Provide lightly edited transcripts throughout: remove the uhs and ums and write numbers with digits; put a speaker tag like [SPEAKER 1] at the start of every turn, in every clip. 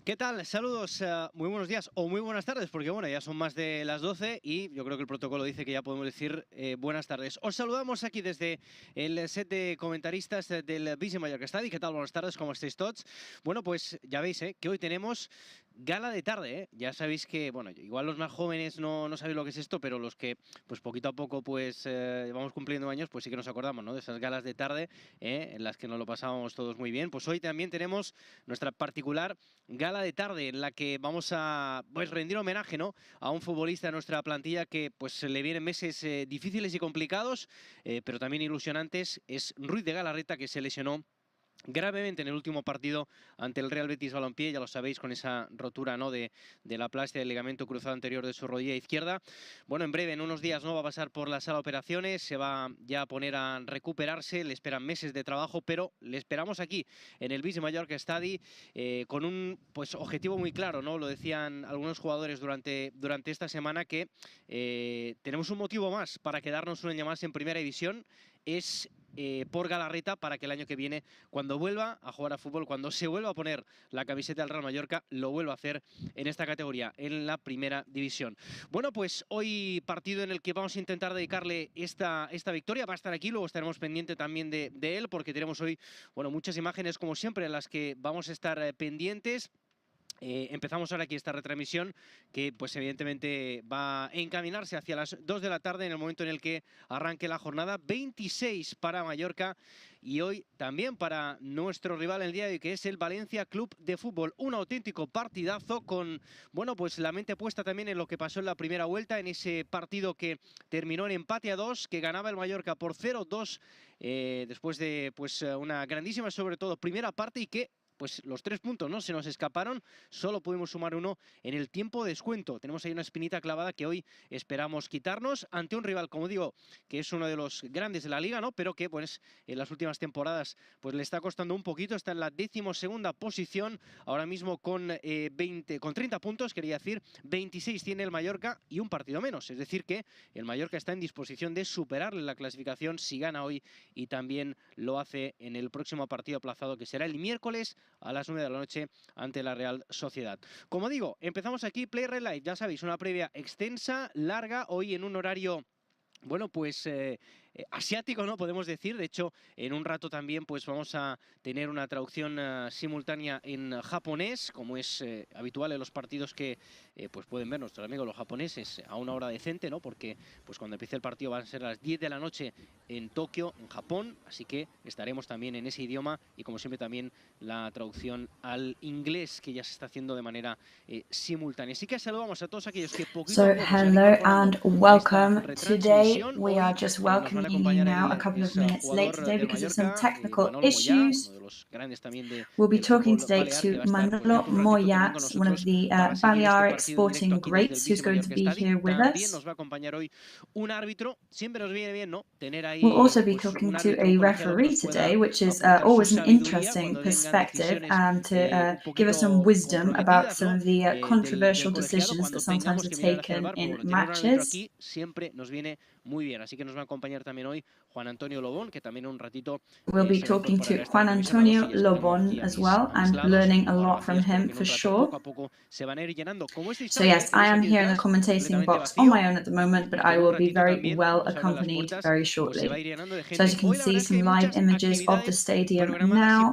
[SPEAKER 1] ¿Qué tal? Saludos, muy buenos días o muy buenas tardes, porque bueno, ya son más de las 12 y yo creo que el protocolo dice que ya podemos decir buenas tardes. Os saludamos aquí desde el set de comentaristas del RCD Mallorca RCD. ¿Qué tal? Buenas tardes, ¿cómo estáis todos? Bueno, pues ya veis que hoy tenemos gala de tarde. Ya sabéis que, bueno, igual los más jóvenes no sabéis lo que es esto, pero los que pues poquito a poco pues vamos cumpliendo años, pues sí que nos acordamos, ¿no?, de esas galas de tarde en las que nos lo pasábamos todos muy bien. Pues hoy también tenemos nuestra particular gala de tarde en la que vamos a pues rendir homenaje, ¿no?, a un futbolista de nuestra plantilla que pues le vienen meses difíciles y complicados, pero también ilusionantes. Es Ruiz de Galarreta, que se lesionó gravemente en el último partido ante el Real Betis Balompié, ya lo sabéis, con esa rotura, ¿no?, de la plástica del ligamento cruzado anterior de su rodilla izquierda. Bueno, en breve, en unos días, ¿no?, va a pasar por la sala de operaciones, se va ya a poner a recuperarse, le esperan meses de trabajo, pero le esperamos aquí en el RCD Mallorca RCD con un pues objetivo muy claro, ¿no? Lo decían algunos jugadores durante esta semana, que tenemos un motivo más para quedarnos un año más en primera división. Es por Galarreta, para que el año que viene, cuando vuelva a jugar a fútbol, cuando se vuelva a poner la camiseta del Real Mallorca, lo vuelva a hacer en esta categoría, en la primera división. Bueno, pues hoy partido en el que vamos a intentar dedicarle esta victoria. Va a estar aquí, luego estaremos pendientes también de él, porque tenemos hoy, bueno, muchas imágenes como siempre en las que vamos a estar pendientes. Empezamos ahora aquí esta retransmisión que pues evidentemente va a encaminarse hacia las 2 de la tarde, en el momento en el que arranque la jornada 26 para Mallorca, y hoy también para nuestro rival el día de hoy, que es el Valencia Club de Fútbol. Un auténtico partidazo con, bueno, pues la mente puesta también en lo que pasó en la primera vuelta, en ese partido que terminó en empate a 2, que ganaba el Mallorca por 0-2 después de pues una grandísima, sobre todo, primera parte, y que pues los 3 puntos no se nos escaparon, solo pudimos sumar uno en el tiempo de descuento. Tenemos ahí una espinita clavada que hoy esperamos quitarnos ante un rival, como digo, que es uno de los grandes de la liga, ¿no?, pero que pues en las últimas temporadas pues le está costando un poquito. Está en la 12ª posición ahora mismo con 30 puntos, quería decir, 26 tiene el Mallorca y un partido menos, es decir que el Mallorca está en disposición de superarle la clasificación si gana hoy, y también lo hace en el próximo partido aplazado, que será el miércoles a las 9 de la noche ante la Real Sociedad. Como digo, empezamos aquí Play Red Live, ya sabéis, una previa extensa, larga, hoy en un horario, bueno, pues asiático, ¿no?, podemos decir. De hecho, en un rato también pues vamos a tener una traducción simultánea en japonés, como es habitual en los partidos que pues pueden ver nuestros amigos los japoneses a una hora decente, ¿no?, porque pues cuando empiece el partido van a ser las 10 de la noche en Tokio, en Japón, así que estaremos también en ese idioma, y como siempre también la traducción al inglés, que ya se está haciendo de manera simultánea. Así que saludamos a todos aquellos que poquito a poco se van
[SPEAKER 2] Hello
[SPEAKER 1] incorporando
[SPEAKER 2] and welcome.
[SPEAKER 1] a esta
[SPEAKER 2] Today
[SPEAKER 1] retransmisión.
[SPEAKER 2] we are just welcoming you now a couple of minutes late today because of some technical issues. We'll be talking today to Manolo Moyats, one of the Balearic sporting greats, who's going to be here with us. We'll also be talking to a referee today, which is always an interesting perspective, and to give us some wisdom about some of the controversial decisions that sometimes are taken in matches. We'll be talking to Juan Antonio Lobon as well, and learning a lot from him for sure. So yes, I am here in the commentating box on my own at the moment, but I will be very well accompanied very shortly. So as you can see, some live images of the stadium now.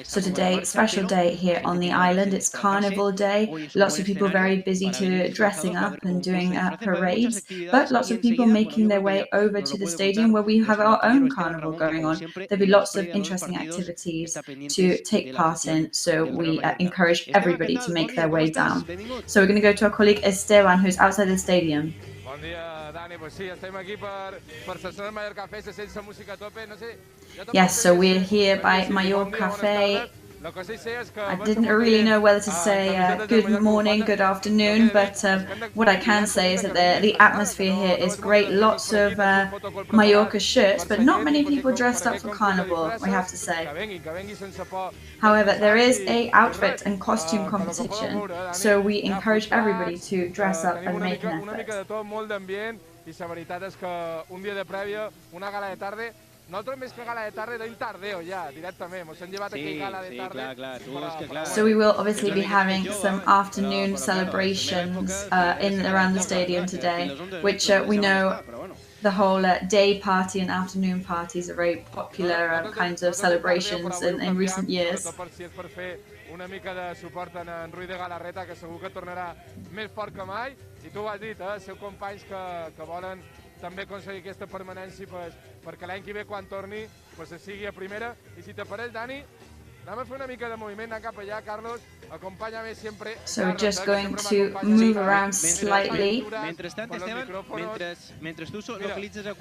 [SPEAKER 2] So today, special day here on the island. It's Carnival Day. Lots of people very busy dressing up and doing parades, but lots of people making their way over to the stadium where we have our own carnival going on. There'll be lots of interesting activities to take part in, so we encourage everybody to make their way down. So we're going to go to our colleague Esteban, who's outside the stadium.
[SPEAKER 3] Bon dia, Dani. Pues sí, estem aquí per sessionar el Mallorca Café, se sense música a tope, no sé.
[SPEAKER 2] Yes, so we're here by Mallorca Cafe. I didn't really know whether to say good morning, good afternoon, but what I can say is that the atmosphere here is great. Lots of Mallorca shirts, but not many people dressed up for Carnival, we have to say. However, there is an outfit and costume competition, so we encourage everybody to dress up and make an effort.
[SPEAKER 3] I la veritat és que un dia de prèvia, una gala de tarda, nosaltres més que gala de tarda deim tardeo ja, directament. Ens hem llevat aquí gala de tarda.
[SPEAKER 1] Clar.
[SPEAKER 2] So we will obviously be having some afternoon celebrations in around the stadium today, which we know the whole day party and afternoon parties are very popular kinds of celebrations in recent years.
[SPEAKER 3] Una mica de suport en Rui de Galarreta, que segur que tornarà més fort que mai. I tu ho has dit, seus companys que volen també aconseguir aquesta permanència perquè l'any que ve, quan torni, sigui a primera. I si t'apareix, Dani, anem a fer una mica de moviment, anar cap allà, Carlos. Acompáñame siempre.
[SPEAKER 2] So we're just going to move around slightly.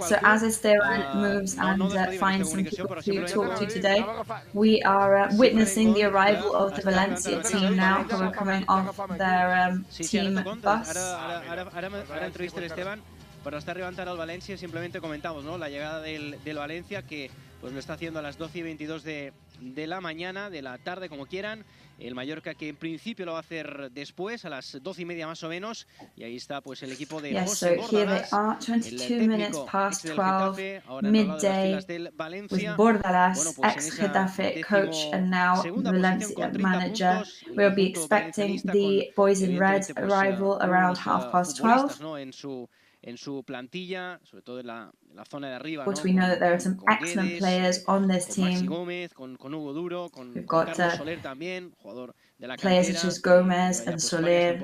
[SPEAKER 2] So as Esteban moves and finds some people to talk to today, we are witnessing the arrival of the Valencia team now, who are coming off their team bus.
[SPEAKER 1] Para estar levantando al Valencia, simplemente comentamos, ¿no?, la llegada del Valencia, que pues lo está haciendo a las 12:22 de la mañana, de la tarde, como quieran. El Mallorca, que en principio lo va a hacer después, a las 12:30 más o menos. Y ahí está pues el equipo de José
[SPEAKER 2] Bordalas. Here they are, 22 minutes past 12, midday, with Bordalas, ex-Getafe coach and now Valencia manager. We'll be expecting the boys in red arrival around 12:30.
[SPEAKER 1] En su plantilla, sobre todo en la zona de arriba,
[SPEAKER 2] ¿no? We know that there are some excellent players on this team.
[SPEAKER 1] Gómez, con Hugo Duro, con
[SPEAKER 2] Carlos
[SPEAKER 1] Soler también, jugador de la
[SPEAKER 2] players such as Gomez and Soler.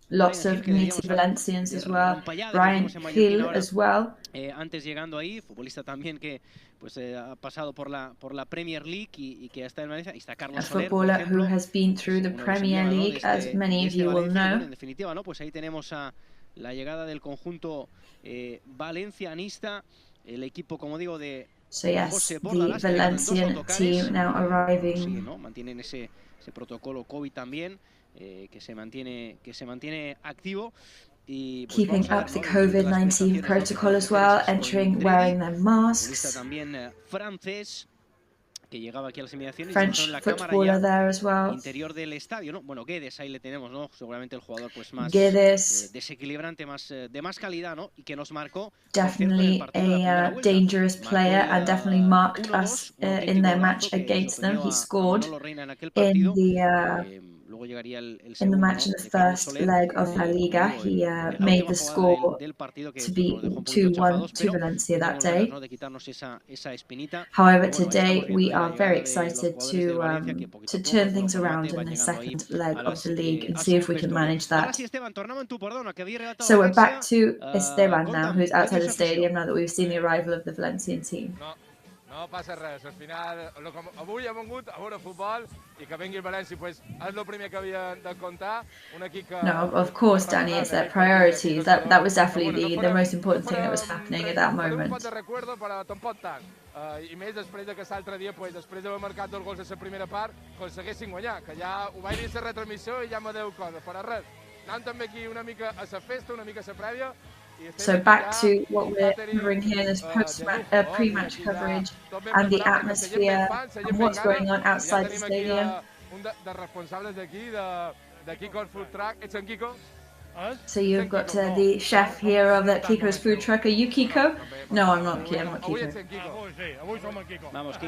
[SPEAKER 2] Lots of meaty Valencians as well. Brian Hill as well.
[SPEAKER 1] Antes llegando ahí, futbolista también que pues ha pasado por la Premier League y que está en Valencia. Y está Carlos Soler,
[SPEAKER 2] a footballer who has been through the Premier League, as many of you will know.
[SPEAKER 1] En definitiva, ¿no? Pues ahí tenemos a la llegada del conjunto valencianista, el equipo, como digo, de José Bordalas,
[SPEAKER 2] the Valencian team now arriving.
[SPEAKER 1] Sí, ¿no? Mantienen ese protocolo COVID también, que se mantiene activo. Y, pues,
[SPEAKER 2] keeping up the COVID-19 protocol as well, entering wearing their masks.
[SPEAKER 1] Está también francés, que llegaba aquí a las inmediaciones.
[SPEAKER 2] French footballer there as well.
[SPEAKER 1] Interior del estadio, ¿no? Bueno, Guedes ahí le tenemos, ¿no? Seguramente el jugador pues más desequilibrante, de más calidad, ¿no? Y que nos marcó.
[SPEAKER 2] Definitely a dangerous player and definitely marked us in their match against them. He scored in the match in the first leg of La Liga. He made the score to be 2-1 to Valencia that day. However, today we are very excited to turn things around in the second leg of the league and see if we can manage that. So we're back to Esteban now, who's outside the stadium now that we've seen the arrival of the Valencian team.
[SPEAKER 3] No passa res, al final, avui hem vingut a veure futbol i que vengui el València, pues, és el primer que havia de comptar. Un equip que...
[SPEAKER 2] No, of course, Danny, it's their priorities. That was definitely the most important thing that was happening at that moment.
[SPEAKER 3] Un pot de recuerdo, però tampoc tant. I més després que l'altre dia, pues, després d'haver marcat 2 gols a la primera part, aconseguessin guanyar, que ja ho vaig dir a la retransmissió i ja me deu coses, però res. Anem també aquí una mica a la festa, una mica a la prèvia.
[SPEAKER 2] So back to what we're covering here in this pre-match coverage and the atmosphere and what's going on outside the stadium. So you've got the chef here of Kiko's food truck. Are you Kiko? No, I'm not Kiko.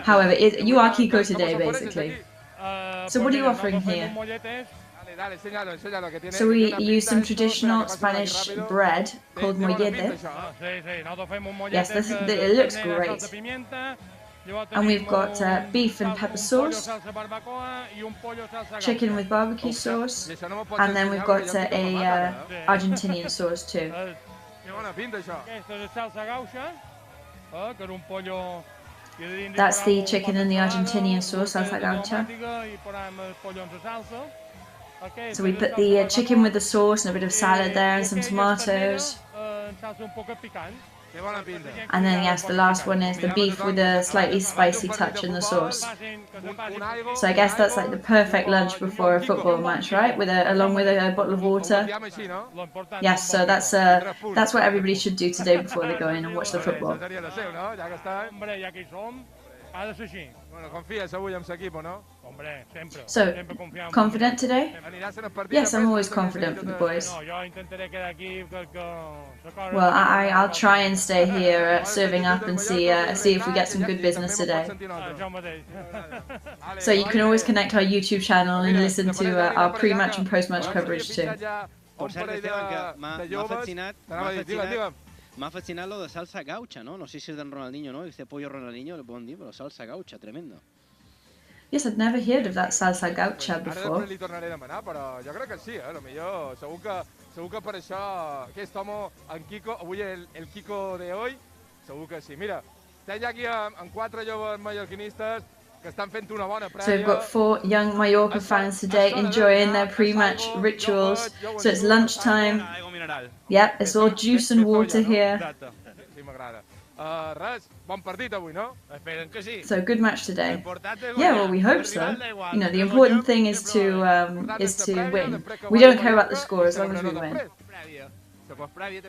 [SPEAKER 2] However, you are Kiko today, basically. So what are you offering here? So we use some traditional Spanish bread called mollete. Yes, it looks great. And we've got beef and pepper sauce, chicken with barbecue sauce, and then we've got a Argentinian sauce too. That's the chicken and the Argentinian sauce, salsa gaucha. So we put the chicken with the sauce and a bit of salad there and some tomatoes. And then yes, the last one is the beef with a slightly spicy touch in the sauce. So I guess that's like the perfect lunch before a football match, right? Along with a bottle of water. Yes, so that's what everybody should do today before they go in and watch the football. So, confident today? Yes, I'm always confident for the boys. Well, I'll try and stay here serving up and see if we get some good business today. So you can always connect our YouTube channel and listen to our pre-match and post-match coverage too.
[SPEAKER 1] M'ha fascinat lo de salsa gaucha, no? No sé si és d'en Ronaldinho, no? Este pollo Ronaldinho, le poden dir, però salsa gaucha, tremendo.
[SPEAKER 2] Yes, I'd never heard of that salsa gaucha before.
[SPEAKER 3] Ara li tornaré a demanar, però jo crec que sí, millor segur que per això aquest home, en Kiko, avui el Kiko de hoy, segur que sí. Mira, estem ja aquí amb 4 joves mallorquinistes que estan fent una bona prèvia.
[SPEAKER 2] So we've got 4 young Mallorca fans today enjoying their pre-match rituals. So it's lunchtime. Yep, it's all juice and water here.
[SPEAKER 3] Sí, m'agrada. Res, bon partit avui, no?
[SPEAKER 2] So good match today. Yeah, well, we hope so. You know, the important thing is to win. We don't care about the score as long as we win.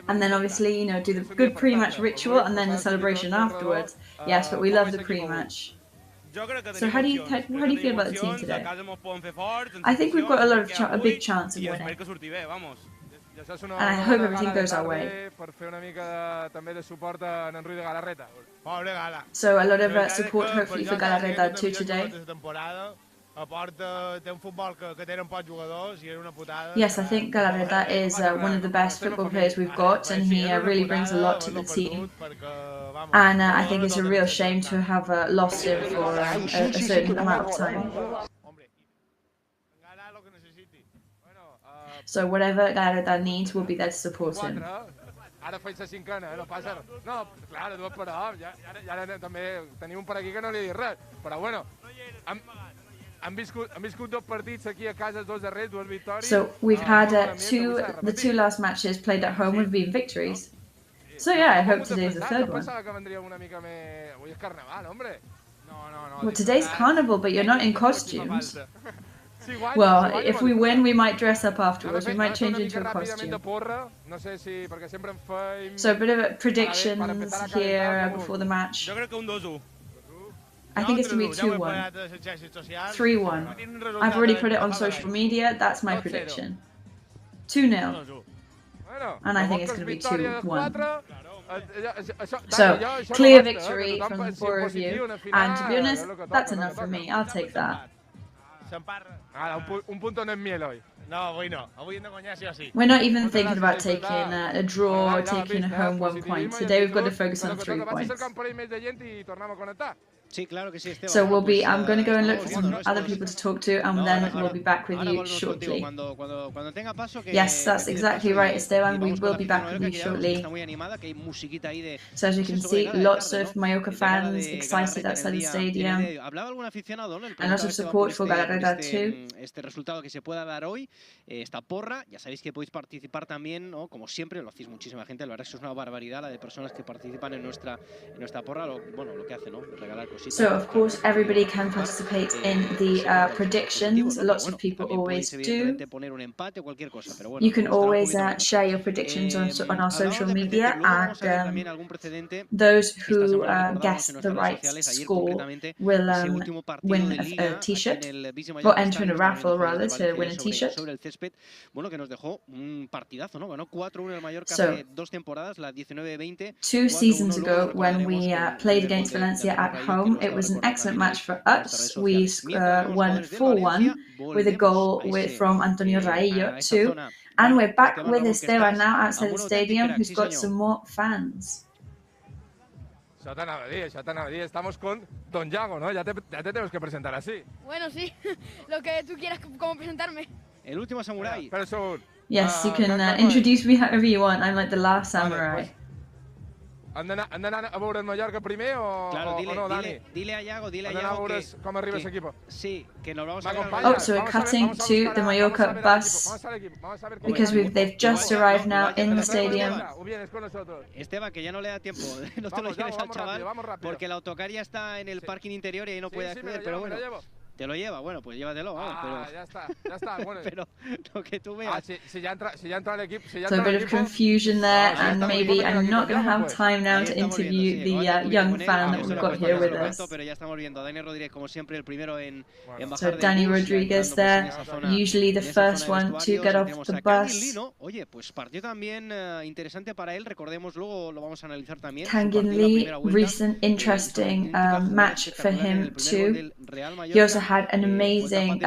[SPEAKER 2] And then obviously, you know, do the good pre-match ritual and then the celebration afterwards. Yes, but we love the pre-match. So how do you feel about the team today? I think we've got a big chance of winning. And I hope everything goes our way. So a lot of support hopefully for Galarreta too today. Yes, I think Galarreta is one of the best football players we've got, and he really brings a lot to the team. And I think it's a real shame to have lost him for a certain amount of time. So whatever Galarreta needs, we'll be there to support him.
[SPEAKER 3] Ara faig la cinquena, no passa res. No, clar, dues per a... Ja també tenim un per aquí que no li he dit res. Però bueno, han viscut 2 partits aquí a casa, 2 darrers, 2 victòries.
[SPEAKER 2] So we've had the 2 last matches played at home have been victories. So yeah, I hope today's the 3rd one.
[SPEAKER 3] Pensava que vendria una mica més... Avui és carnaval, hombre.
[SPEAKER 2] Well, today's carnival, but you're not in costumes. Well, if we win, we might dress up afterwards. We might change into a costume. So a bit of predictions here before the match. I think it's going to be 2-1. 3-1. I've already put it on social media. That's my prediction. 2-0. And I think it's going to be 2-1. So, clear victory from the 4 of you. And to be honest, that's enough for me. I'll take that.
[SPEAKER 3] Un punto no es miel hoy.
[SPEAKER 4] No, avui no. Avui hem de guanyar sí o sí.
[SPEAKER 2] We're not even thinking about taking a draw or taking home 1 point. Today we've got to focus on 3 points. So I'm going to go and look for some other people to talk to, and then we'll be back with you shortly. Yes, that's exactly right, Esteban. We will be back with you shortly. So as you can see, lots of Mallorca fans excited outside the stadium, and lots of support for Galarreta too.
[SPEAKER 1] Esta porra, ya sabéis que podéis participar también, ¿no? Como siempre, lo hacéis muchísima gente, la verdad es que es una barbaridad la de personas que participan en nuestra porra, lo que hace, ¿no? Regalar cositas.
[SPEAKER 2] So of course everybody can participate in the predictions, lots of people always do. You can always share your predictions on our social media, and those who guess the right score will win a t-shirt, or enter in a raffle rather to win a t-shirt.
[SPEAKER 1] Bueno, que nos dejó un partidazo, ¿no? Ganó 4-1 el Mallorca hace 2 temporadas, la 19-20.
[SPEAKER 2] 2 seasons ago, when we played against Valencia at home, it was an excellent match for us. We won 4-1 with a goal from Antonio Raillo too. And we're back with Esteban now outside the stadium, who's got some more fans.
[SPEAKER 3] Ya te anava a dir, estamos con Don Yago, ¿no? Ya te tenemos que presentar así.
[SPEAKER 5] Bueno, sí, lo que tú quieras como presentarme.
[SPEAKER 1] El último samurái.
[SPEAKER 2] Yes, you can introduce me however you want. I'm like the last samurai.
[SPEAKER 3] Han d'anar a veure el Mallorca primer o no, Dani?
[SPEAKER 1] Dile a Yago que...
[SPEAKER 3] com arriba ese equipo.
[SPEAKER 1] Sí, que nos vamos a ver.
[SPEAKER 2] Oh, so we're cutting to the Mallorca bus because they've just arrived now in the stadium.
[SPEAKER 1] Esteban, que ya no le da tiempo. No te lo lleves al chaval porque el autocar ya está en el parking interior y ahí no puede acceder, pero bueno. te lo lleva, bueno, pues llévatelo, vamos, pero...
[SPEAKER 3] ya está, bueno.
[SPEAKER 1] Pero lo que tú veas.
[SPEAKER 3] Si ya entra el equipo...
[SPEAKER 2] So a bit of confusion there, and maybe I'm not going to have time now to interview the young fan that we've got here with us.
[SPEAKER 1] Pero ya estamos viendo a Dani Rodríguez, como siempre, el primero en bajar.
[SPEAKER 2] So Dani Rodríguez there, usually the first one to get off the bus.
[SPEAKER 1] Oye, pues partido también interesante para él, recordemos, luego lo vamos a analizar también.
[SPEAKER 2] Kangin Lee, recent interesting match for him too. He also had an amazing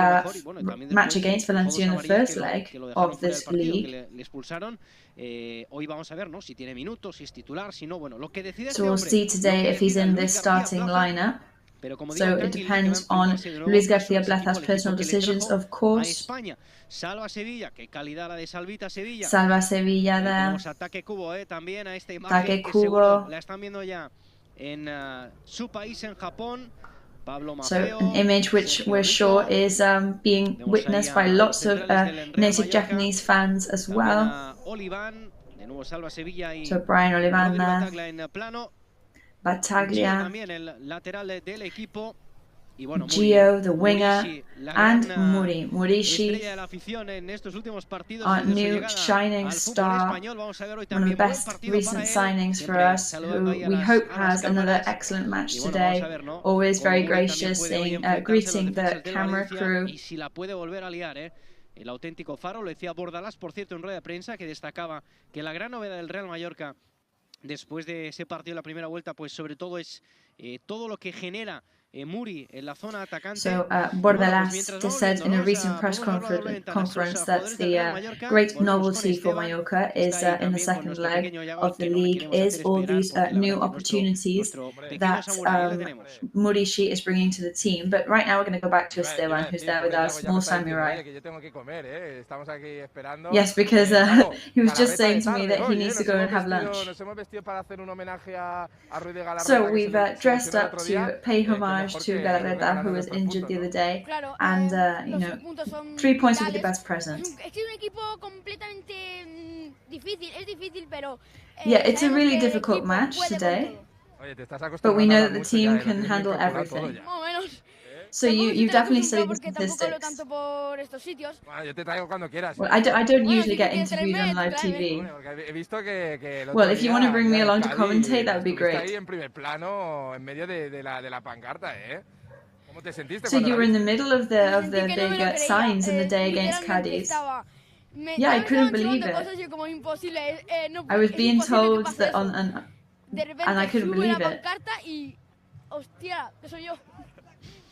[SPEAKER 2] match against Valencia in the first leg of this league.
[SPEAKER 1] Hoy vamos a ver, ¿no? Si tiene minutos, si es titular, si no, bueno, lo que decide.
[SPEAKER 2] So we'll see today if he's in this starting lineup. So it depends on Luis García Plaza's personal decisions, of course.
[SPEAKER 1] Salva Sevilla, qué calidad la de Salvita Sevilla.
[SPEAKER 2] Salva Sevilla there.
[SPEAKER 1] Tenemos ataque Kubo, también a esta imagen
[SPEAKER 2] ataque
[SPEAKER 1] que
[SPEAKER 2] Kubo.
[SPEAKER 1] La están viendo ya en su país, en Japón.
[SPEAKER 2] So an image which we're sure is being witnessed by lots of native Japanese fans as well. So Brian Olivan there. Battaglia. Gio, the winger, and Murishi, our new shining star, one of the best recent signings for us, who we hope has another excellent match today. Always very gracious in greeting the camera crew.
[SPEAKER 1] El auténtico faro, lo decía Bordalás, por cierto, en rueda de prensa, que destacaba que la gran novedad del Real Mallorca después de ese partido, la primera vuelta, pues sobre todo es todo lo que genera Muri en la zona atacante.
[SPEAKER 2] So Bordalás said in a recent press conference that the great novelty for Mallorca is in the second leg of the league is all these new opportunities that Murishi is bringing to the team. But right now we're going to go back to Esteban, who's there with us, more samurai. Yes, because he was just saying to me that he needs to go and have lunch. So we've dressed up to pay homage to Galarreta, who was injured the other day, and you know, 3 points would be the best present. Yeah, it's a really difficult match today, but we know that the team can handle everything. So you've definitely studied the statistics. Well, I don't usually get interviewed on live TV. Well, if you want to bring me along to commentate, that would be great. So you were in the middle of the big signs in the day against Cadiz. Yeah, I couldn't believe it. I was being told that and I couldn't believe it.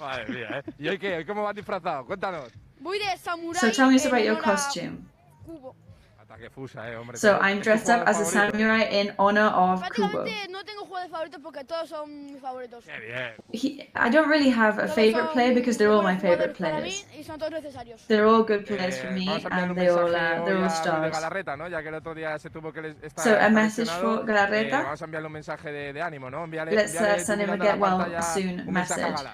[SPEAKER 3] Madre mía, ¿Y hoy qué? ¿Cómo vas disfrazado? Cuéntanos.
[SPEAKER 5] Voy de samurái.
[SPEAKER 2] So tell me about your costume.
[SPEAKER 5] Kubo.
[SPEAKER 3] Ataque fusa, hombre.
[SPEAKER 2] So I'm dressed up as a samurai in honor of Kubo.
[SPEAKER 5] No tengo jugadores favoritos porque todos son mis favoritos.
[SPEAKER 3] Qué bien.
[SPEAKER 2] I don't really have a favorite player because they're all my favorite players. They're all good players for me, and they're all stars. So a message for Galarreta.
[SPEAKER 3] Vamos a enviarle un mensaje de ánimo, ¿no?
[SPEAKER 2] Let's send him a get well soon message.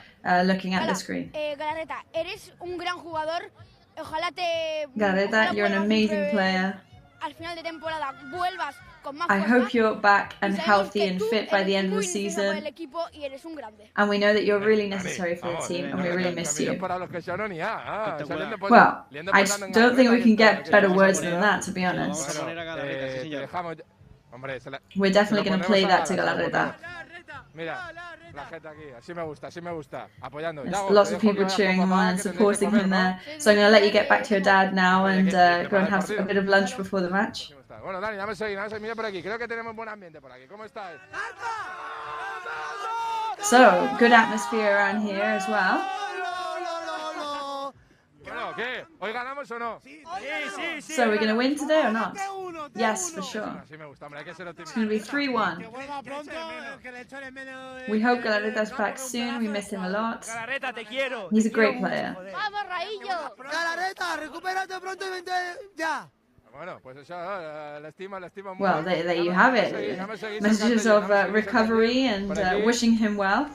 [SPEAKER 2] Looking at the screen.
[SPEAKER 5] Galarreta, eres un gran jugador. Ojalá te.
[SPEAKER 2] Galarreta, you're an amazing player.
[SPEAKER 5] Al final de temporada vuelvas con más
[SPEAKER 2] I hope you're back and healthy and fit by the end of the season. And we know that you're really necessary for the team, and we really miss you. Well, I don't think we can get better words than that, to be honest. We're definitely going to play that to Galarreta.
[SPEAKER 3] Mira, la gente aquí, así me gusta, apoyando.
[SPEAKER 2] Lots of people cheering him on and supporting him there. So I'm going to let you get back to your dad now and go and have a bit of lunch before the match.
[SPEAKER 3] Bueno, Dani, dame seguir, mira por aquí. Creo que tenemos buen ambiente por aquí. ¿Cómo estáis?
[SPEAKER 2] So, good atmosphere around here as well.
[SPEAKER 3] Bueno, ¿qué? ¿Hoy ganamos o no?
[SPEAKER 2] So we're going to win today or not? Yes, for sure. It's going to be 3-1. We hope Galarreta's back soon. We miss him a lot. He's a great player. Well, there you have it. Messages of recovery and wishing him well.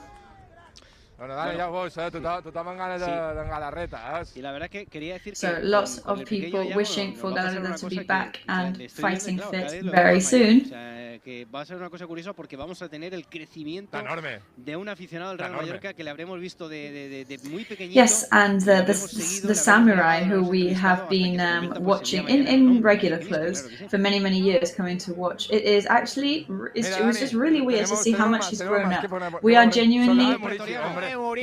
[SPEAKER 3] Bueno, Dani, ja ho veus, tothom amb ganes d'en Galarreta.
[SPEAKER 1] Y la verdad que quería decir
[SPEAKER 2] So
[SPEAKER 1] que
[SPEAKER 2] lots
[SPEAKER 1] con
[SPEAKER 2] of
[SPEAKER 1] el Piqué
[SPEAKER 2] people
[SPEAKER 1] ya,
[SPEAKER 2] wishing
[SPEAKER 1] bueno,
[SPEAKER 2] for
[SPEAKER 1] va a pasar
[SPEAKER 2] Galarreta
[SPEAKER 1] una
[SPEAKER 2] to
[SPEAKER 1] cosa
[SPEAKER 2] be
[SPEAKER 1] que,
[SPEAKER 2] back
[SPEAKER 1] o sea,
[SPEAKER 2] and
[SPEAKER 1] le estoy viendo,
[SPEAKER 2] fighting
[SPEAKER 1] claro,
[SPEAKER 2] fit
[SPEAKER 1] cada vez lo
[SPEAKER 2] very
[SPEAKER 1] veo mayor.
[SPEAKER 2] soon.
[SPEAKER 1] O sea, que va a ser una cosa curiosa porque vamos a tener el crecimiento
[SPEAKER 3] enorme
[SPEAKER 1] de un aficionado del Real Mallorca que le habremos visto de muy pequeñito.
[SPEAKER 2] Yes, and the samurai who we have been watching in regular clothes for many years, coming to watch. It is actually it was just really weird to see how much he's grown up. We are genuinely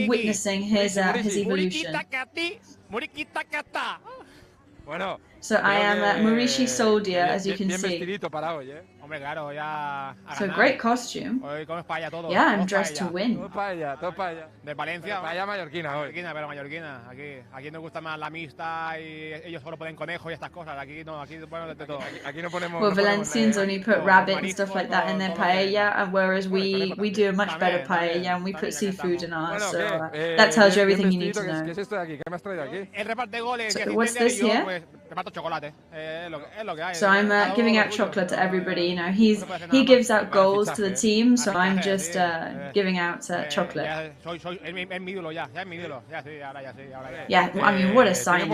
[SPEAKER 2] witnessing his evolution.
[SPEAKER 3] Bueno,
[SPEAKER 2] So I am Murishi Soldier, as you can
[SPEAKER 3] bien
[SPEAKER 2] see.
[SPEAKER 3] vestidito para hoy,
[SPEAKER 4] Hombre, claro, ya.
[SPEAKER 2] So great costume.
[SPEAKER 4] Hoy comes paella todo.
[SPEAKER 2] Yeah, I'm dressed to win.
[SPEAKER 3] Todo paella.
[SPEAKER 4] De Valencia.
[SPEAKER 3] Paella mallorquina hoy.
[SPEAKER 4] Mallorquina, pero mallorquina. Aquí nos gusta más la mixta y ellos solo ponen conejo y estas cosas. Aquí no, aquí ponemos de todo.
[SPEAKER 3] Aquí no ponemos.
[SPEAKER 2] Well, Valencians only put rabbit and stuff like that in their paella, and whereas we do a much better paella and we put seafood in ours. So that tells you everything you need to know.
[SPEAKER 3] ¿Qué es esto de aquí? ¿Qué me has traído aquí?
[SPEAKER 4] El reparte goles.
[SPEAKER 2] So what's this here?
[SPEAKER 4] Pues reparto chocolate. Es lo que hay.
[SPEAKER 2] So I'm giving out chocolate to everybody. You know, he gives out goals to the team, so I'm just giving out chocolate.
[SPEAKER 4] Es mi ídolo ya. Ya es mi ídolo. Ya sí, ahora ya.
[SPEAKER 2] Yeah, I mean, what a signing.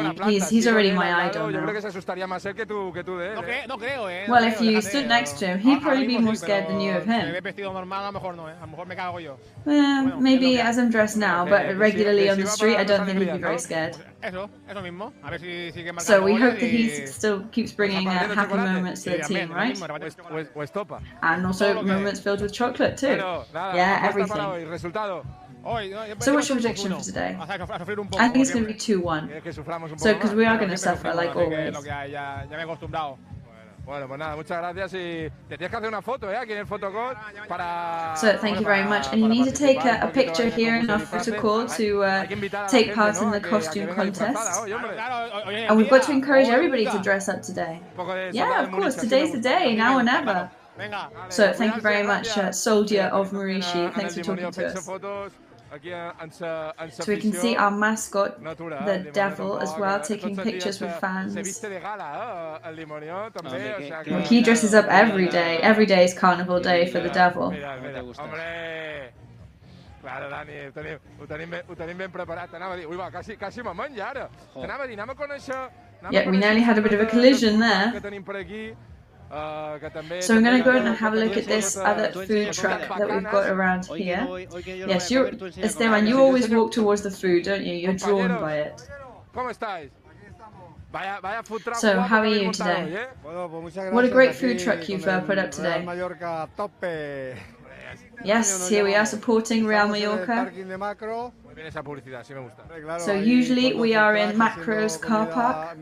[SPEAKER 2] He's already my idol
[SPEAKER 3] Yo creo
[SPEAKER 2] now.
[SPEAKER 3] que se asustaría más él que tú de él.
[SPEAKER 4] No creo,
[SPEAKER 2] Well, if you stood next to him, he'd probably be more scared than you of
[SPEAKER 4] Si
[SPEAKER 2] him.
[SPEAKER 4] ves vestido normal, a lo mejor no, A lo mejor me cago yo.
[SPEAKER 2] Maybe as I'm dressed now, but regularly on the street, I don't think he'd be very scared.
[SPEAKER 4] Eso mismo. A ver si sigue marcando.
[SPEAKER 2] So we
[SPEAKER 4] goles
[SPEAKER 2] hope that he still keeps bringing happy moments to the team, right?
[SPEAKER 3] O estopa.
[SPEAKER 2] And also moments filled with chocolate too. Yeah, everything.
[SPEAKER 3] Resultado.
[SPEAKER 2] So what's your prediction for today? I think it's going to be 2-1. So, because we are going to suffer like always.
[SPEAKER 4] Ya me he acostumbrado.
[SPEAKER 3] Bueno, pues nada, muchas gracias y te tienes que hacer una foto, aquí en el photocall para...
[SPEAKER 2] So thank you very much, and you need to take a picture here in our photocall to take part in the costume contest. And we've got to encourage everybody to dress up today. Yeah, of course, today's the day, now or never. So thank you very much, Soldier of Murishi. Thanks for talking to us. So we can see our mascot, the devil, as well, taking pictures with fans. Well, he dresses up every day. Every day is carnival day for the devil.
[SPEAKER 3] Claro, Dani, ho tenim ben preparat. Anava a dir, quasi me'n menja ara. Anava a dir, anem a conèixer...
[SPEAKER 2] Yeah, we nearly had a bit of a collision there. So I'm going to go and have a look at this other food truck that we've got around here. Yes, Esteban, you always walk towards the food, don't you? You're drawn by it. So how are you today? What a great food truck you've put up today. Yes, here we are supporting Real Mallorca. So usually we are in Macro's car park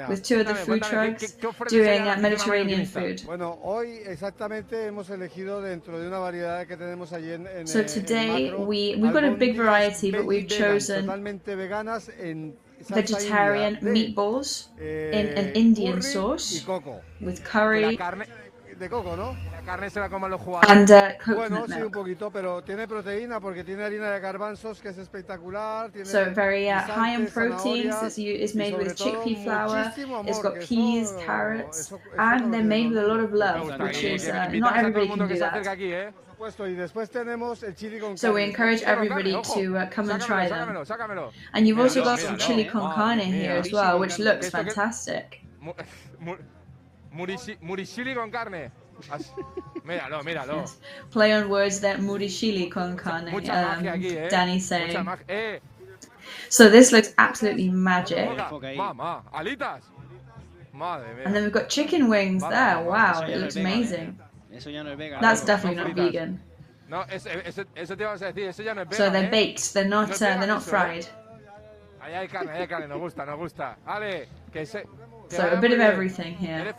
[SPEAKER 2] with two of the food trucks doing Mediterranean food. So today we've got a big variety, but we've chosen vegetarian meatballs in an Indian sauce with curry and coconut milk. So very high in proteins. It's made with chickpea flour. It's got peas, carrots, and they're made with a lot of love, which is not everybody can do that. So we encourage everybody to come and try them. And you've also got some chili con carne here as well, which looks fantastic.
[SPEAKER 3] Murishili con carne. Míralo.
[SPEAKER 2] Yes. Play on words there, murishili con carne, Danny's saying. So this looks absolutely magic. And then we've got chicken wings there. Wow, it looks amazing. That's definitely not vegan. So they're baked, they're not fried. So a bit of everything here.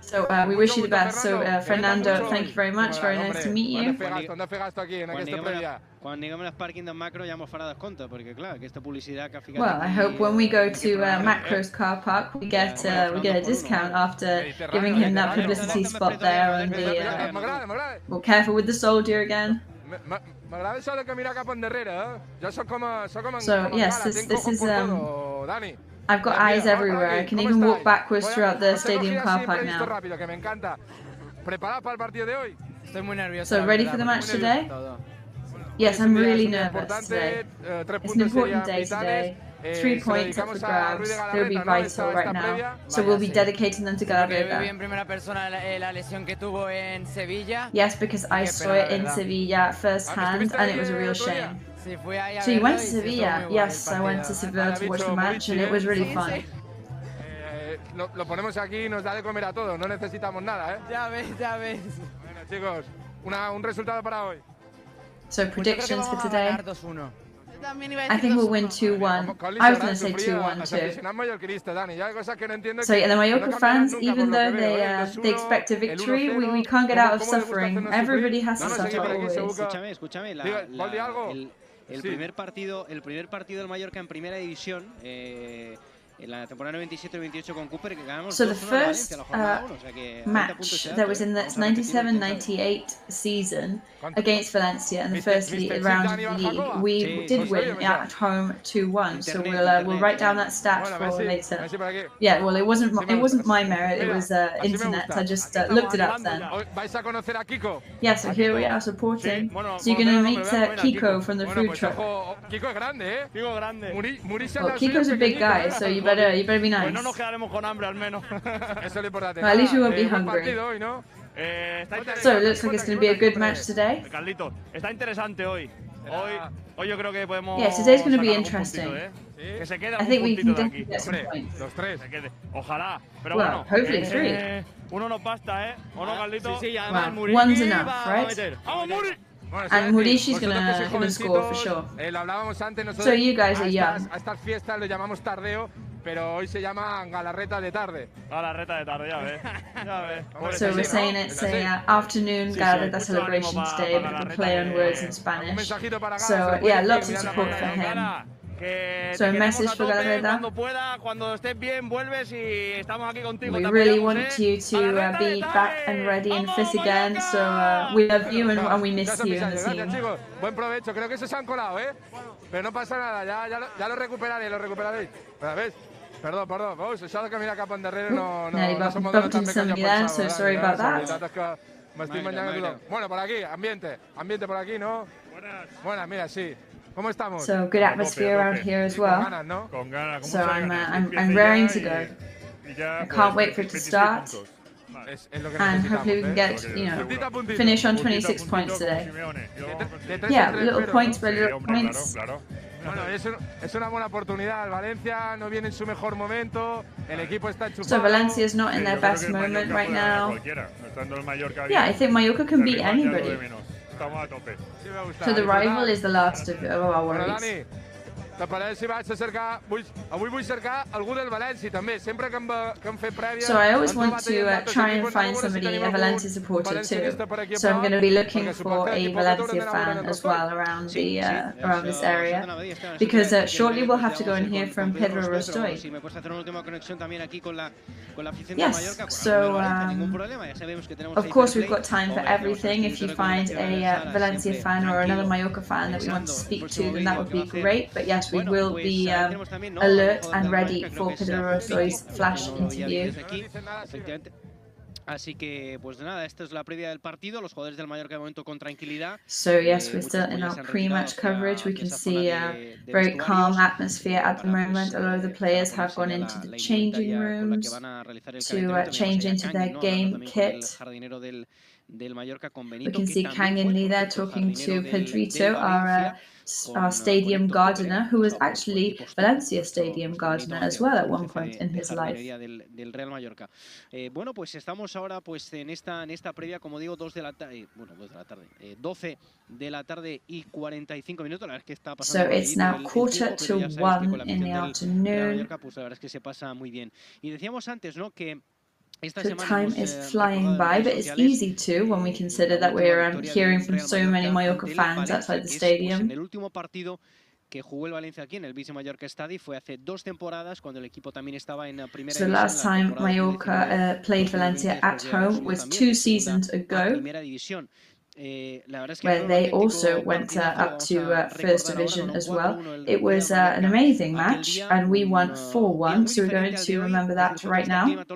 [SPEAKER 2] So we wish you the best. So Fernando, thank you very much. Very nice to meet you. Well, I hope when we go to Macro's car park, we get a discount after giving him that publicity spot there. And well, careful with the soldier again. So yes, this is I've got eyes everywhere. I can even walk backwards throughout the stadium car park now. So ready for the match today? Yes, I'm really nervous today. It's an important day today. 3 points up for grabs. They'll be vital right now. So we'll be dedicating them to Galarreta. Yes, because I saw it in Sevilla firsthand and it was a real shame. So you went to Sevilla? Yes, I went to Sevilla to watch the match and it was really fun.
[SPEAKER 3] Lo ponemos aquí y nos da de comer a todos, no necesitamos nada, ¿eh?
[SPEAKER 6] Ya ves, ya ves.
[SPEAKER 3] Bueno, chicos, un resultado para hoy.
[SPEAKER 2] So predictions for today? I think we'll win 2-1. I was going to say 2-1 too. So yeah, the Mallorca fans, even though they expect a victory, we can't get out of suffering. Everybody has to suffer always.
[SPEAKER 1] Escúchame, el primer partido del Mallorca en primera división, en la temporada 97-98 con Cooper, que ganamos 2-1
[SPEAKER 2] So the first match that was in the 97-98 season against Valencia in the first round of the league, we did win at home 2-1. So we'll write down that stat for later. Yeah, well, it wasn't my merit. It was internet. I just looked it up then. Yeah, so here we are supporting. So you're gonna meet Kiko from the food truck. Well, Kiko's a big guy, so you better be nice.
[SPEAKER 4] No nos quedaremos con hambre al menos.
[SPEAKER 2] Well, at least we won't be hungry. So it looks like it's going to be a good match today.
[SPEAKER 4] Carlito, está interesante hoy. Hoy yo creo que podemos.
[SPEAKER 2] Yeah, today's going to be interesting.
[SPEAKER 4] Que se quede
[SPEAKER 2] I think we can
[SPEAKER 4] aquí.
[SPEAKER 2] get some points.
[SPEAKER 3] Los tres.
[SPEAKER 4] Ojalá. Pero
[SPEAKER 2] Well,
[SPEAKER 4] bueno.
[SPEAKER 2] hopefully 3.
[SPEAKER 4] Uno nos basta, ¿eh? ¿O no, Carlito?
[SPEAKER 6] Sí,
[SPEAKER 2] Well, one's enough, right?
[SPEAKER 4] ¡Vamos, Muri!
[SPEAKER 2] And Murishi's gonna score for sure.
[SPEAKER 3] Lo hablábamos antes nosotros.
[SPEAKER 2] So you guys are young.
[SPEAKER 3] A estas fiestas lo llamamos tardeo, pero hoy se llama Galarreta de tarde.
[SPEAKER 4] Galarreta de tarde, ya ves. Ya ves.
[SPEAKER 2] So we're saying it's a afternoon Galarreta celebration today, but we'll play on words in Spanish. So yeah, lots of support for him. So a message for Galarreta. We really want you to be back and ready and fit again. So we love you and we miss you in the team.
[SPEAKER 3] Buen provecho, creo que se han colado, ¿eh? Pero no pasa nada, ya lo recuperaré, ¿Ves? Perdón, vamos, això de caminar cap endarrere no som
[SPEAKER 2] bumped into somebody there, so sorry about that.
[SPEAKER 3] M'estic menjant a tothom. Bueno, por aquí, ambiente por aquí, ¿no? Buenas, mira, sí. ¿Cómo estamos?
[SPEAKER 2] So good atmosphere around here as well.
[SPEAKER 3] Con ganas,
[SPEAKER 2] So I'm raring to go. I can't wait for it to start. And hopefully we can get, finish on 26 points today. Yeah, little points by little points.
[SPEAKER 3] Bueno, es una buena oportunidad. Valencia no viene en su mejor momento. El equipo está enchufado.
[SPEAKER 2] So Valencia is not in their best moment right now. Yeah, I think Mallorca can beat anybody. So the rival is the last of our worries. So I always want to try and find somebody, a Valencia supporter too. So I'm going to be looking for a Valencia fan as well around this area, because shortly we'll have to go and hear from Pedro Rostoy. Yes, so of course we've got time for everything. If you find a Valencia fan or another Mallorca fan that we want to speak to, then that would be great. But yes, we will be alert and ready for Pedro Rostoy's flash interview.
[SPEAKER 1] Así que, pues nada, esta es la previa del partido. Los jugadores del Mallorca de momento con tranquilidad.
[SPEAKER 2] So yes, we're still in our pre-match coverage. We can see a very calm atmosphere at the moment. A lot of the players have gone into the changing rooms to change into their game kit. We can see Kang and Lee there talking to Pedrito, our stadium gardener, who was actually Valencia stadium gardener as well at one point in his life.
[SPEAKER 1] Bueno, pues estamos ahora pues en esta previa, como digo, 12 de la tarde y 45 minutos. La verdad es que está pasando.
[SPEAKER 2] So it's now 1:45 in the afternoon.
[SPEAKER 1] Pues la verdad es que se pasa muy bien. Y decíamos antes, ¿no?, que
[SPEAKER 2] the time is flying by, but it's easy to when we consider that we're hearing from so many Mallorca fans outside the stadium.
[SPEAKER 1] El último partido que jugó el Valencia aquí en el Vice Mallorca Stadi fue hace 2 temporadas, cuando el equipo también estaba en primera división.
[SPEAKER 2] So last time Mallorca played Valencia at home was 2 seasons ago.
[SPEAKER 1] Primera división.
[SPEAKER 2] where they also went up to First Division as well. It was an amazing match, and we won 4-1, so we're going to remember that right now. It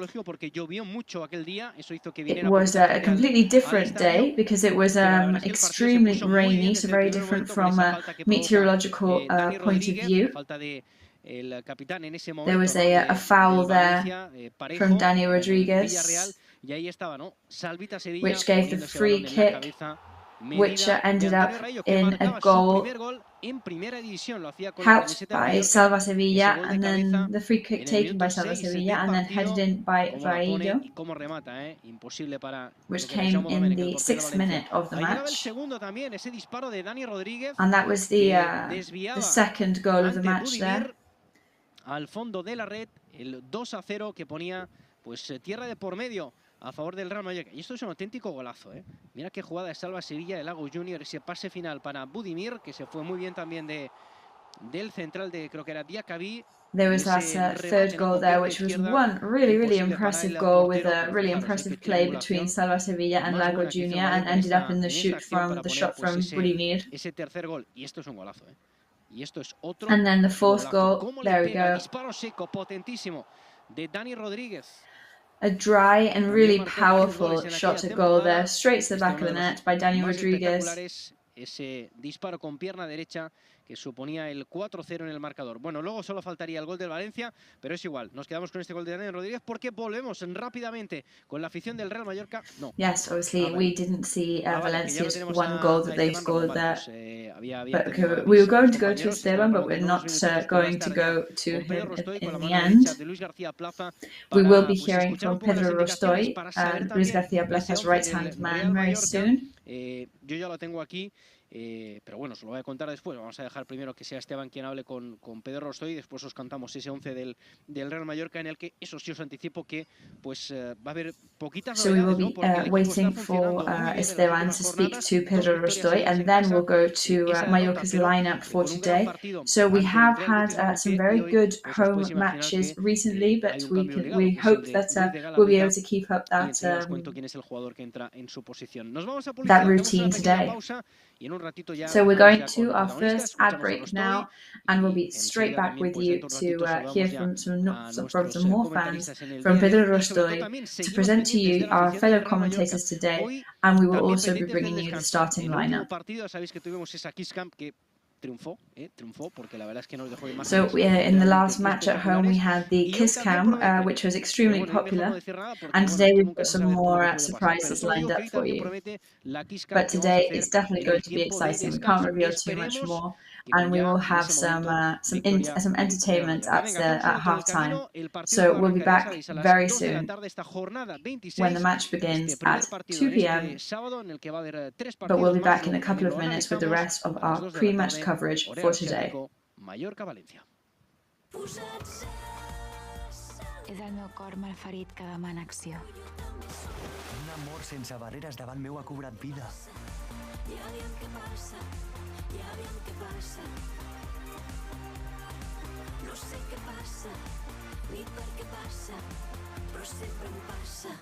[SPEAKER 2] was a completely different day because it was extremely rainy, so very different from a meteorological point of view. There was a foul there from Dani Rodriguez, which gave the free kick, which ended up in a goal helped by Salva Sevilla, and then the free kick taken by Salva Sevilla and then headed in by Varillo, which came in the 6th minute of the match. And that was the second goal of the match there.
[SPEAKER 1] Al fondo de la red, el 2-0 que ponía pues tierra de por medio a favor del Real Mallorca. Y esto es un auténtico golazo, ¿eh? Mira qué jugada de Salva Sevilla de Lago Junior, ese pase final para Budimir, que se fue muy bien también del central de, creo que era Diakabi.
[SPEAKER 2] There was that third goal there, which was one really impressive goal with a really impressive play between Salva Sevilla and Lago Junior, and ended up in the shot from Budimir.
[SPEAKER 1] Ese tercer gol, y esto es un golazo, ¿eh?
[SPEAKER 2] And then the fourth goal, there we go. A dry and really powerful shot at goal there, straight to the back of the net by Dani Rodriguez.
[SPEAKER 1] Ese disparo con pierna derecha que suponía el 4-0 en el marcador. Bueno, luego solo faltaría el gol del Valencia, pero es igual. Nos quedamos con este gol de Dani Rodríguez porque volvemos rápidamente con la afición del Real Mallorca. No.
[SPEAKER 2] Yes, obviously we didn't see Valencia's one goal that they scored there. But we were going to go to Esteban, but we're not going to go to him in the end. We will be hearing from Pedro Rostoy, Luis García Plaza's right-hand man, very soon.
[SPEAKER 1] Yo ya lo tengo aquí, pero bueno, se lo voy a contar después. Vamos a dejar primero que sea Esteban quien hable con Pedro Rostoy y después os cantamos ese 11 del Real Mallorca, en el que, eso sí os anticipo que pues va a haber poquitas
[SPEAKER 2] novedades. So we will be waiting for Esteban to speak to Pedro Rostoy, and then we'll go to Mallorca's lineup for today. So we have had some very good home matches recently, but we hope that we'll be able to keep up that routine today. So we're going to our first ad break now, and we'll be straight back with you to hear from some more fans, from Pedro Rostoy, to present to you our fellow commentators today, and we will also be bringing you the starting lineup. So in the last match at home we had the Kiss Cam, which was extremely popular, and today we've got some more surprises lined up for you. But today it's definitely going to be exciting. We can't reveal too much more, and we will have some entertainment at halftime. So we'll be back very soon when the match begins at 2 p.m. But we'll be back in a couple of minutes with the rest of our pre-match coverage for today.
[SPEAKER 1] Mallorca-Valencia.
[SPEAKER 6] És el meu cor malferit que demana acció.
[SPEAKER 7] Un amor sense barreres davant meu ha cobrat vida. Ja aviam què passa, ja aviam què passa. No sé què passa, ni per què passa, però sempre em passa.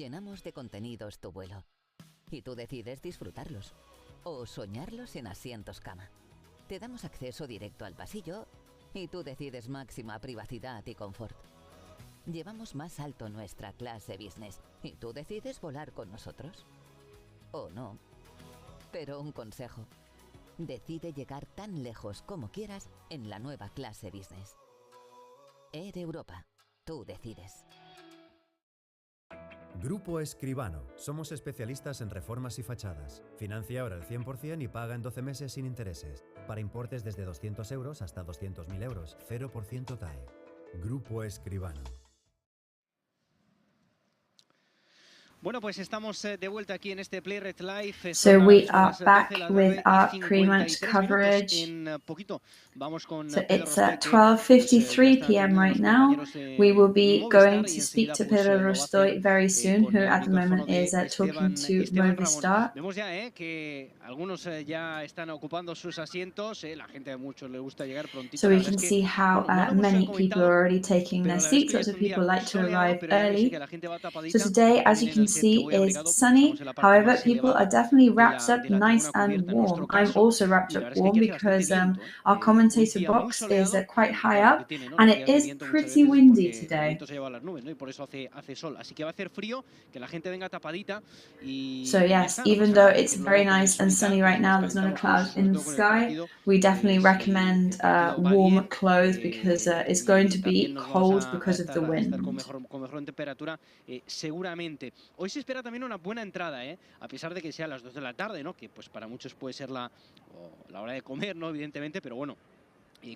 [SPEAKER 8] Llenamos de contenidos tu vuelo y tú decides disfrutarlos o soñarlos en asientos cama. Te damos acceso directo al pasillo y tú decides máxima privacidad y confort. Llevamos más alto nuestra clase business y tú decides volar con nosotros. O no. Pero un consejo. Decide llegar tan lejos como quieras en la nueva clase business. Air Europa. Tú decides.
[SPEAKER 9] Grupo Escribano. Somos especialistas en reformas y fachadas. Financia ahora el 100% y paga en 12 meses sin intereses. Para importes desde 200 euros hasta 200.000 euros. 0% TAE. Grupo Escribano.
[SPEAKER 1] Bueno, pues estamos de vuelta aquí en este Play Red Live.
[SPEAKER 2] So we are back with our pre-match coverage. So it's at 12:53 p.m. right now. We will be going to speak to Pedro Rostoy very soon, who at the moment is talking to Movistar.
[SPEAKER 1] Vemos ya que algunos ya están ocupando sus asientos. La gente a muchos le gusta llegar prontito.
[SPEAKER 2] So we can see how many people are already taking their seats. Lots of people like to arrive early. So today, as you can see, is sunny. However, people are definitely wrapped up nice and warm. I'm also wrapped up warm because our commentator box is quite high up and it is pretty windy today. So yes, even though it's very nice and sunny right now, there's not a cloud in the sky, we definitely recommend warm clothes because it's going to be cold because of the wind.
[SPEAKER 1] También una buena entrada, a pesar de que sea a las 2 de la tarde, ¿no? Que pues para muchos puede ser la hora de comer, ¿no? Evidentemente, pero bueno,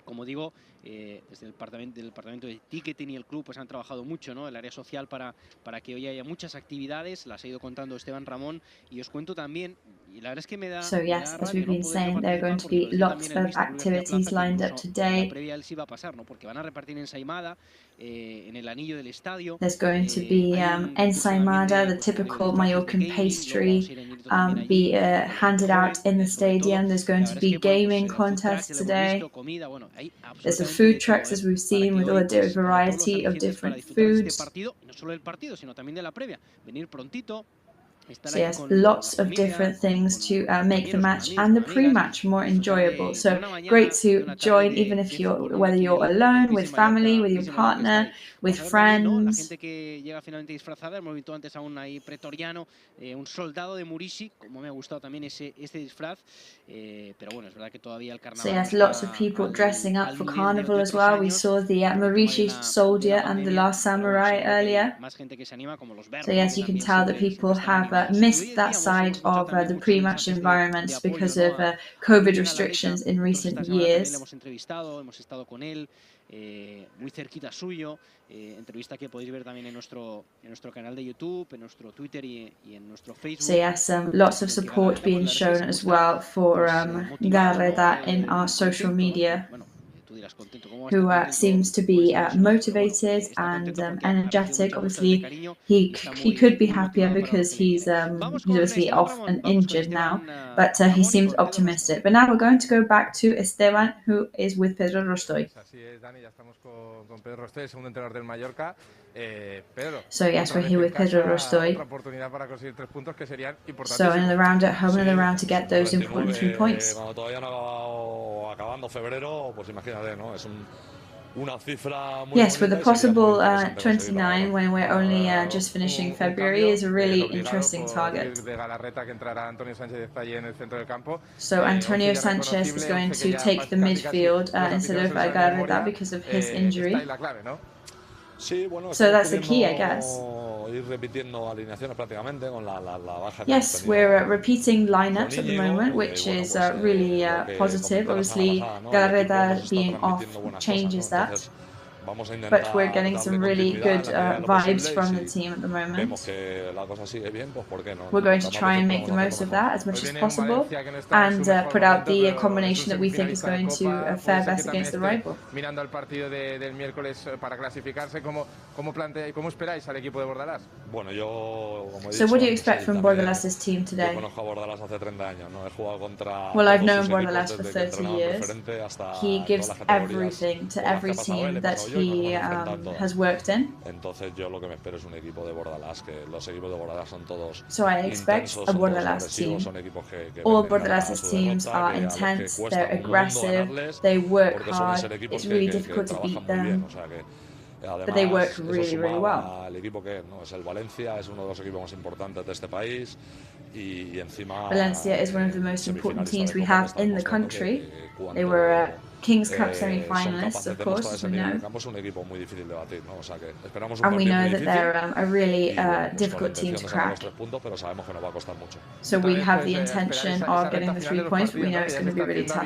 [SPEAKER 1] como digo, desde el departamento de ticketing y el club pues han trabajado mucho, ¿no? El área social para que hoy haya muchas actividades, las ha ido contando Esteban Ramón y os cuento también, y la verdad es que me da...
[SPEAKER 2] So yes, as we've been saying, there are going to be lots of activities lined up today.
[SPEAKER 1] Previa él sí va a pasar, ¿no? Porque van a repartir ensaimada en el anillo del estadio.
[SPEAKER 2] There's going to be ensaimada, the typical Mallorcan pastry, be handed out in the stadium. There's going to be gaming contests today. There's the food trucks, as we've seen, with all a variety of different foods.
[SPEAKER 1] No solo el partido, sino también de la previa. Venir prontito.
[SPEAKER 2] So yes, lots of different things to make the match and the pre-match more enjoyable. So great to join, even if whether you're alone, with family, with your partner, with friends.
[SPEAKER 1] Gente que llega finalmente disfrazada. Hemos visto antes a un ahí pretoriano, un soldado de Murici, como me ha gustado también este disfraz. Pero bueno, es verdad que todavía el carnaval.
[SPEAKER 2] So yes, lots of people dressing up for carnival as well. We saw the Murici soldier and the last samurai earlier. So yes, you can tell that people have missed that side of the pre-match environment because of COVID restrictions in recent years.
[SPEAKER 1] Hemos entrevistado, hemos estado con él, muy cerquita suyo, entrevista que podéis ver también en nuestro canal de YouTube, en nuestro Twitter y en nuestro Facebook.
[SPEAKER 2] So yes, lots of support being shown as well for Galarreta in our social media, who seems to be motivated and energetic. Obviously, he could be happier because he's obviously off and injured now, but he seems optimistic. But now we're going to go back to Esteban, who is with Pedro Rostoy.
[SPEAKER 3] Así es, Dani, ya estamos con Pedro Rostoy, el segundo entrenador del Mallorca. Pedro,
[SPEAKER 2] so yes, we're here with Pedro Rostoy.
[SPEAKER 3] Oportunidad para conseguir 3 puntos que serían importantes.
[SPEAKER 2] So in the round at home, another round to get those important 3 points.
[SPEAKER 10] Cuando todavía no acabando febrero, pues imagínate, ¿no? Es una cifra muy
[SPEAKER 2] yes, with a possible 29 when we're only just finishing February is a really interesting target. So Antonio Sanchez is going to take the midfield instead of Galarreta because of his injury. So that's the key, I guess. Yes, we're repeating lineups at the moment, which is really positive. Obviously, Galarreta being off changes that. But we're getting some really good vibes from the team at the moment. We're going to try and make the most of that as much as possible and put out the combination that we think is going to fare best against the rival.
[SPEAKER 3] Mirando al partido del miércoles para clasificarse, ¿cómo esperáis al equipo de Bordalás?
[SPEAKER 10] Bueno, yo, como he dicho,
[SPEAKER 2] so what do you expect from Bordalas' team today?
[SPEAKER 10] Conozco a Bordalás hace 30 años, ¿no? He jugado contra
[SPEAKER 2] well, I've known Bordalas for 30 years. He gives everything to every team that he has worked in.
[SPEAKER 10] Entonces yo lo que me espero es un equipo de Bordalás, que los equipos de Bordalás son todos
[SPEAKER 2] So I expect a Bordalás team. All Bordalás teams are intense, they're aggressive, they work hard, it's really difficult to beat them.
[SPEAKER 10] Además,
[SPEAKER 2] but they work really, really well.
[SPEAKER 10] El equipo que no es el Valencia, es uno de los equipos más importantes de este país y encima
[SPEAKER 2] Valencia is one of the most important teams we have in the country. They were King's Cup semi-finalists, of course, as we know. And we know that they're a really difficult team to crack. So we have the intention of getting the 3 points, but we know it's going to be really tough.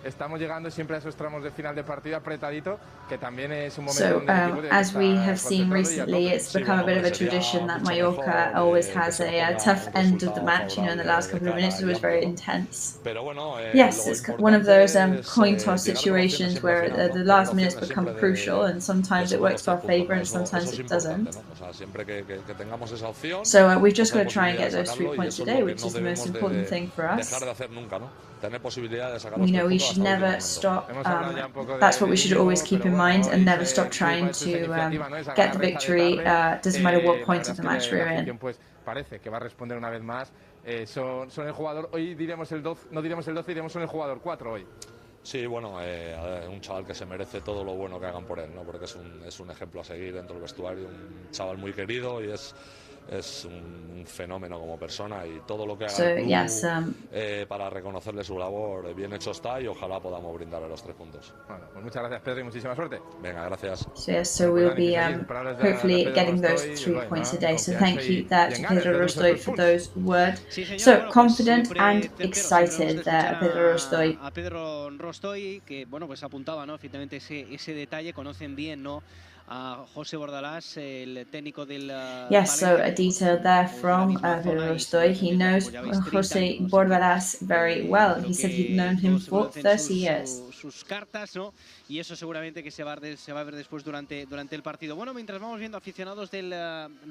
[SPEAKER 3] Estamos llegando siempre a esos tramos de final de partido apretadito, que también es un
[SPEAKER 2] momento donde el equipo as we have seen recently, it's become a bit of a tradition that Mallorca always has a tough end of the match. You know, in the last couple of minutes it was very intense. Yes, it's one of those coin toss situations where the last minutes become crucial, and sometimes it works to our favor and sometimes it doesn't. So we've just got to try and get those 3 points today, which is the most important thing for us. We know we should never stop, that's what we should always keep in mind, and never stop trying to get the victory, doesn't matter what point of the match we're in.
[SPEAKER 3] Parece que va a responder una vez más, son el jugador, hoy diremos el 12, no diremos el 12, diremos son el jugador 4 hoy.
[SPEAKER 10] Sí, bueno, un chaval que se merece todo lo bueno que hagan por él, ¿no? Porque es un ejemplo a seguir dentro del vestuario, un chaval muy querido y es un fenómeno como persona, y todo lo que haga el club, para reconocerle su labor, bien hecho está, y ojalá podamos brindarle los 3 puntos.
[SPEAKER 3] Bueno, pues muchas gracias, Pedro, y muchísima suerte.
[SPEAKER 10] Venga, gracias.
[SPEAKER 2] So we'll be hopefully getting those 3 points today. So thank you to Pedro Rostoy for those words. So confident and excited there, Pedro Rostoy.
[SPEAKER 1] A Pedro Rostoy, que bueno, pues apuntaba, ¿no? Efectivamente ese detalle, conocen bien, ¿no? A José Bordalás, el técnico del
[SPEAKER 2] Yes, so a detail there from Pedro Rostoy. He knows José Bordalás very well. He said he'd known him for 30 years.
[SPEAKER 1] Sus cartas, ¿no? Y eso seguramente que se va a ver después durante el partido. Bueno, mientras vamos viendo aficionados del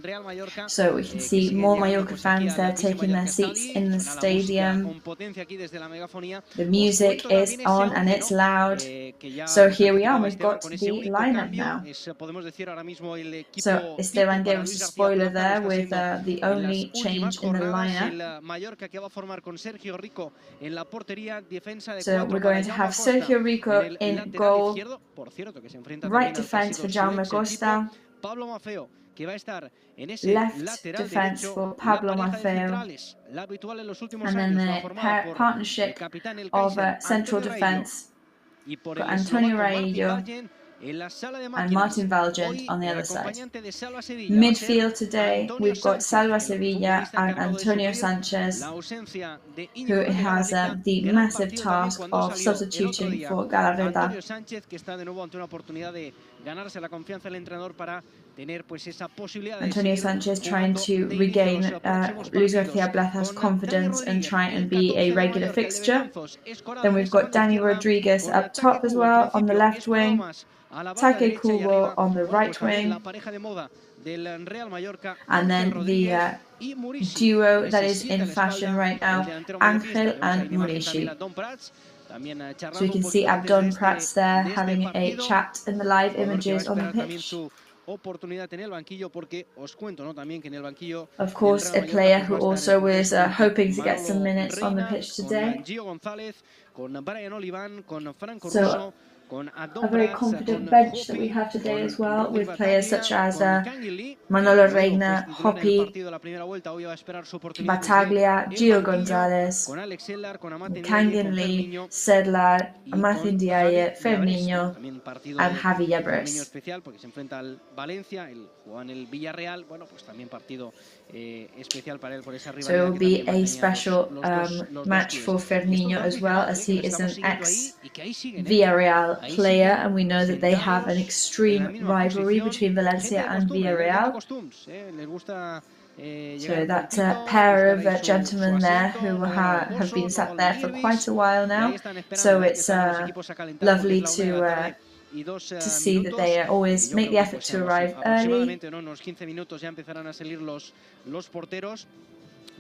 [SPEAKER 1] Real Mallorca.
[SPEAKER 2] So we can see more Mallorca fans there taking their seats in the stadium.
[SPEAKER 1] Con potencia aquí desde la megafonía.
[SPEAKER 2] The music is on and it's loud. So here we are, we've got the lineup now. So Esteban gave us a spoiler there with the only change in the lineup. So we're going to have Sergio Rico in goal, right defense for Jaume Costa, left defense for Pablo Maffeo, and then the partnership of central defense for Antonio Raillo and Martin Valgent on the other side. Midfield today, we've got Salva Sevilla and Antonio Sanchez, who has the massive task of substituting for Galarreta. Antonio Sanchez trying to regain Luis García Plaza's confidence and try and be a regular fixture. Then we've got Dani Rodriguez up top as well on the left wing. Take Kubo on the right wing, and then the duo that is in fashion right now, Ángel and Murishi. So you can see Abdon Prats there having a chat in the live images on the pitch. Of course, a player who also was hoping to get some minutes on the pitch today. So a very confident bench that we have today as well, with players such as Manolo Reina, Hopi, Bataglia, Gio González, Kangin Lee, Sedlar, Martin Diaye, Ferniño, and Javi Yebres. So it will be a special match for Ferniño as well, as he is an ex-Villarreal player, and we know that they have an extreme rivalry between Valencia and Villarreal. So that pair of gentlemen there who have been sat there for quite a while now. So it's lovely to see that they always make the effort to arrive early.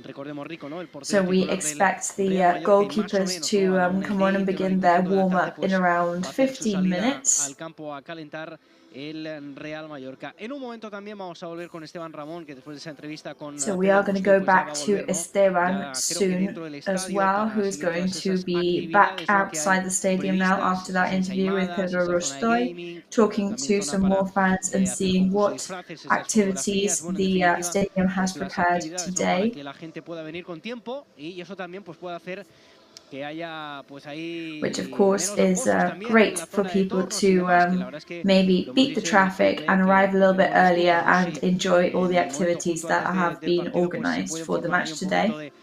[SPEAKER 1] Recordemos Rico, ¿no? El portero
[SPEAKER 2] So we
[SPEAKER 1] titular del
[SPEAKER 2] expect the
[SPEAKER 1] Real Mallorca y más o
[SPEAKER 2] goalkeepers
[SPEAKER 1] menos,
[SPEAKER 2] to
[SPEAKER 1] ¿no? A la
[SPEAKER 2] come on and
[SPEAKER 1] 1:20
[SPEAKER 2] begin
[SPEAKER 1] o
[SPEAKER 2] their
[SPEAKER 1] 1:25 de la
[SPEAKER 2] warm-up
[SPEAKER 1] tarde,
[SPEAKER 2] in
[SPEAKER 1] pues,
[SPEAKER 2] around
[SPEAKER 1] va a hacer su
[SPEAKER 2] 15
[SPEAKER 1] salida
[SPEAKER 2] minutes.
[SPEAKER 1] al campo a calentar el Real Mallorca. En un momento también vamos a volver con Esteban Ramón, que después de esa entrevista con
[SPEAKER 2] So we are going to go
[SPEAKER 1] pues ya va
[SPEAKER 2] back
[SPEAKER 1] a
[SPEAKER 2] to
[SPEAKER 1] volver, ¿no?
[SPEAKER 2] Esteban
[SPEAKER 1] Ya creo que
[SPEAKER 2] soon
[SPEAKER 1] dentro del
[SPEAKER 2] as
[SPEAKER 1] estadio
[SPEAKER 2] well,
[SPEAKER 1] para
[SPEAKER 2] who is
[SPEAKER 1] seguir
[SPEAKER 2] going
[SPEAKER 1] todas
[SPEAKER 2] to
[SPEAKER 1] esas
[SPEAKER 2] be back
[SPEAKER 1] actividades, ¿no? que
[SPEAKER 2] outside
[SPEAKER 1] hay
[SPEAKER 2] the stadium now
[SPEAKER 1] previstas,
[SPEAKER 2] after that
[SPEAKER 1] esas
[SPEAKER 2] interview with
[SPEAKER 1] ensaimadas,
[SPEAKER 2] Pedro
[SPEAKER 1] esa zona de
[SPEAKER 2] Rostoy,
[SPEAKER 1] gaming,
[SPEAKER 2] talking
[SPEAKER 1] también
[SPEAKER 2] to
[SPEAKER 1] zona
[SPEAKER 2] some
[SPEAKER 1] para
[SPEAKER 2] more fans and
[SPEAKER 1] hacer
[SPEAKER 2] seeing
[SPEAKER 1] concurso de
[SPEAKER 2] what
[SPEAKER 1] disfraces, esas
[SPEAKER 2] activities
[SPEAKER 1] fotografías, bueno, en
[SPEAKER 2] the
[SPEAKER 1] definitiva,
[SPEAKER 2] stadium has
[SPEAKER 1] pues las
[SPEAKER 2] prepared
[SPEAKER 1] actividades, ¿no? Para
[SPEAKER 2] today.
[SPEAKER 1] que la gente pueda venir con tiempo y eso también pues puede hacer que haya pues ahí
[SPEAKER 2] Which of course
[SPEAKER 1] menos
[SPEAKER 2] is
[SPEAKER 1] acosos también
[SPEAKER 2] great
[SPEAKER 1] en la
[SPEAKER 2] for
[SPEAKER 1] zona de
[SPEAKER 2] people
[SPEAKER 1] tornos y
[SPEAKER 2] to
[SPEAKER 1] demás, que la verdad es que
[SPEAKER 2] maybe
[SPEAKER 1] lo hemos
[SPEAKER 2] beat the
[SPEAKER 1] dicho en el
[SPEAKER 2] traffic
[SPEAKER 1] club,
[SPEAKER 2] and
[SPEAKER 1] que
[SPEAKER 2] arrive a little bit
[SPEAKER 1] como decía
[SPEAKER 2] earlier and
[SPEAKER 1] Rossi,
[SPEAKER 2] enjoy all the
[SPEAKER 1] en el momento
[SPEAKER 2] activities
[SPEAKER 1] justo
[SPEAKER 2] that
[SPEAKER 1] antes
[SPEAKER 2] have
[SPEAKER 1] del
[SPEAKER 2] been
[SPEAKER 1] partido pues se
[SPEAKER 2] organised
[SPEAKER 1] pueden
[SPEAKER 2] for the
[SPEAKER 1] formar ahí
[SPEAKER 2] match
[SPEAKER 1] un
[SPEAKER 2] today.
[SPEAKER 1] poquito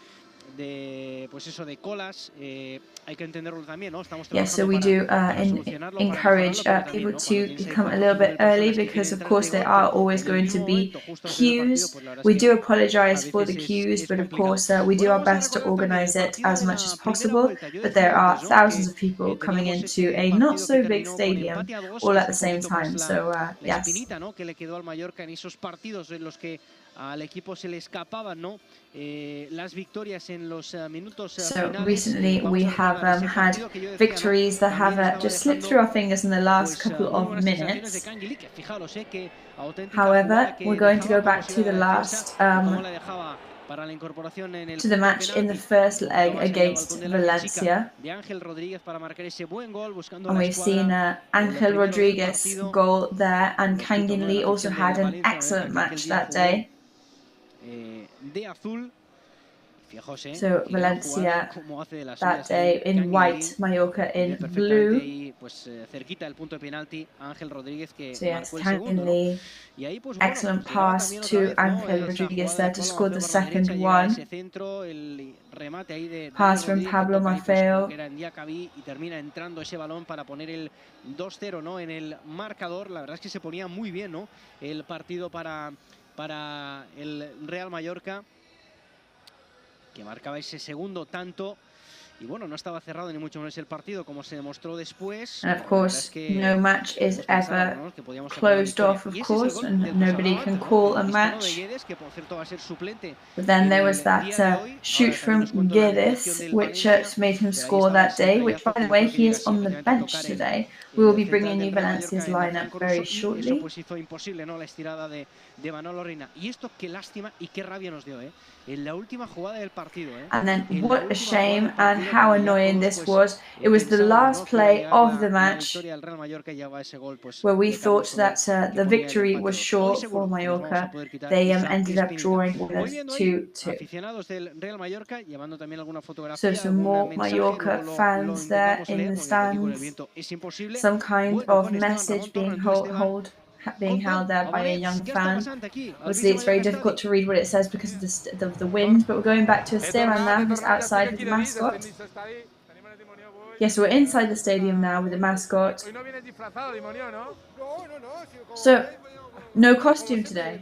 [SPEAKER 1] de pues eso de colas, hay que entenderlo también, ¿no? Estamos
[SPEAKER 2] Yes, so
[SPEAKER 1] trabajando
[SPEAKER 2] we do
[SPEAKER 1] para solucionarlo, para
[SPEAKER 2] encourage
[SPEAKER 1] mejorarlo, pero también,
[SPEAKER 2] people
[SPEAKER 1] ¿no? Cuando
[SPEAKER 2] to
[SPEAKER 1] tienes ahí
[SPEAKER 2] come a
[SPEAKER 1] 4 o
[SPEAKER 2] little
[SPEAKER 1] 5.000
[SPEAKER 2] bit early
[SPEAKER 1] personas que
[SPEAKER 2] because,
[SPEAKER 1] quieren
[SPEAKER 2] of
[SPEAKER 1] entrar
[SPEAKER 2] course,
[SPEAKER 1] de
[SPEAKER 2] there
[SPEAKER 1] golpe
[SPEAKER 2] are always
[SPEAKER 1] en el
[SPEAKER 2] going
[SPEAKER 1] mismo
[SPEAKER 2] to be
[SPEAKER 1] momento, justo antes del partido,
[SPEAKER 2] queues.
[SPEAKER 1] pues la verdad
[SPEAKER 2] We
[SPEAKER 1] es
[SPEAKER 2] do
[SPEAKER 1] que
[SPEAKER 2] apologize
[SPEAKER 1] a
[SPEAKER 2] for the
[SPEAKER 1] veces
[SPEAKER 2] queues,
[SPEAKER 1] es
[SPEAKER 2] but of
[SPEAKER 1] complicado.
[SPEAKER 2] course, we do
[SPEAKER 1] Bueno,
[SPEAKER 2] our
[SPEAKER 1] vamos a
[SPEAKER 2] best to
[SPEAKER 1] recordar también el
[SPEAKER 2] organize it
[SPEAKER 1] partido
[SPEAKER 2] as
[SPEAKER 1] de
[SPEAKER 2] much
[SPEAKER 1] la
[SPEAKER 2] as
[SPEAKER 1] primera
[SPEAKER 2] possible,
[SPEAKER 1] vuelta. Yo
[SPEAKER 2] but
[SPEAKER 1] decía
[SPEAKER 2] there are
[SPEAKER 1] antes, ¿no?
[SPEAKER 2] thousands
[SPEAKER 1] Que
[SPEAKER 2] of people coming
[SPEAKER 1] teníamos
[SPEAKER 2] into
[SPEAKER 1] ese
[SPEAKER 2] a not
[SPEAKER 1] partido
[SPEAKER 2] so
[SPEAKER 1] que
[SPEAKER 2] big
[SPEAKER 1] terminó con
[SPEAKER 2] stadium
[SPEAKER 1] empate a 2
[SPEAKER 2] all
[SPEAKER 1] y
[SPEAKER 2] at
[SPEAKER 1] es
[SPEAKER 2] the
[SPEAKER 1] un
[SPEAKER 2] same
[SPEAKER 1] poquito pues
[SPEAKER 2] time.
[SPEAKER 1] la
[SPEAKER 2] So, yes.
[SPEAKER 1] espinita, ¿no? que le quedó al Mallorca en esos partidos en los que al equipo se le escapaban, ¿no? Las victorias en los minutos
[SPEAKER 2] So
[SPEAKER 1] finales.
[SPEAKER 2] recently we
[SPEAKER 1] Vamos a
[SPEAKER 2] have
[SPEAKER 1] recordar ese
[SPEAKER 2] had
[SPEAKER 1] partido que yo decía, ¿no?
[SPEAKER 2] victories that
[SPEAKER 1] También
[SPEAKER 2] have
[SPEAKER 1] estaba
[SPEAKER 2] just slipped
[SPEAKER 1] dejando
[SPEAKER 2] through our fingers in the last
[SPEAKER 1] pues
[SPEAKER 2] couple
[SPEAKER 1] muy
[SPEAKER 2] of
[SPEAKER 1] buenas sensaciones de
[SPEAKER 2] minutes.
[SPEAKER 1] Kangeli, que fijaros, que auténtica
[SPEAKER 2] However,
[SPEAKER 1] jugada
[SPEAKER 2] we're
[SPEAKER 1] que
[SPEAKER 2] going to
[SPEAKER 1] dejaba
[SPEAKER 2] go back
[SPEAKER 1] pocos
[SPEAKER 2] to
[SPEAKER 1] ir
[SPEAKER 2] the
[SPEAKER 1] a la defensa
[SPEAKER 2] last
[SPEAKER 1] y cómo la dejaba para la incorporación en el
[SPEAKER 2] to the
[SPEAKER 1] punto de
[SPEAKER 2] match in the
[SPEAKER 1] penalti.
[SPEAKER 2] first
[SPEAKER 1] Un
[SPEAKER 2] leg
[SPEAKER 1] poquito más en el
[SPEAKER 2] against
[SPEAKER 1] balcón del área chica
[SPEAKER 2] Valencia.
[SPEAKER 1] de Ángel Rodríguez para marcar ese buen gol, buscando
[SPEAKER 2] And
[SPEAKER 1] la
[SPEAKER 2] we've seen
[SPEAKER 1] escuadra. El
[SPEAKER 2] Angel
[SPEAKER 1] primero del
[SPEAKER 2] Rodriguez
[SPEAKER 1] partido.
[SPEAKER 2] goal there, and
[SPEAKER 1] Lo escucha,
[SPEAKER 2] Kangin
[SPEAKER 1] ¿no?
[SPEAKER 2] Lee
[SPEAKER 1] La
[SPEAKER 2] also
[SPEAKER 1] afición
[SPEAKER 2] had
[SPEAKER 1] del
[SPEAKER 2] an
[SPEAKER 1] Valencia,
[SPEAKER 2] excellent
[SPEAKER 1] que aquel
[SPEAKER 2] match
[SPEAKER 1] día
[SPEAKER 2] that
[SPEAKER 1] jugó
[SPEAKER 2] day.
[SPEAKER 1] De azul. Fijaos,
[SPEAKER 2] So
[SPEAKER 1] qué gran jugada,
[SPEAKER 2] Valencia
[SPEAKER 1] cómo hace de las
[SPEAKER 2] that
[SPEAKER 1] suyas
[SPEAKER 2] day
[SPEAKER 1] ahí
[SPEAKER 2] in
[SPEAKER 1] Kangin
[SPEAKER 2] white,
[SPEAKER 1] Lee.
[SPEAKER 2] Mallorca
[SPEAKER 1] Ve
[SPEAKER 2] in
[SPEAKER 1] perfectamente
[SPEAKER 2] blue.
[SPEAKER 1] ahí, pues cerquita del punto de penalti, Ángel Rodríguez que
[SPEAKER 2] So yes,
[SPEAKER 1] marcó el segundo,
[SPEAKER 2] Kangin
[SPEAKER 1] ¿no?
[SPEAKER 2] Lee,
[SPEAKER 1] Y ahí, pues bueno,
[SPEAKER 2] excellent
[SPEAKER 1] pues llegaba
[SPEAKER 2] pass
[SPEAKER 1] también otra
[SPEAKER 2] to
[SPEAKER 1] vez, ¿no?
[SPEAKER 2] Angel
[SPEAKER 1] Esa
[SPEAKER 2] Rodriguez
[SPEAKER 1] jugada
[SPEAKER 2] there
[SPEAKER 1] de
[SPEAKER 2] to
[SPEAKER 1] Pablo
[SPEAKER 2] score the
[SPEAKER 1] Maffeo por la
[SPEAKER 2] second
[SPEAKER 1] derecha, llega ese
[SPEAKER 2] one.
[SPEAKER 1] centro, el remate ahí de Dani
[SPEAKER 2] Pass from
[SPEAKER 1] Rodríguez, que
[SPEAKER 2] Pablo
[SPEAKER 1] toca ahí, pues creo
[SPEAKER 2] Maffeo.
[SPEAKER 1] que era en Diacabí y termina entrando ese balón para poner el 2-0, ¿no? En el marcador. La verdad es que se ponía muy bien, ¿no? El partido para el Real Mallorca, que marcaba ese segundo tanto. Y bueno, no estaba cerrado ni mucho menos el partido, como se demostró después.
[SPEAKER 2] And of course, no match is ever closed off, of course, and nobody can call a match. But then there was that shoot from Guedes, which made him score that day, which, by the way, he is on the bench today. We will be bringing you Valencia's lineup very shortly.
[SPEAKER 1] Y esto qué lástima y qué rabia nos dio, en la última jugada del partido,
[SPEAKER 2] And then what a shame and how annoying this was. It was the last play of the match where we thought that the victory was sure for Mallorca. They ended up drawing with us 2-2. So some more Mallorca fans there in the stands. Some kind of message being held there by a young fan. Obviously, it's very difficult to read what it says because of the wind, but we're going back to Esteban now, who's outside with the mascot. Yes, we're inside the stadium now with the mascot. So, no costume today.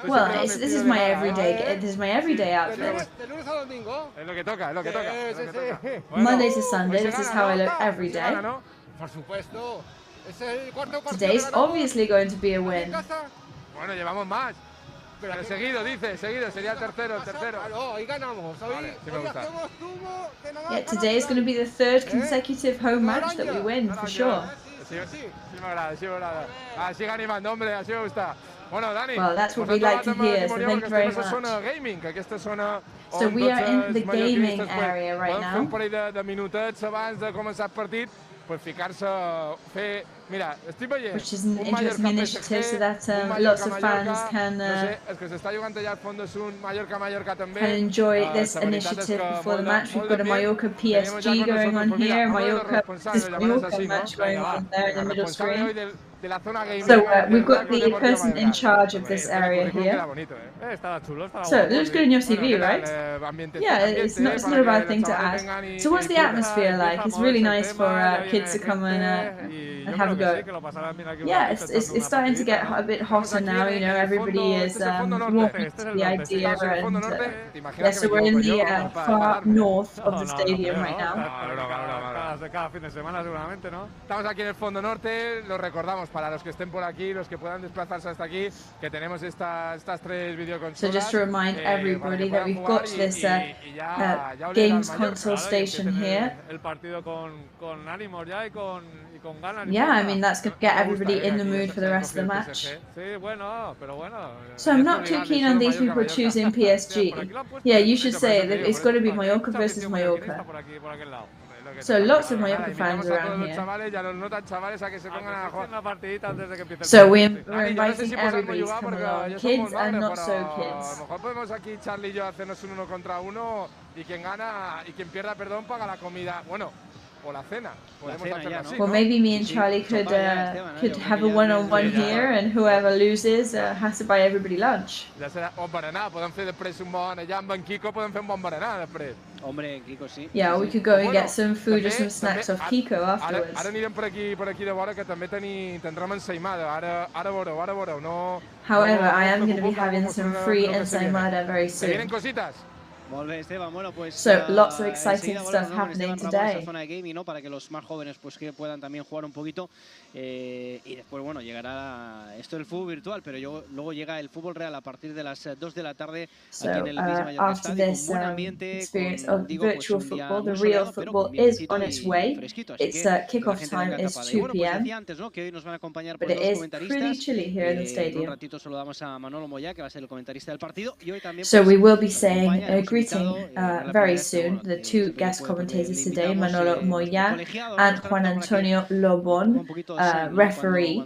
[SPEAKER 2] Well, this is my everyday. This is my everyday outfit. Monday to Sunday, this is how I look every day. Today's obviously going to be a win.
[SPEAKER 3] Bueno, llevamos más. Pero seguido, sería el tercero. Hoy ganamos.
[SPEAKER 2] Yeah, today is going to be the third consecutive home match that we win, for sure.
[SPEAKER 3] Sí me agrada. Sigue animando, hombre, así me gusta. Bueno, Dani,
[SPEAKER 2] well, that's what we like to hear, so thank you very much. So we are in the gaming area right now.
[SPEAKER 3] Un parell de minutets abans de començar el partit, pues ficar-se, mira, estic veient
[SPEAKER 2] which is an interesting initiative so that lots of fans can enjoy this initiative before the match. We've got a Mallorca PSG going on here, Mallorca match going on there in the middle screen. So we've got the person in charge of this area here. So it looks good in your CV, right? Yeah, it's not a bad thing to add. So what's the atmosphere like? It's really nice for kids to come and have a go. Yeah, it's starting to get a bit hotter now. You know, everybody is warming to the idea, and yeah, so we're in the far north of the stadium right now.
[SPEAKER 4] cada fin de semana seguramente, ¿no?
[SPEAKER 3] Estamos aquí en el fondo norte, lo recordamos para los que estén por aquí, los que puedan desplazarse hasta aquí, que tenemos estas 3 videoconsolas.
[SPEAKER 2] So just to remind everybody that we've got this games console station here.
[SPEAKER 4] El partido con ánimos ya y con ganas.
[SPEAKER 2] Yeah, I mean that's going to get everybody in the mood for the rest of the match.
[SPEAKER 4] Sí, bueno, pero bueno.
[SPEAKER 2] So I'm not too keen on these people choosing PSG. Yeah, you should say that it's got to be Mallorca versus Mallorca. So lots of Mallorca fans around here. So we're inviting everybody to come along, kids and not so kids.
[SPEAKER 3] Podemos aquí Charlie y yo hacernos un 1 contra 1 y quien gana y quien pierda, perdón, paga la comida. Bueno, o la cena.
[SPEAKER 2] Well, maybe me and Charlie could have a one-on-one here, and whoever loses has to buy everybody lunch.
[SPEAKER 3] Ja serà un berenar, podem fer després un bon allà amb en Kiko, podem fer un bon berenar després.
[SPEAKER 1] Hombre, Kiko sí.
[SPEAKER 2] Yeah, we could go and get some food or some snacks off Kiko afterwards.
[SPEAKER 3] Ara anirem per aquí de vora que també tindrem ensaïmada. Ara veureu, no.
[SPEAKER 2] However, I am going to be having some free ensaïmada very soon.
[SPEAKER 3] Vienen cositas.
[SPEAKER 2] So lots of exciting stuff happening today.
[SPEAKER 1] Zona de gaming, ¿no? Para que los más jóvenes pues que puedan también jugar un poquito y después bueno llegará esto del fútbol virtual, pero luego llega el fútbol real a partir de las 2 de la tarde aquí en el Mallorca
[SPEAKER 2] after this experience of virtual football, the real football is on its way. Its kickoff time is 2 p.m. but it is pretty chilly here in the stadium.
[SPEAKER 1] Un ratito saludamos a Manolo Moya, que va a ser el comentarista del partido, y hoy también
[SPEAKER 2] so we will be saying greeting very soon the 2 guest commentators today, Manolo Moya and Juan Antonio Lobon, referee,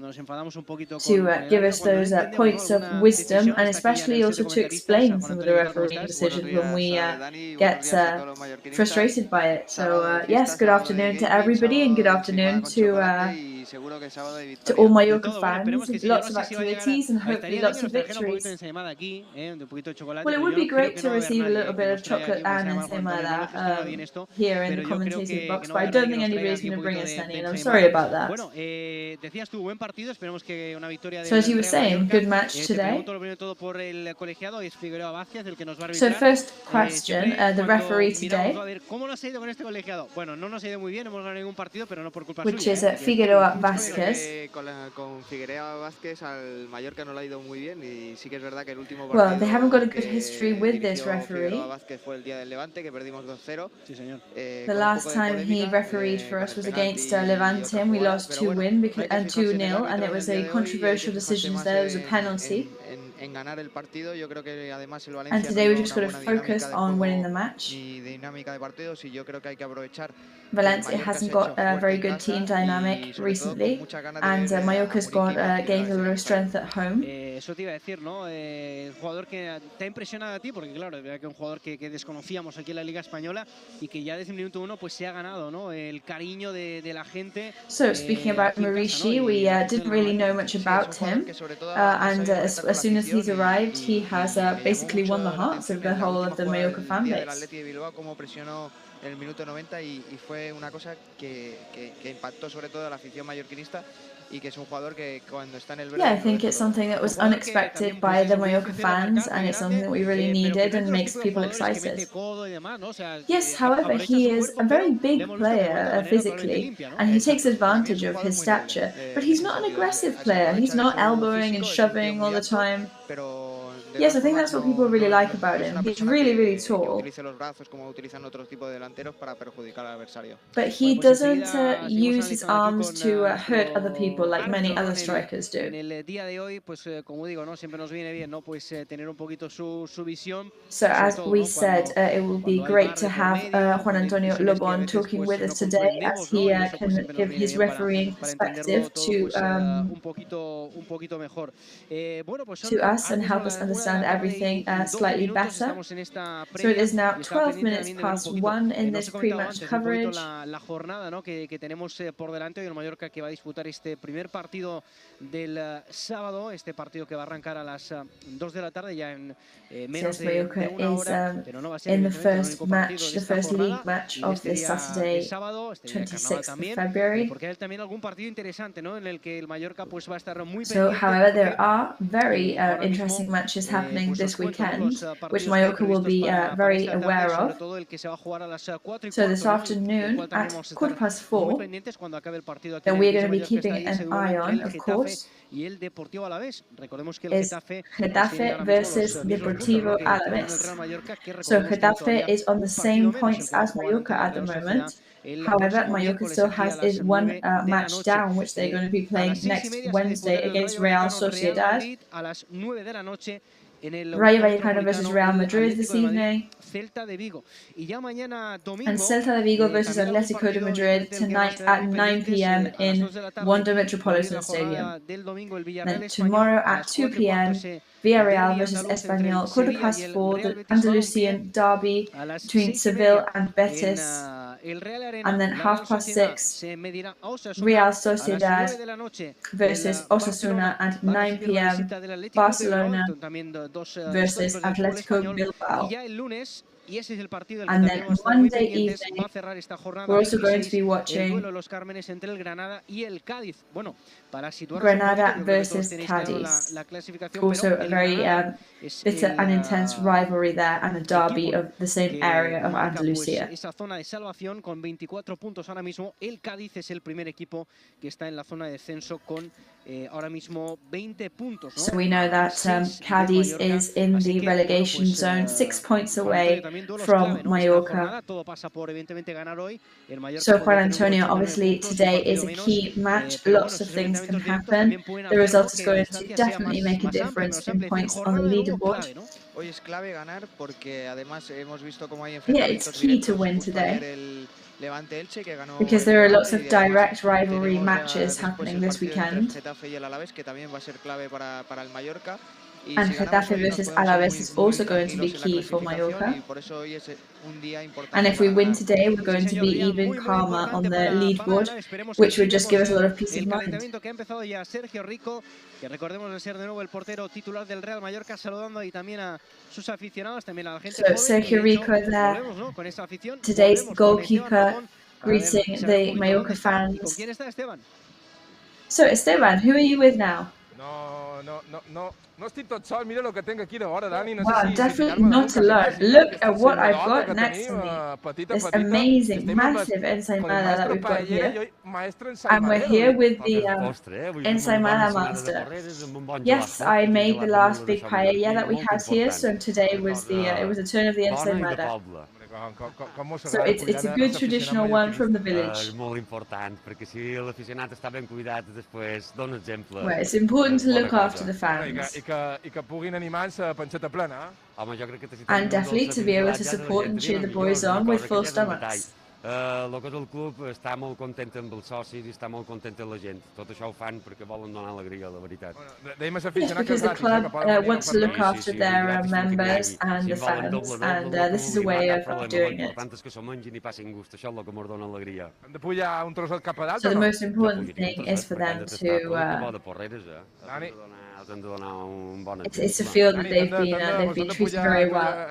[SPEAKER 2] to give us those points of wisdom and especially also to explain some of the refereeing decisions when we get frustrated by it. So yes, good afternoon to everybody and good afternoon to all Mallorca fans. Lots of activities and hopefully lots of victories. Well, it would be great to receive a little bit of chocolate and ensaimada here in the commentating box, but I don't think anybody's going to bring us any, and I'm sorry about that. So as you were saying, good match today. So first question, the referee today, which is Figueroa Vázquez. Well, they haven't got a good history with this referee. The last time he refereed for us was against Levante, and we lost 2-0, and it was a controversial decision there. There was a penalty. And today we just got to focus on winning the match. Valencia hasn't got a very good team dynamic recently, and Mallorca's gained a lot of strength at home.
[SPEAKER 1] Eso te iba a decir, ¿no? El jugador que te ha impresionado a ti, porque claro, es verdad que es un jugador que desconocíamos aquí en la Liga Española y que ya desde el minuto 1 pues se ha ganado, ¿no? El cariño de la gente.
[SPEAKER 2] So speaking about Maurici, we didn't really know much about him, and as soon as he's arrived, he has basically won the hearts of the whole of the Mallorca fan base.
[SPEAKER 11] En el minuto 90 y fue una cosa que impactó sobre todo a la afición mallorquinista y que es un jugador que cuando está en el
[SPEAKER 2] Yeah, I think it's something that was unexpected by the Mallorca fans, and it's something that we really needed and makes people excited. Yes, however, he is a very big player physically, and he takes advantage of his stature, but he's not an aggressive player. He's not elbowing and shoving all the time. Yes, I think that's what people really like about him. He's really, really tall. But he doesn't use his arms to hurt other people like many other strikers do. So as we said, it will be great to have Juan Antonio Lobon talking with us today as he can give his refereeing perspective to us and help us understand everything slightly better. So it is now 12 minutes past 1 in this pre-match coverage.
[SPEAKER 1] La jornada, ¿no? que tenemos por delante hoy el Mallorca, que va a disputar este primer partido del sábado, este partido que va a arrancar a las 2 de la tarde ya en menos de una hora, pero no va a ser
[SPEAKER 2] in the first match, the first league match of this Saturday, 26th of February.
[SPEAKER 1] Porque hay también algún partido interesante, ¿no? En el que el Mallorca pues va a estar muy
[SPEAKER 2] So, however, there are very interesting matches is happening this weekend, which Mallorca will be very aware of. So this afternoon at 4:15, that we're going to be keeping an eye on, of course, is Getafe versus Deportivo Alaves. So Getafe is on the same points as Mallorca at the moment. However, Mallorca still is one match down, which they're going to be playing next Wednesday against Real Sociedad. Rayo Vallecano versus Real Madrid this evening. And Celta de Vigo versus Atletico de Madrid tonight at 9 p.m. in Wanda Metropolitan Stadium. Then tomorrow at 2 p.m. Villarreal versus Espanyol, 4:15, the Andalusian derby between Seville and Betis. And then 6:30, Real Sociedad versus Osasuna at 9 p.m. Barcelona versus Atletico Bilbao. And then Monday evening, we're also going to be watching Granada versus Cádiz. Also a very bitter and intense rivalry there, and a derby of the same area of Andalusia.
[SPEAKER 1] Esa zona de salvación con 24 puntos ahora mismo. El Cádiz es el primer equipo que está en la zona de descenso con ahora mismo 20 puntos.
[SPEAKER 2] So we know that Cádiz is in the relegation zone, 6 points away from Mallorca. So Juan Antonio, obviously today is a key match. Lots of things can happen. The result is going to definitely make a difference in points on the leaderboard.
[SPEAKER 11] Hoy es clave ganar porque además hemos visto cómo hay
[SPEAKER 2] Yeah, it's key to win today.
[SPEAKER 11] Levante Elche, que ganó,
[SPEAKER 2] because there are lots of direct rivalry matches happening this weekend.
[SPEAKER 11] Getafe y el Alavés, que también va a ser clave para el Mallorca.
[SPEAKER 2] And Getafe versus Alaves is also going to be key for Mallorca. And if we win today, we're going to be even calmer on the leaderboard, which would just give us a lot of peace of mind.
[SPEAKER 1] Que recordemos de ser de nuevo el portero titular del Real Mallorca, saludando ahí también a sus aficionados, también a la gente joven.
[SPEAKER 2] So Sergio Rico there, today's goalkeeper, greeting the Mallorca fans.
[SPEAKER 1] ¿Con quién está Esteban?
[SPEAKER 2] So Esteban, who are you with now?
[SPEAKER 3] No estic tot sol, mira el que tinc aquí de vora, Dani. No
[SPEAKER 2] wow, definitely not alone. Look at what I've got next to me. This amazing, massive ensaimada that we've got here. And we're here with the ensaimada master. Yes, I made the last big paella that we had here, so today was it was a turn of the ensaimada. So it's a good traditional one from the village.
[SPEAKER 12] Molt important, perquè si l'aficionat està ben cuidat, després dona exemple.
[SPEAKER 2] Well, it's important to look after the fans.
[SPEAKER 3] I que puguin animar-se a panceta plena.
[SPEAKER 2] And definitely to be able to support and cheer the boys on with full stomachs.
[SPEAKER 12] El que és el club està molt content amb els socis i està molt content amb la gent. Tot això ho fan perquè volen donar alegria, la veritat.
[SPEAKER 2] Yes, because the club wants to look after their members and the fans, and this is a way of doing it.
[SPEAKER 12] L'important és que s'ho mengin i passin gust, això és el que ens dona alegria.
[SPEAKER 3] Hem de pujar un trosset cap a dalt,
[SPEAKER 2] so the most important thing is for them to... It's to feel that they've been treated very well.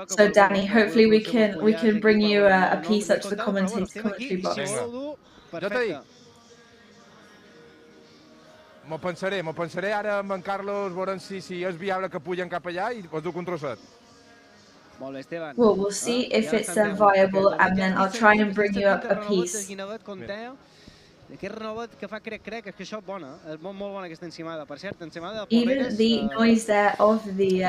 [SPEAKER 2] So Danny, hopefully we can bring you a piece up to the commentary box.
[SPEAKER 3] M'ho pensaré ara amb en Carlos, veurem si és viable que pugen cap allà i us duc un trosset.
[SPEAKER 2] Well, we'll see if it's viable, and then I'll try and bring you up a piece. Even the noise there of the...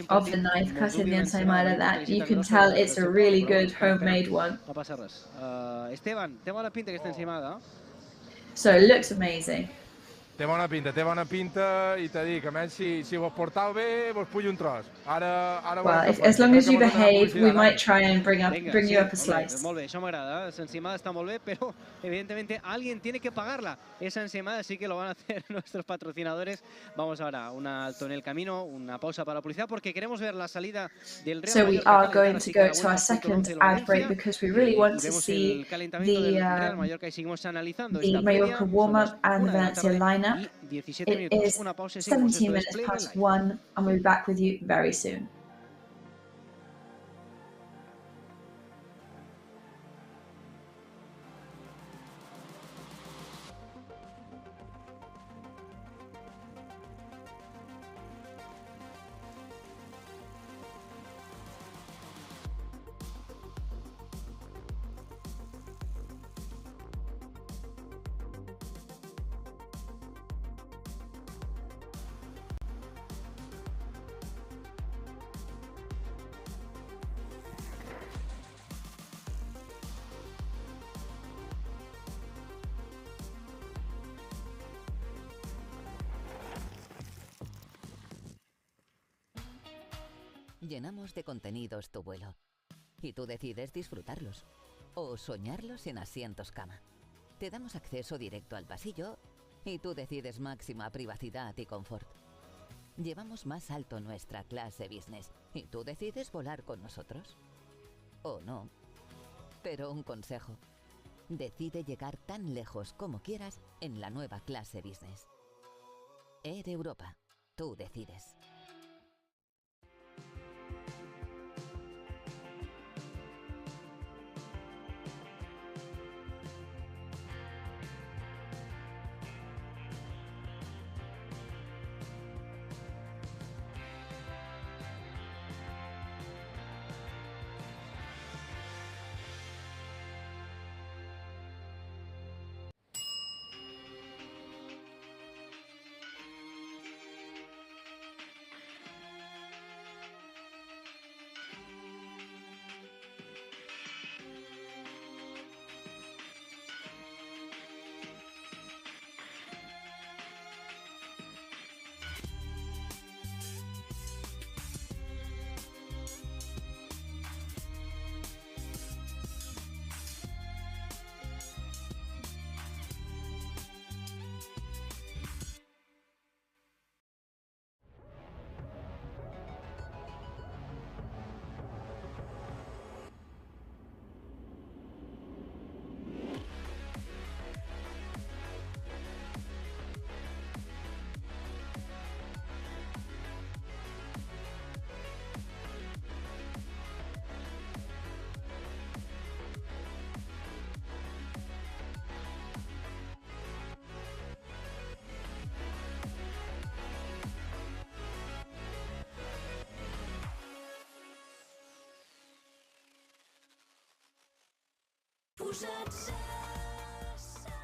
[SPEAKER 2] of the knife cutting the ensaimada, that you can tell it's a really good homemade one. So it looks amazing.
[SPEAKER 3] Té bona pinta, i t'he dit que menys si vos portau bé, vos pujo un tros.
[SPEAKER 2] Well, as long as you behave, we might try and bring you up a slice.
[SPEAKER 1] Molt bé, això m'agrada. Esa ensaimada está molt bé, pero evidentemente alguien tiene que pagarla. Esa ensaimada, así que lo van a hacer nuestros patrocinadores. Vamos ahora un alto en el camino, una pausa para la publicidad, porque queremos ver la salida del Real Mallorca.
[SPEAKER 2] So we are going to go to our second ad break because we really want to see the Mallorca warm-up and the Valencia lineup. It is 17 minutes past 1, and we'll be back with you very soon.
[SPEAKER 8] Llenamos de contenidos tu vuelo. Y tú decides disfrutarlos. O soñarlos en asientos cama. Te damos acceso directo al pasillo y tú decides máxima privacidad y confort. Llevamos más alto nuestra clase business y tú decides volar con nosotros. O no. Pero un consejo. Decide llegar tan lejos como quieras en la nueva clase business. Air Europa. Tú decides.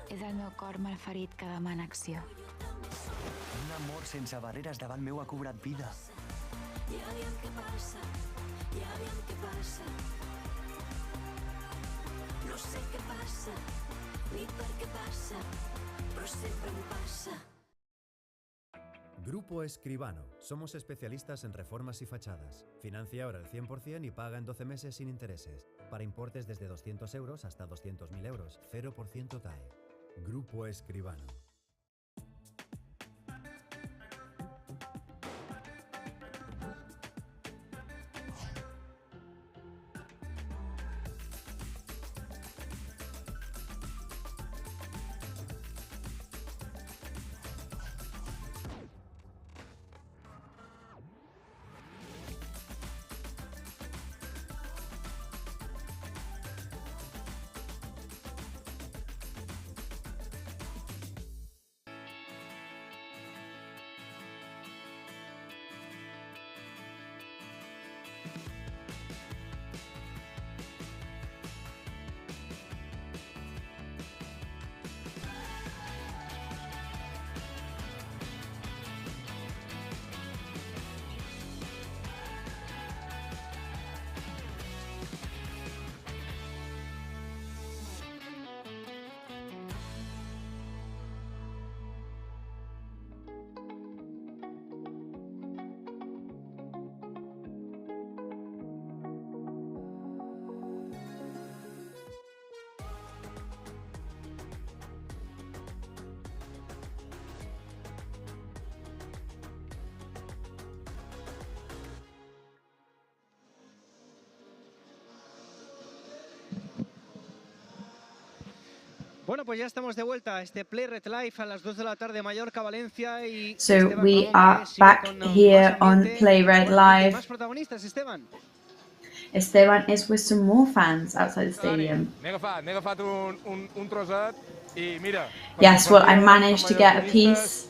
[SPEAKER 6] És el meu cor malferit que demana acció.
[SPEAKER 7] Un amor sense barreres davant meu ha cobrat vida.
[SPEAKER 13] Ja aviam què passa, ja aviam què passa. No sé què passa, ni per què passa, però sempre em passa.
[SPEAKER 9] Grupo Escribano. Somos especialistas en reformas y fachadas. Financia ahora el 100% y paga en 12 meses sin intereses. Para importes desde 200 euros hasta 200.000 euros. 0% TAE. Grupo Escribano.
[SPEAKER 1] Bueno, pues ya estamos de vuelta a este Play Red Live a las 2 de la tarde, Mallorca, Valencia y...
[SPEAKER 2] So
[SPEAKER 1] Esteban
[SPEAKER 2] we
[SPEAKER 1] Ramón,
[SPEAKER 2] are back here on Play Red Live.
[SPEAKER 1] Más protagonistas, Esteban.
[SPEAKER 2] Esteban is with some more fans outside the stadium.
[SPEAKER 3] N'he agafat un trosset i mira...
[SPEAKER 2] Yes, well, I managed to get a piece,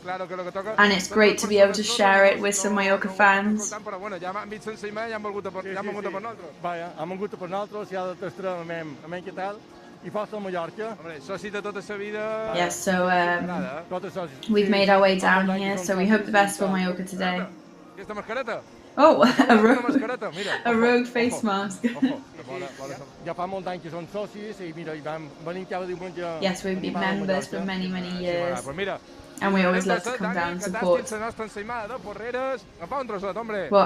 [SPEAKER 2] and it's great to be able to share it with some Mallorca fans.
[SPEAKER 3] Però bueno, ja m'han vist sense imatge i han volgut per nosaltres.
[SPEAKER 14] Vaja, han volgut per nosaltres, ja t'estremem, què tal? I força a Mallorca.
[SPEAKER 3] Hombre, soci de tota sa vida...
[SPEAKER 2] Yes, so we've made our way down here, so we hope the best for Mallorca today.
[SPEAKER 3] Aquesta mascareta?
[SPEAKER 2] Oh, a rogue face mask.
[SPEAKER 14] Ja fa molts anys que són socis i mira, venim cada diumenge...
[SPEAKER 2] Yes, we've been members for many, many years.
[SPEAKER 3] Pues mira,
[SPEAKER 2] And we always love to come down and support. Well,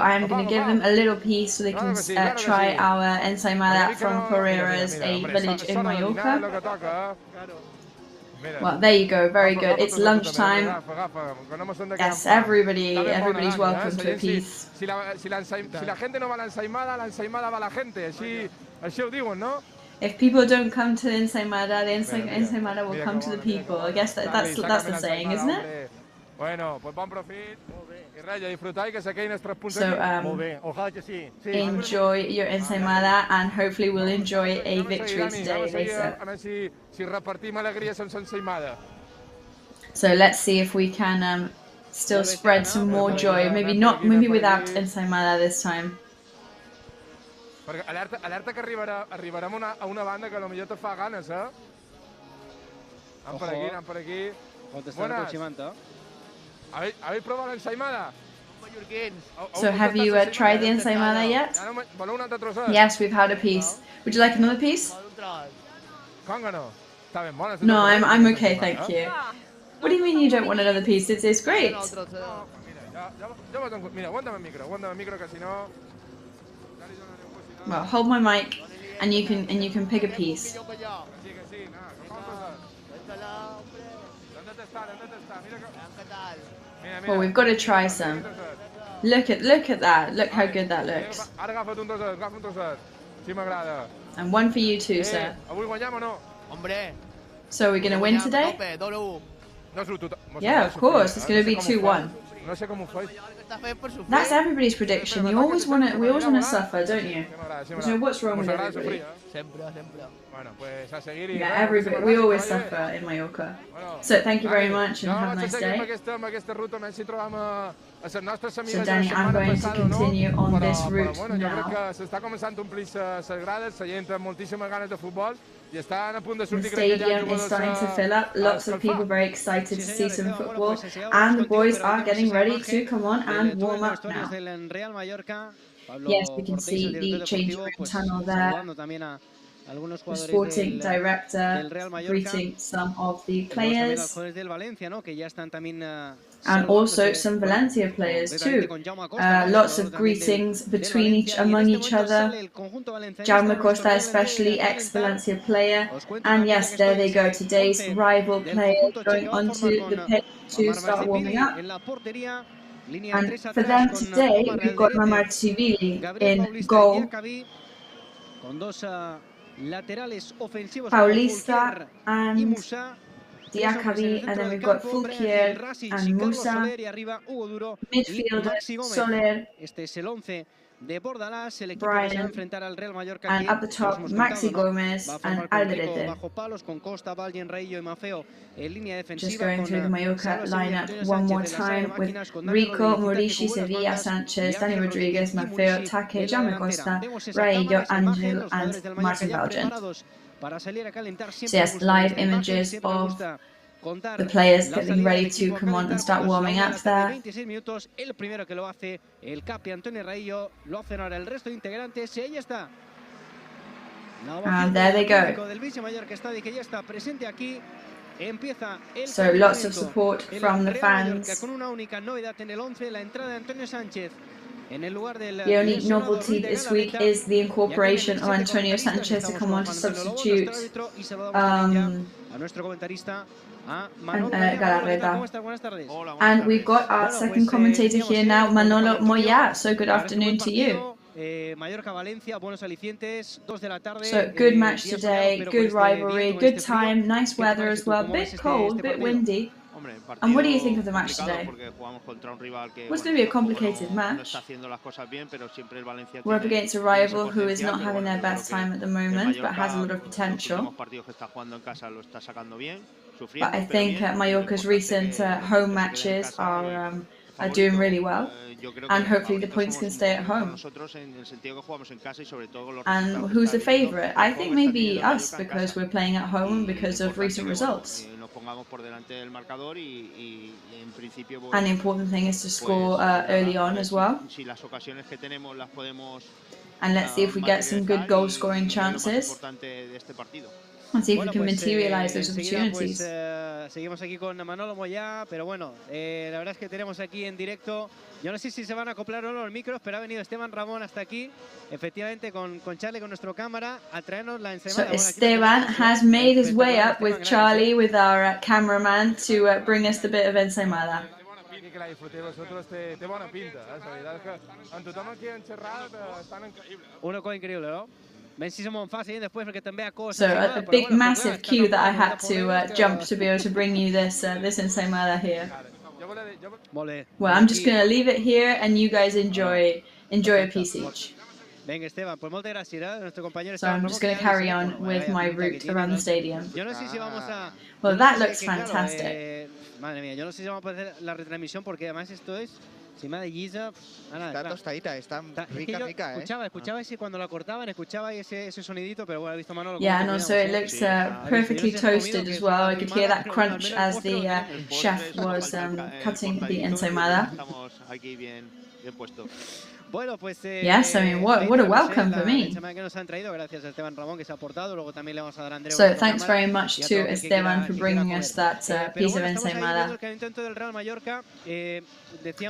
[SPEAKER 2] I'm going to give them a little piece so they can try our ensaimada from Correras, a village in Mallorca. Well, there you go, very good. It's lunchtime. Yes, everybody's welcome to a piece.
[SPEAKER 3] Si la gente no va a la ensaimada va a la gente. Así os digo, ¿no?
[SPEAKER 2] If people don't come to the ensaimada will come to the people. I guess that's the saying, isn't it?
[SPEAKER 3] Bueno, pues bon profit. I res, a disfrutar i que se quedin els 3 punts.
[SPEAKER 2] So, enjoy your ensaimada and hopefully we'll enjoy a victory today, they said.
[SPEAKER 3] A veure si repartim alegria sense ensaimada.
[SPEAKER 2] So let's see if we can still spread some more joy. Maybe without ensaimada this time.
[SPEAKER 3] Perquè alerta que arribarem a una banda que potser te fa ganes, eh? Anem per aquí. Buenas. ¿Habéis probado la ensaimada?
[SPEAKER 2] So have you tried the ensaimada yet? Yes, we've had a piece. Would you like another piece? No, I'm okay, thank you. What do you mean you don't want another piece? It's great. Well, hold my mic, and you can pick a piece. Well, we've got to try some. Look at that. Look how good that looks. And one for you too, sir. So we're gonna win today? Yeah, of course. It's gonna be 2-1. That's everybody's prediction. We always wanna suffer, don't you? So what's wrong with everybody? Yeah, we always suffer in Mallorca. So thank you very much and have a nice day. So Danny, I'm going to continue on this route now. The stadium is starting to fill up. Lots of people very excited to see some football. And the boys are getting ready to come on and warm up now. Yes, we can see the change room tunnel there. The sporting director greeting some of the players. And also some Valencia players too. Lots of greetings among each other. Jaume Costa especially, ex-Valencia player. And yes, there they go, today's rival players going onto the pitch to start warming up. And for them today, we've got Mamarchivili in goal. Paulista and Diakabi, and then we've got Fulquier and Musa. Midfielder Soler, Brian, and up the top Maxi Gomez and Alderete. Just going through the Mallorca lineup one more time with Rico, Maurici, Sevilla, Sanchez, Dani Rodriguez, Maffeo, Take, Jaume Costa, Raillo, Angel, and Martin Valgent. So yes, live images of the players getting ready to come on and start warming up there. And there they go. So lots of support from the fans. The only novelty this week is the incorporation of Antonio Sanchez to come on to substitute Galarreta. And we've got our second commentator here now, Manolo Moya. So good afternoon to you. So good match today, good rivalry, good time, nice weather as well, bit cold, bit windy. And what do you think of the match today? Well, it's going to be a complicated match. We're up against a rival who is not having their best time at the moment, but has a lot of potential. But I think Mallorca's recent home matches are doing really well. And hopefully the points can stay at home. And who's the favourite? I think maybe us, because we're playing at home because of recent results. And the important thing is to score early on as well. And let's see if we get some good goal-scoring chances. Let's see if we can
[SPEAKER 1] pues,
[SPEAKER 2] materialize those
[SPEAKER 1] enseguida,
[SPEAKER 2] opportunities.
[SPEAKER 1] Pues, seguimos aquí con Manolo Moyá, pero bueno, la verdad es que tenemos aquí en directo, yo no sé si se van a acoplar o no los micros, pero ha venido Esteban Ramón hasta aquí, efectivamente con Charlie, con nuestro cámara, a traernos la ensaimada.
[SPEAKER 2] So Esteban has made his way up with Charlie, with our cameraman, to bring us the bit of ensaimada.
[SPEAKER 3] Que la disfrutéis vosotros, té bona pinta, la veritat és que amb tothom aquí enxerrat estan increïbles.
[SPEAKER 1] Una cosa increïble, no? Ben si som on fa, seguint després, perquè també a coses...
[SPEAKER 2] So a big, massive queue that I had to jump to be able to bring you this this ensaimada here. Well, I'm just going to leave it here, and you guys enjoy a piece each.
[SPEAKER 1] Venga, Esteban, pues muchas gracias, nuestro compañero.
[SPEAKER 2] So I'm just going to carry on with my route around the stadium.
[SPEAKER 1] Yo no sé si vamos a...
[SPEAKER 2] Well, that looks fantastic.
[SPEAKER 1] Madre mía, yo no sé si vamos a poder hacer la retransmisión porque además esto es encima de guisa.
[SPEAKER 11] Está tostadita, está rica,
[SPEAKER 1] Escuchaba ese cuando la cortaban, escuchaba ese sonidito, pero bueno, he visto Manolo.
[SPEAKER 2] Yeah, no, so it looks perfectly toasted as well. I could hear that crunch as the chef was cutting the ensaimada.
[SPEAKER 11] Aquí bien puesto.
[SPEAKER 1] Bueno, pues,
[SPEAKER 2] yes, I mean, what a welcome for me. So thanks very much to Esteban for bringing us that piece of ensaimada.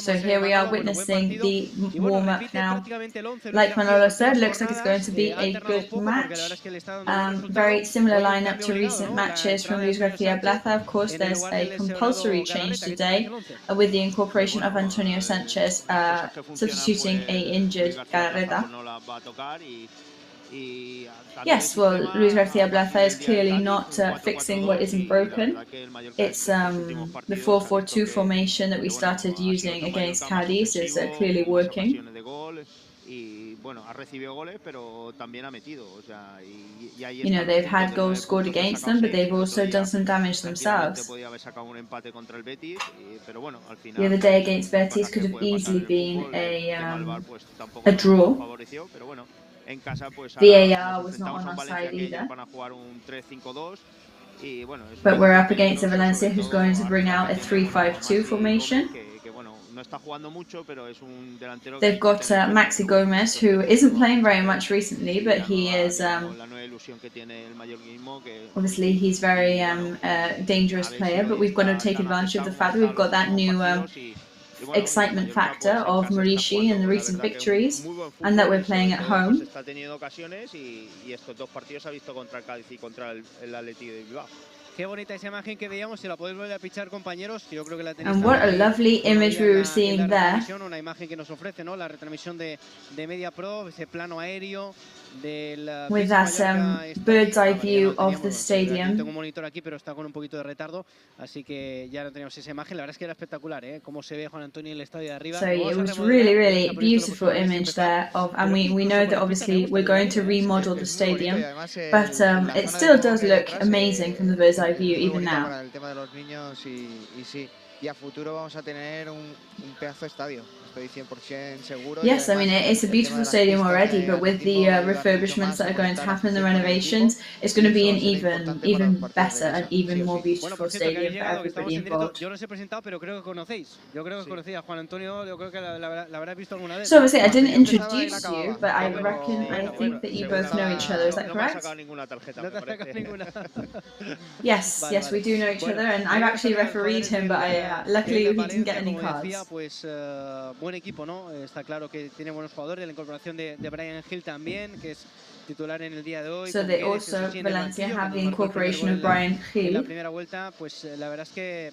[SPEAKER 2] So here we are witnessing the warm-up now. Like Manolo said, looks like it's going to be a good match. Very similar lineup to recent matches from Luis García Plaza. Of course, there's a compulsory change today with the incorporation of Antonio Sanchez substituting a injured Galarreta. Yes, well, Luis García Plaza is clearly not fixing what isn't broken. It's the 4-4-2 formation that we started using against Cádiz is clearly working. You know, they've had goals scored against them, but they've also done some damage themselves. The other day against Betis could have easily been a draw. VAR was not on our side either. But we're up against a Valencia who's going to bring out a 3-5-2 formation. They've got Maxi Gomez, who isn't playing very much recently, but he is obviously he's very dangerous player. But we've got to take advantage of the fact that we've got that new excitement factor of Murici and the recent victories, and that we're playing at home.
[SPEAKER 1] Qué bonita esa imagen que veíamos, si la podéis volver a pichar, compañeros, que yo creo que la tenéis.
[SPEAKER 2] And what a lovely image we were seeing there.
[SPEAKER 1] Una imagen que nos ofrece, ¿no? La retransmisión de Media Pro, ese plano aéreo del
[SPEAKER 2] with that bird's eye view of the stadium.
[SPEAKER 1] Tengo un monitor aquí, pero está con un poquito de retardo, así que ya no tenemos esa imagen. La verdad es que era espectacular, ¿eh? Cómo se ve Juan Antonio en el estadio de arriba.
[SPEAKER 2] So it was really beautiful image there of, and we know that obviously we're going to remodel the stadium, but it still does look amazing from the bird's eye view even now.
[SPEAKER 11] Y a futuro vamos a tener un pedazo de estadio. Estoy 100% seguro.
[SPEAKER 2] Yes, I mean, it's a beautiful stadium already, but with the refurbishments that are going to happen, the renovations, it's going to be an even better and even more beautiful stadium for everybody involved.
[SPEAKER 1] Yo no os he presentado, pero creo que conocéis. Yo creo que conocéis a Juan Antonio, yo creo que la habrás visto alguna vez.
[SPEAKER 2] So obviously I didn't introduce you, but I think that you both know each other, is that correct? Yes, we do know each other, and I've actually refereed him, but luckily he didn't get any cards.
[SPEAKER 1] Buen equipo, ¿no? Está claro que tiene buenos jugadores, la incorporación de Brian Hill también, que es titular en el día de hoy.
[SPEAKER 2] So they also, Valencia, have the incorporation of Brian Hill.
[SPEAKER 1] La primera vuelta, pues la verdad es que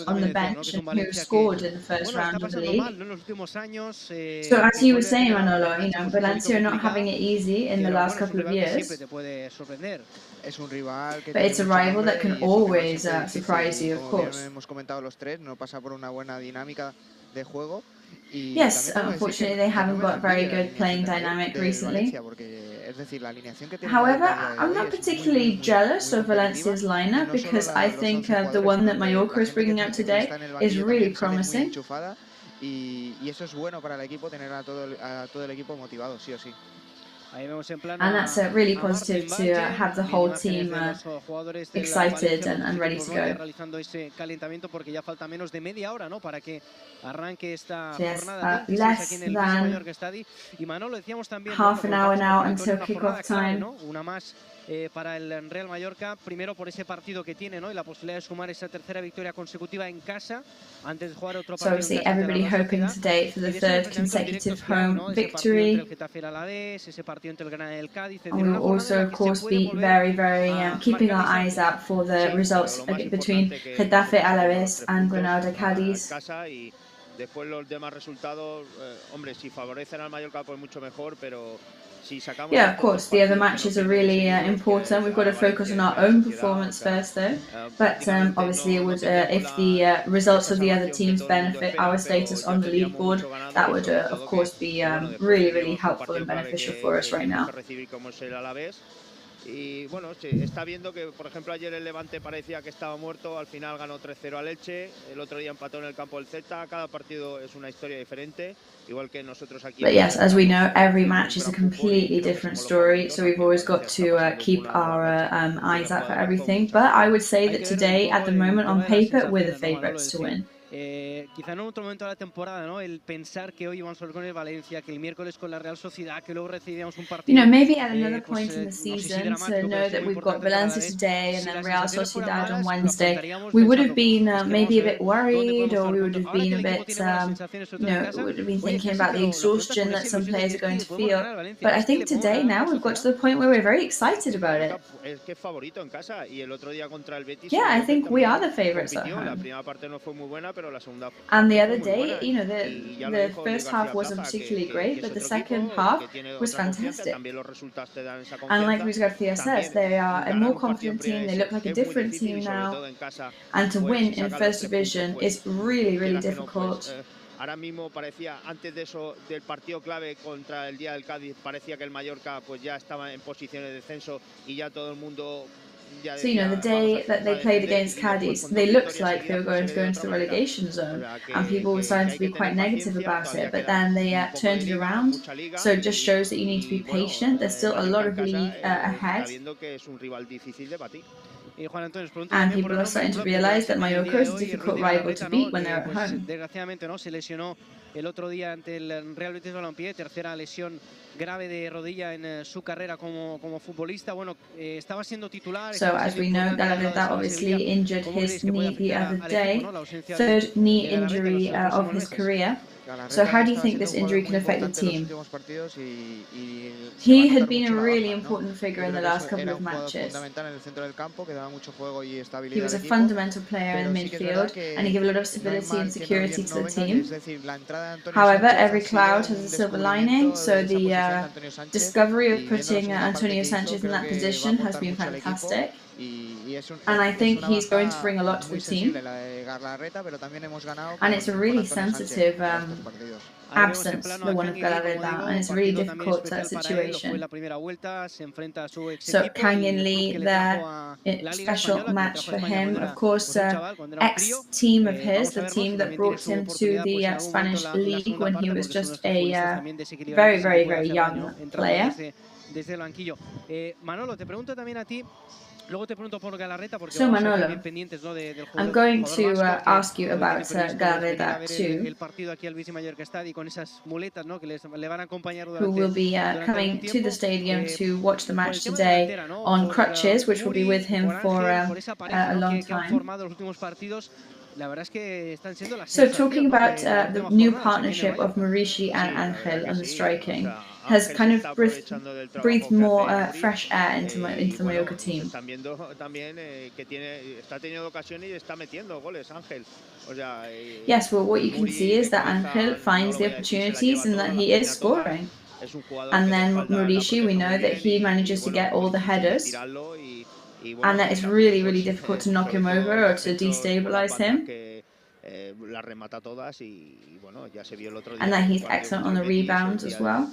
[SPEAKER 2] on the bench and who scored in the first round of the league.
[SPEAKER 1] En los últimos años,
[SPEAKER 2] so as you were saying, Manolo, you know, Valencia are not having it easy in the last couple of years.
[SPEAKER 1] Siempre te puede sorprender.
[SPEAKER 11] Es un rival que
[SPEAKER 2] but it's a rival that can always surprise you, of course.
[SPEAKER 11] Hemos comentado los tres, no pasa por una buena dinámica de juego.
[SPEAKER 2] Yes, unfortunately they haven't got very good playing dynamic recently. However, I'm not particularly jealous of Valencia's lineup because I think the one that Mallorca is bringing out today is really promising.
[SPEAKER 11] Y eso es bueno para el equipo, tener a todo el equipo motivado, sí o sí.
[SPEAKER 2] And that's really positive to have the whole team excited and ready to go. Yes, less than half an hour now until kickoff time.
[SPEAKER 1] para el Real Mallorca, primero por ese partido que tiene, ¿no? Y la posibilidad de sumar esa tercera victoria consecutiva en casa antes de jugar otro
[SPEAKER 2] So
[SPEAKER 1] partido.
[SPEAKER 2] obviously everybody hoping today for the third consecutive home victory. And we will also of course be very keeping our eyes out for the results between Getafe, Alavés and Granada Cádiz.
[SPEAKER 15] Después los demás resultados, hombre, si favorecen al Mallorca pues mucho mejor, pero si sacamos...
[SPEAKER 2] Yeah, of course, the other matches are really important. We've got to focus on our own performance first though. But obviously it would, if the results of the other teams benefit our status on the leaderboard, that would of course be really helpful and beneficial for us right now.
[SPEAKER 15] Y bueno, se está viendo que, por ejemplo, ayer el Levante parecía que estaba muerto, al final ganó 3-0 al Elche, el otro día empató en el campo del Celta, cada partido es una historia diferente, igual que nosotros aquí.
[SPEAKER 2] But yes, as we know, every match is a completely different story, so we've always got to keep our eyes out for everything. But I would say that today, at the moment, on paper, we're the favourites to win.
[SPEAKER 1] Quizá en otro momento de la temporada, ¿no? El pensar que hoy vamos a ver con el Valencia, que el miércoles con la Real Sociedad, que luego recibíamos un partido.
[SPEAKER 2] You know, maybe at another point in the season, to know that we've got Valencia today and then Real Sociedad on Wednesday, we would have been maybe a bit worried, or we would have been a bit, you know, we would have been thinking about the exhaustion that some players are going to feel. But I think today now we've got to the point where we're very excited about it. Yeah, I think we are the favourites at home. And the other day, you know, the first half wasn't particularly great, but the second half was fantastic. And like Luis Garcia says, they are a more confident team, they look like a different team now, and to win in First Division is really difficult.
[SPEAKER 15] Ahora mismo parecía, antes de eso, del partido clave contra el día del Cádiz, parecía que el Mallorca pues ya estaba en posiciones de descenso y ya todo el mundo...
[SPEAKER 2] So, you know, the day that they played against Cádiz, they looked like they were going to go into the relegation zone, and people were starting to be quite negative about it, but then they turned it around, so it just shows that you need to be patient. There's still a lot of league ahead. And people are starting to realize that Mallorca is a difficult rival to beat when they're at home.
[SPEAKER 1] Desgraciadamente, ¿no? Se lesionó el otro día ante el Real Betis Balompié, tercera lesión grave de rodilla en su carrera como futbolista. Bueno, estaba siendo titular.
[SPEAKER 2] So as we know, Galarreta obviously injured his knee the other day, third knee injury of his career. So how do you think this injury can affect the team? He had been a really important figure in the last couple of matches. He was a fundamental player in the midfield, and he gave a lot of stability and security to the team. However, every cloud has a silver lining, so the discovery of putting Antonio Sanchez in that position has been fantastic. And I think he's going to bring a lot to the team. And it's a really sensitive absence, the one of Galarreta, and it's a really difficult situation. So Kangin Lee, the special match for him, of course, ex-team of his, the team that brought him to the Spanish league when he was just a very young player.
[SPEAKER 1] Manolo, te pregunto también a ti. Luego te pregunto por Galarreta porque
[SPEAKER 2] so Manolo,
[SPEAKER 1] pendientes, ¿no? del
[SPEAKER 2] I'm going to ask you about Galarreta too,
[SPEAKER 1] el partido aquí al Bici Mallorca Estadio con esas muletas, ¿no? que le van a acompañar
[SPEAKER 2] who will be coming to the stadium to watch the match today on crutches, which will be with him for a long time. So talking about the new partnership of Maurici and Angel and the striking has kind of breathed more fresh air into the Mallorca team. Yes, well, what you can see is that Angel finds the opportunities and that he is scoring. And then Maurici, we know that he manages to get all the headers. And that it's really difficult to knock him over or to destabilize him. And that he's excellent on the rebounds as well.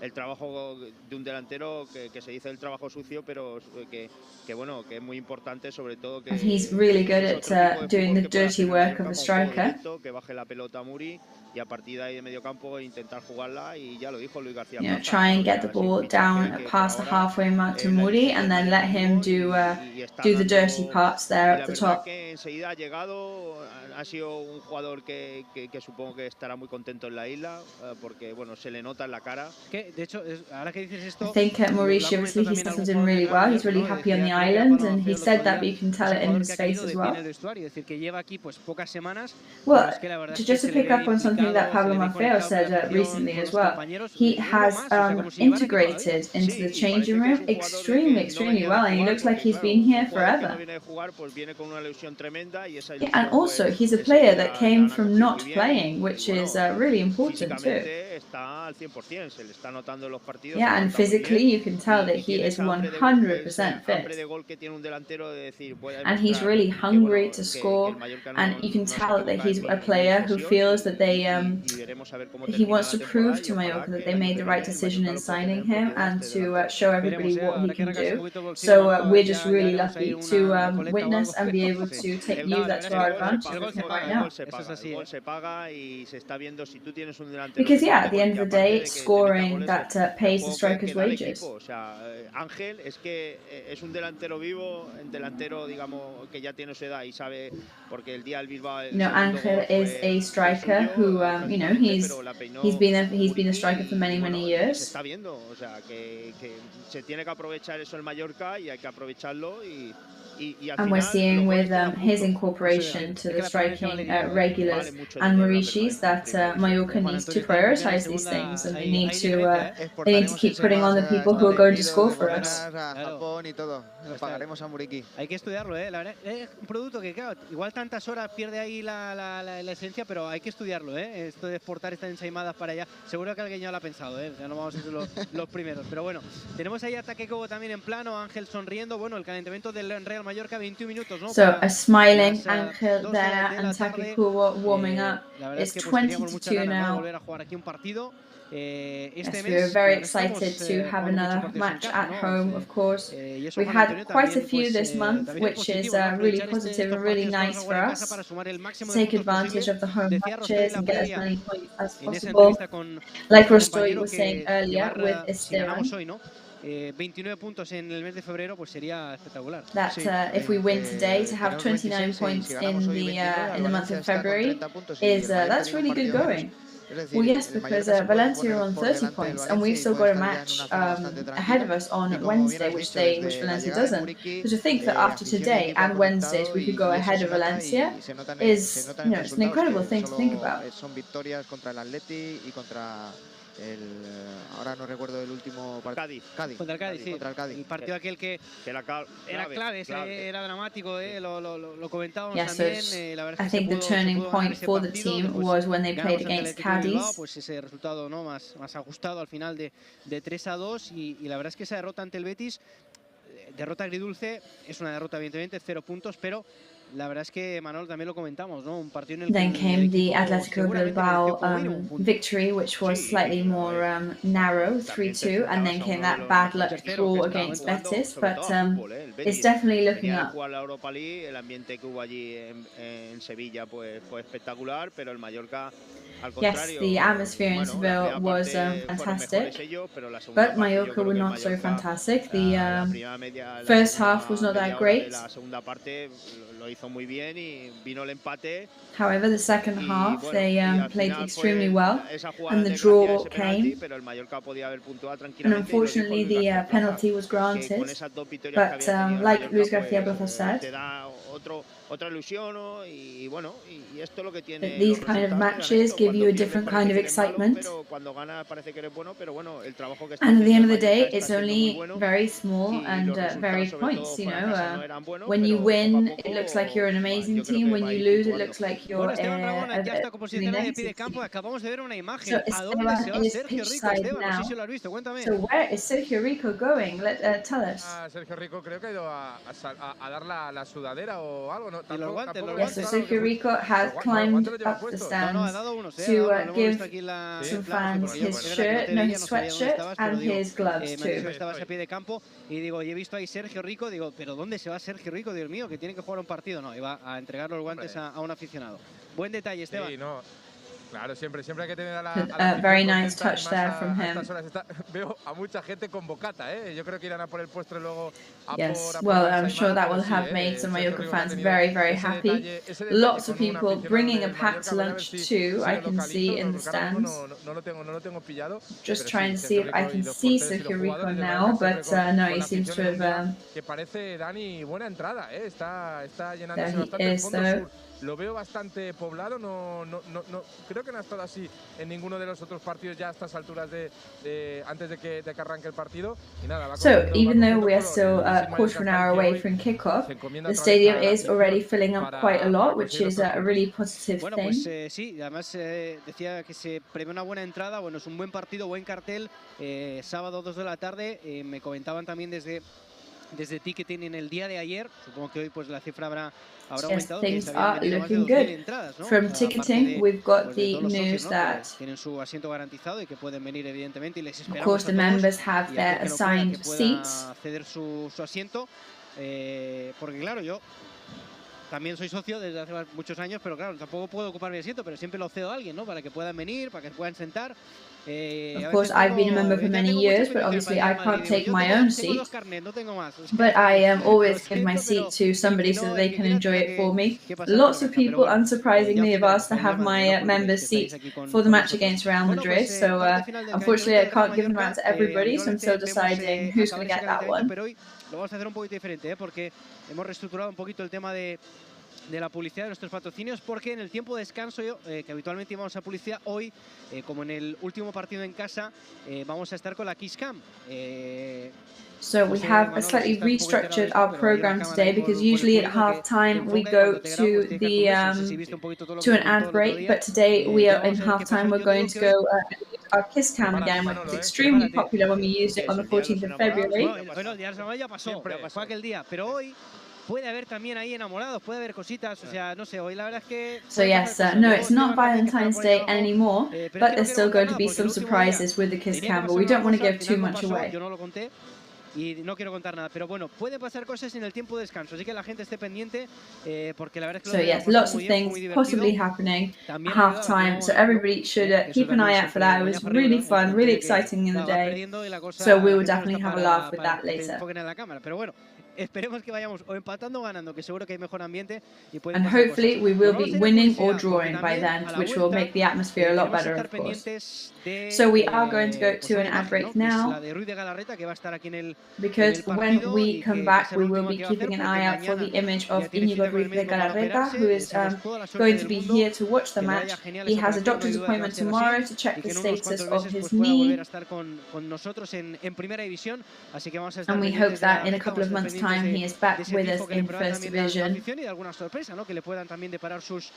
[SPEAKER 15] El trabajo de un delantero que se dice el trabajo sucio, pero que bueno, que es muy importante, sobre todo que
[SPEAKER 2] he's really good at doing the dirty work of a striker.
[SPEAKER 15] Que baje la pelota a Muri y a partir de ahí de medio campo intentar jugarla, y ya lo dijo Luis García.
[SPEAKER 2] You know, try and get the ball down past the halfway mark to Muri, and then let him do the dirty parts there at the top.
[SPEAKER 15] Que enseguida ha llegado, ha sido un jugador que supongo que estará muy contento en la isla, porque bueno, se le nota en la cara.
[SPEAKER 1] Que de hecho, ahora que dices esto,
[SPEAKER 2] I think Mauricio, obviously, he settled in really well. He's really happy on the island, and he said that, but you can tell it in his face as well.
[SPEAKER 1] Decir que lleva aquí pues pocas semanas.
[SPEAKER 2] Well, just to pick up on something that Pablo Maffeo said recently as well, he has integrated into the changing room extremely well, and he looks like he's been here forever. Yeah, and also, he's a player that came from not playing, which is really important too. Yeah, and physically you can tell that he is 100% fit. And he's really hungry to score, and you can tell that he's a player who feels that he wants to prove to Mallorca that they made the right decision in signing him, and to show everybody what he can do. So we're just really lucky to witness and be able to take use that to our advantage with him right now. Because yeah, at the end of the day, it's scoring that pays the striker's wages.
[SPEAKER 15] Ángel es que es un delantero vivo, un delantero, digamos, que ya tiene su edad y sabe, porque el día del Bilbao.
[SPEAKER 2] No, Ángel is a striker who, you know, he's been a striker for many years.
[SPEAKER 15] Se está viendo, o sea, que se tiene que aprovechar eso en Mallorca y hay que aprovecharlo y
[SPEAKER 2] And we're seeing with his incorporation to the striking regulars and Mauritius that Mallorca needs to prioritize these things, and they need to keep putting on the people who are going to score for us.
[SPEAKER 1] Hay que estudiarlo, la verdad. Es un producto que, claro, igual tantas horas pierde ahí la esencia, pero hay que estudiarlo, esto de exportar estas ensaimadas para allá. Seguro que alguien ya lo ha pensado, ya no vamos a ser los primeros. Pero bueno, tenemos ahí a Ataque Kubo también en plano, Ángel sonriendo. Bueno, el calentamiento del Real Mallorca, 21 minutos, ¿no?
[SPEAKER 2] So a smiling Ángel there and Ataque Kubo warming up. It's 22 now.
[SPEAKER 1] Volver a jugar aquí un partido.
[SPEAKER 2] Yes, we are very excited to have another match at home, of course. We've had quite a few this month, which is really positive and really nice for us. Take advantage of the home matches and get as many points as possible. Like Rostoy was saying earlier with Esteban.
[SPEAKER 1] 29 puntos en el mes de febrero, pues sería espectacular.
[SPEAKER 2] That if we win today, to have 29 points in the month of February is that's really good going. Well, yes, because Valencia are on 30 points, and we've still got a match ahead of us on Wednesday, which Valencia doesn't. So to think that after today and Wednesdays we could go ahead of Valencia is, you know, it's an incredible thing to think about.
[SPEAKER 11] Son victorias contra el Atleti y contra ahora no recuerdo el último partido. Cádiz.
[SPEAKER 1] Contra el Cádiz, sí.
[SPEAKER 11] Contra el Cádiz.
[SPEAKER 1] El partido aquel que era clave, era dramático, lo comentábamos también. La verdad
[SPEAKER 2] I think the turning point for the team was when they played against Cádiz.
[SPEAKER 1] Pues ese resultado más ajustado al final de 3-2, y la verdad es que esa derrota ante el Betis, derrota agridulce, es una derrota evidentemente, 0 puntos, pero la verdad es que, Manol, también lo comentamos, ¿no? Un partido en el que
[SPEAKER 2] Then came the Atletico Bilbao victory, which was slightly more narrow, 3-2, and then came that bad luck draw against Betis, but it's definitely looking up.
[SPEAKER 15] La Europa League, el ambiente que hubo allí en Sevilla pues fue espectacular, pero el Mallorca, al contrario,
[SPEAKER 2] yes, the atmosphere in Seville was fantastic, but Mallorca were not so fantastic. The first half was not that great.
[SPEAKER 15] La segunda parte lo hizo muy bien y vino el empate.
[SPEAKER 2] However, the second half they played extremely well, and the draw came. And unfortunately, the penalty was granted. But like Luis García Broza said, these kind of matches give you a different kind of excitement. And at the end of the day, it's only very small and varied points. You know, when you win, it looks like you're an amazing team. When you lose, it looks like you're a really negative team. So Esteban is pitch side now. So where is Sergio Rico going? Tell us.
[SPEAKER 3] Sergio Rico creo que ha ido a dar la sudadera o algo, ¿no?
[SPEAKER 2] Yes, so Sergio Rico has climbed up the stands to give some fans his shirt, no, his sweatshirt and his gloves too.
[SPEAKER 1] Estaba a pie de campo y digo, he visto ahí Sergio Rico, digo, pero ¿dónde se va Sergio Rico? Dios mío, que tiene que jugar un partido. No, iba a entregar los guantes a un aficionado. Buen detalle, Esteban.
[SPEAKER 3] Sí, no. Claro, siempre hay que tener a la
[SPEAKER 2] very nice touch there from him.
[SPEAKER 3] Veo a mucha gente con bocata, ¿eh? Yo creo que irán a por el postre luego.
[SPEAKER 2] Yes, well, I'm sure that will have made some Mallorca fans very, very happy. Lots of people bringing a packed lunch too, I can see in the stands. Just trying to see if I can see Sergio Rico now, but no, he seems to have...
[SPEAKER 3] Que parece, Dani, buena entrada, ¿eh? Está llenándose
[SPEAKER 2] There he
[SPEAKER 3] bastante.
[SPEAKER 2] is,
[SPEAKER 3] El fondo
[SPEAKER 2] though.
[SPEAKER 3] sur lo veo bastante poblado, no, creo que no ha estado así en ninguno de los otros partidos ya a estas alturas antes de que arranque el partido. Y nada, va
[SPEAKER 2] So, even though we are still a quarter of an hour away from kickoff, the stadium is already filling up quite a lot, which is a really positive
[SPEAKER 1] bueno,
[SPEAKER 2] thing.
[SPEAKER 1] Pues sí, además decía que se prevé una buena entrada, bueno, es un buen partido, buen cartel, sábado 2 de la tarde, me comentaban también desde ticketing en el día de ayer, supongo que hoy pues la cifra habrá aumentado.
[SPEAKER 2] Things are looking good.
[SPEAKER 1] Entradas, ¿no?
[SPEAKER 2] From ticketing, we've got the news that,
[SPEAKER 1] tienen su asiento garantizado y que pueden venir evidentemente y les
[SPEAKER 2] of
[SPEAKER 1] esperamos
[SPEAKER 2] course, the members have their
[SPEAKER 1] que
[SPEAKER 2] assigned
[SPEAKER 1] pueda
[SPEAKER 2] seats.
[SPEAKER 1] ceder su asiento, porque claro, yo también soy socio desde hace muchos años, pero claro, tampoco puedo ocupar mi asiento, pero siempre lo cedo a alguien, ¿no? Para que puedan venir, para que se puedan sentar.
[SPEAKER 2] Of course, I've been a member for many years, but obviously I can't take my own seat. But I always give my seat to somebody so that they can enjoy it for me. Lots of people, unsurprisingly, have asked to have my member's seat for the match against Real Madrid. So unfortunately, I can't give them out to everybody, so I'm still deciding who's going to get that one.
[SPEAKER 1] Pero hoy lo vamos a hacer un poquito diferente, porque hemos reestructurado un poquito el tema de la publicidad de nuestros patrocinios, porque en el tiempo de descanso, que habitualmente íbamos a publicidad, hoy, como en el último partido en casa, vamos a estar con la Kiss Cam.
[SPEAKER 2] So we have slightly restructured our program today, because usually at halftime we go to to an ad break, but today we are in halftime. We're going to go our Kiss Cam again, which was extremely popular when we used it on the 14th of February.
[SPEAKER 1] Bueno, el día de la ya pasó, fue aquel día, pero hoy puede haber también ahí enamorados, puede haber cositas, o sea, no sé, hoy la verdad es que...
[SPEAKER 2] So yes, no, it's not Valentine's Day anymore, but there's still going to be some surprises with the Kiss Cam, but we don't want to give too much away.
[SPEAKER 1] Yo no lo conté y no quiero contar nada, pero bueno, puede pasar cosas en el tiempo de descanso, así que la gente esté pendiente, porque la verdad es que...
[SPEAKER 2] So yes, lots of things possibly happening at halftime, so everybody should keep an eye out for that. It was really fun, really exciting in the day, so we will definitely have a laugh with that later.
[SPEAKER 1] Pero bueno, esperemos que vayamos o empatando o ganando, que seguro que hay mejor ambiente.
[SPEAKER 2] And hopefully we will be winning or drawing by then, which will make the atmosphere a lot better, of course. So we are going to go to an ad break now, because when we come back we will be keeping an eye out for the image of Íñigo Ruiz de Galarreta, who is going to be here to watch the match. He has a doctor's appointment tomorrow to check the status of his knee, and we hope that in a couple of months' time he is back with us in First Division.
[SPEAKER 1] Y alguna sorpresa, ¿no? Que le puedan también deparar sus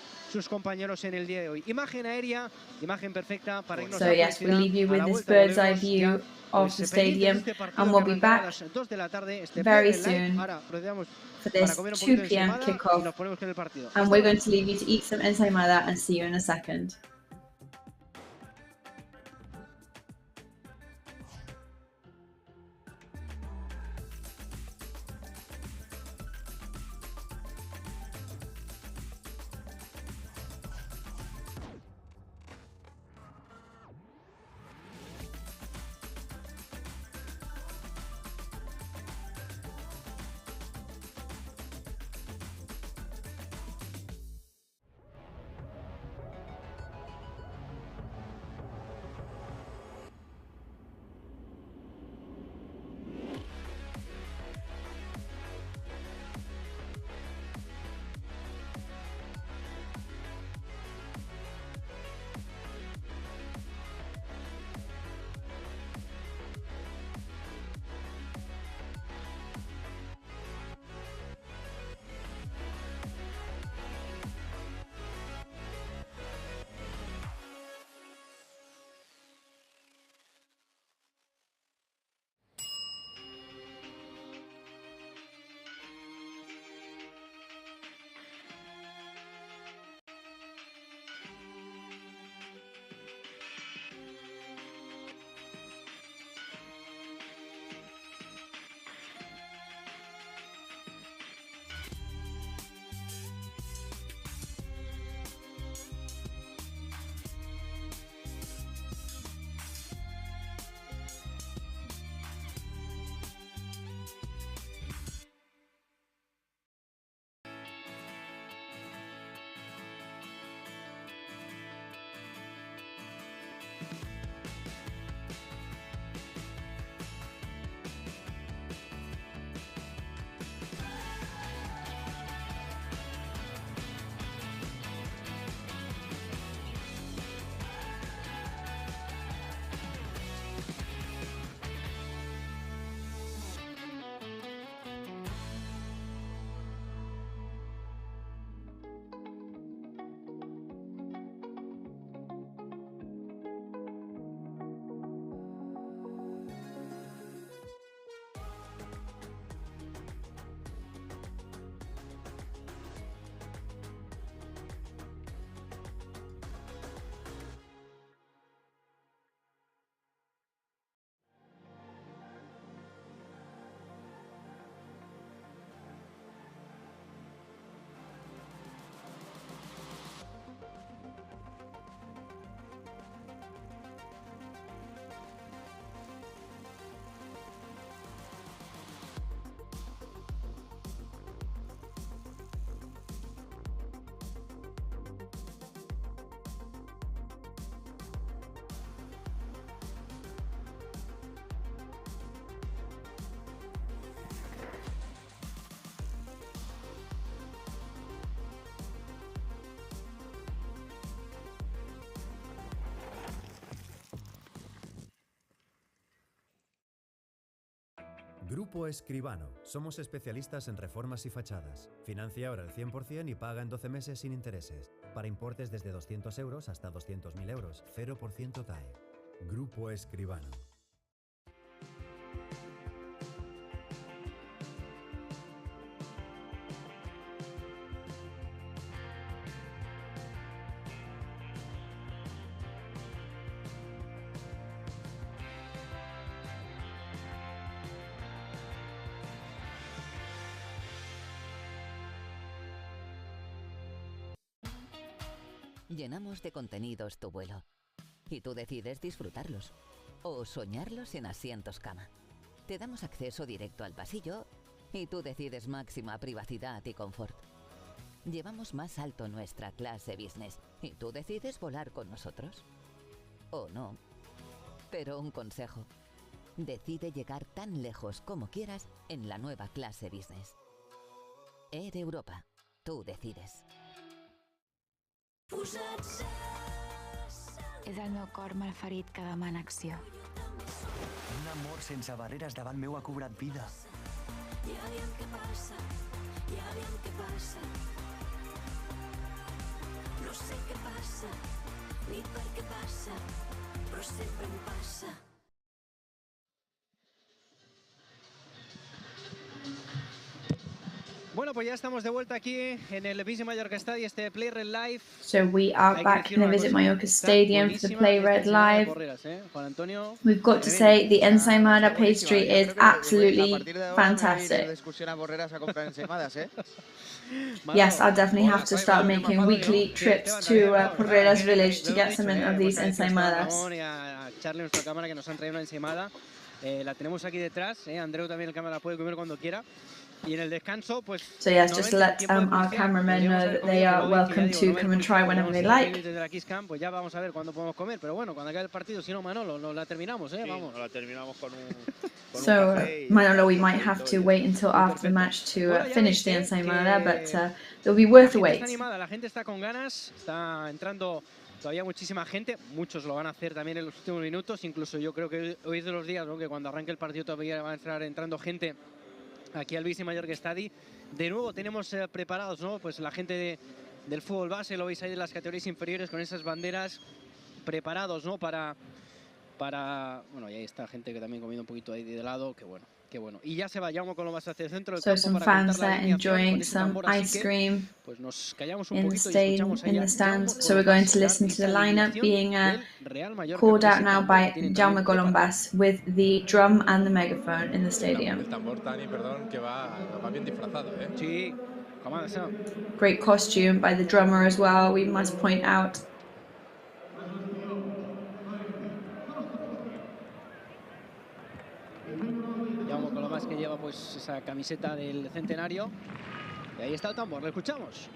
[SPEAKER 1] compañeros en el día de hoy. Imagen aérea, imagen perfecta para irnos
[SPEAKER 2] So yes, we leave you with this bird's eye view of the stadium, and we'll be back very soon for this 2 p.m. kickoff, and we're going to leave you to eat some ensaimada and see you in a second.
[SPEAKER 9] Grupo Escribano. Somos especialistas en reformas y fachadas. Financia ahora el 100% y paga en 12 meses sin intereses. Para importes desde 200 euros hasta 200.000 euros. 0% TAE. Grupo Escribano.
[SPEAKER 8] Llenamos de contenidos tu vuelo y tú decides disfrutarlos o soñarlos en asientos cama. Te damos acceso directo al pasillo y tú decides máxima privacidad y confort. Llevamos más alto nuestra clase business y tú decides volar con nosotros. O no. Pero un consejo. Decide llegar tan lejos como quieras en la nueva clase business. Air Europa. Tú decides.
[SPEAKER 6] És el meu cor malferit que demana acció.
[SPEAKER 7] Un amor sense barreres davant meu ha cobrat vida.
[SPEAKER 13] Ja aviam què passa, ja aviam què passa. No sé què passa, ni per què passa, però sempre em passa.
[SPEAKER 1] Bueno, pues ya estamos de vuelta aquí en el Visit Mallorca Stadium, este Play Red Live.
[SPEAKER 2] So we are back in the Visit Mallorca Stadium for the Play Red Live. We've got to say the ensaimada pastry is absolutely fantastic. Yes, I'll definitely have to start making weekly trips to Porreras village to get some of these ensaimadas.
[SPEAKER 1] A Charlie, nuestra cámara, que nos han traído una ensaimada. La tenemos aquí detrás. Andreu también, el cámara, puede comer cuando quiera. Y en el descanso, pues,
[SPEAKER 2] so yes, just let our cameramen know that they are welcome to come and try whenever they like.
[SPEAKER 1] Pues ya vamos a ver cuándo podemos comer, pero bueno, cuando acabe el partido, si no, Manolo, no la terminamos, vamos.
[SPEAKER 15] La terminamos con un
[SPEAKER 2] So Manolo, we might have to wait until after the match to finish the ensaimada, but it'll be worth the wait.
[SPEAKER 1] La gente está con ganas, está entrando todavía muchísima gente, muchos lo van a hacer también en los últimos minutos, incluso yo creo que hoy es de los días, ¿no?, que cuando arranque el partido todavía va a estar entrando gente aquí al Visit Mallorca Stadium. De nuevo tenemos preparados, ¿no?, pues la gente del fútbol base, lo veis ahí de las categorías inferiores con esas banderas preparados, ¿no?, para bueno, y ahí está gente que también comiendo un poquito ahí de lado, qué bueno. Y ya se va, Jaume Colom hacia el centro del campo.
[SPEAKER 2] So some fans there enjoying some ice cream in the stadium, in the stands. So we're going to listen to the lineup being called out now by Jaume Colombas with the drum and the megaphone in the stadium. Great costume by the drummer as well, we must point out.
[SPEAKER 1] Que lleva pues esa camiseta del centenario y ahí está el tambor, lo escuchamos.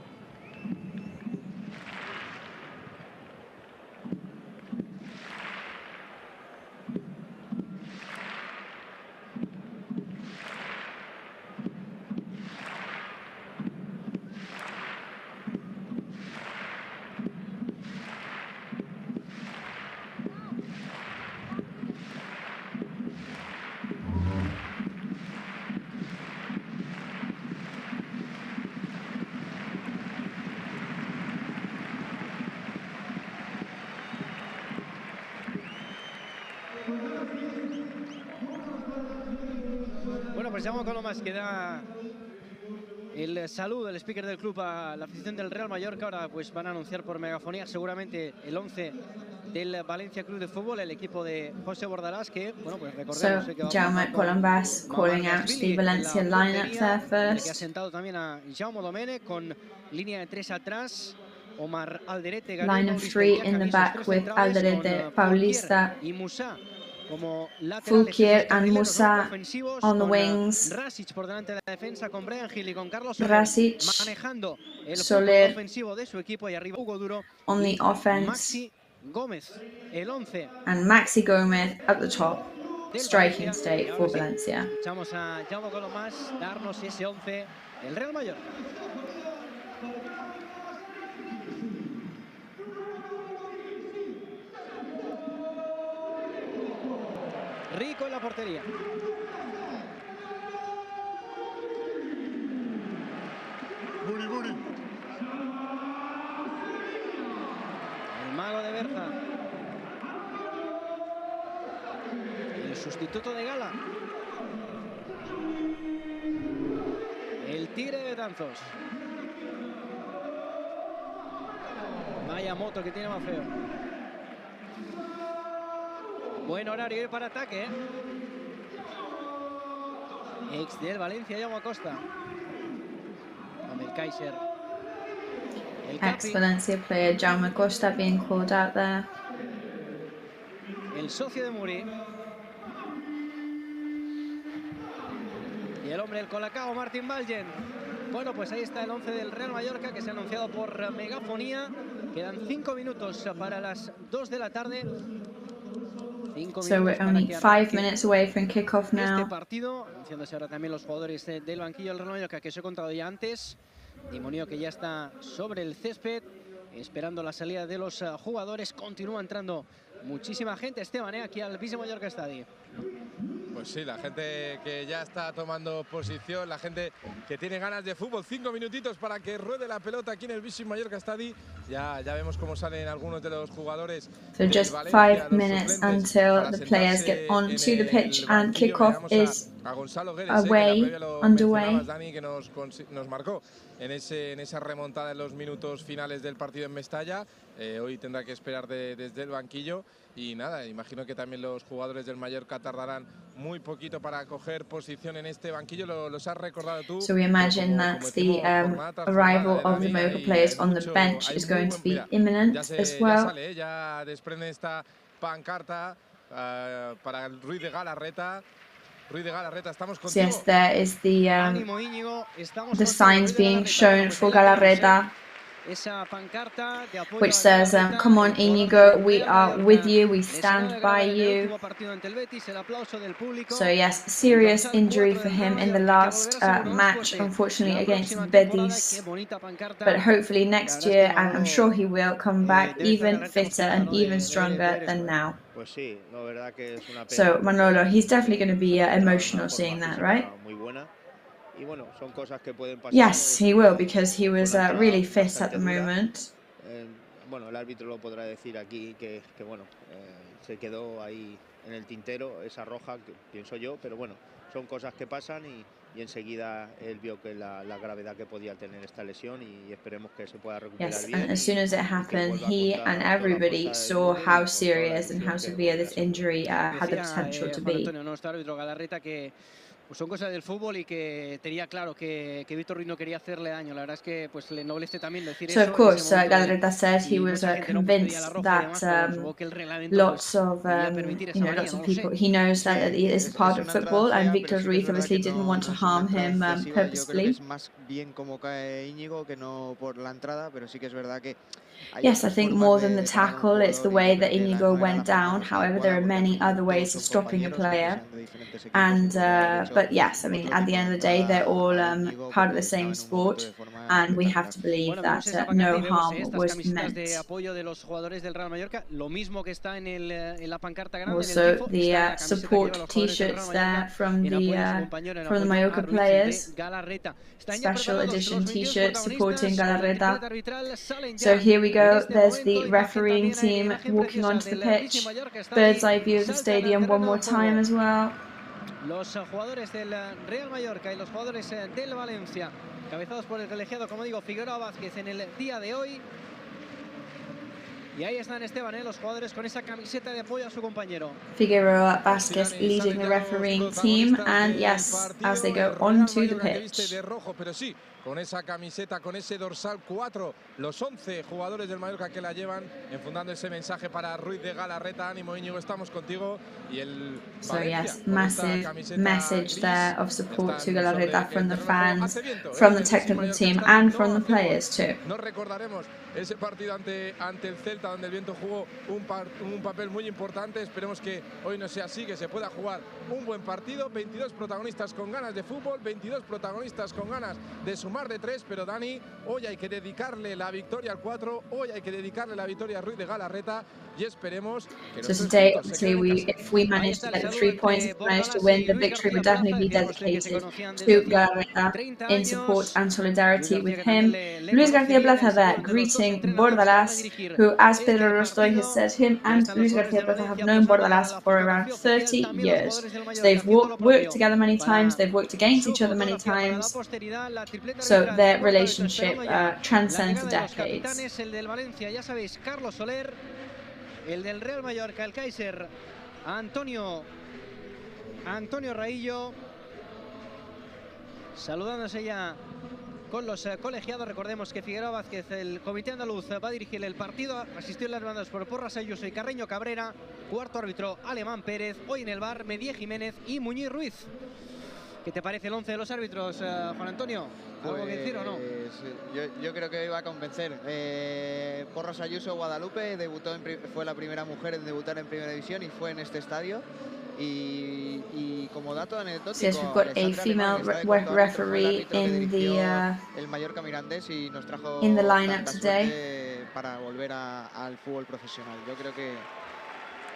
[SPEAKER 1] Pues Jaume Colombas que da el saludo del speaker del club a la afición del Real Mallorca. Ahora pues van a anunciar por megafonía seguramente el 11 del Valencia Club de Fútbol, el equipo de José Bordalás, que bueno, pues recordemos que va
[SPEAKER 2] Jaume Colombas calling out the Valencia lineup there first.
[SPEAKER 1] Que ha sentado también a Jaume Domene con línea de 3 atrás. Omar Alderete,
[SPEAKER 2] line of 3 in the back with Alderete, Paulista, Fulquier and Musa on the wings.
[SPEAKER 1] Rasic por delante de la defensa con Brian Hill y con Carlos
[SPEAKER 2] Rasic,
[SPEAKER 1] manejando el
[SPEAKER 2] Soler
[SPEAKER 1] ofensivo de su equipo y arriba Hugo Duro
[SPEAKER 2] on the offense.
[SPEAKER 1] Maxi Gómez, el 11.
[SPEAKER 2] And Maxi Gómez at the top, striking state for Valencia.
[SPEAKER 1] Echamos a Jaume Colombas darnos ese 11 el Real Mallorca. Rico en la portería. Malo de Berza. El sustituto de Gala. El Tigre de Betanzos. Vaya moto que tiene más feo. Buen horario ir para ataque, ¿eh? Ex del Valencia, Jaume Costa. Con el Kaiser.
[SPEAKER 2] Ex-Valencia player Jaume Costa being called out there.
[SPEAKER 1] El socio de Muri. Y el hombre, el Colacao, Martín Valgen. Bueno, pues ahí está el 11 del Real Mallorca que se ha anunciado por megafonía. Quedan 5 minutos para las 2 de la tarde.
[SPEAKER 2] So we're only 5 minutes away from kickoff now.
[SPEAKER 1] Este partido, anunciándose ahora también los jugadores del banquillo del Real Mallorca que os he contado ya antes. Dimonio que ya está sobre el césped, esperando la salida de los jugadores. Continúa entrando muchísima gente, Esteban, aquí al Vise Mallorca Stadi.
[SPEAKER 3] Pues sí, la gente que ya está tomando posición, la gente que tiene ganas de fútbol. 5 minutitos para que ruede la pelota aquí en el Vise Mallorca Stadi. Ya vemos cómo salen algunos de los jugadores.
[SPEAKER 2] So just 5 minutes until the players get onto the pitch and kickoff is underway.
[SPEAKER 3] Dani, que nos marcó en esa remontada en los minutos finales del partido en Mestalla. Hoy tendrá que esperar desde el banquillo. Y nada, imagino que también los jugadores del Mallorca tardarán muy poquito para coger posición en este banquillo. Los has recordado tú.
[SPEAKER 2] So we imagine that the arrival of the Mallorca players on the bench is going to be imminent as well.
[SPEAKER 3] Ya desprende esta pancarta para el Ruiz de Galarreta. Ruiz de Galarreta, estamos contigo.
[SPEAKER 2] So yes, there is the signs being shown for Galarreta, which says, come on Íñigo, we are with you, we stand by you. So yes, serious injury for him in the last match, unfortunately, against Betis. But hopefully next year, and I'm sure he will come back even fitter and even stronger than now. So Manolo, he's definitely going to be emotional seeing that, right? Yes, he will, because he was really fit at the moment.
[SPEAKER 15] Bueno, el árbitro lo podrá decir aquí que bueno, se quedó ahí en el tintero esa roja, que pienso yo, pero bueno, son cosas que pasan y enseguida él vio que la gravedad que podía tener esta lesión y esperemos que se pueda recuperar bien.
[SPEAKER 2] And as soon as it happened, he and everybody saw how serious and how severe this injury had the potential to be.
[SPEAKER 1] Nuestro árbitro Galarreta que pues son cosas del fútbol y que tenía claro que Víctor Ruiz no quería hacerle daño. La verdad es que pues le ennoblece también decir eso.
[SPEAKER 2] So of course, Galarreta said he was convinced that lots of lots of people. He knows that it is a part of football, and Víctor Ruiz obviously didn't want to harm him purposefully.
[SPEAKER 11] Más bien como cae Íñigo que no por la entrada, pero sí que es verdad que.
[SPEAKER 2] Yes, I think more than the tackle, it's the way that Íñigo went down. However, there are many other ways of stopping a player. And but yes, I mean, at the end of the day, they're all part of the same sport, and we have to believe that no harm was meant. Also, the support T-shirts there from the Mallorca players, special edition T-shirts supporting Galarreta. So here we go. There's the refereeing team walking onto the pitch. Bird's eye view of the stadium one more time as well.
[SPEAKER 1] Los jugadores del Real Mallorca y los jugadores del Valencia, cabezados por el colegiado, como digo, Figueroa Vázquez en el día de hoy. Y ahí están, Esteban, los jugadores con esa camiseta de apoyo a su compañero.
[SPEAKER 2] Figueroa Vázquez leading the refereeing team, and yes, as they go onto the pitch.
[SPEAKER 3] Con esa camiseta, con ese dorsal 4, los 11 jugadores del Mallorca que la llevan, enfundando ese mensaje para Ruiz de Galarreta. Ánimo Íñigo, estamos contigo. Y el
[SPEAKER 2] so yes, massive message there of support to Galarreta from the fans, from the technical team, and from the players too.
[SPEAKER 3] Nos recordaremos ese partido ante el Celta, donde el viento jugó un papel muy importante. Esperemos que hoy no sea así, que se pueda jugar un buen partido. 22 protagonistas con ganas de fútbol, 22 protagonistas con ganas de sumar más de 3, pero Dani, hoy hay que dedicarle la victoria al 4, hoy hay que dedicarle la victoria a Ruiz de Galarreta y esperemos que
[SPEAKER 2] So today, obviously, if we manage to get the 3 points, if we manage to win, the victory would definitely be dedicated to Galarreta in support and solidarity with him. Luis García Plaza there, greeting Bordalas, who, as Pedro Rostoy has said, him and Luis García Plaza have known Bordalas for around 30 years. So they've worked together many times, they've worked against each other many times, so their relationship transcends decades.
[SPEAKER 1] El del Real Mallorca, el Kaiser, Antonio Raillo, saludándose ya con los colegiados. Recordemos que Figueroa Vázquez, el comité andaluz, va a dirigir el partido. Asistió en las bandas por Porras Ayuso y Carreño Cabrera. Cuarto árbitro, Alemán Pérez. Hoy en el bar, Medié Jiménez y Muñiz Ruiz. ¿Qué te parece el 11 de los árbitros, Juan Antonio? ¿Algo que decir o no?
[SPEAKER 11] Yo creo que iba a convencer. Porras Ayuso, Guadalupe, fue la primera mujer en debutar en Primera División y fue en este estadio. Y como dato anecdótico,
[SPEAKER 2] so yes, we've got a female referee in the
[SPEAKER 11] el Mallorca Mirandés y nos trajo
[SPEAKER 2] in the lineup today
[SPEAKER 11] para volver al fútbol profesional. Yo creo que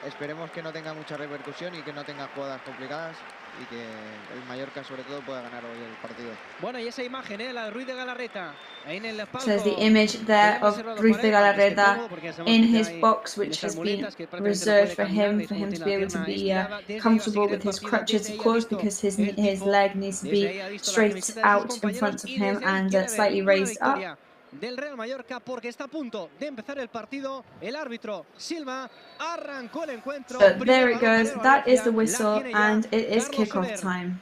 [SPEAKER 11] esperemos que no tenga mucha repercusión y que no tenga jugadas complicadas y que el Mallorca sobre todo pueda ganar hoy el partido.
[SPEAKER 1] Bueno, y esa imagen, la de Ruiz de Galarreta en el palco.
[SPEAKER 2] So there's the image there of Ruiz de Galarreta in his box, which has been reserved for him to be able to be comfortable with his crutches, of course, because his leg needs to be straight out in front of him and slightly raised up.
[SPEAKER 1] Del Real Mallorca, porque está a punto de empezar el partido. El árbitro Silva arrancó el encuentro.
[SPEAKER 2] So there it goes, that is the whistle and it is kickoff time.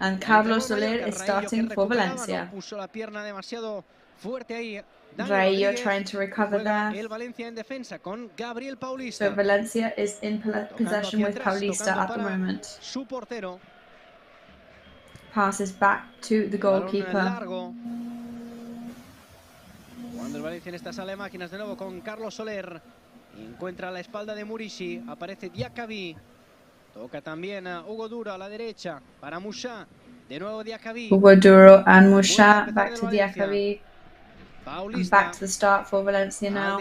[SPEAKER 2] And Carlos Soler is starting for Valencia.
[SPEAKER 1] Puso la pierna demasiado fuerte ahí.
[SPEAKER 2] Rayo trying to recover there.
[SPEAKER 1] El Valencia en defensa con Gabriel Paulista.
[SPEAKER 2] So Valencia is in possession with Paulista at the moment.
[SPEAKER 1] Su portero.
[SPEAKER 2] Passes back to the goalkeeper.
[SPEAKER 1] Cuando el Valencia en esta sala de máquinas de nuevo con Carlos Soler. Encuentra la espalda de Murici. Aparece Diakabi. Toca también a Hugo Duro a la derecha para Moussa. De nuevo Diakabi.
[SPEAKER 2] Hugo Duro and Moussa back to Diakabi. And back to the start for Valencia now.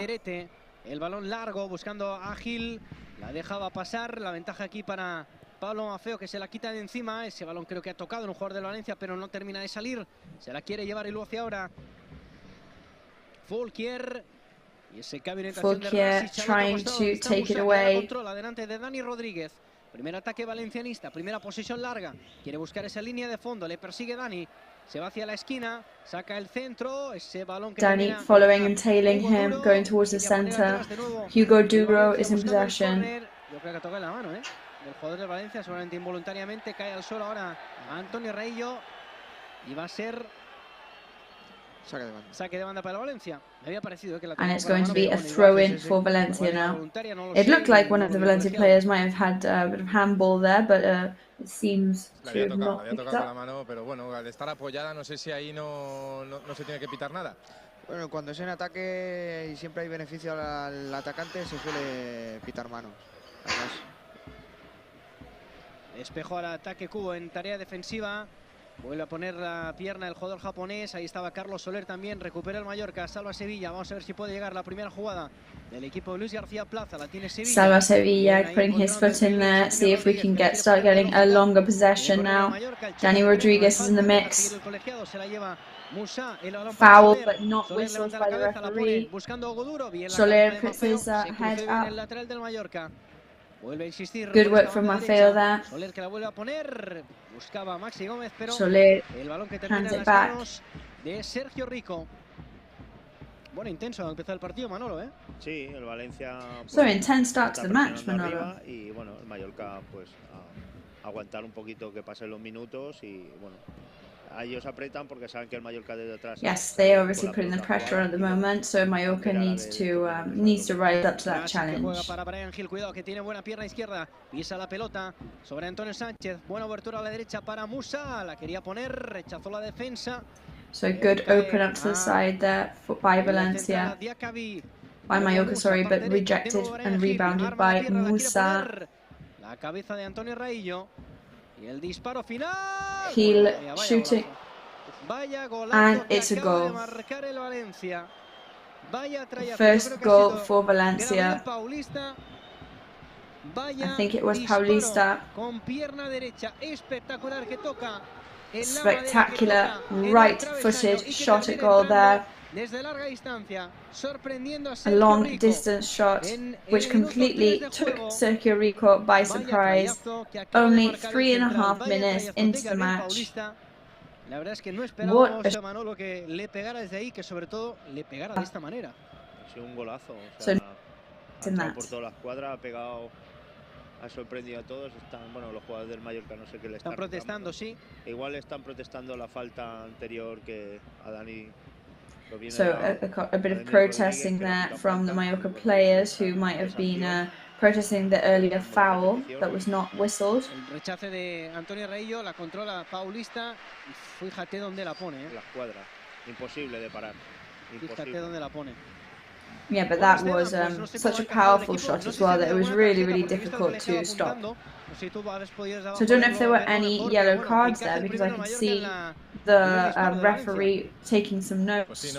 [SPEAKER 1] El balón largo buscando a Gil. La dejaba pasar. La ventaja aquí para Pablo Mafeo, que se la quita de encima. Ese balón creo que ha tocado en un jugador del Valencia, pero no termina de salir. Se la quiere llevar y luego hacia ahora Fulquier. Y ese
[SPEAKER 2] Fulquier trying to take it away.
[SPEAKER 1] Adelante de Dani Rodríguez. Primer ataque valencianista, primera posición larga. Quiere buscar esa línea de fondo, le persigue Dani. Se va hacia la esquina, saca el centro, ese balón que
[SPEAKER 2] Dani following and tailing him, going towards the center. Hugo Duro is in possession.
[SPEAKER 1] Yo creo que toca en la mano, del jugador de Valencia, seguramente involuntariamente. Cae al suelo ahora Antonio Raillo. Y va a ser saque de banda para Valencia. Me había parecido que la
[SPEAKER 2] and it's going to be a throw-in for Valencia now. It looked like one of the Valencia players might have had a bit of handball there, but it seems to have not picked up.
[SPEAKER 3] La mano, pero bueno, al estar apoyada no sé si ahí no se tiene que pitar nada.
[SPEAKER 11] Bueno, cuando es en ataque y siempre hay beneficio al atacante, se suele pitar manos. Además.
[SPEAKER 1] Espejo al ataque Kubo en tarea defensiva. Vuelve a poner la pierna el jugador japonés. Ahí estaba Carlos Soler también. Recupera el Mallorca. Salva Sevilla. Vamos a ver si puede llegar la primera jugada del equipo de Luis García Plaza. La tiene Sevilla.
[SPEAKER 2] Salva Sevilla putting his foot in there. See if we can start getting a longer possession now. Dani Rodríguez is in the mix. Foul, but not whistled by the referee. Soler puts his head up.
[SPEAKER 1] Vuelve a insistir.
[SPEAKER 2] Good work from Mafeo there.
[SPEAKER 1] Soler que la vuelve a poner. Buscaba a Maxi Gómez, pero
[SPEAKER 2] Soler
[SPEAKER 1] el balón que termina en las manos de Sergio Rico. Bueno, intenso ha empezado el partido, Manolo,
[SPEAKER 15] Sí, el Valencia.
[SPEAKER 2] So intense start to the match, Manolo.
[SPEAKER 15] Y bueno, el Mallorca pues a aguantar un poquito que pasen los minutos y bueno. Ellos apretan porque saben que el Mallorca desde atrás.
[SPEAKER 2] Yes, they are obviously putting the pressure on at the moment, so Mallorca needs to rise up to that challenge.
[SPEAKER 1] Juega para Brian Gil, cuidado que tiene buena pierna izquierda, pisa la pelota sobre Antonio Sánchez, buena obertura a la derecha para Moussa, la quería poner, rechazó la defensa.
[SPEAKER 2] So good open up to the side there by Valencia, by Mallorca, sorry, but rejected and rebounded by Moussa.
[SPEAKER 1] La cabeza de Antonio Raillo. Y el disparo final.
[SPEAKER 2] Gil shooting. And it's a goal. First goal for Valencia. I think it was Paulista. Spectacular right-footed shot at goal there. A long distance shot which completely took Sergio Rico by surprise. Only 3.5 minutes into the match.
[SPEAKER 1] La verdad es que no esperábamos a Manolo que le pegara desde ahí, que sobre todo le pegara de esta manera.
[SPEAKER 15] Ha sido un golazo. O sea, ha entrado por toda la escuadra, ha pegado, ha sorprendido a todos. Están, bueno, los jugadores del Mallorca no sé qué le están
[SPEAKER 1] protestando, sí.
[SPEAKER 15] Igual están protestando la falta anterior que a Dani.
[SPEAKER 2] So a bit of protesting there from the Mallorca players who might have been protesting the earlier foul that was not whistled.
[SPEAKER 1] El rechace de Antonio Reillo, la controla Paulista. Fíjate dónde la pone.
[SPEAKER 15] La escuadra, imposible de parar.
[SPEAKER 1] Fíjate dónde la pone.
[SPEAKER 2] Yeah, but that was such a powerful shot as well that it was really, really difficult to stop. So I don't know if there were any yellow cards there because I could see the referee taking some notes.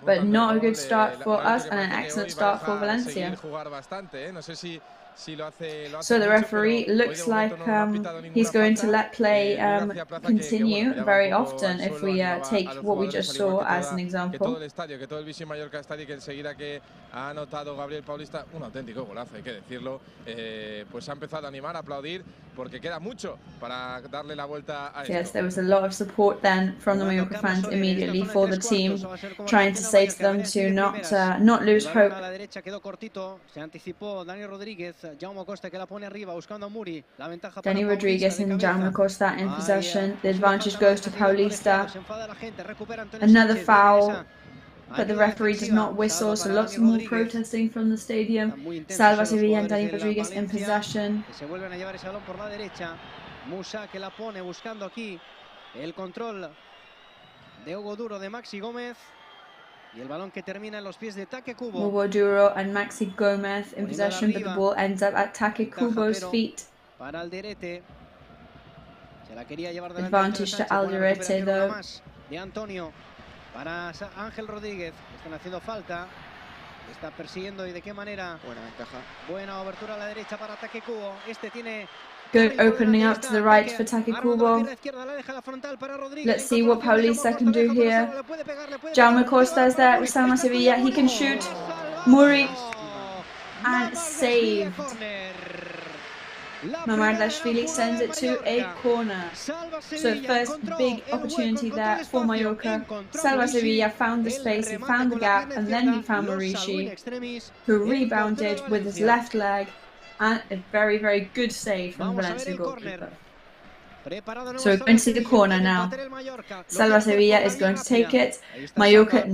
[SPEAKER 2] But not a good start for us and an excellent start for Valencia. So the referee looks like he's going to let play continue very often if we take what we just saw as an example.
[SPEAKER 3] Que todo el Vichy Mallorca Estadio, que enseguida que ha anotado Gabriel Paulista, un auténtico golazo, hay que decirlo, pues ha empezado a animar, a aplaudir, porque queda mucho para darle la vuelta a esto.
[SPEAKER 2] Yes, there was a lot of support then from the Mallorca fans immediately for the team, trying to say to them to not lose hope.
[SPEAKER 1] Se anticipó Dani Rodríguez, Jaume Costa que la pone arriba buscando a Muri. La ventaja para
[SPEAKER 2] Dani Rodríguez and Jaume Costa in possession. The advantage goes to Paulista. Another foul, but the referee does not whistle, so lots more protesting from the stadium. Salva Sevilla and Dani Rodríguez in possession.
[SPEAKER 1] Se vuelven a llevar ese balón por la derecha. Musa que la pone buscando aquí el control de Hugo Duro, de Maxi Gómez. Y el balón que termina en los pies de Take Kubo.
[SPEAKER 2] Hugo Duro and Maxi Gómez in possession, but the ball ends up at Take Kubo's feet.
[SPEAKER 1] Para Alderete. Se la quería llevar delante.
[SPEAKER 2] Advantage to Alderete though.
[SPEAKER 1] De Antonio. Para Ángel Rodríguez. Están haciendo falta. Está persiguiendo y de qué manera.
[SPEAKER 11] Buena ventaja.
[SPEAKER 1] Buena obertura a la derecha para Take Kubo. Este tiene.
[SPEAKER 2] Good opening up to the right for Take Kubo. Let's see what Paulista can do here. Jaume Costa is there with Salva Sevilla. He can shoot. Muri. And saved. Mamardashvili sends it to a corner. So first big opportunity there for Mallorca. Salva Sevilla found the space, he found the gap, and then he found Maurici, who rebounded with his left leg. And a very, very good save from Valencia goalkeeper. So we're going to see the corner now. Salva Sevilla is going to take it. Mallorca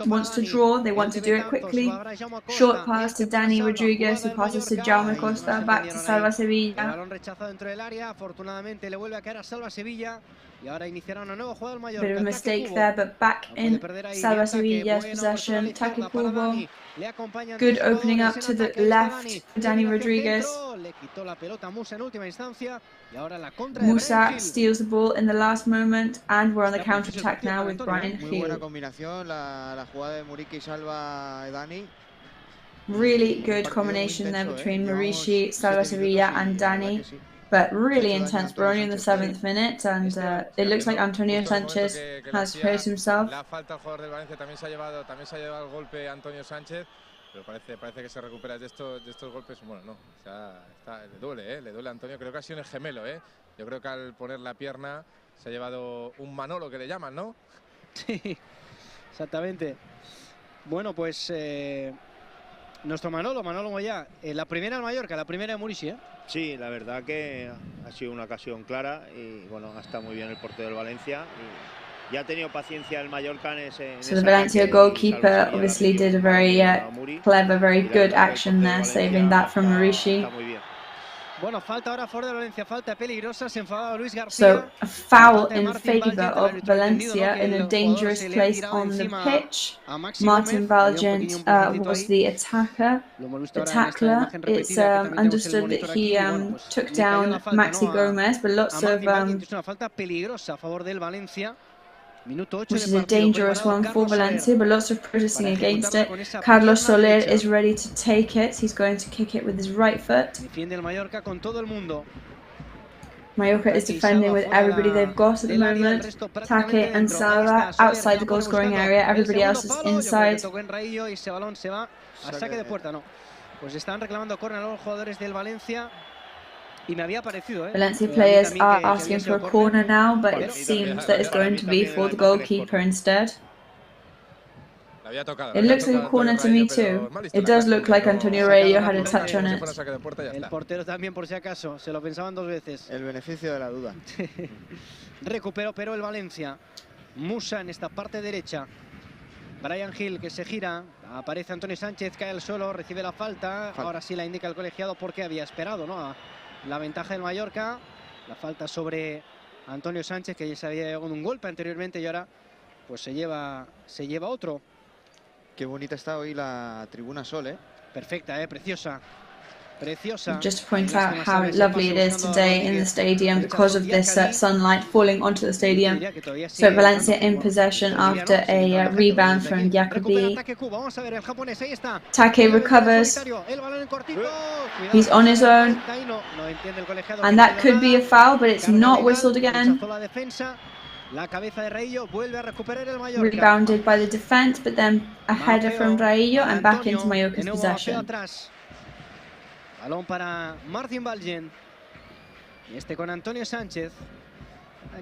[SPEAKER 2] wants to draw. They want to do it quickly. Short pass to Dani Rodríguez, who passes to Jaume Costa, back to Salva Sevilla. Bit of a mistake there, but back in Salva Sevilla's possession. Take Kubo. Good opening up to the left for Dani Rodríguez. Musa steals the ball in the last moment, and we're on the counter-attack now with Brian Hill. Really good combination there between Maurici, Salva Sevilla and Dani. But really intense. We're only in the 7th minute, and it looks like Antonio Sanchez has hurt himself.
[SPEAKER 3] La falta al jugador del Valencia, también se ha llevado el golpe Antonio Sánchez, pero parece que se recupera de estos golpes. Bueno, no, o sea, le duele a Antonio. Creo que ha sido en el gemelo, Yo creo que al poner la pierna se ha llevado un Manolo, que le llaman, ¿no?
[SPEAKER 1] Sí, exactamente. Bueno, pues nuestro Manolo Moyá, la primera en Mallorca, la primera en Maurici,
[SPEAKER 15] Sí, la verdad que ha sido una ocasión clara y bueno, ha estado muy bien el portero del Valencia y ha tenido paciencia el Mallorca en ese.
[SPEAKER 2] So the Valencia goalkeeper obviously did a very clever, very good action there, saving that from Maurici.
[SPEAKER 1] Bueno, falta ahora a favor de Valencia, falta peligrosa, se enfadaba Luis García.
[SPEAKER 2] So a foul in favour of Valencia in a dangerous place on the pitch. Martin Valgent was the attacker. The tackler, it's understood that he took down Maxi Gomez, but lots of
[SPEAKER 1] una falta peligrosa a favor del Valencia.
[SPEAKER 2] which is a dangerous one for Valencia, but lots of protesting against it. Carlos Soler is ready to take it. He's going to kick it with his right foot.
[SPEAKER 1] Defiende el Mallorca con todo el mundo.
[SPEAKER 2] Mallorca is defending with everybody they've got at the moment. Take and Salva outside the goal scoring area. Everybody else is inside.
[SPEAKER 1] Y ese balón se va a saque de puerta, no. Pues están reclamando córner a los jugadores del Valencia. Y me había parecido,
[SPEAKER 2] Valencia players are asking for a corner now, but it seems that it's going to be for the goalkeeper instead. It looks like a corner to me too. It does look like Antonio Rayo had a touch on it.
[SPEAKER 1] El portero también, por si acaso, se lo pensaban dos veces.
[SPEAKER 11] El beneficio de la duda.
[SPEAKER 1] Recuperó, pero el Valencia. Musa en esta parte derecha. Brian Hill que se gira. Aparece Antonio Sánchez, cae al suelo, recibe la falta. Ahora sí la indica el colegiado porque había esperado, ¿no? La ventaja del Mallorca, la falta sobre Antonio Sánchez, que ya se había llevado un golpe anteriormente y ahora pues se lleva otro.
[SPEAKER 11] Qué bonita está hoy la tribuna Sol, ¿eh?
[SPEAKER 1] Perfecta, preciosa. Preciosa.
[SPEAKER 2] Just to point out how lovely it is today in the stadium because of this sunlight falling onto the stadium. So Valencia in possession after a rebound from Jacobi. Take recovers. He's on his own. And that could be a foul, but it's not whistled again. Rebounded by the defense, but then a header from Raillo and back into Mallorca's possession.
[SPEAKER 1] Balón para Martin Valgent. Y este con Antonio Sánchez.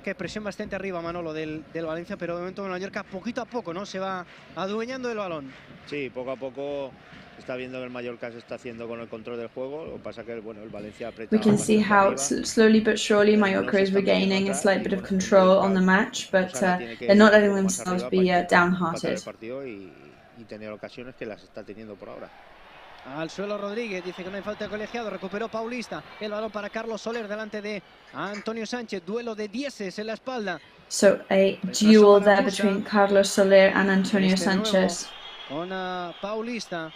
[SPEAKER 1] Que presión bastante arriba, Manolo, del Valencia, pero de momento en Mallorca poquito a poco, ¿no? Se va adueñando del balón.
[SPEAKER 15] Sí, poco a poco está viendo que el Mallorca se está haciendo con el control del juego. Lo que pasa que bueno, el Valencia aprieta.
[SPEAKER 2] We can see how slowly but surely Mallorca is regaining a slight bit of control on the match, but they're not letting themselves be downhearted.
[SPEAKER 15] Y tener ocasiones que las está teniendo por ahora.
[SPEAKER 1] Al suelo Rodríguez, dice que no hay falta de colegiado, recuperó Paulista, el balón para Carlos Soler delante de Antonio Sánchez, duelo de dieces en la espalda.
[SPEAKER 2] So a duel there between Carlos Soler and Antonio Sánchez.
[SPEAKER 1] Con Paulista.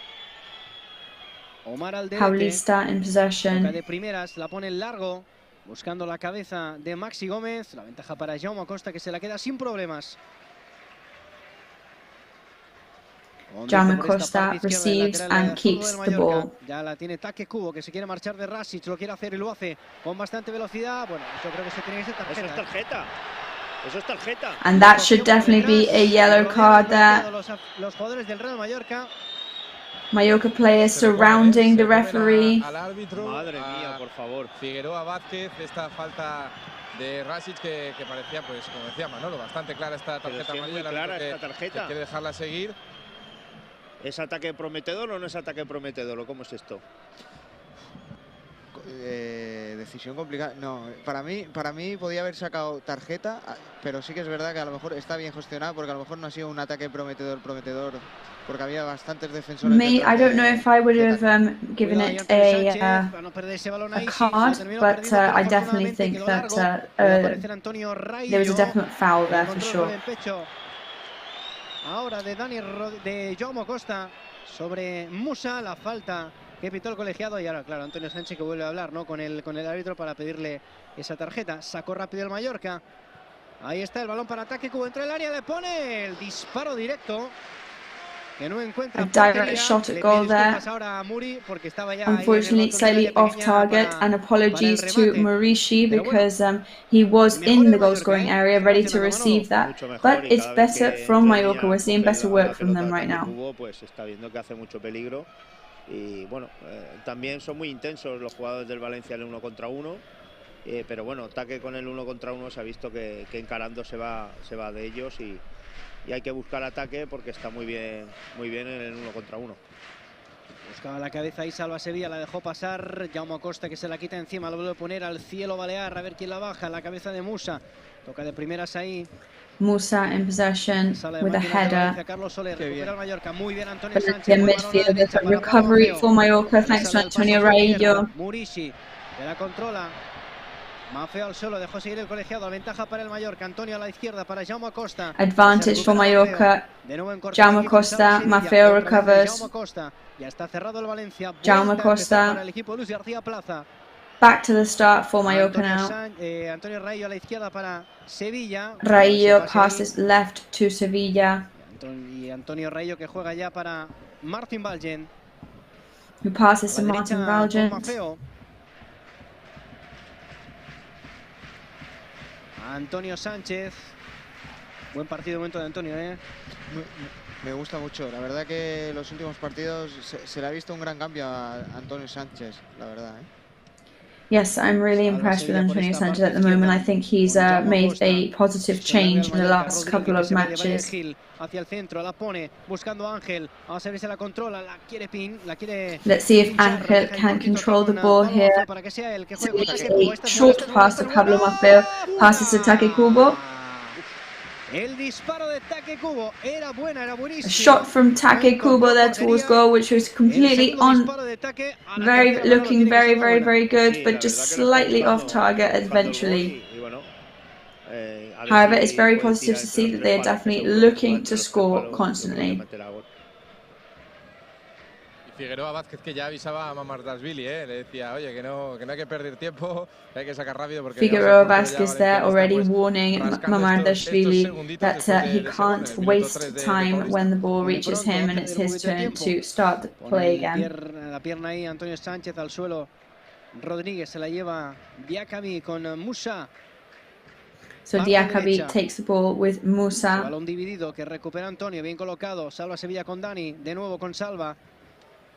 [SPEAKER 1] Omar Alderete.
[SPEAKER 2] Paulista in possession.
[SPEAKER 1] De primeras, la pone en largo, buscando la cabeza de Maxi Gómez, la ventaja para Jaume Acosta que se la queda sin problemas.
[SPEAKER 2] Jaume Acosta receives and keeps the ball.
[SPEAKER 1] Ya la tiene Take Kubo, que se quiere marchar de Rasic, lo quiere hacer y lo hace con bastante velocidad. Bueno, eso creo que se tiene que ser tarjeta.
[SPEAKER 15] Eso es tarjeta. Eso es tarjeta.
[SPEAKER 2] And that should definitely be a yellow card there.
[SPEAKER 1] Los jugadores del Real Mallorca.
[SPEAKER 2] Mallorca players surrounding the referee.
[SPEAKER 3] Al árbitro.
[SPEAKER 15] Madre mía, por favor.
[SPEAKER 3] Figueroa Vázquez, esta falta de Rasic que parecía, pues como decía Manolo, bastante clara esta tarjeta amarilla.
[SPEAKER 15] Muy clara esta tarjeta.
[SPEAKER 3] Quiere dejarla seguir.
[SPEAKER 15] ¿Es ataque prometedor o no es ataque prometedor? ¿Cómo es esto?
[SPEAKER 11] Decisión complicada. No, para mí podía haber sacado tarjeta, pero sí que es verdad que a lo mejor está bien gestionado porque a lo mejor no ha sido un ataque prometedor, porque había bastantes defensores.
[SPEAKER 2] I don't know if I would have given it a card, but I definitely think that there was a definite foul there for sure.
[SPEAKER 1] Ahora de Jaume Acosta sobre Musa, la falta que pitó el colegiado y ahora, claro, Antonio Sánchez que vuelve a hablar, ¿no? con el árbitro para pedirle esa tarjeta. Sacó rápido el Mallorca. Ahí está el balón para ataque, Kubo entra el área, le pone el disparo directo. Que no encuentra
[SPEAKER 2] a direct shot at goal there. Unfortunately, slightly off target, and apologies to Murishi because he was in the goal scoring area ready to receive that. But it's better from Mallorca. We're seeing better work from them right now.
[SPEAKER 15] Pues está viendo que hace mucho peligro y bueno, también son muy intensos los jugadores del Valencia en el 1 contra 1. Pero bueno, ataque con el 1 contra 1 se ha visto que encarando se va de ellos y hay que buscar ataque porque está muy bien en el 1 contra 1.
[SPEAKER 1] Buscaba la cabeza y Salva Sevilla, la dejó pasar. Jaume Acosta que se la quita encima, lo vuelve a poner al cielo balear, a ver quién la baja. La cabeza de Musa, toca de primeras ahí.
[SPEAKER 2] Musa in possession with a header.
[SPEAKER 1] Carlos Soler, recupera el Mallorca, muy bien Antonio Sánchez.
[SPEAKER 2] In midfield, there's a recovery for Mallorca thanks to Antonio Raillo.
[SPEAKER 1] Murishi, que la controla. Maffeo al suelo, dejó seguir el colegiado. Ventaja para el Mallorca. Antonio a la izquierda para Jaume Costa.
[SPEAKER 2] Advantage for Mallorca. Jaume Costa, Maffeo recovers.
[SPEAKER 1] Ya está cerrado el Valencia.
[SPEAKER 2] Jaume Costa.
[SPEAKER 1] Para el equipo Luis García Plaza.
[SPEAKER 2] Back to the start for Mallorca now.
[SPEAKER 1] Antonio Raillo a la izquierda para Sevilla.
[SPEAKER 2] Raillo passes left to Sevilla.
[SPEAKER 1] Y Antonio Raillo que juega ya para Martin Valgen.
[SPEAKER 2] Who passes to Martin Valgen.
[SPEAKER 1] Antonio Sánchez. Buen partido de momento de Antonio, ¿eh?
[SPEAKER 11] Me gusta mucho. La verdad que los últimos partidos se le ha visto un gran cambio a Antonio Sánchez, la verdad, ¿eh?
[SPEAKER 2] Yes, I'm really impressed with Antonio Sanchez at the moment. I think he's made a positive change in the last couple of matches.
[SPEAKER 1] Hacia el centro, la pone buscando a Ángel. Vamos a ver si la controla, la quiere
[SPEAKER 2] Let's see if Ángel can control the ball here. So a short pass to Pablo Maffeo, passes to Take Kubo.
[SPEAKER 1] El disparo de Take Kubo era buena, era buenísimo.
[SPEAKER 2] A shot from Take Kubo there towards goal, which was completely on, looking very good, but just slightly off target eventually. However, it's very positive to see that they are definitely looking to score constantly.
[SPEAKER 3] Figueroa Vázquez que ya avisaba a Mamardashvili, le decía, oye, que no hay que perder tiempo, hay que sacar rápido porque
[SPEAKER 2] Figueroa Vázquez there already warning Mamardashvili that he can't waste time when the ball reaches him and it's his turn to start the play again.
[SPEAKER 1] La pierna ahí, Antonio Sánchez al suelo. Rodríguez se la lleva Diakabi con Musa.
[SPEAKER 2] So Diakabi takes the ball with Musa.
[SPEAKER 1] Balón dividido que recupera Antonio, bien colocado. Salva Sevilla con Dani, de nuevo con Salva.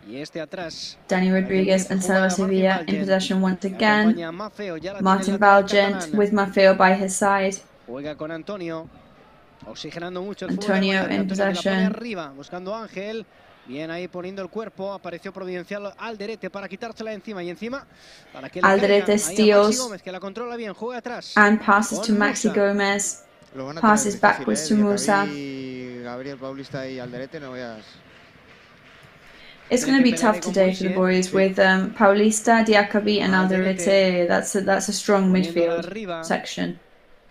[SPEAKER 1] Y este atrás.
[SPEAKER 2] Dani Rodríguez and Salva Sevilla in possession once again. Martin Valgen with Maffeo by his side.
[SPEAKER 1] Juega con Antonio. Oxigenando mucho el
[SPEAKER 2] Antonio in possession.
[SPEAKER 1] Arriba, buscando a Ángel. Bien ahí poniendo el cuerpo. Apareció providencial Alderete para quitársela encima. Y encima para que
[SPEAKER 2] Alderete steals.
[SPEAKER 1] Gómez, que la controla bien, juega atrás.
[SPEAKER 2] And passes to Maxi Gómez. Passes backwards to Musa.
[SPEAKER 11] Gabriel Paulista y Alderete, no veas.
[SPEAKER 2] It's going to be tough today for the boys with Paulista, Diakabi and Alderete. That's a strong midfield section.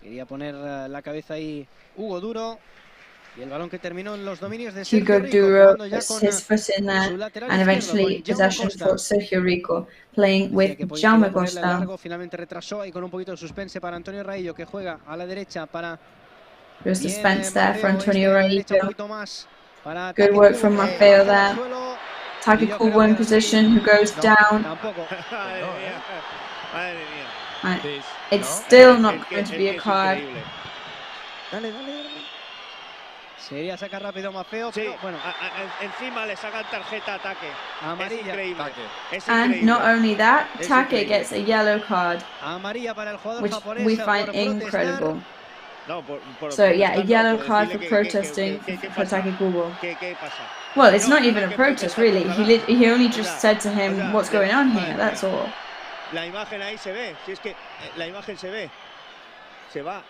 [SPEAKER 1] Quería poner la cabeza ahí Hugo Duro. Y el balón que terminó en los dominios de
[SPEAKER 2] Hugo Duro puts his foot in there and eventually possession for Sergio Rico, playing with Jaume Costa.
[SPEAKER 1] Finalmente retrasó y con un poquito de suspense para Antonio Raillo, que juega a la derecha para...
[SPEAKER 2] There's suspense there for Antonio Raillo. Good work from Maffeo there. Take Kubo in position, who goes down. It's still not going to be a card.
[SPEAKER 1] Sería sacar rápido Maffeo.
[SPEAKER 15] Sí, bueno, encima le sacan tarjeta ataque.
[SPEAKER 1] Amarilla.
[SPEAKER 15] Es increíble. Es
[SPEAKER 2] and
[SPEAKER 15] increíble.
[SPEAKER 2] Not only that, Take gets a yellow card,
[SPEAKER 1] Amarilla para el jugador
[SPEAKER 2] which
[SPEAKER 1] japonés,
[SPEAKER 2] we find incredible.
[SPEAKER 15] No,
[SPEAKER 2] So yeah, a yellow card for protesting for Take Kubo.
[SPEAKER 15] ¿Qué pasa?
[SPEAKER 2] Well, it's not even a protest really. He only just said to him, "What's going on here?" That's all.
[SPEAKER 15] La imagen ahí se ve. Si es que la imagen se ve. Se va.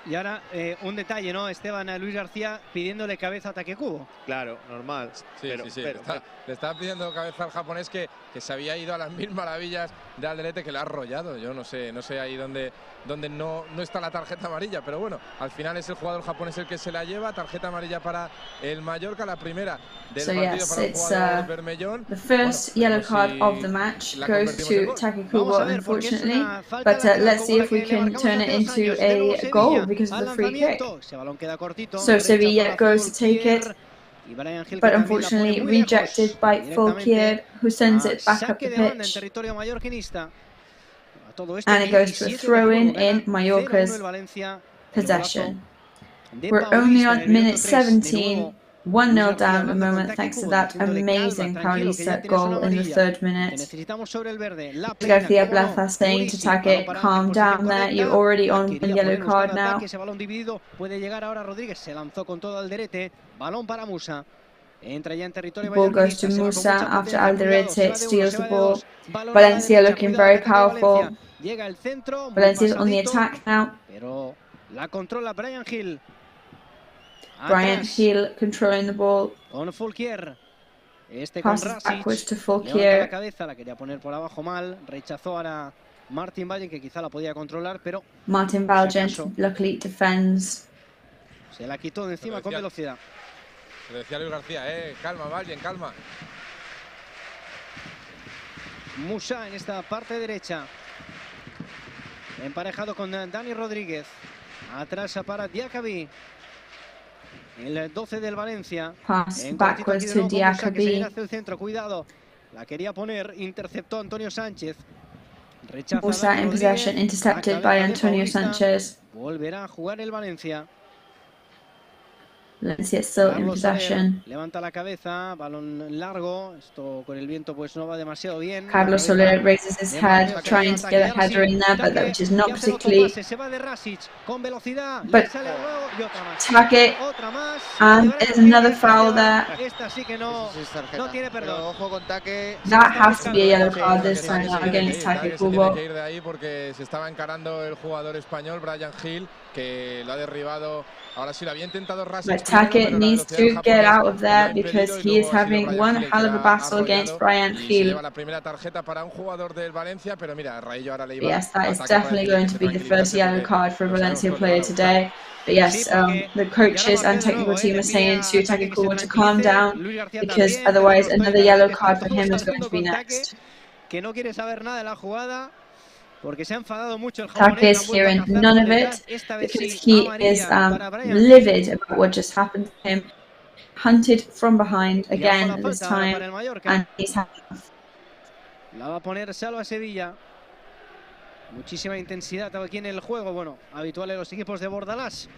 [SPEAKER 1] Y ahora un detalle, ¿no? Esteban, a Luis García pidiéndole cabeza a Take Kubo.
[SPEAKER 15] Claro, normal.
[SPEAKER 3] Sí, le estaba pidiendo cabeza al japonés que se había ido a las mil maravillas de Alderete, que le ha arrollado. Yo no sé ahí donde no está la tarjeta amarilla, pero bueno, al final es el jugador japonés el que se la lleva. Tarjeta amarilla para el Mallorca, la primera del partido para el jugador Bermellón.
[SPEAKER 2] The first yellow card of the match goes to Take Kubo, unfortunately. But let's see if we can turn it into a goal because of the free kick. So Sevilla goes to take it, but unfortunately rejected by Fulquier, who sends it back up the pitch. And it goes to a throw-in Mallorca's possession. We're only on minute 17, 1-0 down at the moment thanks to that amazing Paulista goal in the 3rd minute. García Plaza saying to Take, calm down there, you're already on a yellow card now. The ball goes to Musa after Alderete steals the ball. Valencia looking very powerful. Valencia's on the attack now. Brian Hill controlling the ball.
[SPEAKER 1] Este con
[SPEAKER 2] Passes backwards to
[SPEAKER 1] Rasic, levanta la
[SPEAKER 2] Fulkier.
[SPEAKER 1] cabeza, la quería poner por abajo mal, rechazó ahora Martin Valle, que quizá la podía controlar, pero
[SPEAKER 2] Martin
[SPEAKER 1] por si
[SPEAKER 2] Valgent
[SPEAKER 1] acaso,
[SPEAKER 2] luckily defends.
[SPEAKER 1] se la quitó de encima con velocidad.
[SPEAKER 3] Se lo decía Luis García, calma, Vallen, calma.
[SPEAKER 1] Musa en esta parte derecha, emparejado con Dani Rodríguez. Atrás para Diakabi, el 12 del Valencia.
[SPEAKER 2] Pass
[SPEAKER 1] En
[SPEAKER 2] backwards
[SPEAKER 1] cortito
[SPEAKER 2] to
[SPEAKER 1] aquí de nuevo con Musa, que se viene
[SPEAKER 2] Diakabi.
[SPEAKER 1] hacia el centro, cuidado. La quería poner, interceptó Antonio Sánchez. Rechaza
[SPEAKER 2] Musa
[SPEAKER 1] Dani
[SPEAKER 2] in
[SPEAKER 1] Rodríguez,
[SPEAKER 2] possession, intercepted
[SPEAKER 1] la
[SPEAKER 2] by
[SPEAKER 1] cabeza de
[SPEAKER 2] Antonio
[SPEAKER 1] Paulista.
[SPEAKER 2] Sanchez.
[SPEAKER 1] Volverá a jugar el Valencia.
[SPEAKER 2] Valencia still in
[SPEAKER 1] Carlos Soler
[SPEAKER 2] possession.
[SPEAKER 1] levanta la cabeza, balón largo. Esto con el viento pues no va demasiado bien.
[SPEAKER 2] Carlos
[SPEAKER 1] La cabeza
[SPEAKER 2] Soler raises his
[SPEAKER 1] de
[SPEAKER 2] head,
[SPEAKER 1] Marcos,
[SPEAKER 2] trying to get a header in there, but that which is not
[SPEAKER 1] que hace el otro
[SPEAKER 2] particularly.
[SPEAKER 1] pase, se va de Rasic con velocidad,
[SPEAKER 2] But
[SPEAKER 1] le sale de nuevo y otra más.
[SPEAKER 2] Take it,
[SPEAKER 1] Otra más.
[SPEAKER 2] and there's another foul there.
[SPEAKER 1] Esta sí que no, no tiene perdón.
[SPEAKER 11] Pero ojo con Taque.
[SPEAKER 2] That has to be a yellow card this time now against Take Kubo.
[SPEAKER 3] Tiene que ir de ahí porque se estaba encarando el jugador español, Brian Hill, que lo ha derribado. Ahora sí, lo había intentado Rasic.
[SPEAKER 2] But Tackett needs to get out of there because he is having one hell of a battle against Brian Hill.
[SPEAKER 3] Lleva la primera tarjeta para un jugador del Valencia, pero mira, Raillo ahora le iba.
[SPEAKER 2] Yes, that is definitely going to be the first yellow card for a Valencia player today. But yes, the coaches and technical team are saying to Take Kubo to calm down because otherwise another yellow card for him is going to be next.
[SPEAKER 1] Que no quiere saber nada de la jugada. Porque se ha enfadado mucho el
[SPEAKER 2] Taque is hearing none of it because he is livid about what just happened to him. Hunted from behind again this time, and he's had enough.
[SPEAKER 1] La va a poner Salva Sevilla. Muchísima intensidad aquí en el juego. Bueno, habitual en los equipos de Bordalás.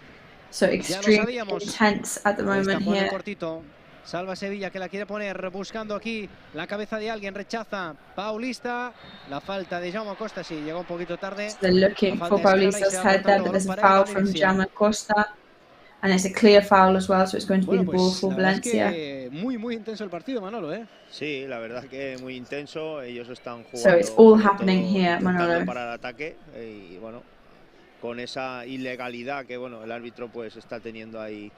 [SPEAKER 2] So extremely intense at the moment here.
[SPEAKER 1] Cortito. Salva Sevilla, que la quiere poner, buscando aquí la cabeza de alguien, rechaza Paulista, la falta de Jaume Costa, sí, llegó un poquito tarde.
[SPEAKER 2] So they're looking for Paulista's head there, but there's a foul from Jaume Costa, and it's a clear foul as well, so it's going to be the ball for Valencia.
[SPEAKER 1] Muy intenso el partido, Manolo, ¿eh?
[SPEAKER 15] Sí, la verdad que muy intenso, ellos están jugando.
[SPEAKER 2] So it's all happening here, Manolo.
[SPEAKER 15] Para el ataque, y bueno, con esa ilegalidad que bueno, el árbitro pues está teniendo ahí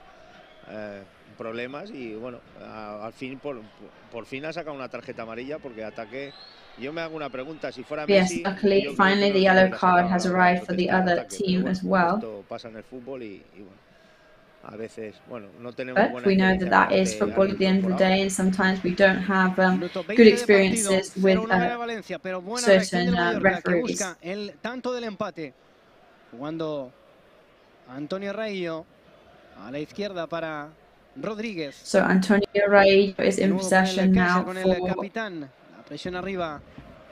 [SPEAKER 15] problemas y bueno, al fin por fin ha sacado una tarjeta amarilla porque Ataque. Yo me hago una pregunta, si fuera Messi.
[SPEAKER 2] Yes, luckily, finally the yellow card has arrived for the other team as well.
[SPEAKER 15] Esto pasa en el fútbol y bueno, a veces, bueno, no tenemos
[SPEAKER 2] But we know that that is football at the end of the day, and sometimes we don't have good experiences with certain referees.
[SPEAKER 1] El tanto del empate, jugando Antonio Raillo a la izquierda para Rodríguez.
[SPEAKER 2] So Antonio Raillo is in possession now
[SPEAKER 1] con el capitán, la presión arriba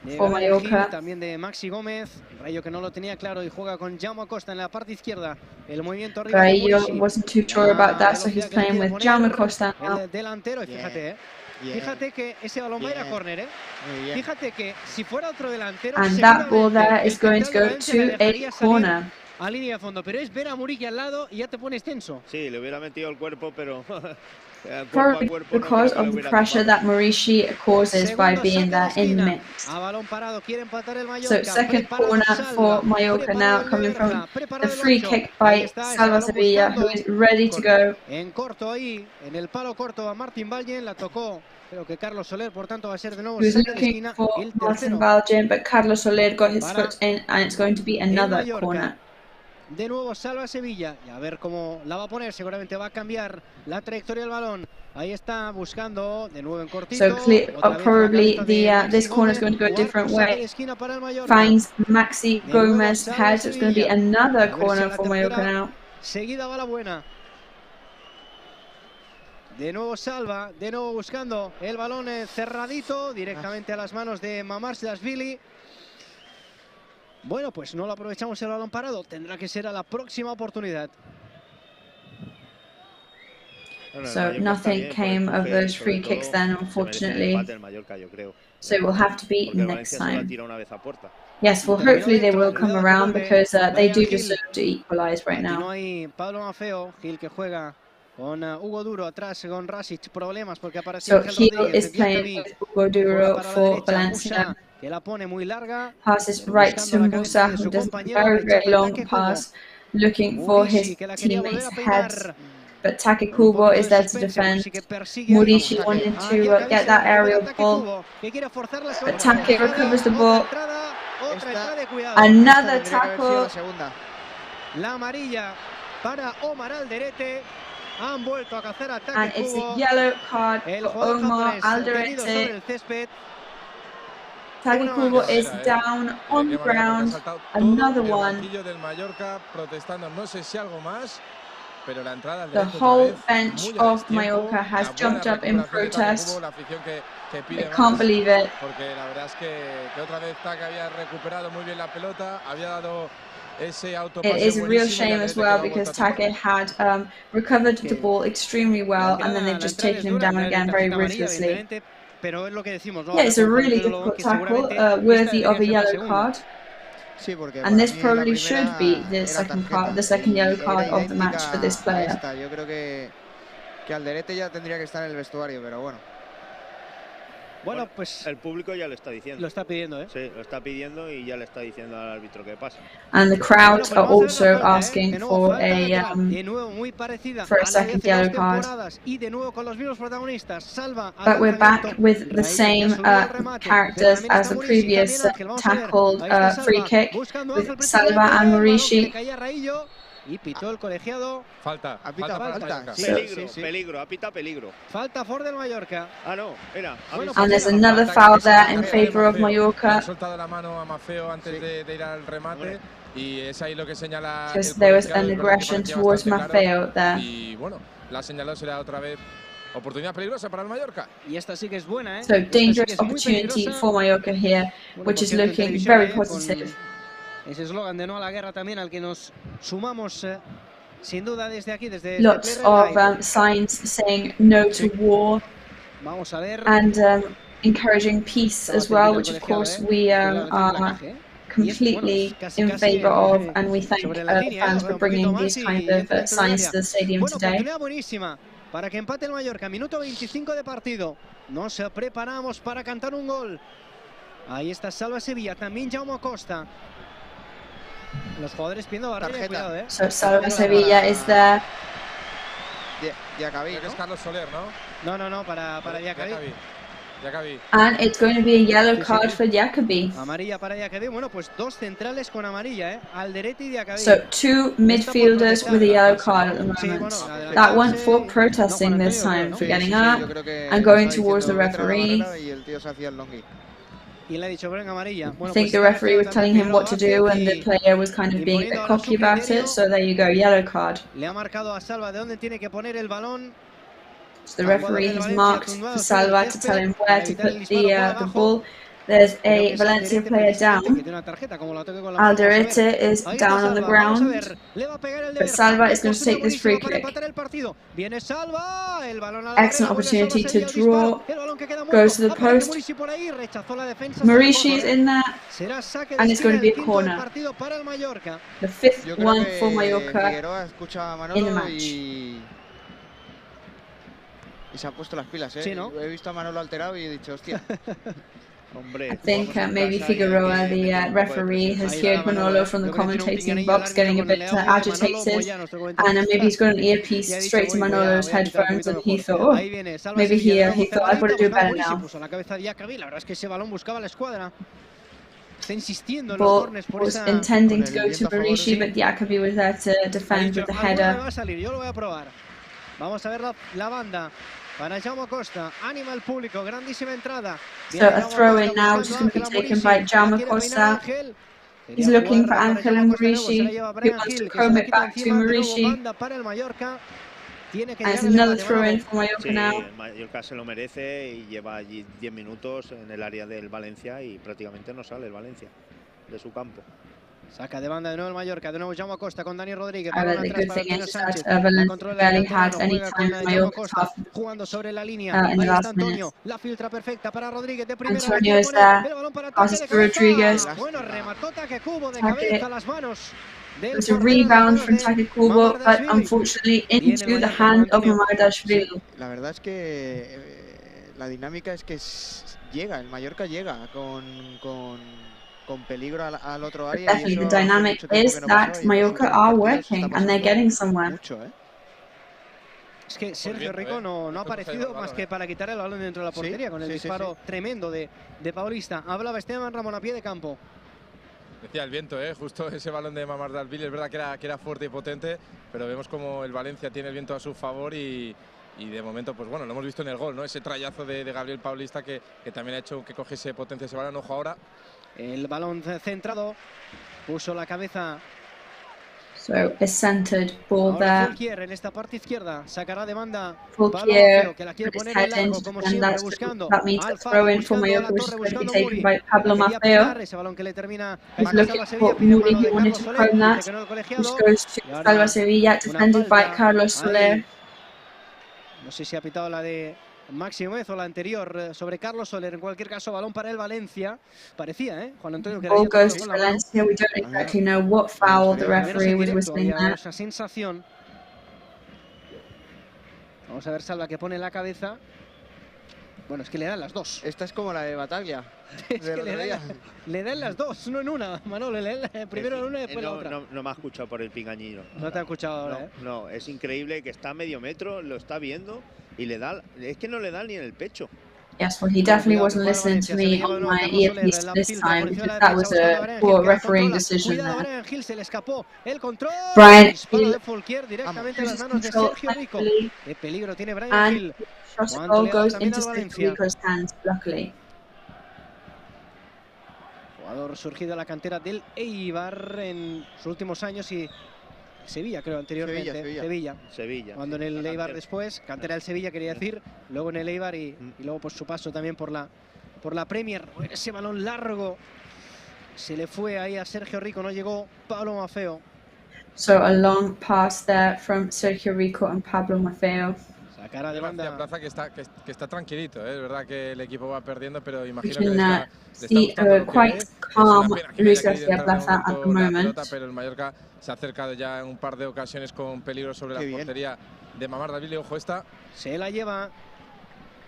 [SPEAKER 1] de
[SPEAKER 2] Mallorca.
[SPEAKER 1] También de Maxi Gómez. Raillo que no lo tenía claro y juega con Jaume Costa en la parte izquierda. El movimiento arriba.
[SPEAKER 2] Raillo wasn't too sure about that, so he's playing with Jaume Costa now.
[SPEAKER 1] El delantero, y fíjate, fíjate que ese balón va a ir a córner, Fíjate que si fuera otro delantero.
[SPEAKER 2] And that ball there is going to go to a corner.
[SPEAKER 1] A línea de fondo, pero es ver a Muriqui al lado y ya te pones tenso.
[SPEAKER 15] Sí, le hubiera metido el cuerpo, pero
[SPEAKER 2] Probably because of the pressure that Muriqi causes by being there in the mix. So second corner for Mallorca now, coming from the free kick by Salva Sevilla, who is ready to go.
[SPEAKER 1] En corto ahí, en el palo corto a Martin Vallen, la tocó. Creo que Carlos Soler, por tanto, va a ser de nuevo
[SPEAKER 2] Who's
[SPEAKER 1] saque de
[SPEAKER 2] looking
[SPEAKER 1] esquina.
[SPEAKER 2] for Martin Valgen, but Carlos Soler got his foot in, and it's going to be another corner.
[SPEAKER 1] De nuevo Salva Sevilla y a ver cómo la va a poner, seguramente va a cambiar la trayectoria del balón. Ahí está buscando de nuevo en cortito.
[SPEAKER 2] So probably this corner is going to go a different way. Finds Maxi Gomez head, so it's going to be another corner for Mallorca now.
[SPEAKER 1] Seguida va la buena. De nuevo Salva, de nuevo buscando el balón cerradito directamente a las manos de Mamarshvili. Bueno, pues no lo aprovechamos el balón parado. Tendrá que ser a la próxima oportunidad.
[SPEAKER 2] So nothing came of those free kicks then, unfortunately. So it will have to be next time. Yes, well, hopefully they will come around because they do deserve to equalize right now.
[SPEAKER 1] Pablo Mafeo, Gil que juega con Hugo Duro atrás con Rasic, problemas porque
[SPEAKER 2] So Gil is playing with Hugo Duro for Valencia.
[SPEAKER 1] Que la pone muy larga.
[SPEAKER 2] Passes right to Musa, who does a very long pass, looking for his teammates' heads. but Take Kubo is there to defend. Murishi wanted to get that aerial ball, but Take recovers the ball. Another tackle.
[SPEAKER 1] La amarilla para Omar Alderete. Han vuelto a cazar a Take
[SPEAKER 2] And it's
[SPEAKER 1] Kubo.
[SPEAKER 2] a yellow card
[SPEAKER 1] El
[SPEAKER 2] for
[SPEAKER 1] jugador
[SPEAKER 2] Omar
[SPEAKER 1] japonés tendido sobre
[SPEAKER 2] Alderete.
[SPEAKER 1] el césped.
[SPEAKER 2] Take Kubo is down on the ground. Another one.
[SPEAKER 3] Del Mallorca protestando, no sé si algo más, pero la entrada
[SPEAKER 2] The whole bench of Mallorca has jumped up in protest. I can't believe it.
[SPEAKER 3] Porque la verdad es que otra vez Take había recuperado muy bien la pelota, había dado ese autopase.
[SPEAKER 2] It is a real shame as well because Take had recovered the ball extremely well and then they've just taken him down again very ruthlessly.
[SPEAKER 1] Pero es lo que decimos, ¿no?
[SPEAKER 2] Yeah, it's a really difficult tackle, worthy of a yellow card. And this probably should be the second yellow card of the match for this player.
[SPEAKER 11] Yo creo que Alderete ya tendría que estar en el vestuario, pero bueno.
[SPEAKER 1] Bueno, pues
[SPEAKER 15] el público ya lo está diciendo.
[SPEAKER 1] Lo está pidiendo, ¿eh?
[SPEAKER 15] Sí, lo está pidiendo y ya le está diciendo al árbitro que pasa.
[SPEAKER 2] And the crowd are also asking for a second yellow card. But we're back with the same characters as the previous tackled free kick with Salva and Murishi.
[SPEAKER 1] Y pitó el colegiado.
[SPEAKER 3] Falta.
[SPEAKER 15] Peligro, apita peligro.
[SPEAKER 1] Falta a favor del Mallorca.
[SPEAKER 15] Ah, no, era.
[SPEAKER 2] And there's another foul there in favor of Mallorca.
[SPEAKER 3] Ha soltado la mano a Mafeo antes de ir al remate y es ahí lo que señala.
[SPEAKER 2] Because there was an aggression towards Mafeo there.
[SPEAKER 3] Y bueno, la señaló, será otra vez oportunidad peligrosa para el Mallorca.
[SPEAKER 1] Y esta sí que es buena, ¿eh?
[SPEAKER 2] So dangerous opportunity for Mallorca here, which is looking very positive.
[SPEAKER 1] Ese eslogan de no a la guerra también al que nos sumamos sin duda desde aquí, desde
[SPEAKER 2] lots of signs saying no to war.
[SPEAKER 1] Vamos a ver.
[SPEAKER 2] And encouraging peace as well, which of course we are completely in favor of, and we thank the fans for bringing these kind of signs to the stadium today.
[SPEAKER 1] Buenísima para que empate el Mallorca, minuto 25 de partido. Nos preparamos para cantar un gol. Ahí está Salva Sevilla, también Jaume Costa. Los jugadores pidiendo barrera, cuidado, ¿eh?
[SPEAKER 2] So Salva Sevilla is there.
[SPEAKER 11] Diacabí,
[SPEAKER 3] ¿no? Es Carlos Soler, ¿no?
[SPEAKER 1] No, para Diacabí.
[SPEAKER 2] And it's going to be a yellow card for Diacabí.
[SPEAKER 1] Amarilla para Diacabí. Bueno, pues dos centrales con amarilla, ¿eh? Alderete y Diacabí.
[SPEAKER 2] So two midfielders with a yellow card at the moment. That one for protesting this time, for getting up and going towards the referee.
[SPEAKER 1] Y le ha dicho, ven amarilla.
[SPEAKER 2] I think the referee was telling him what to do and the player was kind of being a bit cocky about it, so there you go, yellow card.
[SPEAKER 1] Le ha marcado a Salva de dónde tiene que poner el balón.
[SPEAKER 2] So the referee has marked for Salva to tell him where to put the ball. There's a Valencia player down. Alderete is down on the ground, but Salva is going to take this free kick. Excellent opportunity to draw. Goes to the post. Murishi is in there, and it's going to be a corner. The fifth one for Mallorca in the match.
[SPEAKER 11] Y se ha puesto las pilas, ¿eh?
[SPEAKER 1] Sí, ¿no?
[SPEAKER 11] He visto a Manolo alterado y he dicho, hostia.
[SPEAKER 2] I think maybe Figueroa, the referee, has heard Manolo from the commentating box getting a bit agitated, and maybe he's got an earpiece straight to Manolo's headphones, and he thought, oh, maybe he thought I've got to do better now. Ball was intending to go to Murishi, but Diacabí was there to defend with the header.
[SPEAKER 1] Vamos a ver la banda. Para Jaume Costa, anima al público, grandísima entrada.
[SPEAKER 2] So a throw in now, which is going to be taken by Jaume Costa. He's looking for Ángel and Murishi, who wants to comb it back to Murishi. And it's another throw in for Mallorca now.
[SPEAKER 15] Mallorca se lo merece y lleva allí 10 minutos en el área del Valencia y prácticamente no sale el Valencia de su campo.
[SPEAKER 1] Saca de banda de nuevo el Mallorca, de nuevo Jaume Costa con Dani Rodríguez.
[SPEAKER 2] The good thing is that Valencia barely had any time in Mallorca's half
[SPEAKER 1] jugando sobre la línea.
[SPEAKER 2] in the last minute.
[SPEAKER 1] La filtra perfecta para Rodríguez de primera.
[SPEAKER 2] Antonio is there, passes to Rodríguez.
[SPEAKER 1] Bueno, remató Take Kubo de cabeza a las manos.
[SPEAKER 2] It's a rebound from Take Kubo, but unfortunately into the hand of Mamardashvili.
[SPEAKER 11] La verdad es que la dinámica es que llega, el Mallorca llega con peligro al otro área.
[SPEAKER 2] Definitely, the dynamic is that Mallorca are working and they're getting somewhere.
[SPEAKER 1] Es que Sergio Rico no ha aparecido más que para quitar el balón dentro de la portería, con el disparo tremendo de Paulista. Hablaba Esteban Ramón a pie de campo.
[SPEAKER 3] Decía el viento, justo ese balón de Mamardashvili, es verdad que era fuerte y potente, pero vemos como el Valencia tiene el viento a su favor y de momento, pues bueno, lo hemos visto en el gol, ¿no? Ese trayazo de Gabriel Paulista que también ha hecho que cogiese potencia ese balón. Ojo ahora.
[SPEAKER 1] El balón centrado, puso la cabeza.
[SPEAKER 2] So a centered ball
[SPEAKER 1] Ahora
[SPEAKER 2] there.
[SPEAKER 1] Fulquier en esta parte izquierda, sacará de banda
[SPEAKER 2] Fulquier
[SPEAKER 1] que la quiere
[SPEAKER 2] put his
[SPEAKER 1] poner en
[SPEAKER 2] head in
[SPEAKER 1] largo,
[SPEAKER 2] to
[SPEAKER 1] como
[SPEAKER 2] defend
[SPEAKER 1] siempre,
[SPEAKER 2] that.
[SPEAKER 1] buscando
[SPEAKER 2] That means a
[SPEAKER 1] Alfaro,
[SPEAKER 2] throw in for
[SPEAKER 1] buscando a la
[SPEAKER 2] Mallorca, which
[SPEAKER 1] torre,
[SPEAKER 2] is going to be
[SPEAKER 1] buscando
[SPEAKER 2] taken
[SPEAKER 1] Muri.
[SPEAKER 2] by Pablo
[SPEAKER 1] Quería
[SPEAKER 2] Maffeo.
[SPEAKER 1] pitar, ese balón que le termina
[SPEAKER 2] He's
[SPEAKER 1] cayendo a
[SPEAKER 2] looking
[SPEAKER 1] Salva Sevilla,
[SPEAKER 2] for
[SPEAKER 1] pide
[SPEAKER 2] Muri,
[SPEAKER 1] mano
[SPEAKER 2] he
[SPEAKER 1] de
[SPEAKER 2] wanted
[SPEAKER 1] Carlos
[SPEAKER 2] to
[SPEAKER 1] Soler,
[SPEAKER 2] prone
[SPEAKER 1] dice
[SPEAKER 2] that,
[SPEAKER 1] que no el
[SPEAKER 2] which
[SPEAKER 1] colegiado.
[SPEAKER 2] goes to
[SPEAKER 1] Y ahora
[SPEAKER 2] Salva Sevilla,
[SPEAKER 1] una
[SPEAKER 2] defended by
[SPEAKER 1] falta
[SPEAKER 2] Carlos Soler.
[SPEAKER 1] ahí. No sé si ha pitado la de Maxi Gómez o la anterior sobre Carlos Soler. En cualquier caso, balón para el Valencia. Parecía, Juan Antonio, que le
[SPEAKER 2] Ball
[SPEAKER 1] había tocado
[SPEAKER 2] goes to
[SPEAKER 1] con la mano.
[SPEAKER 2] Valencia. We don't exactly know what foul the referee was whistling there.
[SPEAKER 1] Esa sensación. Vamos a ver Salva que pone la cabeza. Bueno, es que le dan las dos.
[SPEAKER 11] Esta es como la de Bataglia.
[SPEAKER 1] Es que le dan las dos, no en una, Manolo. Le dan primero en una y después la otra.
[SPEAKER 15] No me ha escuchado por el pingañino.
[SPEAKER 1] No te ha escuchado ahora,
[SPEAKER 15] No, es increíble que está a medio metro, lo está viendo y le da. Es que no le da ni en el pecho.
[SPEAKER 2] Yes, well, he definitely wasn't listening to me on my earpiece this time because that was a poor refereeing decision there.
[SPEAKER 1] Se le escapó el control.
[SPEAKER 2] Brian
[SPEAKER 1] Disparo de Fulquier directamente a las manos de Sergio Rico. Qué peligro tiene Brian
[SPEAKER 2] and
[SPEAKER 1] Hill.
[SPEAKER 2] shot goal goes into Sergio Rico's hands, luckily.
[SPEAKER 1] Jugador surgido de la cantera del Eibar en sus últimos años y Sevilla, creo, anteriormente.
[SPEAKER 15] Sevilla.
[SPEAKER 1] Cuando en el Eibar después, cantera del Sevilla quería decir, luego en el Eibar y luego por su paso también por la Premier. Ese balón largo se le fue ahí a Sergio Rico, no llegó Pablo Maffeo.
[SPEAKER 2] So a long pass there from Sergio Rico and Pablo Maffeo.
[SPEAKER 1] Sacará de banda.
[SPEAKER 3] Plaza que está tranquilito, es verdad que el equipo va perdiendo, pero imagino
[SPEAKER 2] You
[SPEAKER 3] que
[SPEAKER 2] can
[SPEAKER 3] le está
[SPEAKER 2] quite calm Luis García Plaza at the moment.
[SPEAKER 3] Pero el Mallorca se ha acercado ya en un par de ocasiones con peligro sobre la portería de Mamardashvili. Ojo esta.
[SPEAKER 1] Se la lleva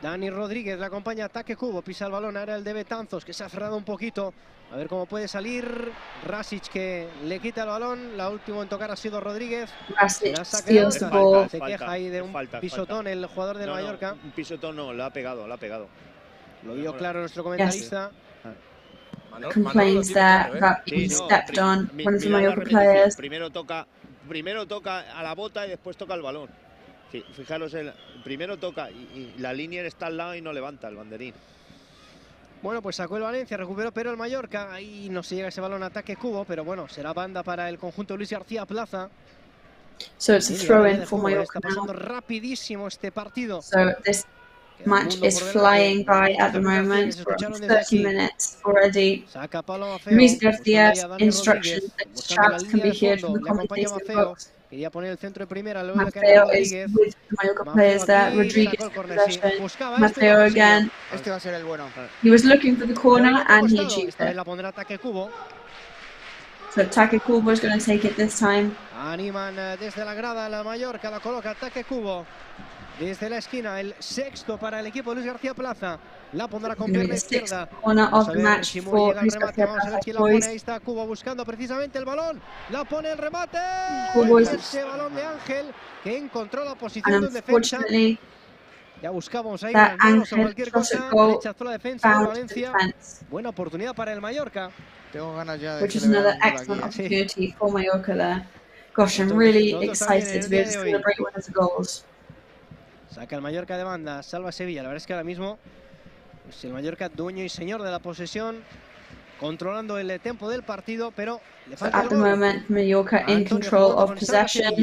[SPEAKER 1] Dani Rodríguez, la acompaña ataque Kubo, pisa el balón, ahora el de Betanzos que se ha cerrado un poquito. A ver cómo puede salir. Rasic que le quita el balón. La última en tocar ha sido Rodríguez.
[SPEAKER 2] Rasic steals the ball.
[SPEAKER 1] Se queja ahí de un pisotón el jugador del Mallorca.
[SPEAKER 15] Un pisotón no, lo ha pegado.
[SPEAKER 1] Lo vio claro nuestro comentarista.
[SPEAKER 2] Complains there about being stepped on one of the Mallorca players.
[SPEAKER 15] Primero toca a la bota y después toca el balón. Fijaros, primero toca y la línea está al lado y no levanta el banderín.
[SPEAKER 1] Bueno, pues sacó el Valencia, recuperó pero el Mallorca. Ahí no se llega ese balón ataque Kubo, pero bueno, será banda para el conjunto Luis García Plaza.
[SPEAKER 2] So it's a throw-in for Mallorca
[SPEAKER 1] Está pasando
[SPEAKER 2] now.
[SPEAKER 1] rapidísimo este partido.
[SPEAKER 2] So this match is flying by at the moment. We're up to 30 minutes already. Luis Garcia's instructions that shouts can be heard from the commentator box.
[SPEAKER 1] Quería poner el centro de primera, luego de
[SPEAKER 2] Maffeo is with the Mallorca players there. Rodríguez in possession. Maffeo again.
[SPEAKER 11] Este va a ser el bueno.
[SPEAKER 2] He was looking for the corner and he achieved it.
[SPEAKER 1] La pondrá ataque Kubo.
[SPEAKER 2] So ataque Kubo is going to take it this time.
[SPEAKER 1] Animan desde la grada la Mallorca, la coloca ataque Kubo. Desde la esquina, el sexto para el equipo de Luis García Plaza. La pondrá con pierna izquierda.
[SPEAKER 2] Corner of the match for Luis García Plaza boys.
[SPEAKER 1] Ahí está Kubo buscando precisamente el balón. La pone el remate. Ese balón de Ángel que encontró la posición de defensa. Ya buscábamos ahí unas manos o cualquier cosa. Rechazó la defensa de Valencia. Buena oportunidad para el Mallorca.
[SPEAKER 11] Tengo ganas ya de
[SPEAKER 2] which is another excellent opportunity for Mallorca there. Gosh, I'm really excited to be able to celebrate one of the goals.
[SPEAKER 1] Saca el Mallorca de banda, salva Sevilla. La verdad es que ahora mismo pues el Mallorca dueño y señor de la posesión, controlando el tempo del partido, pero le falta
[SPEAKER 2] at the moment, Mallorca in control of possession,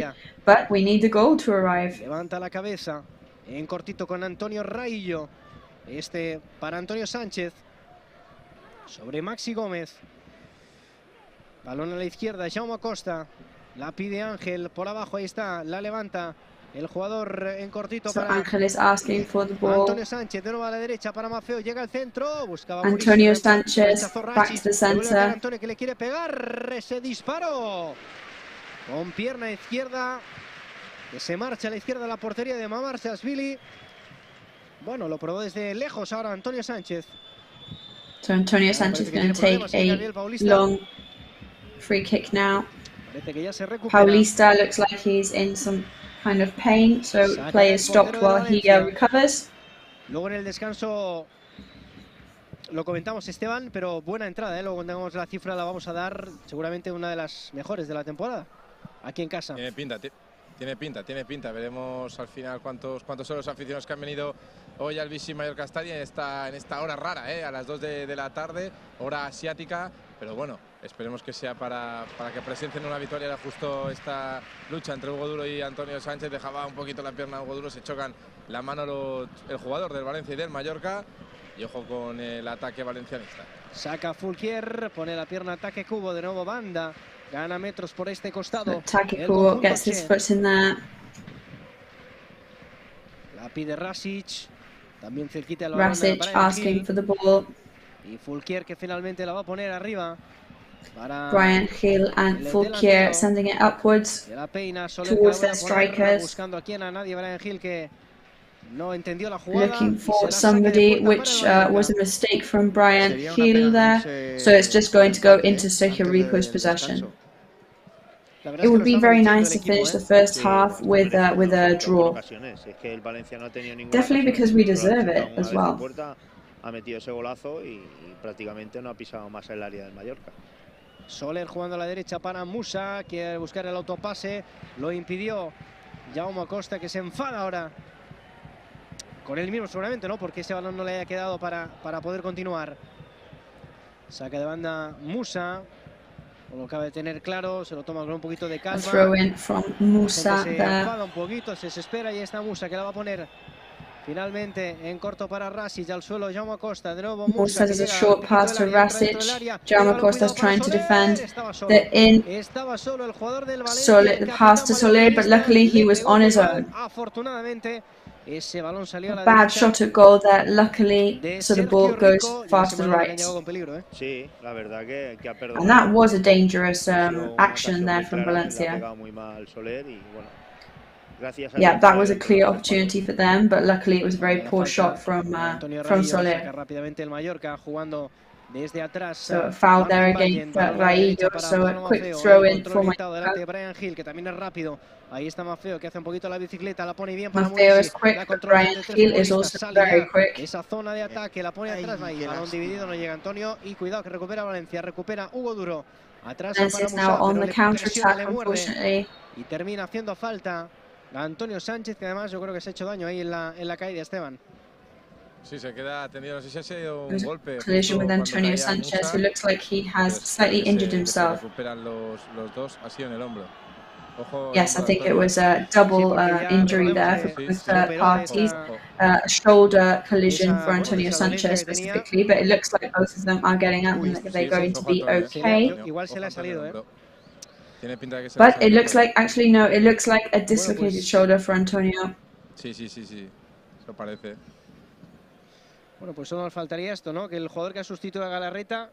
[SPEAKER 2] but we need the goal to arrive.
[SPEAKER 1] Levanta la cabeza en cortito con Antonio Raillo. Este para Antonio Sánchez. Sobre Maxi Gómez. Balón a la izquierda, Jaume Acosta. La pide Ángel por abajo, ahí está, la levanta. El jugador en cortito
[SPEAKER 2] so
[SPEAKER 1] para
[SPEAKER 2] Ángel is asking for the ball.
[SPEAKER 1] Antonio Sánchez, de nuevo a la derecha para Maffeo, llega al centro, buscaba
[SPEAKER 2] Antonio Sánchez, back to the center.
[SPEAKER 1] Antonio que le quiere pegar ese disparo. Con pierna izquierda, que se marcha a la izquierda de la portería de Mamardashvili. Bueno, lo probó desde lejos ahora Antonio Sánchez.
[SPEAKER 2] So Antonio Sánchez is going to take a long free kick now.
[SPEAKER 1] Parece que ya se recupera.
[SPEAKER 2] Paulista looks like he's in some kind of pain, so play is stopped while he recovers.
[SPEAKER 1] Luego en el descanso lo comentamos, Esteban, pero buena entrada, ¿eh? Luego cuando tengamos la cifra la vamos a dar, seguramente una de las mejores de la temporada, aquí en casa.
[SPEAKER 3] Tiene pinta. Veremos al final cuántos son los aficionados que han venido hoy al RCD Mallorca Stadium en esta hora rara, a las 2 de la tarde, hora asiática. Pero bueno, esperemos que sea para que presencien una victoria. Era justo esta lucha entre Hugo Duro y Antonio Sánchez. Dejaba un poquito la pierna a Hugo Duro, se chocan la mano el jugador del Valencia y del Mallorca. Y ojo con el ataque valencianista.
[SPEAKER 1] Saca Fulquier, pone la pierna, ataque Kubo, de nuevo banda. Gana metros por este costado.
[SPEAKER 2] Ataque Kubo gets his foot in there.
[SPEAKER 1] La pide Rasic. También cerquita el
[SPEAKER 2] Rasic asking for the ball.
[SPEAKER 1] Y Fulquier que finalmente la va a poner arriba. Para
[SPEAKER 2] Brian Hill and Fulquier sending it upwards towards their strikers.
[SPEAKER 1] Buscando a quién, a nadie. Brian Hill que no entendió la jugada.
[SPEAKER 2] Looking for somebody, which was a mistake from Brian Hill there. So it's just going to go into Sergio Rico's possession. It would be very nice to finish the first half with a draw. Definitely because we deserve it as well.
[SPEAKER 15] Ha metido ese golazo y prácticamente no ha pisado más el área del Mallorca.
[SPEAKER 1] Soler jugando a la derecha para Musa, quiere buscar el autopase, lo impidió Jaume Costa, que se enfada ahora con él mismo seguramente, ¿no? Porque ese balón no le haya quedado para poder continuar. Saca de banda Musa, no lo acaba de tener claro, se lo toma con un poquito de calma.
[SPEAKER 2] A throw in from Musa
[SPEAKER 1] se enfada un poquito, se desespera y está Musa que la va a poner finalmente en corto para Rasic, al suelo Jaume Costa, de nuevo
[SPEAKER 2] Musa does a short pass to Rasic. Jaume Costa is trying to defend the in.
[SPEAKER 1] Estaba solo el jugador del Valencia.
[SPEAKER 2] Soler, pass to Soler, but luckily he was on his own.
[SPEAKER 1] Afortunadamente ese balón salió a la
[SPEAKER 2] bad shot at goal there, luckily, so the ball goes fast and right.
[SPEAKER 15] Sí, la verdad que ha perdonado.
[SPEAKER 2] And that was a dangerous action there from Valencia. Yeah, that was a clear opportunity for them, but luckily it was a very poor shot from Soler. So a foul there against Raillo, so a quick throw in for
[SPEAKER 1] Brian Hill, que también es rápido. Ahí está Maffeo, que hace un poquito la bicicleta, la pone bien para
[SPEAKER 2] Maffeo is quick, but Brian Hill is also very quick.
[SPEAKER 1] Esa zona de ataque la pone atrás, ahí, balón dividido, no llega Antonio, y cuidado que recupera Valencia, recupera Hugo Duro. Atrás para
[SPEAKER 2] Musa, now on the counter-attack, unfortunately.
[SPEAKER 1] Y termina haciendo falta Antonio Sánchez, que además yo creo que se ha hecho daño ahí en la caída, Esteban.
[SPEAKER 3] Sí, se queda atendido, no sé si ha sido un golpe.
[SPEAKER 2] Collision with Antonio Sánchez, who looks like he has slightly injured himself.
[SPEAKER 3] Recuperan los dos, ha sido en el hombro.
[SPEAKER 2] Yes, I think it was a double injury there for both parties. A shoulder collision for Antonio Sanchez specifically, but it looks like both of them are getting up and they're going to be okay. But it looks like, actually no, it looks like a dislocated shoulder for Antonio.
[SPEAKER 3] Sí, eso parece.
[SPEAKER 1] Bueno, pues solo nos faltaría esto, ¿no? Que el jugador que ha sustituido a Galarreta.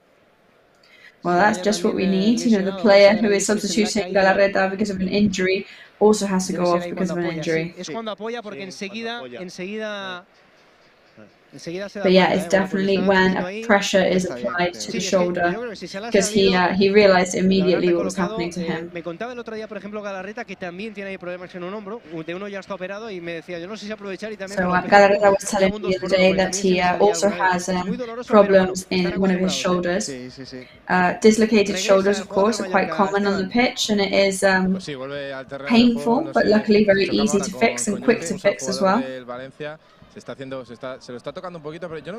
[SPEAKER 2] Well, that's just what we need. You know, the player who is substituting Galarreta because of an injury also has to go off because of an injury.
[SPEAKER 1] Es cuando apoya porque enseguida
[SPEAKER 2] But yeah, it's definitely when a pressure is applied to the shoulder, because he realized immediately what was happening to him.
[SPEAKER 1] Me contaba el otro día, por ejemplo, Galarreta, que también tiene ahí problemas en un hombro, de uno ya está operado y me decía, yo no sé si aprovechar y también.
[SPEAKER 2] So Galarreta was telling me the other day that he also has problems in one of his shoulders. Dislocated shoulders, of course, are quite common on the pitch, and it is painful, but luckily very easy to fix and quick to fix as well.
[SPEAKER 3] Se lo está tocando un poquito, pero yo no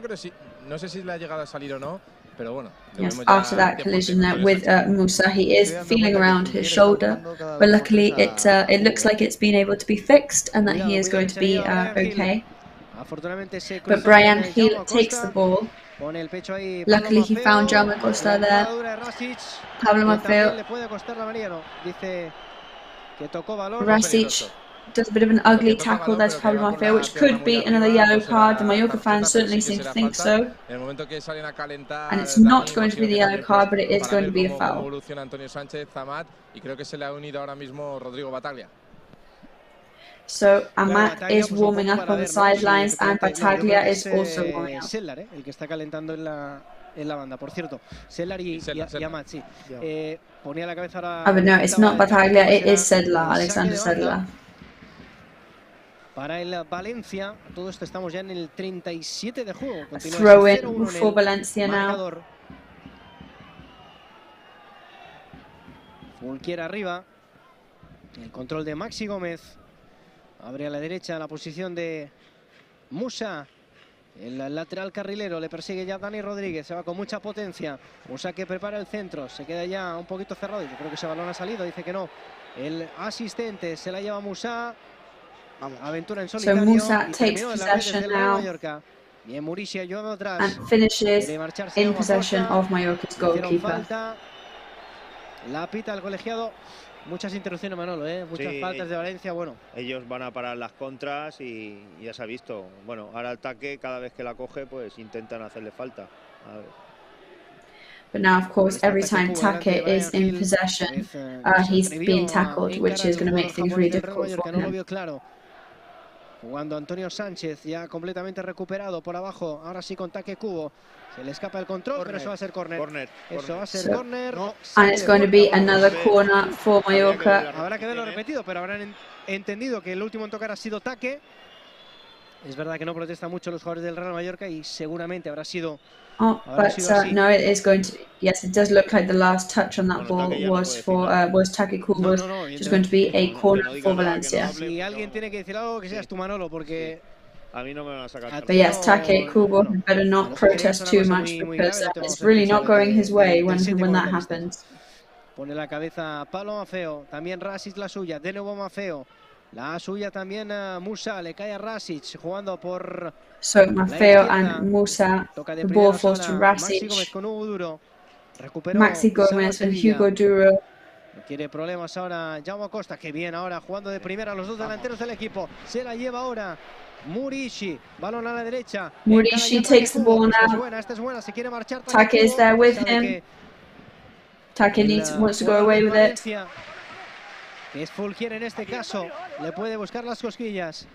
[SPEAKER 3] sé si le ha llegado a salir o no, pero bueno.
[SPEAKER 2] Yes, after that collision there with Musa, he is feeling around his shoulder, but luckily it looks like it's been able to be fixed and that he is going to be okay. But Brian Hill takes the ball. Luckily he found Jaume Costa there. Pablo Maffeo. Rasic does a bit of an ugly tackle there to Pablo Maffeo, which could be another yellow card. The Mallorca fans certainly seem to think so. And it's not going to be the yellow card, but it is going to be a foul. So Amat is warming up on the sidelines, and Battaglia is also warming up.
[SPEAKER 1] El que está calentando en la banda, por cierto. Sellar y Amat, sí. Ponía la cabeza ahora.
[SPEAKER 2] Oh, but no, it's not Battaglia, it is Sedlar, Alexander Sedlar.
[SPEAKER 1] para el Valencia. Todo esto estamos ya en el 37 de juego.
[SPEAKER 2] Throw in for Valencia now.
[SPEAKER 1] Fulquier arriba. El control de Maxi Gómez. Abre a la derecha la posición de Musa. El lateral carrilero, le persigue ya Dani Rodríguez, se va con mucha potencia. Musa que prepara el centro, se queda ya un poquito cerrado. Yo creo que ese balón ha salido, dice que no. El asistente se la lleva Musa. Aventura en solitario.
[SPEAKER 2] So Musa takes possession now
[SPEAKER 1] Bien, Murici ayudando atrás.
[SPEAKER 2] and finishes in possession of Mallorca's goalkeeper.
[SPEAKER 1] La pita el colegiado. Muchas interrupciones, Manolo, muchas faltas de Valencia, bueno.
[SPEAKER 15] Ellos van a parar las contras y ya se ha visto. Bueno, ahora el taque, cada vez que la coge, pues intentan hacerle falta. A ver.
[SPEAKER 2] But now, of course, every time Take is in possession, he's being tackled, which is going to make things really difficult for him.
[SPEAKER 1] Jugando Antonio Sánchez, ya completamente recuperado por abajo. Ahora sí con Take Kubo. Se le escapa el control, pero eso va a ser córner. Eso va a ser córner.
[SPEAKER 2] And it's going to be another corner for Mallorca.
[SPEAKER 1] Habrá que verlo repetido, pero habrán entendido que el último en tocar ha sido Take. Es verdad que no protestan mucho los jugadores del Real Mallorca y seguramente habrá sido.
[SPEAKER 2] But no, it is going to. Yes, it does look like the last touch on that ball was Take Kubo. Just going to be a corner for Valencia.
[SPEAKER 1] Si alguien tiene que decir algo, que seas tú, Manolo, porque.
[SPEAKER 15] A mí no me van a sacar.
[SPEAKER 2] But yes, Take Kubo better not protest too much because it's really not going his way when that happens.
[SPEAKER 1] Pone la cabeza Pablo Maffeo, también Rasic la suya, de nuevo Maffeo. La suya también Musa, le cae a Rasic jugando por.
[SPEAKER 2] So Maffeo and Musa, the ball falls to Rasic. Maxi Gómez and Hugo Duro.
[SPEAKER 1] No quiere problemas ahora Jaume Costa, que bien ahora jugando de primera los dos delanteros del equipo. Se la lleva ahora Murici, balón a la derecha.
[SPEAKER 2] Murici takes the ball now.
[SPEAKER 1] Esta es buena, se quiere marchar.
[SPEAKER 2] Take is there with him. Take wants to go away with it.
[SPEAKER 1] Es Fulquier en este caso, le puede buscar las cosquillas.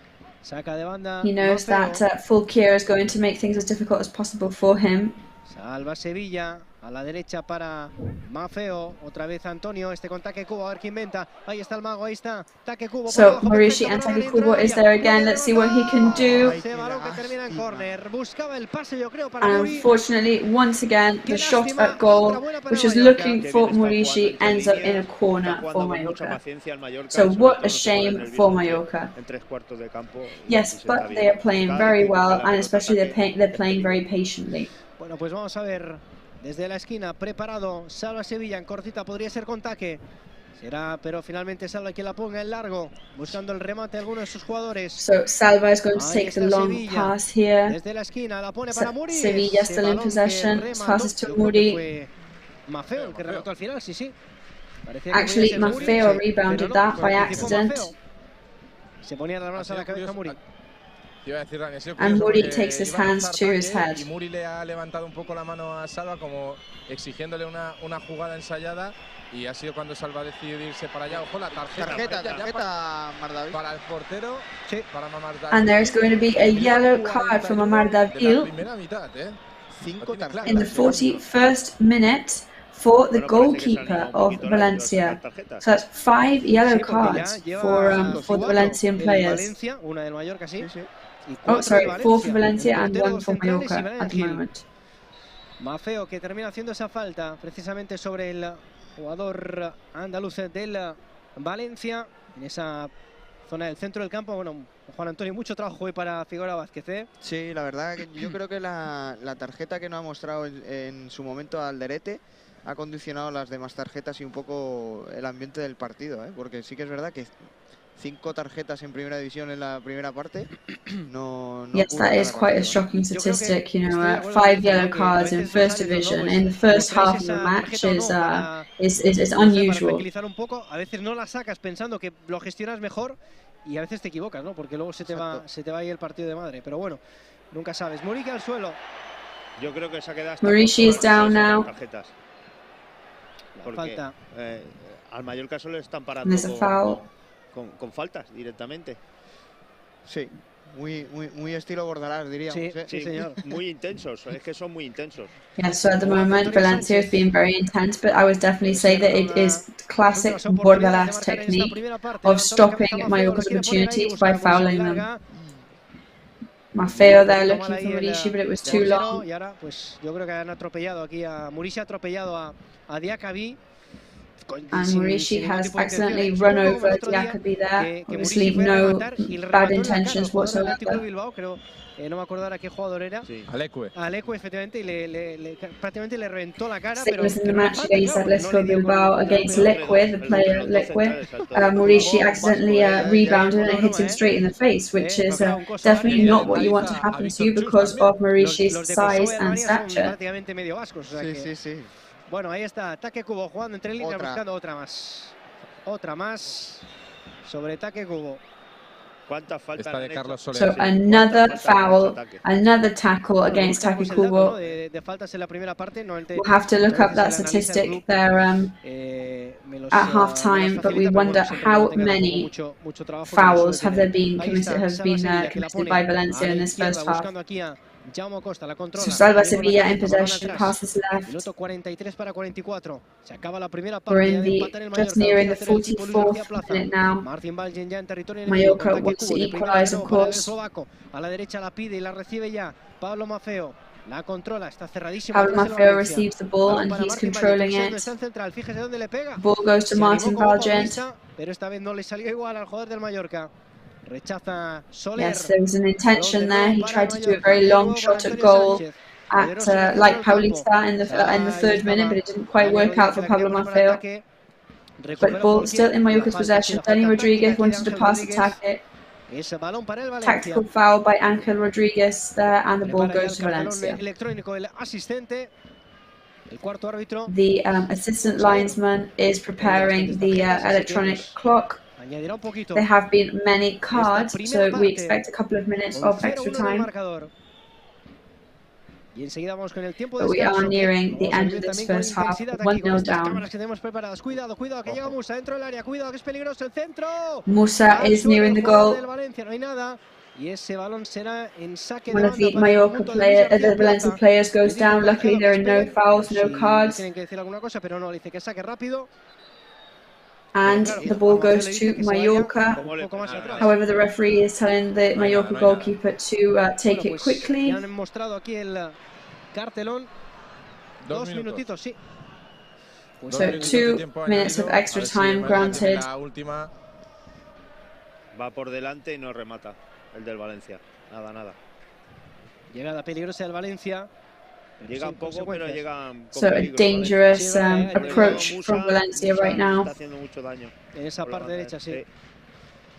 [SPEAKER 1] Saca de banda.
[SPEAKER 2] He knows that Fulquier is going to make things as difficult as possible for him.
[SPEAKER 1] Salva Sevilla, a la derecha para Maffeo, otra vez Antonio, este con Take Kubo, a ver qué inventa. Ahí está el mago, ahí está Take Kubo.
[SPEAKER 2] So Murici and Take Kubo is there again. Let's see what he can do.
[SPEAKER 1] Ese balón que termina en córner. Buscaba el pase, yo creo, para
[SPEAKER 2] And unfortunately, once again, the shot at goal, which was looking for Murici, ends up in a corner for Mallorca. So what a shame for Mallorca. Yes, but they are playing very well, and especially they're playing very patiently.
[SPEAKER 1] Bueno, pues vamos a ver desde la esquina, preparado, Salva Sevilla en cortita, podría ser con Take. Será, pero finalmente Salva quien la ponga en largo, buscando el remate de alguno de sus jugadores.
[SPEAKER 2] So Salva is going to take the long pass here.
[SPEAKER 1] Desde la esquina la pone para Muri.
[SPEAKER 2] Sevilla still in possession, passes to Muri.
[SPEAKER 1] Maffeo el que remató al final, sí.
[SPEAKER 2] Actually, Maffeo rebounded that by accident.
[SPEAKER 1] Se ponía las manos a la cabeza Muri.
[SPEAKER 2] And Muri takes his hands to his head.
[SPEAKER 3] Y Muri le ha levantado un poco la mano a Salva como exigiéndole una jugada ensayada y ha sido cuando Salva ha decidido irse para allá. Ojo la tarjeta para el portero, para Mamar David.
[SPEAKER 2] And there's going to be a yellow card for Mamar David in the 41st minute for the goalkeeper of Valencia. So that's 5 yellow cards for the Valencian players.
[SPEAKER 1] Una del Mallorca, sí.
[SPEAKER 2] Oh, sorry, 4 for Valencia and 1 for Mallorca at the moment.
[SPEAKER 1] Maffeo que termina haciendo esa falta precisamente sobre el jugador andaluz del Valencia en esa zona del centro del campo. Bueno, Juan Antonio, mucho trabajo hoy para Figueroa Vázquez,
[SPEAKER 11] Sí, la verdad que yo creo que la tarjeta que no ha mostrado en su momento Alderete ha condicionado las demás tarjetas y un poco el ambiente del partido, porque sí que es verdad que 5 tarjetas en primera división en la primera parte no
[SPEAKER 2] yes, that is quite a shocking statistic, you know, 5 yellow cards in first division in the first half of the match is unusual.
[SPEAKER 1] Un poco, a veces no la sacas pensando que lo gestionas mejor y a veces te equivocas, ¿no? Porque luego se te va ahí el partido de madre, pero bueno, nunca sabes. Murici al suelo.
[SPEAKER 15] Yo creo que se ha quedado
[SPEAKER 2] Murici is down now.
[SPEAKER 15] Porque al Mallorca solo están parando con faltas directamente.
[SPEAKER 11] Sí, Muy estilo Bordalás, diríamos.
[SPEAKER 15] Sí, señor. Muy intensos, es que son muy intensos.
[SPEAKER 2] Yeah, so at the moment Valencia is being very intense, but I would definitely say that it is classic Bordalás technique of stopping Mallorca's opportunities by fouling them. Maffeo there looking for Murici, but it was too long.
[SPEAKER 1] Y ahora, pues yo creo que han atropellado aquí a Murici, ha atropellado a Diakabi.
[SPEAKER 2] And Murici has accidentally run over Diakabi there. Obviously, no bad intentions whatsoever.
[SPEAKER 1] No me acuerdo ahora qué jugador era. Alecue, efectivamente, y prácticamente le reventó la cara.
[SPEAKER 2] Same as in the match against Atletico Bilbao against Liquid, the player Liquid. Murici accidentally rebounded and hit him straight in the face, which is definitely not what you want to happen to you because of Murici's size and stature.
[SPEAKER 1] Prácticamente medio vasco. Sí. Bueno, ahí está, ataque Kubo jugando entre líneas, buscando otra más. Otra más sobre ataque Kubo.
[SPEAKER 15] ¿Cuántas faltas han hecho?
[SPEAKER 2] So another foul, another tackle against Take Kubo. We'll have to look up that statistic there at half time, but we wonder how many fouls have been committed by Valencia in this first half. So Salva Sevilla in possession, passes left. We're in just nearing the 44th minute now. Mallorca wants to equalize, of course. Pablo Maffeo receives the ball and he's controlling it. Ball goes to Martin Valgent. Yes, there was an intention there. He tried to do a very long shot at goal at like Paulista in the 3rd minute, but it didn't quite work out for Pablo Maffeo. But ball still in Mallorca's possession. Dani Rodriguez wanted to pass attack it. Tactical foul by Angel Rodriguez there, and the ball goes to Valencia. The assistant linesman is preparing the electronic clock. There have been many cards, so we expect a couple of minutes of extra time. But we are nearing the end of this first half, 1-0 down. Musa is nearing the goal. One of the Mallorca players, the Valencia players goes down. Luckily there are no fouls, no cards. And the ball goes to Mallorca. However, the referee is telling the Mallorca goalkeeper to take it quickly. So 2 minutes of extra time granted.
[SPEAKER 15] Va por delante y no remata el del Valencia. Nada.
[SPEAKER 1] Llegada peligrosa del Valencia.
[SPEAKER 15] Llegan poco, pero llegan con
[SPEAKER 2] so a dangerous approach from Valencia right now.
[SPEAKER 15] Está haciendo mucho daño.
[SPEAKER 1] En esa parte derecha, sí.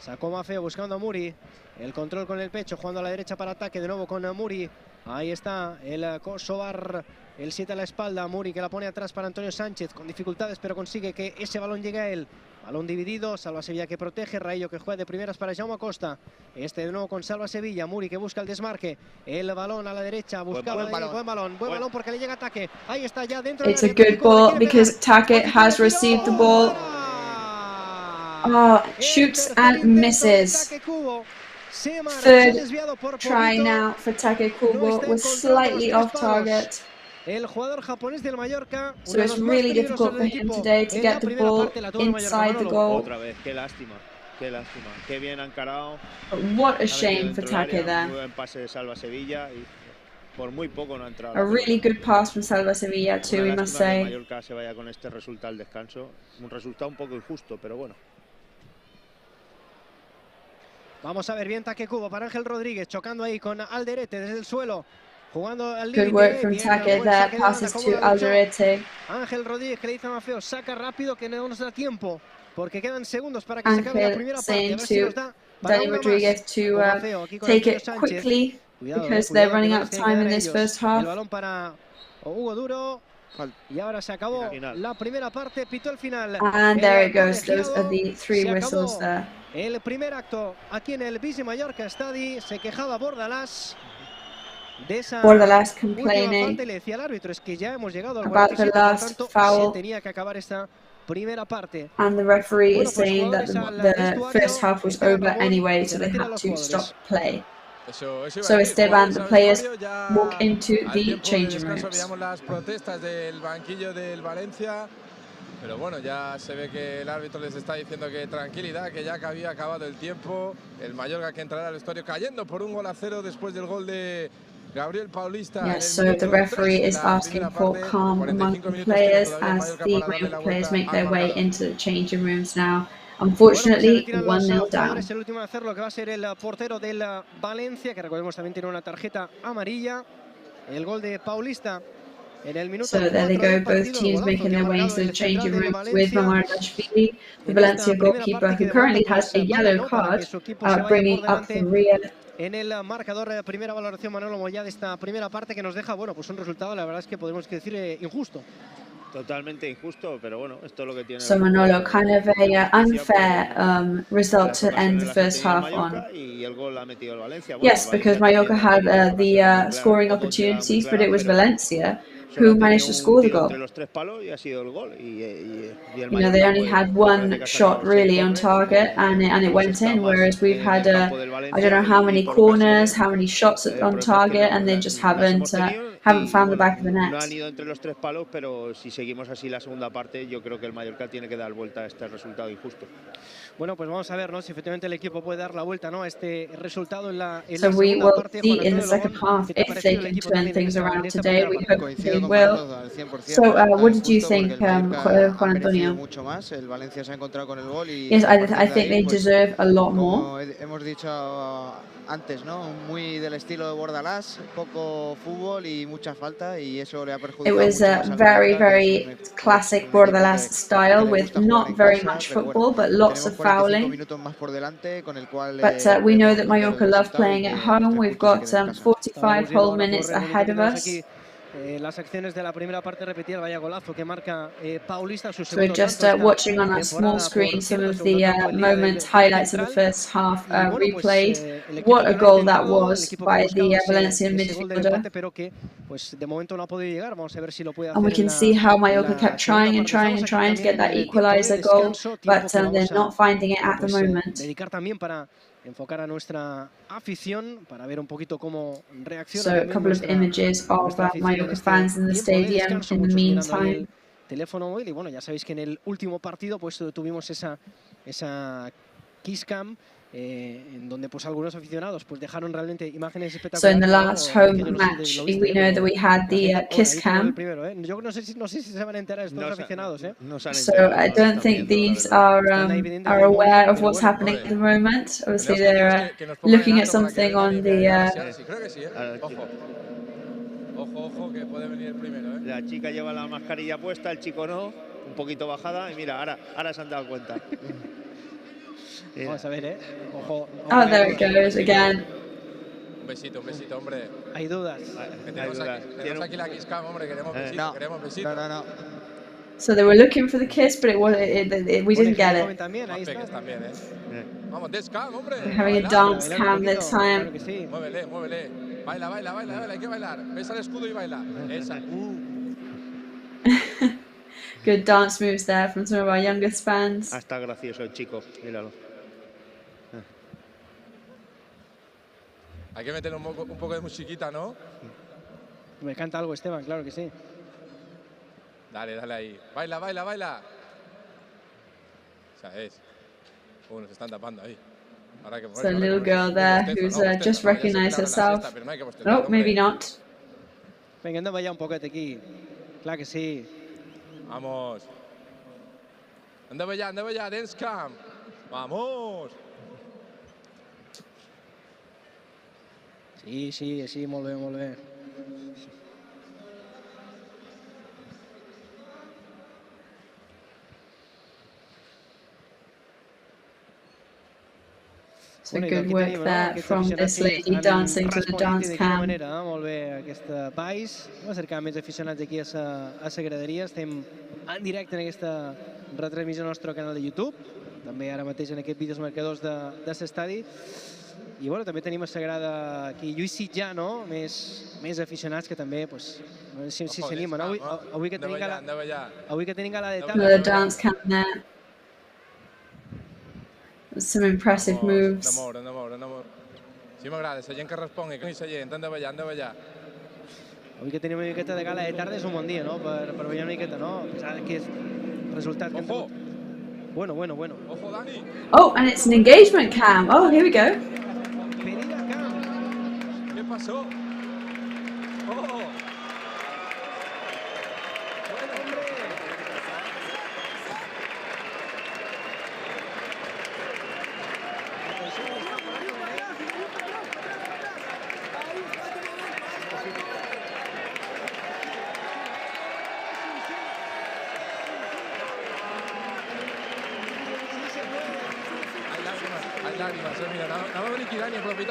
[SPEAKER 1] Sacó Maffeo buscando a Muri. El control con el pecho, jugando a la derecha para ataque. De nuevo con Muri. Ahí está el Kosovar. El 7 a la espalda. Muri que la pone atrás para Antonio Sánchez. Con dificultades, pero consigue que ese balón llegue a él. Balón dividido, Salva Sevilla que protege, Raillo que juega de primeras para Jaume Acosta. Este de nuevo con Salva Sevilla, Muri que busca el desmarque. El balón a la derecha, buscaba buen balón porque le llega ataque. Ahí está ya dentro.
[SPEAKER 2] It's a good ball because Take has received the ball. Oh, shoots and misses. 3rd try now for Take Kubo was slightly off target.
[SPEAKER 1] El jugador japonés del Mallorca.
[SPEAKER 2] So it's really difficult for him today to get the ball inside the goal.
[SPEAKER 15] Otra vez, qué lástima. Qué bien han encarado.
[SPEAKER 2] What a shame for Take there.
[SPEAKER 15] Muy buen pase de Salva Sevilla y por muy poco no ha entrado.
[SPEAKER 2] A really good pass from Salva Sevilla too, we must say.
[SPEAKER 15] Mallorca se vaya con este resultado al descanso. Un resultado un poco injusto, pero bueno.
[SPEAKER 1] Vamos a ver bien Take Kubo para Ángel Rodríguez, chocando ahí con Alderete desde el suelo. Jugando al límite.
[SPEAKER 2] Good work from Take there, passes to Alderete.
[SPEAKER 1] Ángel Rodríguez que le dice a Maffeo, saca rápido que no nos da tiempo, porque quedan segundos para que se acabe la primera parte.
[SPEAKER 2] Saying to Dani Rodriguez to take it quickly because they're running out of time in this first half.
[SPEAKER 1] El balón para Hugo Duro. Y ahora se acabó la primera parte, pitó el final.
[SPEAKER 2] And there it goes, those are the 3 whistles there.
[SPEAKER 1] El primer acto aquí en el Visi Mallorca Stadi, se quejaba Bordalás.
[SPEAKER 2] Bordalás complaining
[SPEAKER 1] le decía al árbitro, es que ya hemos llegado al
[SPEAKER 2] about the last foul.
[SPEAKER 1] Se tenía que acabar esta primera parte.
[SPEAKER 2] And the referee is saying that the first half was over anyway, so they had to stop play. So Esteban, the players walk into the changing rooms.
[SPEAKER 3] Veíamos las protestas del banquillo del Valencia, pero bueno, ya se ve que el árbitro les está diciendo que tranquilidad, que ya había acabado el tiempo. El Mallorca que entrará al vestuario cayendo por 1-0 después del gol de Gabriel Paulista.
[SPEAKER 2] Yes, so the referee is asking for calm among the players as the Mallorca players make their way into the changing rooms now. Unfortunately, 1-0 down.
[SPEAKER 1] Es el último en hacer lo que va a ser el portero del Valencia, que recordemos también tiene una tarjeta amarilla. El gol de Paulista en el minuto.
[SPEAKER 2] So there they go, both teams making their way into the changing rooms with Mamardashvili, the Valencia goalkeeper, who currently has a yellow card, bringing up the rear.
[SPEAKER 1] En el marcador, primera valoración, Manolo Moya, de esta primera parte que nos deja, bueno, pues un resultado, la verdad es que podemos decir injusto.
[SPEAKER 15] Totalmente injusto, pero bueno, esto es lo que tiene.
[SPEAKER 2] So Manolo, kind of a unfair result to end the first half on. Yes, because Mallorca had the scoring opportunities, but it was Valencia who managed to score the goal. You know, they only had one shot really on target, and it went in, whereas we've had I don't know how many corners, how many shots on target, and they just haven't found the back of the net.
[SPEAKER 15] Han ido entre los 3 palos, pero si seguimos así la segunda parte, yo creo que el Mallorca tiene que dar vuelta a este resultado injusto.
[SPEAKER 1] Bueno, pues vamos a ver, ¿no?, si efectivamente el equipo puede dar la vuelta, ¿no?, a este resultado en la
[SPEAKER 2] So we will see in the second half if they can turn things around today. We hope they will. So what did you think, Juan Antonio? Yes, I think they deserve a lot more.
[SPEAKER 11] Hemos dicho antes, ¿no? Muy del estilo de Bordalás, poco fútbol y mucha falta, y eso le ha perjudicado.
[SPEAKER 2] It was a very classic Bordalás style with not very much football but lots of fouling. But we know that Mallorca love playing at home. We've got 45 whole minutes ahead of us.
[SPEAKER 1] Las acciones de la primera parte repetidas, vaya golazo que marca Paulista.
[SPEAKER 2] So we're just watching on our small screen some of the moments, highlights of the first half replayed. What a goal that was by the Valencian midfielder. And we can see how Mallorca kept trying to get that equalizer goal, but they're not finding it at the moment.
[SPEAKER 1] Enfocar a nuestra afición para ver un poquito cómo reacciona.
[SPEAKER 2] So a couple of images of Mallorca fans in the stadium in the meantime.
[SPEAKER 1] Teléfono móvil, y bueno, ya sabéis que en el último partido pues tuvimos esa kiss cam en donde pues algunos aficionados pues dejaron realmente imágenes espectaculares.
[SPEAKER 2] So in the last home match, we know that we had the kiss cam.
[SPEAKER 1] Yo no sé si se van a enterar estos aficionados,
[SPEAKER 2] So I don't think these are aware of what's happening at the moment. Obviously they're looking at something on the.
[SPEAKER 3] Ojo, que puede venir el primero,
[SPEAKER 15] La chica lleva la mascarilla puesta, el chico no, un poquito bajada, y mira, ahora se han dado cuenta.
[SPEAKER 1] Vamos a ver, ojo.
[SPEAKER 2] Oh, there it goes again.
[SPEAKER 3] Un besito, hombre.
[SPEAKER 1] Hay dudas.
[SPEAKER 3] Tenemos aquí la kiss cam, hombre, queremos besito, queremos besito.
[SPEAKER 11] No.
[SPEAKER 2] So they were looking for the kiss, but we didn't get it.
[SPEAKER 3] Vamos, descam, hombre.
[SPEAKER 2] We're having a dance cam this time.
[SPEAKER 3] Muévele. Baila, hay que bailar. Besa el escudo y baila. Esa.
[SPEAKER 2] Good dance moves there from some of our youngest fans.
[SPEAKER 15] Está gracioso el chico, míralo.
[SPEAKER 3] Hay que meterle un poco de musiquita, ¿no?
[SPEAKER 1] Me canta algo, Esteban, claro que sí.
[SPEAKER 3] Dale ahí. Baila. Esa es. Nos están tapando ahí.
[SPEAKER 2] So a little girl there who's just recognized herself. No, maybe not.
[SPEAKER 1] Venga, anda vaya un poquete aquí. Claro que sí.
[SPEAKER 3] Vamos. Anda vaya, dance cam. Vamos.
[SPEAKER 1] Sí, molt bé.
[SPEAKER 2] So good work there from this lady dancing to the dance cam.
[SPEAKER 1] Molt bé aquest país. Hem acercat més aficionats aquí a la graderia. Estem en directe en aquesta retransmissió al nostre canal de YouTube. També ara mateix en aquests vídeos marcadors de l'estadi. I bueno, també tenim a la grada aquí Lluís Sitjà, no? Més aficionats que també, pues, no sé si s'animen. Avui que tenim gala de tarda.
[SPEAKER 2] Another dance cam there. Some impressive moves.
[SPEAKER 3] Sí m'agrada, la gent que respongui, que la gent, han de ballar.
[SPEAKER 1] Avui que tenim una miqueta de gala de tarda és un bon dia, no? Per ballar una miqueta, no? A pesar que és el resultat que hem tingut. Bueno.
[SPEAKER 3] Ojo, Dani.
[SPEAKER 2] Oh, and it's an engagement cam. Oh, here we go.
[SPEAKER 1] Pedida cam.
[SPEAKER 3] ¿Qué pasó? Oh.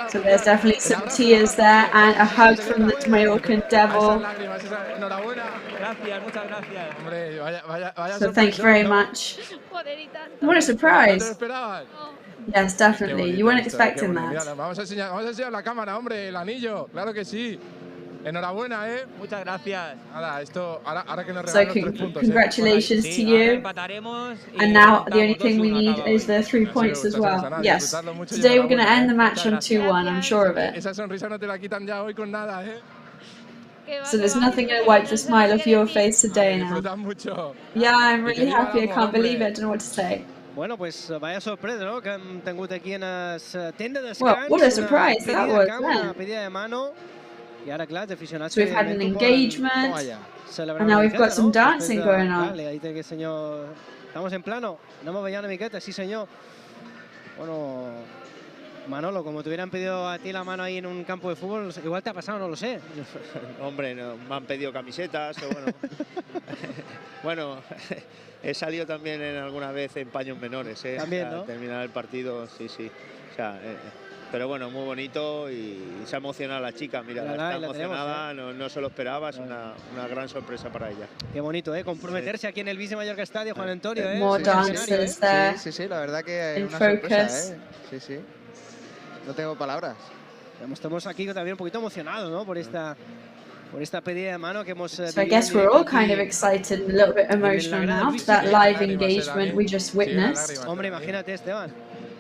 [SPEAKER 2] So there's definitely some tears there and a hug from the Mallorcan devil. So thank you very much. What a surprise. Yes, definitely. You weren't expecting that.
[SPEAKER 3] Vamos a enseñar la cámara, hombre, el anillo. Claro que sí. Enhorabuena, Muchas gracias. Nada, esto, ahora que nos regalan los 3 puntos.
[SPEAKER 2] Congratulations to you. And now the only thing we need is the 3 points as well. Yes. Today we're going to end the match on 2-1, I'm sure of it.
[SPEAKER 3] Esa sonrisa no te la quitan ya hoy con nada,
[SPEAKER 2] So there's nothing going to wipe the smile off your face today now. Yeah, I'm really happy. I can't believe it. I don't know what to say.
[SPEAKER 1] Bueno, pues vaya sorpresa, ¿no? Que hem tingut aquí en la tenda de
[SPEAKER 2] Well,
[SPEAKER 1] descans.
[SPEAKER 2] what a surprise that was,
[SPEAKER 1] Una pedida de mano. I ara, clar, els aficionats...
[SPEAKER 2] So we've had an engagement, and now we've got some dancing going on.
[SPEAKER 1] Vale, ahí té que senyor... Estamos en plano, anem a ballar una miqueta, sí senyor. Bueno, Manolo, como te hubieran pedido a ti la mano ahí en un campo de fútbol, igual te ha pasado, no lo sé.
[SPEAKER 15] Hombre, no, me han pedido camisetas, o bueno... Bueno, he salido también alguna vez en paños menores,
[SPEAKER 1] También, ¿no?
[SPEAKER 15] Al terminar el partido, sí. O sea, pero bueno, muy bonito y se ha emocionado la chica, mira, está emocionada, no se lo esperaba, es una gran sorpresa para ella.
[SPEAKER 1] Qué bonito, comprometerse aquí en el Vise Mallorca Estadio, Juan Antonio,
[SPEAKER 2] More dancers there.
[SPEAKER 11] Sí, la verdad que
[SPEAKER 2] in
[SPEAKER 11] una
[SPEAKER 2] focus.
[SPEAKER 11] sorpresa, Sí. No tengo palabras.
[SPEAKER 1] Estamos aquí también un poquito emocionados, ¿no? Por esta pedida de mano que hemos...
[SPEAKER 2] So I guess we're all kind of excited and a little bit emotional now for that live engagement we just witnessed.
[SPEAKER 1] Hombre, imagínate, Esteban.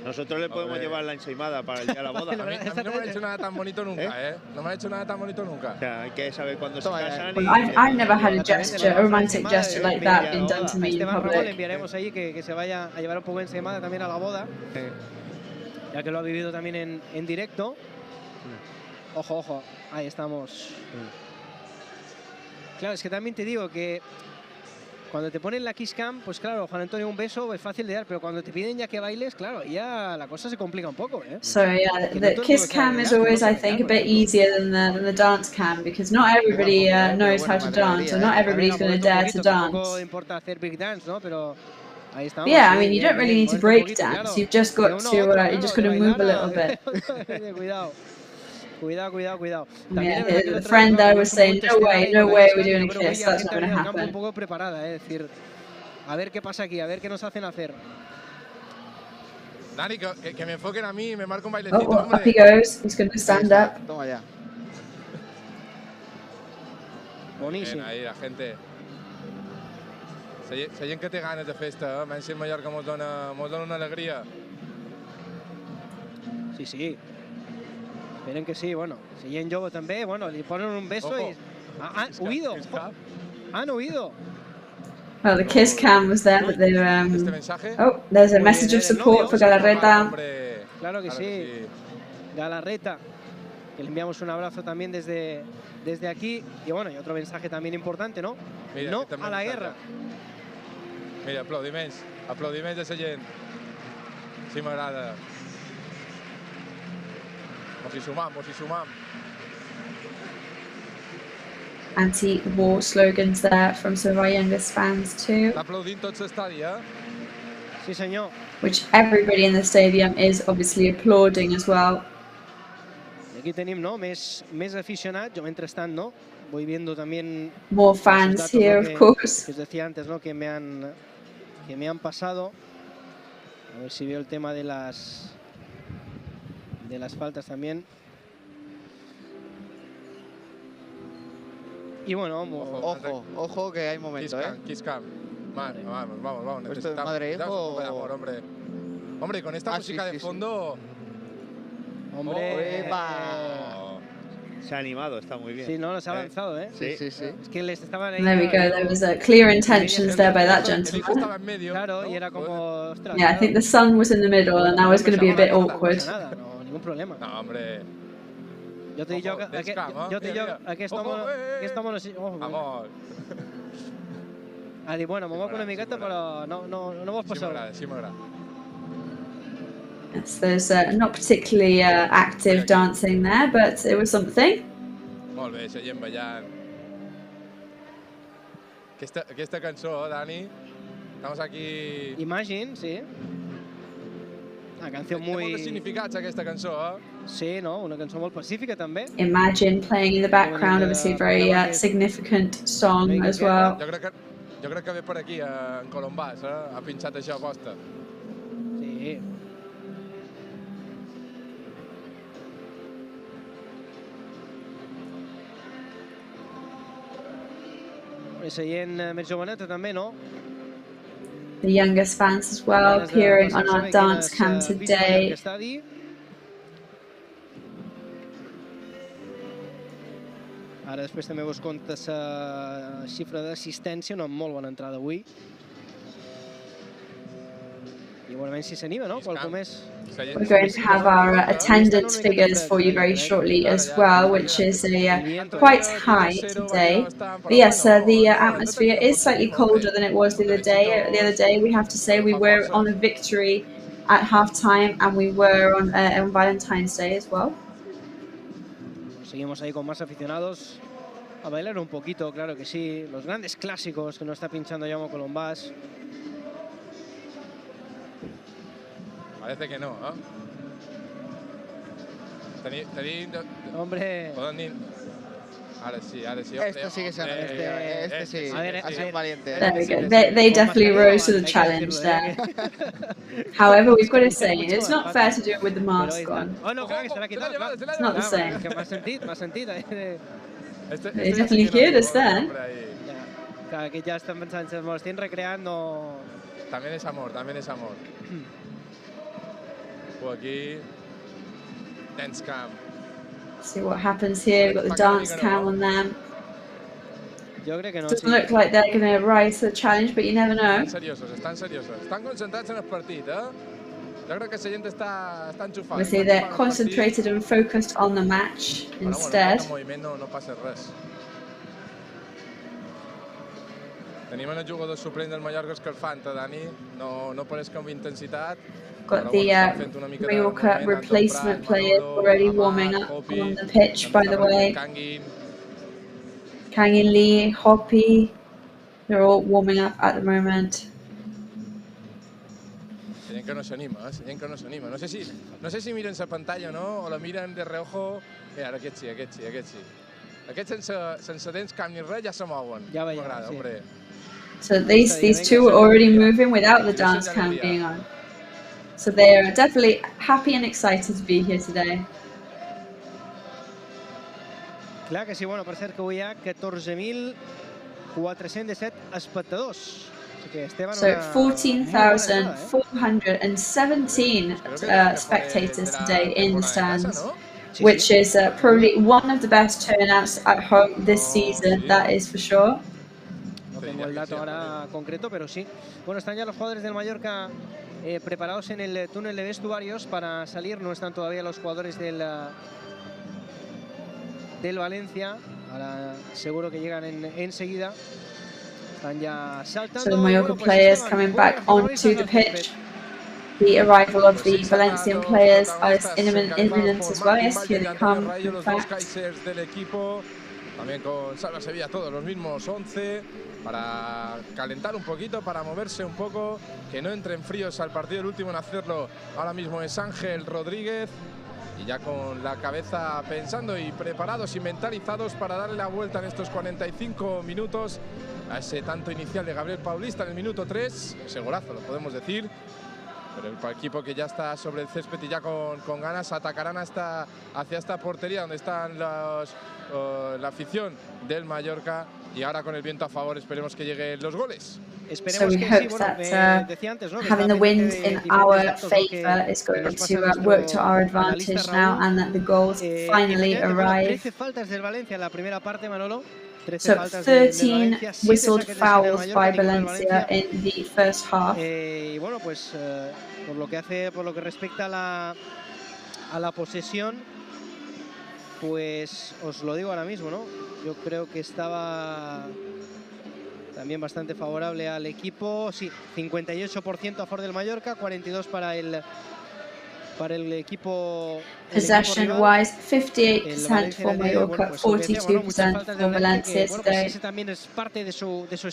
[SPEAKER 15] Nosotros le podemos llevar la ensaimada para el día de la boda.
[SPEAKER 3] A mí no me han hecho nada tan bonito nunca, No me han hecho nada tan bonito nunca.
[SPEAKER 15] O sea, hay que saber cuándo se casan.
[SPEAKER 2] Well, I've never had a romantic gesture like that being done to me in
[SPEAKER 1] Esteban le
[SPEAKER 2] public.
[SPEAKER 1] enviaremos ahí que se vaya a llevar un poco de ensaimada también a la boda, ya que lo ha vivido también en directo. Ojo, ahí estamos. Claro, es que también te digo que cuando te ponen la kiss cam, pues claro, Juan Antonio, un beso es fácil de dar, pero cuando te piden ya que bailes, claro, ya la cosa se complica un poco,
[SPEAKER 2] So yeah, the kiss cam is always, I think, a bit easier than the dance cam, because not everybody knows how to dance, or not everybody's going to dare to dance.
[SPEAKER 1] Tampoco importa hacer big dance, ¿no? Pero ahí estamos.
[SPEAKER 2] Yeah, I mean, you don't really need to break dance. You've just got to, you just got to move a little bit.
[SPEAKER 1] Cuidado.
[SPEAKER 2] Yeah, the friend there was saying, no way we're doing a kiss, that's not going to happen.
[SPEAKER 1] Un poco preparada, es decir, a ver qué pasa aquí, a ver qué nos hacen hacer.
[SPEAKER 3] Dani, que me enfoquen a mí y me marca un bailecito,
[SPEAKER 2] Oh, up he goes, he's going to stand up.
[SPEAKER 11] Toma ya.
[SPEAKER 1] Boníssim.
[SPEAKER 3] Ahí la gente. La gent que té ganes de festa, Valencia en Mallorca mos dona una alegria.
[SPEAKER 1] Sí. Esperen que sí, bueno, si gent jove també, bueno, li ponen un beso y... Han huido. Han huido.
[SPEAKER 2] Well, the kiss cam was there, but they oh, there's a message of support for Galarreta.
[SPEAKER 1] Claro que sí. Galarreta, que le enviamos un abrazo también desde aquí. Y bueno, y otro mensaje también importante, ¿no?
[SPEAKER 3] Mira,
[SPEAKER 1] no a la guerra.
[SPEAKER 3] Mira, aplaudiments de esa gent. Sí, m'agrada. Mos hi sumam.
[SPEAKER 2] Anti-war slogans there from some of our youngest fans too.
[SPEAKER 3] Està aplaudint tot l'estadi,
[SPEAKER 1] Sí, senyor.
[SPEAKER 2] Which everybody in the stadium is obviously applauding as well.
[SPEAKER 1] Y aquí tenim, ¿no? Més aficionats. Yo, mentrestant, ¿no? Voy viendo también...
[SPEAKER 2] More fans here, of course.
[SPEAKER 1] Que os decía antes, ¿no? Que me han pasado. A ver si veo el tema de las faltas también. Y bueno,
[SPEAKER 11] ojo que hay momento,
[SPEAKER 3] Kiss cam. Vamos.
[SPEAKER 11] Esto es madre hijo.
[SPEAKER 3] Hombre, con esta música de fondo...
[SPEAKER 1] Hombre.
[SPEAKER 15] Se ha animado, está muy bien.
[SPEAKER 1] Sí, no, se ha lanzado, ¿eh?
[SPEAKER 15] Sí.
[SPEAKER 1] Es que les estaban ahí.
[SPEAKER 2] There we go. There was clear intentions there by that gentleman.
[SPEAKER 1] Claro, y era como, ostras.
[SPEAKER 2] Yeah, I think the sun was in the middle, and that was going to be a bit awkward.
[SPEAKER 1] Nada, no, ningún problema.
[SPEAKER 3] No, hombre.
[SPEAKER 1] Jo t'he dit aquest home no sé...
[SPEAKER 3] Vamos.
[SPEAKER 1] Ha dit, bueno, m'ho moc una miqueta, però no vols passar.
[SPEAKER 3] Sí m'agrada.
[SPEAKER 2] Yes, there's not particularly active dancing there, but it was something.
[SPEAKER 3] Molt bé, seguim ballant. Aquesta cançó, Dani, estamos aquí...
[SPEAKER 1] Imagine, sí. Una canció muy...
[SPEAKER 3] Té molts significats, aquesta cançó,
[SPEAKER 1] Sí, no? Una cançó molt pacífica, també.
[SPEAKER 2] Imagine playing in the background, obviously a very significant song as well.
[SPEAKER 3] Jo crec que ve per aquí, en Colombàs, ha pinxat això a posta.
[SPEAKER 1] Sí. I seient més joveneta, també, no?
[SPEAKER 2] The youngest fans as well appearing on our dance cam today.
[SPEAKER 1] Ara després també vos compta la xifra d'assistència, una molt bona entrada avui. I igualment si s'anima, no? Qualcú més.
[SPEAKER 2] We're going to have our attendance figures for you very shortly as well, which is quite high today. But yes, the atmosphere is slightly colder than it was the other day. The other day, we have to say, we were on a victory at half-time, and we were on Valentine's Day as well.
[SPEAKER 1] Seguimos ahí con más aficionados a bailar un poquito, claro que sí. Los grandes clásicos que nos está pinchando Jaume Colombàs.
[SPEAKER 3] Parece que no, Tenim...
[SPEAKER 1] Hombre...
[SPEAKER 3] Ara sí.
[SPEAKER 11] Este sí que se ha sí. Ha sido un valiente.
[SPEAKER 2] There we go. They definitely rose to the challenge there. However, we've got to say, it's not fair to do it with the mask on.
[SPEAKER 1] Oh, no, clar, que se l'ha quitat.
[SPEAKER 2] It's not the same.
[SPEAKER 1] M'ha sentit.
[SPEAKER 2] They definitely heard us then.
[SPEAKER 1] Clar, aquí ja estan pensant, se m'ho estan recreant, no...
[SPEAKER 3] También es amor. Aquí, dance cam.
[SPEAKER 2] See what happens here. We've got the dance cam on them.
[SPEAKER 1] Jo crec que no.
[SPEAKER 2] Doesn't look like they're going to rise to the challenge, but you never know.
[SPEAKER 3] Estan seriosos. Estan concentrats en el partit, Jo crec que la gent està enxufada.
[SPEAKER 2] Obviously, they're concentrated and focused on the match instead.
[SPEAKER 3] En moviment no passa res. Tenim el jugador suplent del Mallorca escalfant, Dani. No pareix com intensitat.
[SPEAKER 2] Got the Mallorca replacement players already warming up on the pitch, by the way. Kangin Lee, Hoppy, they're all warming up at the moment.
[SPEAKER 3] Gent que no s'anima, No sé si miren la pantalla o no, o la miren de reojo. Mira, aquest sí. Aquests sense dents, camp ni res, ja se mouen.
[SPEAKER 1] Ja veiem,
[SPEAKER 3] m'agrada, hombre.
[SPEAKER 2] So these two were already moving without the dance cam being on. So they are definitely happy and excited to be here today.
[SPEAKER 1] Clar que sí, bueno, per cert que avui hi ha 14.417 espectadors.
[SPEAKER 2] So 14,417 spectators today in the stands, which is probably one of the best turnouts at home this season, that is for sure.
[SPEAKER 1] No tengo el dato ahora concreto, pero sí. Bueno, están ya los jugadores del Mallorca preparados en el túnel de vestuarios para salir. No están todavía los jugadores del Valencia. Ahora seguro que llegan enseguida. Están ya saltando.
[SPEAKER 2] So the Mallorca players coming back onto the pitch. The arrival of the Valencian players is imminent as well. Yes, here they come, in fact.
[SPEAKER 3] Del equipo, también con Salva Sevilla, todos los mismos 11, para calentar un poquito, para moverse un poco, que no entren fríos al partido. El último en hacerlo ahora mismo es Ángel Rodríguez, y ya con la cabeza pensando y preparados y mentalizados para darle la vuelta en estos 45 minutos a ese tanto inicial de Gabriel Paulista en el minuto 3, ese golazo, lo podemos decir. Pero el equipo que ya está sobre el césped y ya con ganas atacarán hacia esta portería donde están la afición del Mallorca, y ahora con el viento a favor esperemos que lleguen los goles.
[SPEAKER 2] So we hope that having the wind in our favour is going to work to our advantage now, and that the goals finally arrive.
[SPEAKER 1] 13 faltas del Valencia en la primera parte, Manolo.
[SPEAKER 2] So 13 whistled fouls by Valencia in the first half.
[SPEAKER 1] Y bueno, pues por lo que respecta a la posesión, pues os lo digo ahora mismo, ¿no? Yo creo que estaba también bastante favorable al equipo. Sí, 58% a favor del Mallorca, 42% para el equipo.
[SPEAKER 2] Possession wise, 58% for Mallorca, 42% for Valencia today.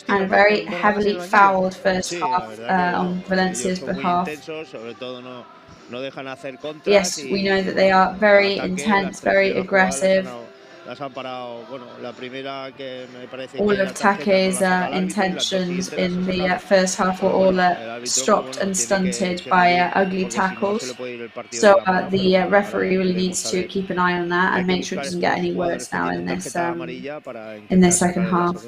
[SPEAKER 2] And very heavily fouled first half on Valencia's behalf. Yes, we know that they are very intense, very aggressive. All of Take's intentions in the first half were all stopped and stunted by ugly tackles. So the referee really needs to keep an eye on that and make sure it doesn't get any worse now in this second half.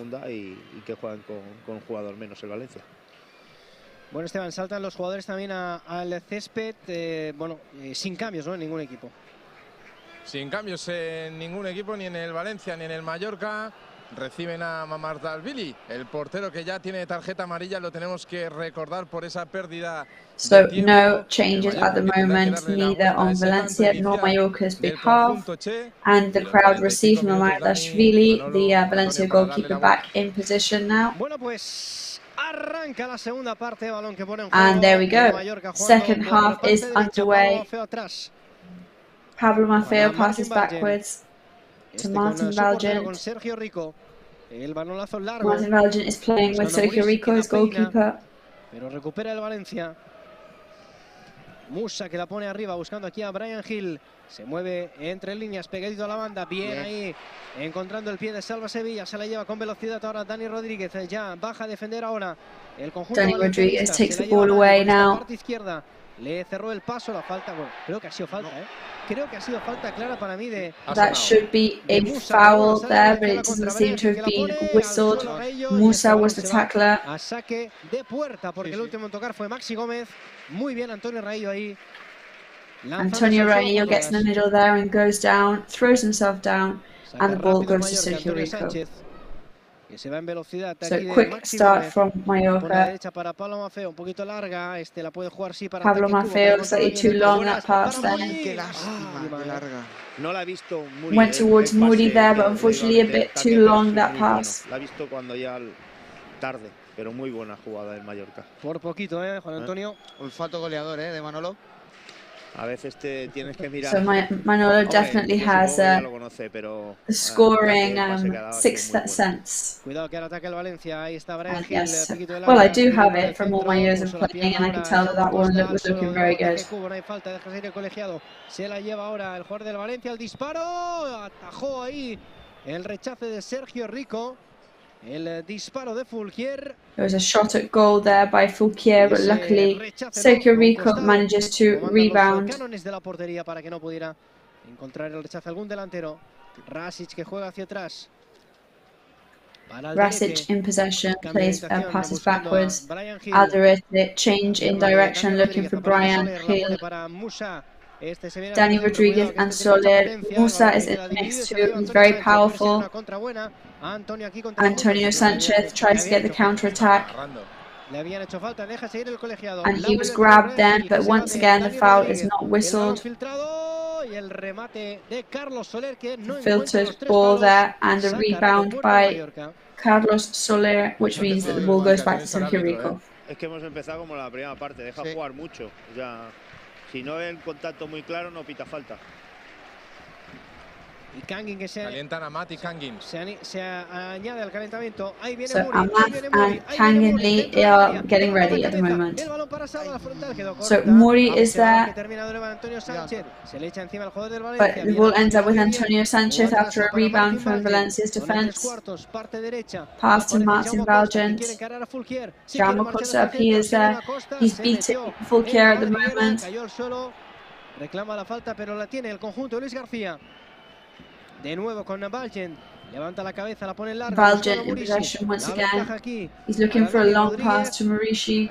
[SPEAKER 1] Bueno, Esteban, saltan los jugadores también al césped, sin cambios, ¿no? En ningún equipo.
[SPEAKER 3] Sin cambios en ningún equipo, ni en el Valencia ni en el Mallorca. Reciben a Mamardashvili, el portero que ya tiene tarjeta amarilla, lo tenemos que recordar por esa pérdida.
[SPEAKER 2] So no changes at the moment, neither on Valencia nor Mallorca's behalf. And the crowd receive Mamardashvili, the Valencia goalkeeper, back in position now.
[SPEAKER 1] Bueno, pues arranca la segunda parte, balón que pone en juego.
[SPEAKER 2] And there we go. Second half is underway. Pablo Maffeo passes backwards to Martin Valgent. Martin Valgent is playing with Sergio Rico, his goalkeeper.
[SPEAKER 1] Pero recupera el Valencia. Musa que la pone arriba buscando aquí a Brian Hill. Se mueve entre líneas, pegadito a la banda. Bien ahí, encontrando el pie de Salva Sevilla. Se la lleva con velocidad ahora Dani Rodríguez. Ya baja a defender ahora el conjunto.
[SPEAKER 2] Dani Rodríguez takes the ball away now.
[SPEAKER 1] Parte izquierda. Le cerró el paso, la falta. Bueno, creo que ha sido falta, Creo que ha sido falta clara para mí de...
[SPEAKER 2] That should be a foul there, but it doesn't seem to have been whistled. Musa was the tackler.
[SPEAKER 1] A saque de puerta, porque el último en tocar fue Maxi Gómez. Muy bien Antonio Raillo ahí.
[SPEAKER 2] Antonio Raillo gets in the middle there and goes down, throws himself down, and the ball goes to Sergio Rico.
[SPEAKER 1] Que se va en velocidad.
[SPEAKER 2] So quick start from Mallorca.
[SPEAKER 1] Por la derecha para Pablo Maffeo, un poquito larga. La puede jugar sí para
[SPEAKER 2] Pablo Maffeo, slightly too long that pass then.
[SPEAKER 11] Qué lástima, qué larga.
[SPEAKER 15] No la he visto muy
[SPEAKER 2] Went towards Moody there, but unfortunately a bit too long that pass.
[SPEAKER 15] La he visto cuando ya tarde, pero muy buena jugada del Mallorca.
[SPEAKER 1] Por poquito, Juan Antonio.
[SPEAKER 11] Olfato goleador, de Manolo.
[SPEAKER 15] A veces tienes que mirar.
[SPEAKER 2] So Manolo definitely has a scoring sixth sense.
[SPEAKER 1] Cuidado que ahora ataca el Valencia. Ahí está Brian Hill.
[SPEAKER 2] Yes. Well, I do have it from all my years of playing, and I can tell that one was looking very good.
[SPEAKER 1] Kubo, no hay falta, deja seguir el colegiado. Se la lleva ahora el jugador del Valencia. El disparo. Atajó ahí el rechace de Sergio Rico. El disparo de Fulquier.
[SPEAKER 2] There was a shot at goal there by Fulquier, but luckily Sergio Rico manages to rebound.
[SPEAKER 1] Cánones de la portería para que no pudiera encontrar el rechace algún delantero. Rasic que juega hacia atrás.
[SPEAKER 2] Rasic in possession, plays passes backwards. Alderete change in direction, looking for Brian Hill. Dani Rodríguez and Soler. Musa is in the mix too, he's very powerful. Antonio Sanchez tries to get the counter-attack. And he was grabbed then, but once again the foul is not whistled. Filtered ball there and a rebound by Carlos Soler, which means that the ball goes back to Sergio Rico.
[SPEAKER 15] Es que hemos empezado como la primera parte, deja jugar mucho. Ya, si no hay el contacto muy claro, no pita falta.
[SPEAKER 1] Y Kangin que se
[SPEAKER 3] calientan a Matt y Kangin.
[SPEAKER 1] Se añade al calentamiento. Ahí viene
[SPEAKER 2] So
[SPEAKER 1] Muri.
[SPEAKER 2] Amat and Kangin Lee are getting ready at the moment.
[SPEAKER 1] El balón para Salva, la frontal quedó corta.
[SPEAKER 2] So Muri is there,
[SPEAKER 1] Antonio Sánchez. Se le echa encima al jugador del
[SPEAKER 2] but
[SPEAKER 1] Valencia.
[SPEAKER 2] the ball ends up with Antonio Sanchez after a rebound from Valencia's defense. Pass to Martin Valgent. Jaume Costa appears there. He's beating Fulquier at the moment.
[SPEAKER 1] Cayó al suelo. Reclama la falta, pero la tiene el conjunto de Luis García. De nuevo con Valgent. Levanta la cabeza, la pone en largo.
[SPEAKER 2] Valgent in possession once again. He's looking for a long pass to Murishi.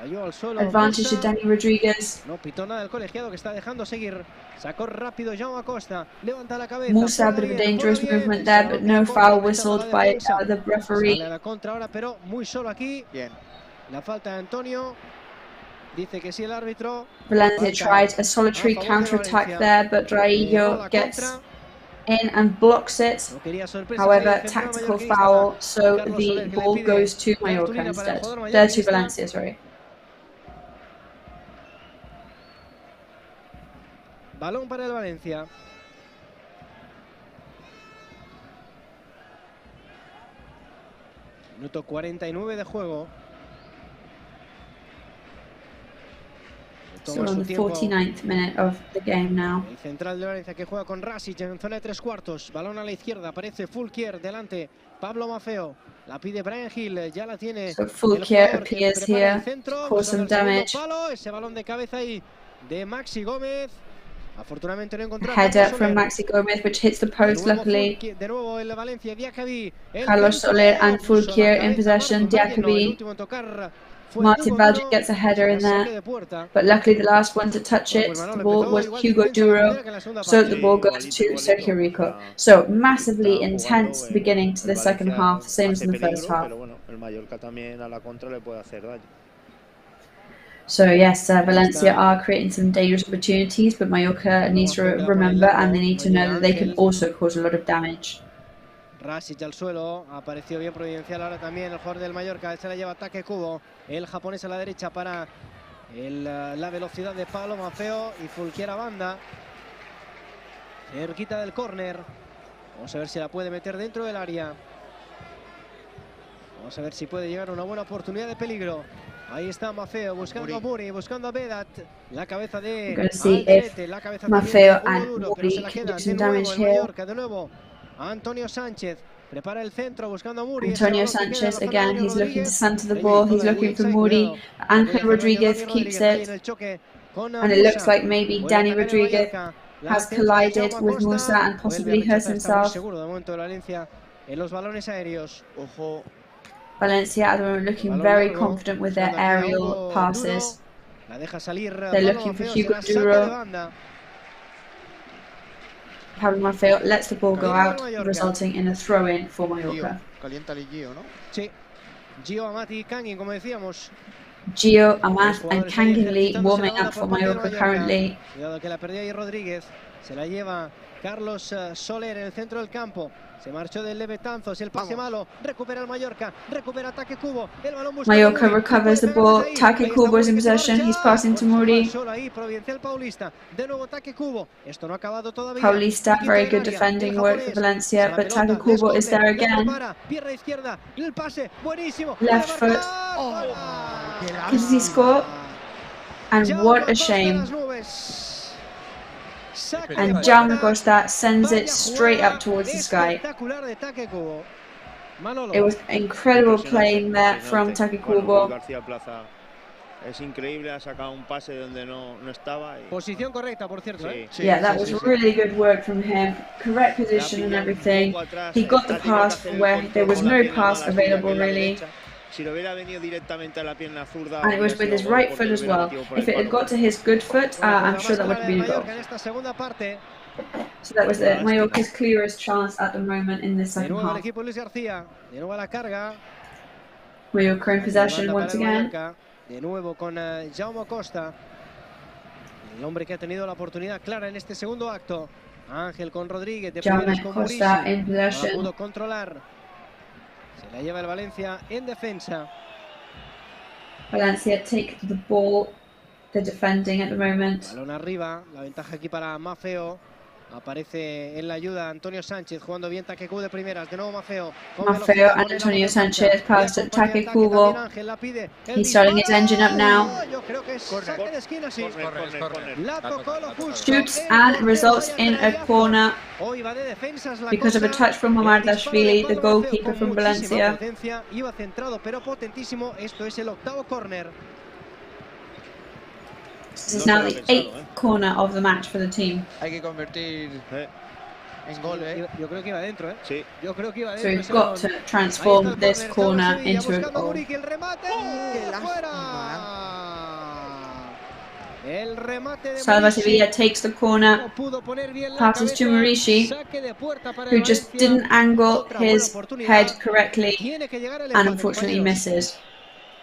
[SPEAKER 2] Advantage to Dani Rodriguez.
[SPEAKER 1] No pitó nada el colegiado que está dejando seguir. Sacó rápido Jaume Acosta. Levanta la cabeza.
[SPEAKER 2] Musa, a bit of a dangerous movement there, but no foul whistled by the referee.
[SPEAKER 1] Sale a la contra ahora, pero muy solo aquí.
[SPEAKER 11] Bien.
[SPEAKER 1] La falta de Antonio. Dice que sí el árbitro.
[SPEAKER 2] Valencia tried a solitary counter-attack there, but Raillo gets in and blocks it. However, tactical foul, so the ball goes to Mallorca instead. To Valencia, sorry.
[SPEAKER 1] Balón para el Valencia. Minuto 49 de juego.
[SPEAKER 2] So on the 49th minute of the game now.
[SPEAKER 1] El central de Valencia que juega con Rasic en zona de 3/4. Balón a la izquierda, aparece Fulquier delante. Pablo Maffeo. La pide Brian Hill, ya la tiene.
[SPEAKER 2] So Fulquier appears here to cause some damage.
[SPEAKER 1] Ese balón de cabeza ahí de Maxi Gómez. Afortunadamente no encontró.
[SPEAKER 2] Header from Maxi Gómez, which hits the post, luckily.
[SPEAKER 1] De nuevo el Valencia, Diakabi.
[SPEAKER 2] Carlos Soler and Fulquier in possession. Diakabi. Martin Valgent gets a header in there, but luckily the last one to touch it, the ball was Hugo Duro, so the ball goes to Sergio Rico. So massively intense beginning to the second half, same as in the first half. So yes, Valencia are creating some dangerous opportunities, but Mallorca needs to remember and they need to know that they can also cause a lot of damage.
[SPEAKER 1] Rasic al suelo, apareció bien providencial ahora también el jugador del Mallorca, él se la lleva ataque Kubo, el japonés a la derecha para la velocidad de Pablo Maffeo y Fulquier a banda, cerquita del córner, vamos a ver si la puede meter dentro del área, vamos a ver si puede llegar una buena oportunidad de peligro. Ahí está Maffeo buscando a Muri, buscando a Vedat, la cabeza de Alderete, la cabeza
[SPEAKER 2] Maffeo
[SPEAKER 1] también
[SPEAKER 2] and
[SPEAKER 1] duro, pero se la
[SPEAKER 2] Muri
[SPEAKER 1] queda
[SPEAKER 2] do some
[SPEAKER 1] de nuevo
[SPEAKER 2] damage
[SPEAKER 1] el
[SPEAKER 2] here.
[SPEAKER 1] Mallorca, de nuevo. Antonio Sánchez prepara el centro buscando a Muri.
[SPEAKER 2] Antonio Sanchez again, he's looking to center the ball, he's looking for Muri. Angel Rodriguez keeps it, and it looks like maybe Dani Rodriguez has collided with Musa and possibly hurt himself.
[SPEAKER 1] Seguro de momento Valencia en los balones aéreos.
[SPEAKER 11] Ojo.
[SPEAKER 2] Valencia at the moment looking very confident with their aerial passes.
[SPEAKER 1] La deja salir.
[SPEAKER 2] They're looking for Hugo Duro. Pablo Maffeo lets the ball go out, resulting in a throw-in for Mallorca.
[SPEAKER 11] Calienta Gio, ¿no?
[SPEAKER 1] Sí. Gio, Amati y Kangin, como decíamos.
[SPEAKER 2] Gio, Amat and Kangin Lee warming up for Mallorca currently.
[SPEAKER 1] Cuidado que la perdió ahí Rodríguez. Se la lleva Carlos Soler en el centro del campo. Se marchó del Levetanzos, el pase malo, recupera el Mallorca, recupera ataque Kubo, el balón busca
[SPEAKER 2] Mallorca recovers the ball, Take Kubo is in possession, he's passing to Muri.
[SPEAKER 1] De nuevo ataque Kubo. Esto no ha acabado todavía.
[SPEAKER 2] Paulista, very good defending work for Valencia, but Take Kubo is there again.
[SPEAKER 1] Pierna izquierda, el pase, buenísimo.
[SPEAKER 2] Left foot. Does he score? And what a shame. And Jaume Costa sends it straight up towards the sky. It was incredible playing there from Take Kubo.
[SPEAKER 15] Es increíble, ha sacado un pase donde no estaba.
[SPEAKER 1] Posición correcta, por cierto.
[SPEAKER 2] Yeah, that was really good work from him. Correct position and everything. He got the pass where there was no pass available really. And it was with his right foot as well. If it had got to his good foot, I'm sure that would have been a goal. So that was Mallorca's clearest chance at the moment in this second half. Mallorca in possession once again.
[SPEAKER 1] De nuevo con Jaume Costa, el hombre que ha tenido la oportunidad clara en este segundo acto. Ángel con Rodríguez, de
[SPEAKER 2] Jaume Costa in
[SPEAKER 1] no
[SPEAKER 2] possession.
[SPEAKER 1] pudo controlar. Se la lleva el Valencia en defensa.
[SPEAKER 2] Valencia take the ball. They're defending at the moment.
[SPEAKER 1] Balón arriba, la ventaja aquí para Maffeo. Aparece en la ayuda Antonio Sánchez jugando bien Taque Kubo de primeras. De nuevo Mafeo.
[SPEAKER 2] Mafeo and Antonio Sánchez pass to Taque Kubo. He's starting his engine up now. Shoots and results in a corner because of a touch from Mamardashvili, the goalkeeper from Valencia.
[SPEAKER 1] Iba centrado pero potentísimo. Esto es el octavo córner.
[SPEAKER 2] This is now the 8th corner of the match for the team.
[SPEAKER 11] Hay que convertir en gol,
[SPEAKER 1] Yo creo que iba dentro, ¿eh?
[SPEAKER 15] Sí.
[SPEAKER 1] Yo creo que iba
[SPEAKER 2] So
[SPEAKER 1] dentro.
[SPEAKER 2] we've got to transform this corner into a goal.
[SPEAKER 1] El remate. El remate de
[SPEAKER 2] Salva Sevilla takes the corner, passes to Murishi, who just didn't angle his head correctly and unfortunately misses.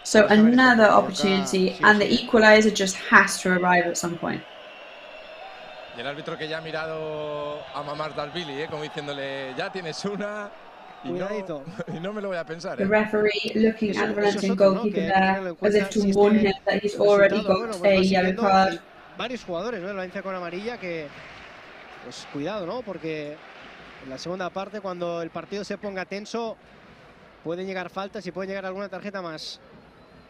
[SPEAKER 2] So another opportunity, and the equaliser just has to arrive at some point.
[SPEAKER 3] Y el árbitro que ya ha mirado a Mamardashvili, como diciéndole, ya tienes una y no me lo voy a pensar.
[SPEAKER 2] The referee looking at the Valencian goalkeeper there as if to warn him that he's already got a yellow card.
[SPEAKER 1] Varios jugadores, ¿no? El Valencia con amarilla que, pues cuidado, ¿no? Porque en la segunda parte, cuando el partido se ponga tenso, pueden llegar faltas y puede llegar alguna tarjeta más.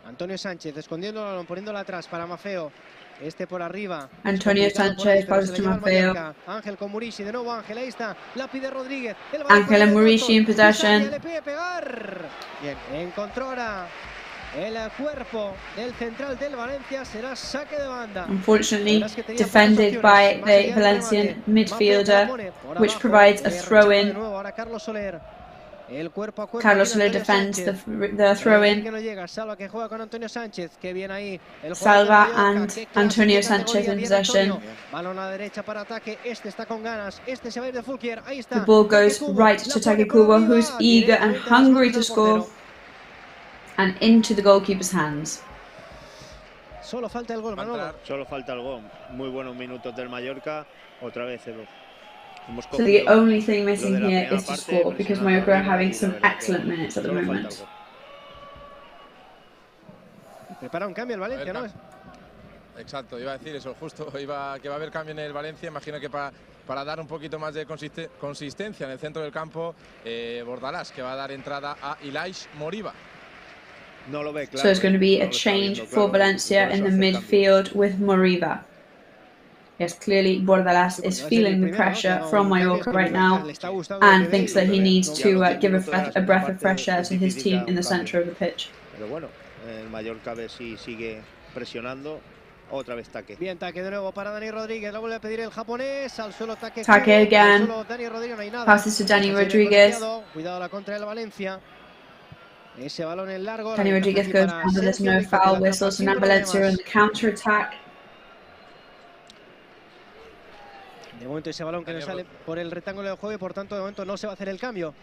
[SPEAKER 1] Antonio Sánchez escondiéndolo, poniéndolo atrás para Mafeo. Este por arriba.
[SPEAKER 2] Antonio Sánchez passes to Mafeo.
[SPEAKER 1] Ángel con Murishi, de nuevo Ángel, ahí está. La pide Rodríguez.
[SPEAKER 2] Ángel and Murishi in possession.
[SPEAKER 1] Le pide pegar. Bien, encontró ahora el cuerpo del central del Valencia. Será saque de banda.
[SPEAKER 2] Unfortunately, defended by the Valencian midfielder, which provides a throw-in.
[SPEAKER 1] Ahora Carlos Soler. El cuerpo a cuerpo.
[SPEAKER 2] Carlos Soler defends the throw-in.
[SPEAKER 1] Salva que juega con Antonio Sánchez, que viene ahí.
[SPEAKER 2] Salva and Antonio Sánchez in possession.
[SPEAKER 1] Balón a la derecha para ataque. Este está con ganas. Este se va a ir de Fulquier. Ahí está.
[SPEAKER 2] The ball goes right to Taque Kubo, who's eager and hungry to score, and into the goalkeeper's hands.
[SPEAKER 1] Solo falta el gol, Manolo.
[SPEAKER 15] Solo falta el gol. Muy buenos minutos del Mallorca. Otra vez
[SPEAKER 2] So the only thing missing here is to score, because Mallorca are having some excellent minutes at the moment.
[SPEAKER 1] Prepara un cambio el Valencia, ¿no?
[SPEAKER 3] Exacto, iba a decir eso, justo que va a haber cambio en el Valencia. Imagino que para dar un poquito más de consistencia en el centro del campo, Bordalás, que va a dar entrada a Ilaish Moriba.
[SPEAKER 15] No lo ve claro.
[SPEAKER 2] So it's going to be a change for Valencia in the midfield with Moriba. Yes, clearly Bordalás is feeling the pressure from Mallorca right now and thinks that he needs to give a breath of fresh air to his team in the centre of the pitch.
[SPEAKER 15] Pero bueno, el Mallorca a ver si sigue presionando. Otra vez Taque.
[SPEAKER 1] Bien, Taque de nuevo para Dani Rodríguez. Lo vuelve a pedir el japonés. Al suelo Taque.
[SPEAKER 2] Taque again. Passes to Dani Rodríguez.
[SPEAKER 1] Cuidado la contra del Valencia. Ese balón en largo.
[SPEAKER 2] Dani Rodríguez goes down, but there's no foul whistle. So now Valencia on the counter attack.
[SPEAKER 1] De momento ese balón que no sale por el rectángulo del juego y por tanto de momento no se va a hacer el cambio.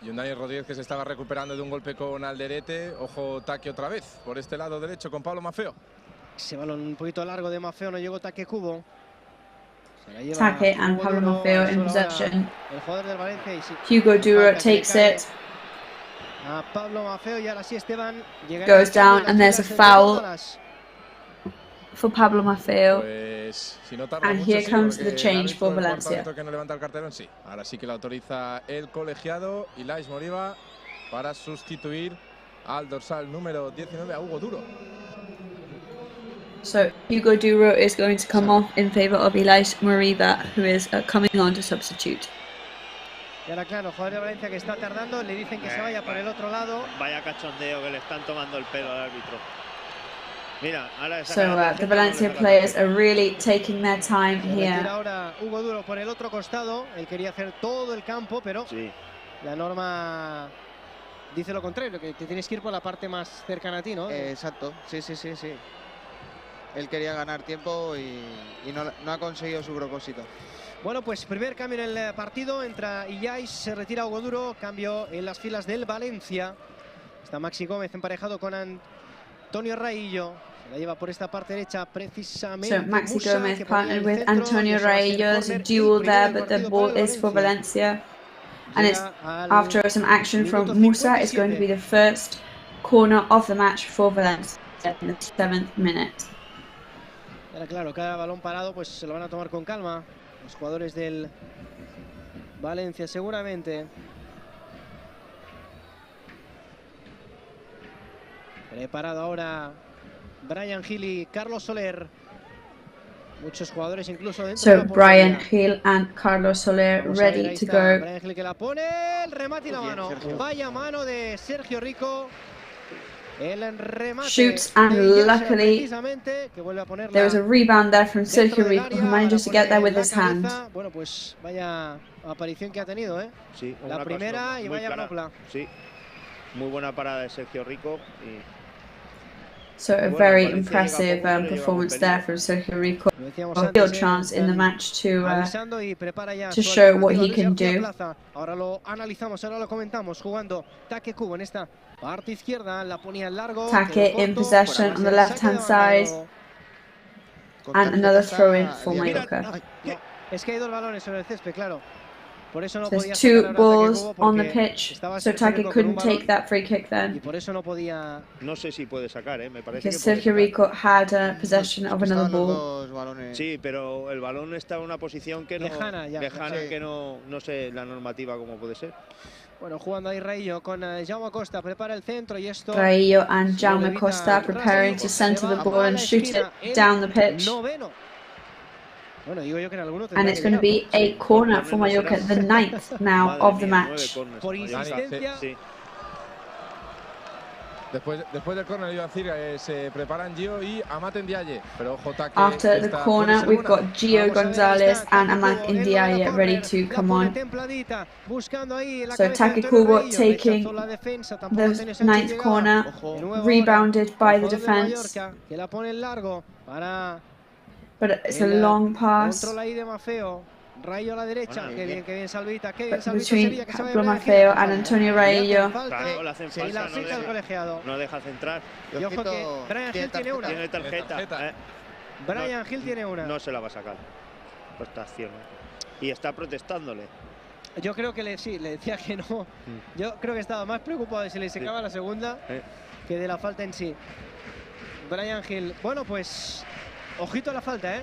[SPEAKER 3] Y un Dani Rodríguez que se estaba recuperando de un golpe con Alderete. Ojo, Taque otra vez por este lado derecho con Pablo Mafeo.
[SPEAKER 1] Ese balón un poquito largo de Mafeo, no llegó Taque Kubo.
[SPEAKER 2] Taque and Pablo Mafeo in possession.
[SPEAKER 1] El jugador del Valencia y
[SPEAKER 2] Hugo Duro takes it.
[SPEAKER 1] A Pablo Mafeo y ahora sí Esteban
[SPEAKER 2] goes down and there's a foul for Pablo Mafeo. And here comes the change for Valencia.
[SPEAKER 3] Que no levanta el cartelón, sí. Ahora sí que lo autoriza el colegiado Ilaish Moriba para sustituir al dorsal número 19 a Hugo Duro.
[SPEAKER 2] So Hugo Duro is going to come off in favor of Ilaish Moriba, who is coming on to substitute.
[SPEAKER 1] Y ahora claro, jugador de Valencia que está tardando, le dicen que se vaya por el otro lado.
[SPEAKER 15] Vaya cachondeo que le están tomando el pelo al árbitro. Mira, ahora
[SPEAKER 2] so the Valencia players are really taking their time here.
[SPEAKER 1] Ahora Hugo Duro por el otro costado, él quería hacer todo el campo, pero la norma dice lo contrario, que te tienes que ir por la parte más cercana a ti, ¿no?
[SPEAKER 11] Exacto, sí. Él quería ganar tiempo y no ha conseguido su propósito.
[SPEAKER 1] Bueno, pues primer cambio en el partido, entra Illais, se retira Hugo Duro, cambio en las filas del Valencia. Está Maxi Gómez emparejado con Antonio Raillo. La lleva por esta parte derecha precisamente.
[SPEAKER 2] So Maxi Gómez partnered with Antonio Raillo. There's a duel there, but the ball is for Valencia. And it's after some action from Musa, it's going to be the first corner of the match for Valencia in the 7th minute.
[SPEAKER 1] Ahora claro, cada balón parado pues se lo van a tomar con calma. Los jugadores del Valencia seguramente. Preparado ahora Brian Hill y Carlos Soler. Muchos jugadores incluso dentro de la portería.
[SPEAKER 2] Brian Hill and Carlos Soler ready to go.
[SPEAKER 1] Brian Hill que la pone, el remate y la mano. Vaya mano de Sergio Rico. El remate.
[SPEAKER 2] Shoots, and luckily there was a rebound there from Sergio Rico, who manages to get there with his hand.
[SPEAKER 1] Bueno, pues vaya aparición que ha tenido, ¿eh?
[SPEAKER 15] Sí,
[SPEAKER 1] la primera y vaya manopla.
[SPEAKER 15] Sí, muy buena parada de Sergio Rico.
[SPEAKER 2] So a very impressive performance there from Sergio Rico. A real chance in the match to show what he can do.
[SPEAKER 1] Ahora lo analizamos, ahora lo comentamos. Jugando Take Kubo en esta parte izquierda, la ponía en largo.
[SPEAKER 2] Take in possession on the left-hand side. And another throw-in for Mallorca.
[SPEAKER 1] Es que hay dos balones sobre el césped, claro. Por eso no
[SPEAKER 2] There's two balls on the pitch, so Take couldn't take that free kick then.
[SPEAKER 1] Y por eso no podía.
[SPEAKER 15] No sé si puede sacar, me parece.
[SPEAKER 2] Because Sergio Rico had possession of another ball.
[SPEAKER 15] Sí, pero el balón está en una posición que no, lejana, que no sé la normativa cómo puede ser.
[SPEAKER 1] Bueno, jugando ahí Raillo con Jaume Costa, prepara el centro y esto.
[SPEAKER 2] Raillo and Jaume Costa preparing to center the ball and shoot it down the pitch.
[SPEAKER 1] Bueno, digo yo que en alguno
[SPEAKER 2] and it's going to be a corner for Mallorca, the 9th now of the match.
[SPEAKER 1] Por insistencia.
[SPEAKER 3] Sí. Después del corner iba a decir se preparan Gio y Amat Ndiaye, pero ojo, Take.
[SPEAKER 2] After the corner we've got Gio Gonzalez and Amat Ndiaye ready to come on. So Take Kubo taking the 9th corner, rebounded by the defense. But it's a long pass.
[SPEAKER 1] Rayo a la derecha, qué bien Salvita, qué bien
[SPEAKER 2] Salvita. Between Pablo Maffeo and Antonio Raillo.
[SPEAKER 15] No deja centrar.
[SPEAKER 1] Y ojo que Brian Hill tiene una.
[SPEAKER 15] Tiene tarjeta.
[SPEAKER 1] Brian Hill tiene una.
[SPEAKER 15] No se la va a sacar. Esta acción. Y está protestándole.
[SPEAKER 1] Yo creo que le decía que no. Yo creo que estaba más preocupado de si le secaba la segunda que de la falta en sí. Brian Hill. Bueno, pues ojito a la falta,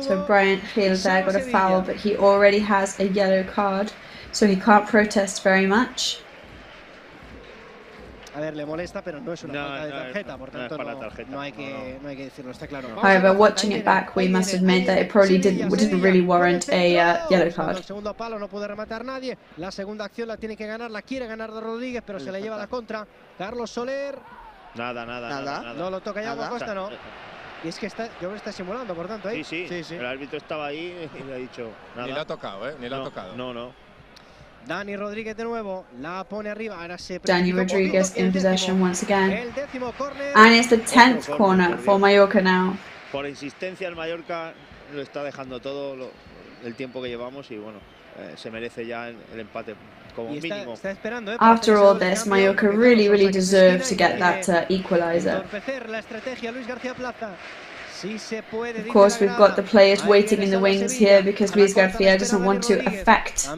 [SPEAKER 2] So Brian Hill there got a foul, but he already has a yellow card, so he can't protest very much.
[SPEAKER 1] A ver, le molesta, pero no es una falta de tarjeta, por tanto no hay que decirlo, está claro.
[SPEAKER 2] However, watching it back, we must admit that it probably didn't really warrant a yellow card.
[SPEAKER 1] El segundo palo no puede rematar nadie. La segunda acción la tiene que ganar, la quiere ganar de Rodríguez, pero se la lleva la contra. Carlos Soler.
[SPEAKER 15] Nada.
[SPEAKER 1] No lo toca ya Costa, no. Y es que yo creo que está simulando, por tanto, ¿eh?
[SPEAKER 15] Sí. El árbitro estaba ahí y le ha dicho nada.
[SPEAKER 3] Ni lo ha tocado, Ni lo ha tocado.
[SPEAKER 15] No.
[SPEAKER 1] Dani Rodríguez de nuevo, la pone arriba. Ahora se
[SPEAKER 2] Dani Rodríguez in possession once again. And it's the 10th corner for Mallorca now.
[SPEAKER 15] Por insistencia el Mallorca lo está dejando todo el tiempo que llevamos y bueno, se merece ya el empate como mínimo.
[SPEAKER 1] Está esperando,
[SPEAKER 2] After all this, Mallorca really deserves to get that equalizer.
[SPEAKER 1] La estrategia Luis García Plaza.
[SPEAKER 2] Of course, we've got the players waiting in the wings here because Luis García doesn't want to affect. So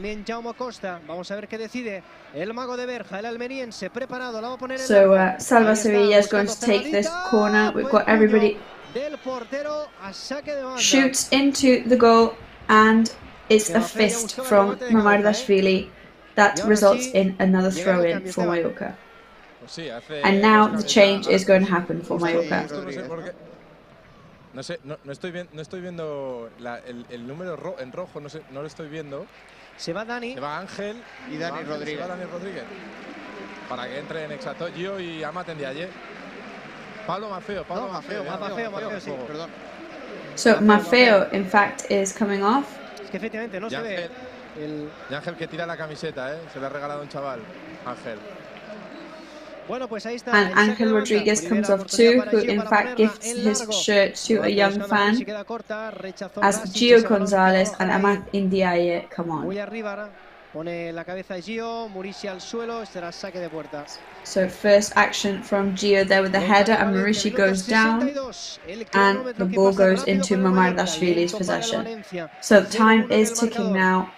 [SPEAKER 2] Salva Sevilla is going to take this corner. We've got everybody. Shoots into the goal, and it's a fist from Mamardashvili that results in another throw-in for Mallorca. And now the change is going to happen for Mallorca.
[SPEAKER 3] No sé, no estoy viendo el número en rojo, no lo estoy viendo.
[SPEAKER 1] Se va Dani.
[SPEAKER 3] Se va Ángel
[SPEAKER 11] y Dani Rodríguez.
[SPEAKER 3] Se va Dani Rodríguez. Para que entre en Exacto Gio y Amat Ndiaye. Pablo Maffeo,
[SPEAKER 1] sí, perdón.
[SPEAKER 2] So Maffeo, in fact, is coming off.
[SPEAKER 1] Es que efectivamente no se ve.
[SPEAKER 3] Y Ángel que tira la camiseta, se le ha regalado un chaval. Ángel.
[SPEAKER 1] Bueno, pues ahí está.
[SPEAKER 2] And Ángel Rodríguez comes off too, who in fact gifts his shirt to a young fan, as Gio Gonzalez and Amat Ndiaye come on.
[SPEAKER 1] Muy arriba, pone la cabeza de Gio, Murici al suelo, será saque de puerta.
[SPEAKER 2] So first action from Gio there with the header, and Murici goes down, and the ball goes into Mamardashvili's possession. So time is ticking now.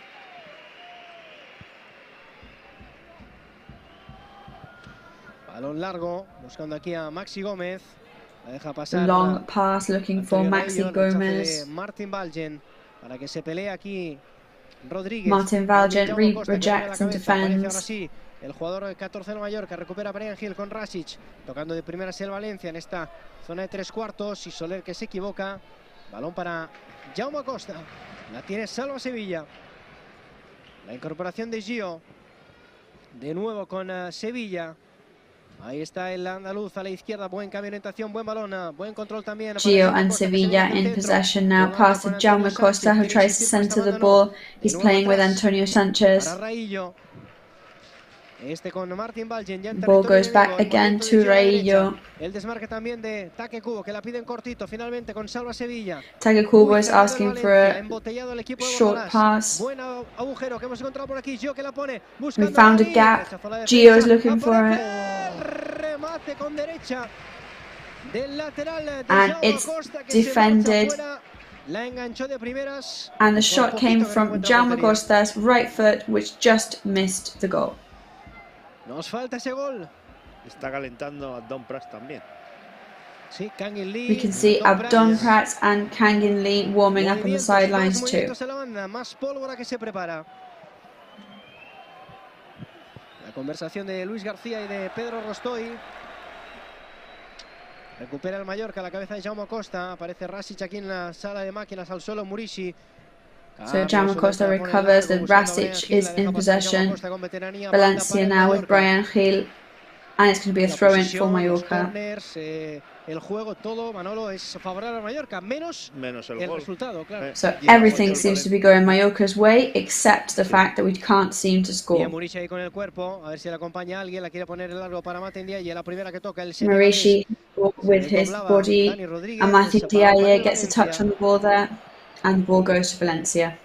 [SPEAKER 1] Balón largo, buscando aquí a Maxi Gómez. La deja pasar.
[SPEAKER 2] Long pass looking for Maxi Gómez.
[SPEAKER 1] Martin Balgen. para que se pelee aquí Rodríguez.
[SPEAKER 2] Martin Valgent rejects and defends.
[SPEAKER 1] Así, el jugador 14 del Mallorca recupera Brian Hill con Rasic, tocando de primeras el Valencia en esta zona de 3/4. Y Soler que se equivoca. Balón para Jaume Acosta. La tiene Salva Sevilla. La incorporación de Gio. De nuevo con Sevilla. Ahí está el andaluz a la izquierda. Buen cambio de orientación, buen balón, buen control también.
[SPEAKER 2] Gio and Sevilla in possession now. Pass to Jaume Acosta, who tries to center the ball. He's playing with Antonio Sanchez.
[SPEAKER 1] Este con Martin Valgent, ya
[SPEAKER 2] Ball goes back again to Raillo.
[SPEAKER 1] El desmarque también de Taque Kubo, que la piden cortito, finalmente con Salva Sevilla.
[SPEAKER 2] Taque Kubo is asking for a short pass.
[SPEAKER 1] Buen agujero que hemos encontrado por aquí. Gio que la pone.
[SPEAKER 2] We found a gap. Gio is looking for it.
[SPEAKER 1] Remate con derecha del lateral de
[SPEAKER 2] And it's defended.
[SPEAKER 1] La enganchó de primeras.
[SPEAKER 2] And the shot came from Jaume Acosta's right foot, which just missed the goal.
[SPEAKER 1] Nos falta ese gol.
[SPEAKER 15] Está calentando Abdon Prats también.
[SPEAKER 1] Sí, Kangin Lee.
[SPEAKER 2] We can see Abdon Prats and Kangin Lee warming up on the sidelines too.
[SPEAKER 1] Más pólvora que se prepara. La conversación de Luis García y de Pedro Rostoy. Recupera el Mallorca la cabeza de Jaume Acosta. Aparece Rasic aquí en la sala de máquinas al suelo. Murici.
[SPEAKER 2] So Jaume Acosta recovers, that Rasic is in possession. Valencia now with Brian Hill, and it's going to be a throw-in for Mallorca.
[SPEAKER 1] El juego todo, Manolo, es favorable a Mallorca, menos el resultado, claro.
[SPEAKER 2] So everything seems to be going Mallorca's way, except the fact that we can't seem to score.
[SPEAKER 1] Murici ahí con el cuerpo, a ver si le acompaña a alguien, la quiere poner el largo para Mate Ndiaye, la primera que toca el
[SPEAKER 2] Murici with his body, and Matthew Ndiaye gets a touch on the ball there. And the ball goes to Valencia.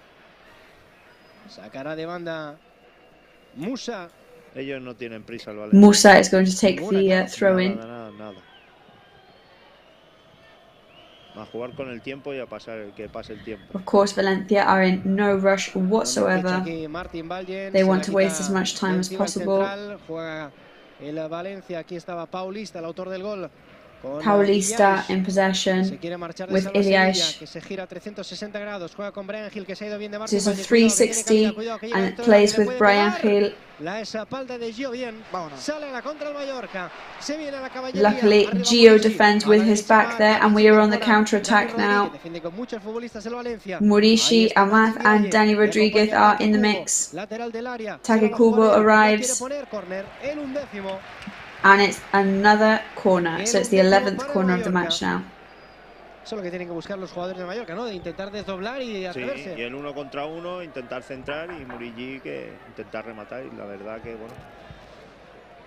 [SPEAKER 1] Sacará de banda Musa.
[SPEAKER 15] Ellos no tienen prisa el Valencia.
[SPEAKER 2] Musa is going to take the throw-in.
[SPEAKER 15] Nada. A jugar con el tiempo y a pasar que pase el tiempo.
[SPEAKER 2] Of course, Valencia are in no rush whatsoever. They want to waste as much time as possible.
[SPEAKER 1] Juega el Valencia, aquí estaba Paulista, el autor del gol.
[SPEAKER 2] Paulista in possession with Ilias.
[SPEAKER 1] Que se gira 360 grados, juega con Brian Hill, que se ha ido bien de
[SPEAKER 2] This is a 360 and it plays with Brian Hill.
[SPEAKER 1] La espalda de Gio bien, sale a la contra el Mallorca, se viene a la caballería.
[SPEAKER 2] Luckily, Gio defends with his back there, and we are on the counter-attack now. Murici, Amath and Dani Rodriguez are in the mix. Taque Kubo arrives. And it's another corner, so it's the 11th corner of the match now.
[SPEAKER 1] Eso es lo que tienen que buscar los jugadores de Mallorca, ¿no? De intentar desdoblar y atreverse.
[SPEAKER 15] Sí, y el 1 contra 1, intentar centrar, y Murici que intentar rematar. Y la verdad que, bueno,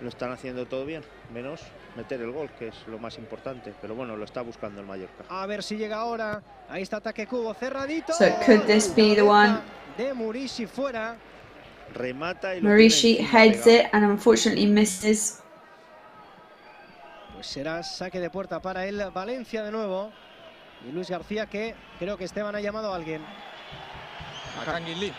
[SPEAKER 15] lo están haciendo todo bien, menos meter el gol, que es lo más importante. Pero bueno, lo está buscando el Mallorca.
[SPEAKER 1] A ver si llega ahora. Ahí está Taque Kubo, cerradito.
[SPEAKER 2] So could this be the one?
[SPEAKER 1] De Murici fuera.
[SPEAKER 15] Remata y
[SPEAKER 2] Murici heads it and unfortunately misses.
[SPEAKER 1] Pues será saque de puerta para el Valencia de nuevo. Y Luis García, que creo que Esteban ha llamado a alguien.
[SPEAKER 3] A Kangin Lee,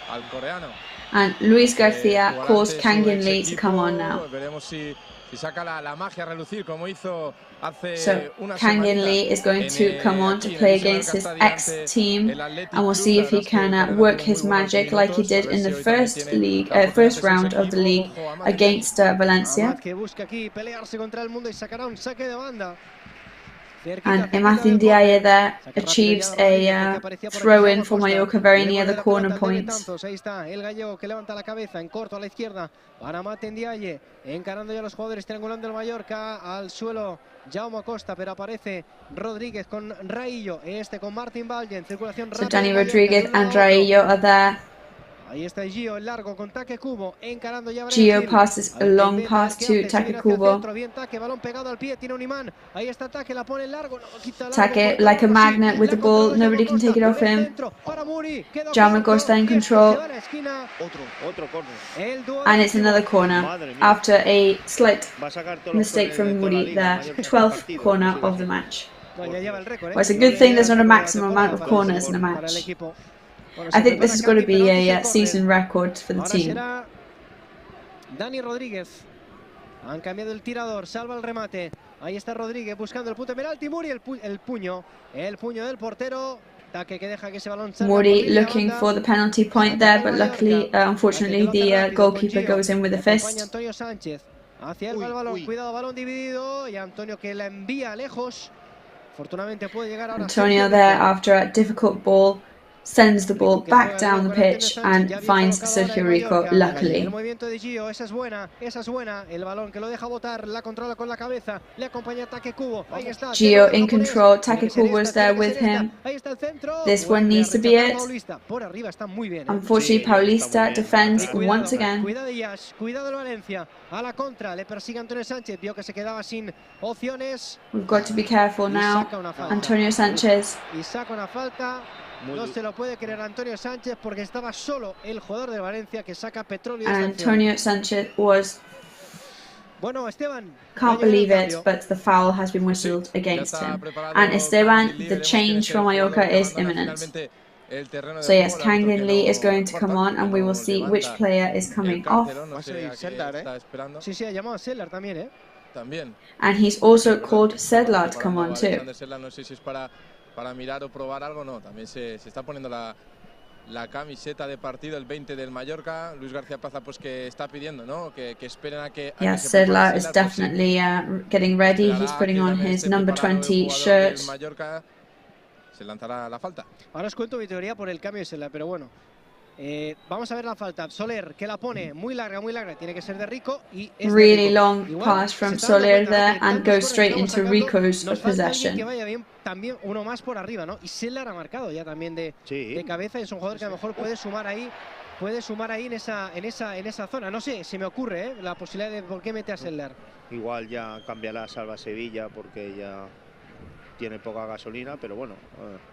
[SPEAKER 3] al coreano.
[SPEAKER 2] And Luis García calls Kangin Lee to come on now.
[SPEAKER 3] Veremos si saca la magia a relucir como hizo hace
[SPEAKER 2] una semana. Kangin Lee is going to come on to play against his ex-team, and we'll see if he can work his magic like he did in the first round of the league against Valencia.
[SPEAKER 1] Que busca aquí pelearse contra el mundo y sacará un saque de banda.
[SPEAKER 2] And Matthew Ndiaye there achieves a throw-in for Mallorca very near the corner point.
[SPEAKER 1] Ahí está el gallego que levanta la cabeza en corto a la izquierda para Matthew Ndiaye, encarando ya los jugadores, triangulando el Mallorca al suelo. Jaume Acosta, pero aparece Rodríguez con Raillo, con Martin Valgent, circulación rápida.
[SPEAKER 2] So Dani Rodriguez and Raillo are there.
[SPEAKER 1] Ahí está Gio, el largo con Taque Kubo, encarando ya.
[SPEAKER 2] Gio passes a long pass to Taque Kubo.
[SPEAKER 1] Bien Taque, balón pegado al pie, tiene un imán. Ahí está Taque, la pone largo, no quita largo.
[SPEAKER 2] Taque like a magnet with the ball, nobody can take it off him. Jaume Acosta in control.
[SPEAKER 15] Otro corner.
[SPEAKER 2] And it's another corner after a slight mistake from Muri there. 12th corner of the match. Well, it's a good thing there's not a maximum amount of corners in a match. I think this is going to be a season record for the team.
[SPEAKER 1] Dani Rodríguez. Han cambiado el tirador, salva el remate. Ahí está Rodríguez buscando el punto de penalti. Muri el puño del portero.
[SPEAKER 2] Mori looking for the penalty point there, but luckily, unfortunately, the goalkeeper goes in with a fist.
[SPEAKER 1] Antonio Sánchez hacia el balón, cuidado, balón dividido y Antonio que la envía lejos. Afortunadamente puede llegar ahora.
[SPEAKER 2] Antonio there after a difficult ball sends the ball back down the pitch and finds Sergio Rico, luckily.
[SPEAKER 1] El movimiento de Gio, esa es buena, el balón que lo deja botar, la controla con la cabeza, le acompaña ataque Kubo, ahí está.
[SPEAKER 2] Gio in control, Take Kubo was there with him. This one needs to be it. Unfortunately, Paulista defends once again.
[SPEAKER 1] Cuidado el Valencia, a la contra, le persigue Antonio Sánchez, vio que se quedaba sin opciones.
[SPEAKER 2] We've got to be careful now, Antonio Sánchez.
[SPEAKER 1] Y saca una falta. No se lo puede creer Antonio Sánchez porque estaba solo el jugador de Valencia que saca petróleo.
[SPEAKER 2] And Antonio Sánchez was...
[SPEAKER 1] Bueno, Esteban.
[SPEAKER 2] Can't believe it, but the foul has been whistled against him. And Esteban, the change from Mallorca is imminent. So yes, Kangin Lee is going to come on and we will see which player is coming off.
[SPEAKER 1] Sí, sí, ha llamado a Sedlar también, ¿eh?
[SPEAKER 2] And he's also called Sedlar to come on too.
[SPEAKER 3] Para mirar o probar algo, no, también se está poniendo la camiseta de partido, el 20 del Mallorca. Luis García Plaza pues que está pidiendo, ¿no? Que esperen a que...
[SPEAKER 2] Yeah, Sedlar is definitely getting ready. He's putting on his number 20 shirt.
[SPEAKER 3] Se lanzará la falta.
[SPEAKER 1] Ahora os cuento mi teoría por el cambio de Sedlar, pero bueno. Vamos a ver la falta. Soler, que la pone muy larga, tiene que ser de Rico. Y
[SPEAKER 2] really long pass from Soler there and goes straight into Rico's possession.
[SPEAKER 1] Que vaya bien, también uno más por arriba, ¿no? Y Sedlar ha marcado ya también de cabeza. Es un jugador que a lo mejor puede sumar ahí en esa zona. No sé, se me ocurre la posibilidad de por qué mete a Sedlar.
[SPEAKER 15] Igual ya cambiará Salva Sevilla porque ya tiene poca gasolina, pero bueno.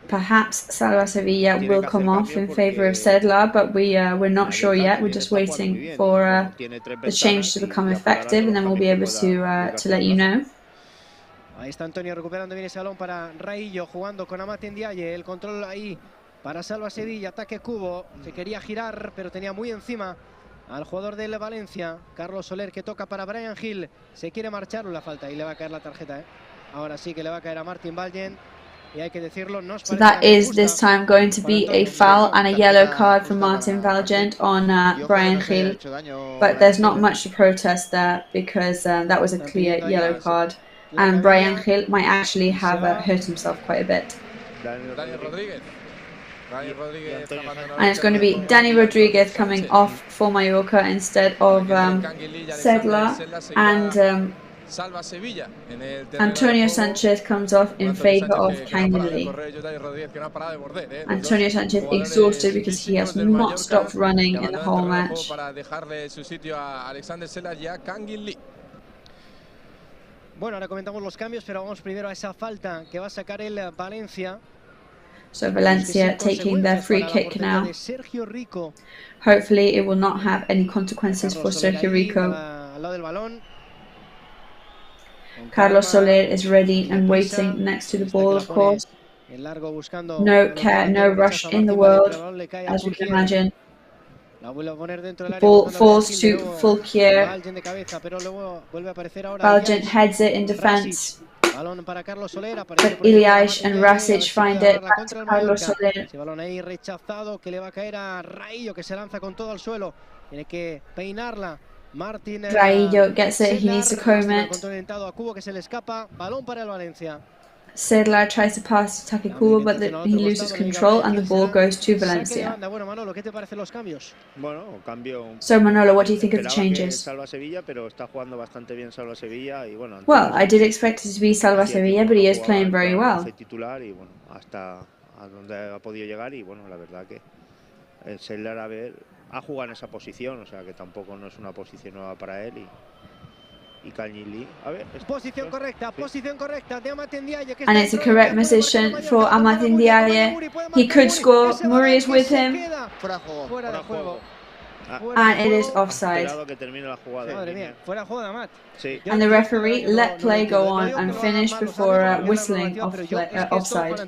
[SPEAKER 2] Perhaps Salva Sevilla will come off in favor of Sedlar, but we're not sure yet. We're just waiting for the change to become effective, and then we'll be able to let you know.
[SPEAKER 1] Ahí está Antonio recuperando bien ese balón para Raillo, jugando con Amate Ndiaye. El control ahí para Salva Sevilla, ataque Kubo, que quería girar, pero tenía muy encima al jugador del Valencia. Carlos Soler, que toca para Brian Hill. Se quiere marchar, la falta y le va a caer la tarjeta, Ahora sí que le va a caer a Martin Valgen. Y hay que decirlo,
[SPEAKER 2] so that is this time going to be a foul and a yellow card for Martin Valgent on Brian Hill. But there's not much to protest there because that was a clear yellow card. And Brian Hill might actually have hurt himself quite a bit. And it's going to be Dani Rodriguez coming off for Mallorca instead of Sedlar, and Antonio Sánchez comes off in favor of Kangin Lee. Antonio Sánchez exhausted because he has not stopped running in the whole match.
[SPEAKER 1] Bueno, ahora comentamos los cambios, pero vamos primero a esa falta que va a sacar el Valencia.
[SPEAKER 2] So Valencia taking their free kick now. Hopefully it will not have any consequences for Sergio Rico. Carlos Soler is ready and waiting next to the ball, of course. No care, no rush in the world, as we can imagine. The ball falls to Fulquier. Valgent heads it in defense. But Ilias and Rasic find it back to Carlos Soler.
[SPEAKER 1] Balón ahí rechazado que le va a caer a Raillo, que se lanza con todo al suelo. Tiene que peinarla.
[SPEAKER 2] Raillo gets it, he needs to comb it.
[SPEAKER 1] A Kubo, que se le escapa. Balón para el Valencia.
[SPEAKER 2] Sedlar tries to pass to Take Kubo, but he loses control and the ball goes to Valencia. So Manolo, what do you think of the changes? Well, I did expect it to be Salva Sevilla, but he is playing very well.
[SPEAKER 15] Ha jugado en esa posición, o sea que tampoco no es una posición nueva para él y Kangin Lee. A ver,
[SPEAKER 1] posición correcta de Amate Ndiaye.
[SPEAKER 2] And it's a correct position for Amate Ndiaye. He could score. Murray is with him.
[SPEAKER 1] Fuera de juego.
[SPEAKER 2] And it is offside. And the referee let play go on and finish before whistling offside.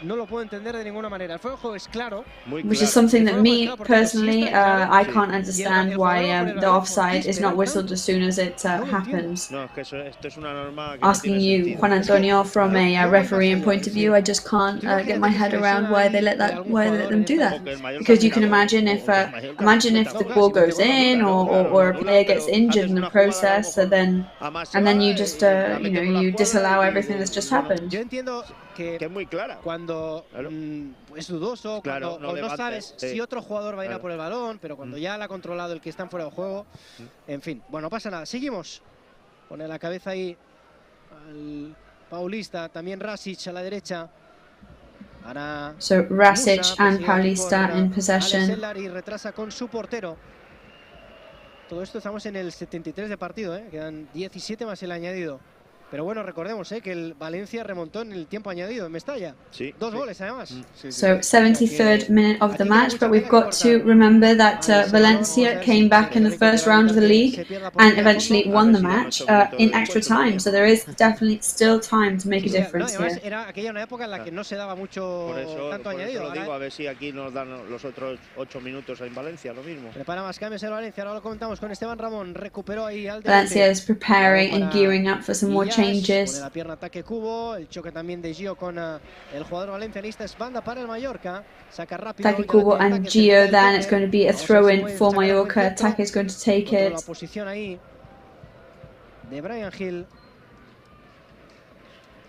[SPEAKER 1] no lo puedo entender de ninguna manera. El fuera de juego es claro.
[SPEAKER 2] Which is something that me personally, I can't understand why the offside is not whistled as soon as it happens.
[SPEAKER 15] No, es que esto es una norma que
[SPEAKER 2] Asking you, Juan Antonio, from a refereeing point of view, I just can't get my head around why they let them do that. Because you can imagine if the ball goes in or a player gets injured in the process, and then you just you disallow everything that's just happened.
[SPEAKER 1] Yo entiendo que
[SPEAKER 15] es muy clara.
[SPEAKER 1] Cuando es dudoso, cuando no sabes si otro jugador va a ir a por el balón, pero cuando ya la ha controlado el que está fuera de juego, en fin, bueno, no pasa nada. Seguimos. Pone la cabeza ahí al Paulista, también Rasic a la derecha. Ahora
[SPEAKER 2] So Rasic and Paulista in possession.
[SPEAKER 1] Y retrasa con su portero. Todo esto estamos en el 73 de partido, quedan 17 más el añadido. Pero bueno, recordemos que el Valencia remontó en el tiempo añadido en Mestalla.
[SPEAKER 15] Sí,
[SPEAKER 1] 2 goles además.
[SPEAKER 2] So 73rd minute of the match, but we've got to remember that Valencia came back in the first round of the league and eventually won the match in extra time. So there is definitely still time to make a difference here.
[SPEAKER 1] Era aquella una época en la que no se daba mucho tanto añadido.
[SPEAKER 15] Por eso lo digo, a ver si aquí nos dan los otros 8 minutos en Valencia, lo mismo.
[SPEAKER 1] Prepara más cambios el Valencia, ahora lo comentamos con Esteban Ramón, recuperó ahí al
[SPEAKER 2] Valencia is preparing and gearing up for some more changes.
[SPEAKER 1] Pone la pierna ataque Kubo, el choque también de Gio con el jugador valencianista, es banda para el Mallorca, saca rápido.
[SPEAKER 2] Take Kubo and Gio, then it's going to be a throw-in for Mallorca. Take is going to take it.
[SPEAKER 1] La posición ahí de Brian Hill.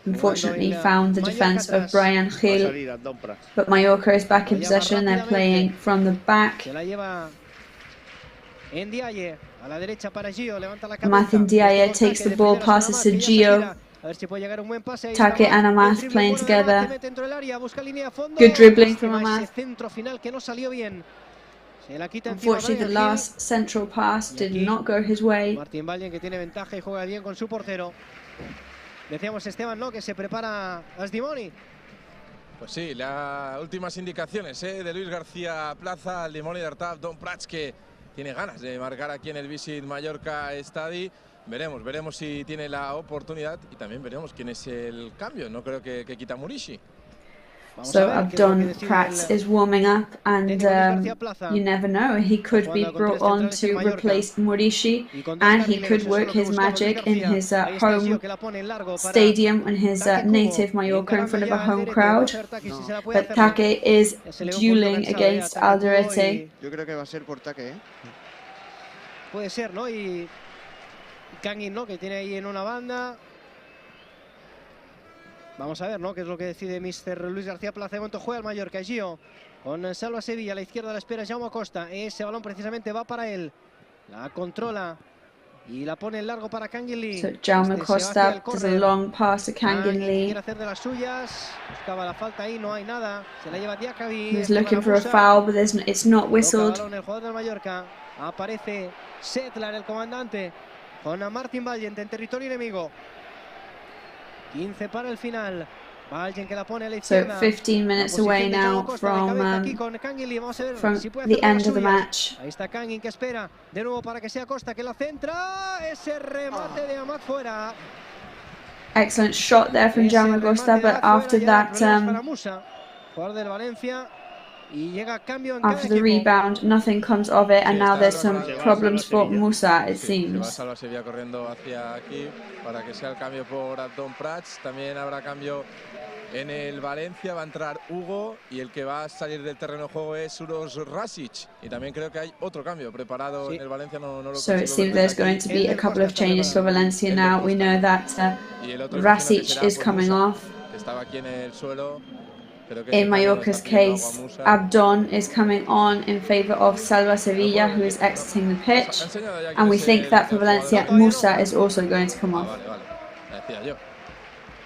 [SPEAKER 2] Unfortunately found the defense of Brian Hill, but Mallorca is back in possession. They're playing from the back.
[SPEAKER 1] Se la lleva en Diaye. A la derecha para Gio, levanta la cabeza.
[SPEAKER 2] Amath Ndiaye takes the ball, passes to Gio.
[SPEAKER 1] A ver si puede llegar un buen pase.
[SPEAKER 2] Take and Amath playing together. Good dribbling from Amath.
[SPEAKER 1] Centro final que no salió bien. Se la quita
[SPEAKER 2] Unfortunately, the last central pass did not go his way.
[SPEAKER 1] Martín Valle, que tiene ventaja y juega bien con su portero. Decíamos, Esteban, ¿no?, que se prepara Asdimoni.
[SPEAKER 3] Pues sí, las últimas indicaciones de Luis García Plaza, al Dimoni d'Artaf, Don Prats, que tiene ganas de marcar aquí en el Visit Mallorca Stadi. Veremos si tiene la oportunidad y también veremos quién es el cambio. No creo que quita Murishi.
[SPEAKER 2] So Abdon Prats is warming up, and you never know, he could be brought on to replace Murishi, and he could work his magic in his home stadium, in his native Mallorca, in front of a home crowd. But Take is dueling against Alderete.
[SPEAKER 11] Yo creo que va a ser por Take,
[SPEAKER 1] Puede ser, ¿no? Y Kangin, ¿no?, que tiene ahí en una banda. Vamos a ver, ¿no?, qué es lo que decide Mr. Luis García Plaza. De momento juega el Mallorca. Gio con Salva Sevilla. A la izquierda la espera Jaume Costa. Ese balón precisamente va para él. La controla y la pone en largo para Kangin Lee.
[SPEAKER 2] So Jaume Costa does a long pass to Kangin Lee.
[SPEAKER 1] Quiere hacer de las suyas. Buscaba la falta ahí, no hay nada. Se la lleva Diakabi.
[SPEAKER 2] He's looking for a foul, but it's not whistled.
[SPEAKER 1] El jugador del Mallorca. Aparece Settler, el comandante, con Martin Valiant en territorio enemigo. 15 para el final. Valiant que la pone a la izquierda.
[SPEAKER 2] So 15 minutes away now from the end of the match.
[SPEAKER 1] Ahí está Kangin, que espera de nuevo para que sea Costa, que la centra. Ese remate de Amath fuera.
[SPEAKER 2] Excellent shot there from Jaume Costa, but after that,
[SPEAKER 1] jugador del Valencia. Y llega cambio en
[SPEAKER 2] after the rebound, nothing comes of it, and now there's some problems for Musa, it seems.
[SPEAKER 3] Salva Sevilla corriendo hacia aquí para que sea el cambio por Abdon Prats. También habrá cambio en el Valencia. Va a entrar Hugo y el que va a salir del terreno de juego es Uros Rasic. Y también creo que hay otro cambio preparado en el Valencia. No lo
[SPEAKER 2] so it seems there's going to be a couple of changes for Valencia now. We know that Rasic is coming off.
[SPEAKER 3] Estaba aquí en el suelo.
[SPEAKER 2] In Mallorca's case, Abdon is coming on in favour of Salva Sevilla, who is exiting the pitch, and we think that for Valencia, Musa is also going to come off.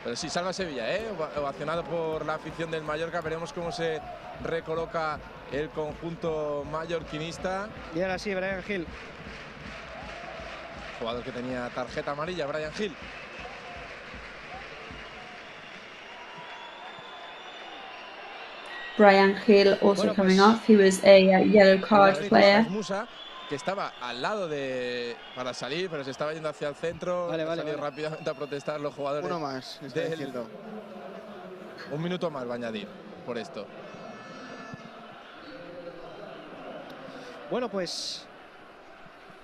[SPEAKER 3] Pero sí, Salva Sevilla, ovacionado por la afición del Mallorca. Veremos cómo se recoloca el conjunto mallorquinista.
[SPEAKER 1] Y ahora sí, Brian Hill.
[SPEAKER 3] Jugador que tenía tarjeta amarilla, Brian Hill.
[SPEAKER 2] Brian Hill also coming off. He was a yellow card player.
[SPEAKER 3] Musa, que estaba al lado para salir, pero se estaba yendo hacia el centro. Vale. Rápidamente a protestar los jugadores.
[SPEAKER 11] Uno más, está diciendo.
[SPEAKER 3] Un minuto más va a añadir por esto.
[SPEAKER 1] Bueno, pues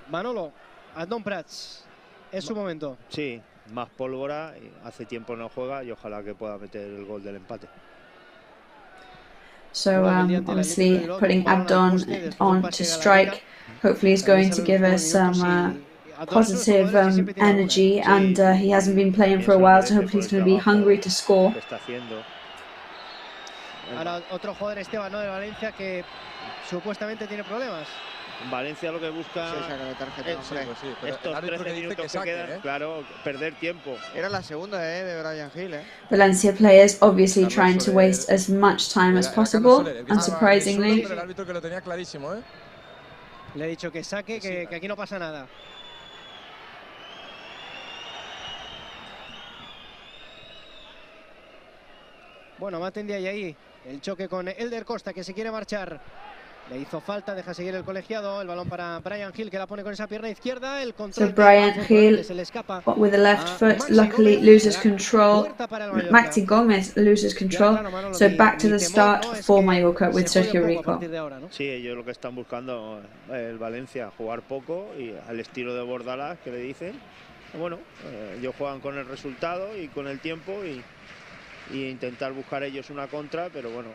[SPEAKER 1] Manolo, Adnan Prats, es su momento.
[SPEAKER 15] Sí, más pólvora, hace tiempo no juega y ojalá que pueda meter el gol del empate.
[SPEAKER 2] So obviously putting Abdon on to strike, hopefully he's going to give us some positive energy, and he hasn't been playing for a while, so hopefully he's going to be hungry to score.
[SPEAKER 1] Ahora otro jugador, Esteban, ¿no?, de Valencia, que supuestamente tiene problemas.
[SPEAKER 15] Valencia lo que busca estos 13 minutos que quedan, claro, perder tiempo.
[SPEAKER 11] Era la segunda de Brian Hill,
[SPEAKER 2] Valencia players obviously trying to waste as much time as possible, unsurprisingly.
[SPEAKER 3] El árbitro que lo tenía clarísimo, ¿eh?
[SPEAKER 1] Le he dicho que saque, que aquí no pasa nada. Bueno, Maten de ahí el choque con Elder Costa, que se quiere marchar. Le hizo falta, deja seguir el colegiado. El balón para Brian Hill, que la pone con esa pierna izquierda. El control
[SPEAKER 2] So Brian Hill, with the left foot, luckily loses control. Maxi Gomez loses control. So back to the start for Mallorca with Sergio Rico.
[SPEAKER 15] Sí, ellos lo que están buscando, el Valencia, jugar poco y al estilo de Bordalás, que le dicen. Bueno, ellos juegan con el resultado y con el tiempo y intentar buscar ellos una contra, pero bueno,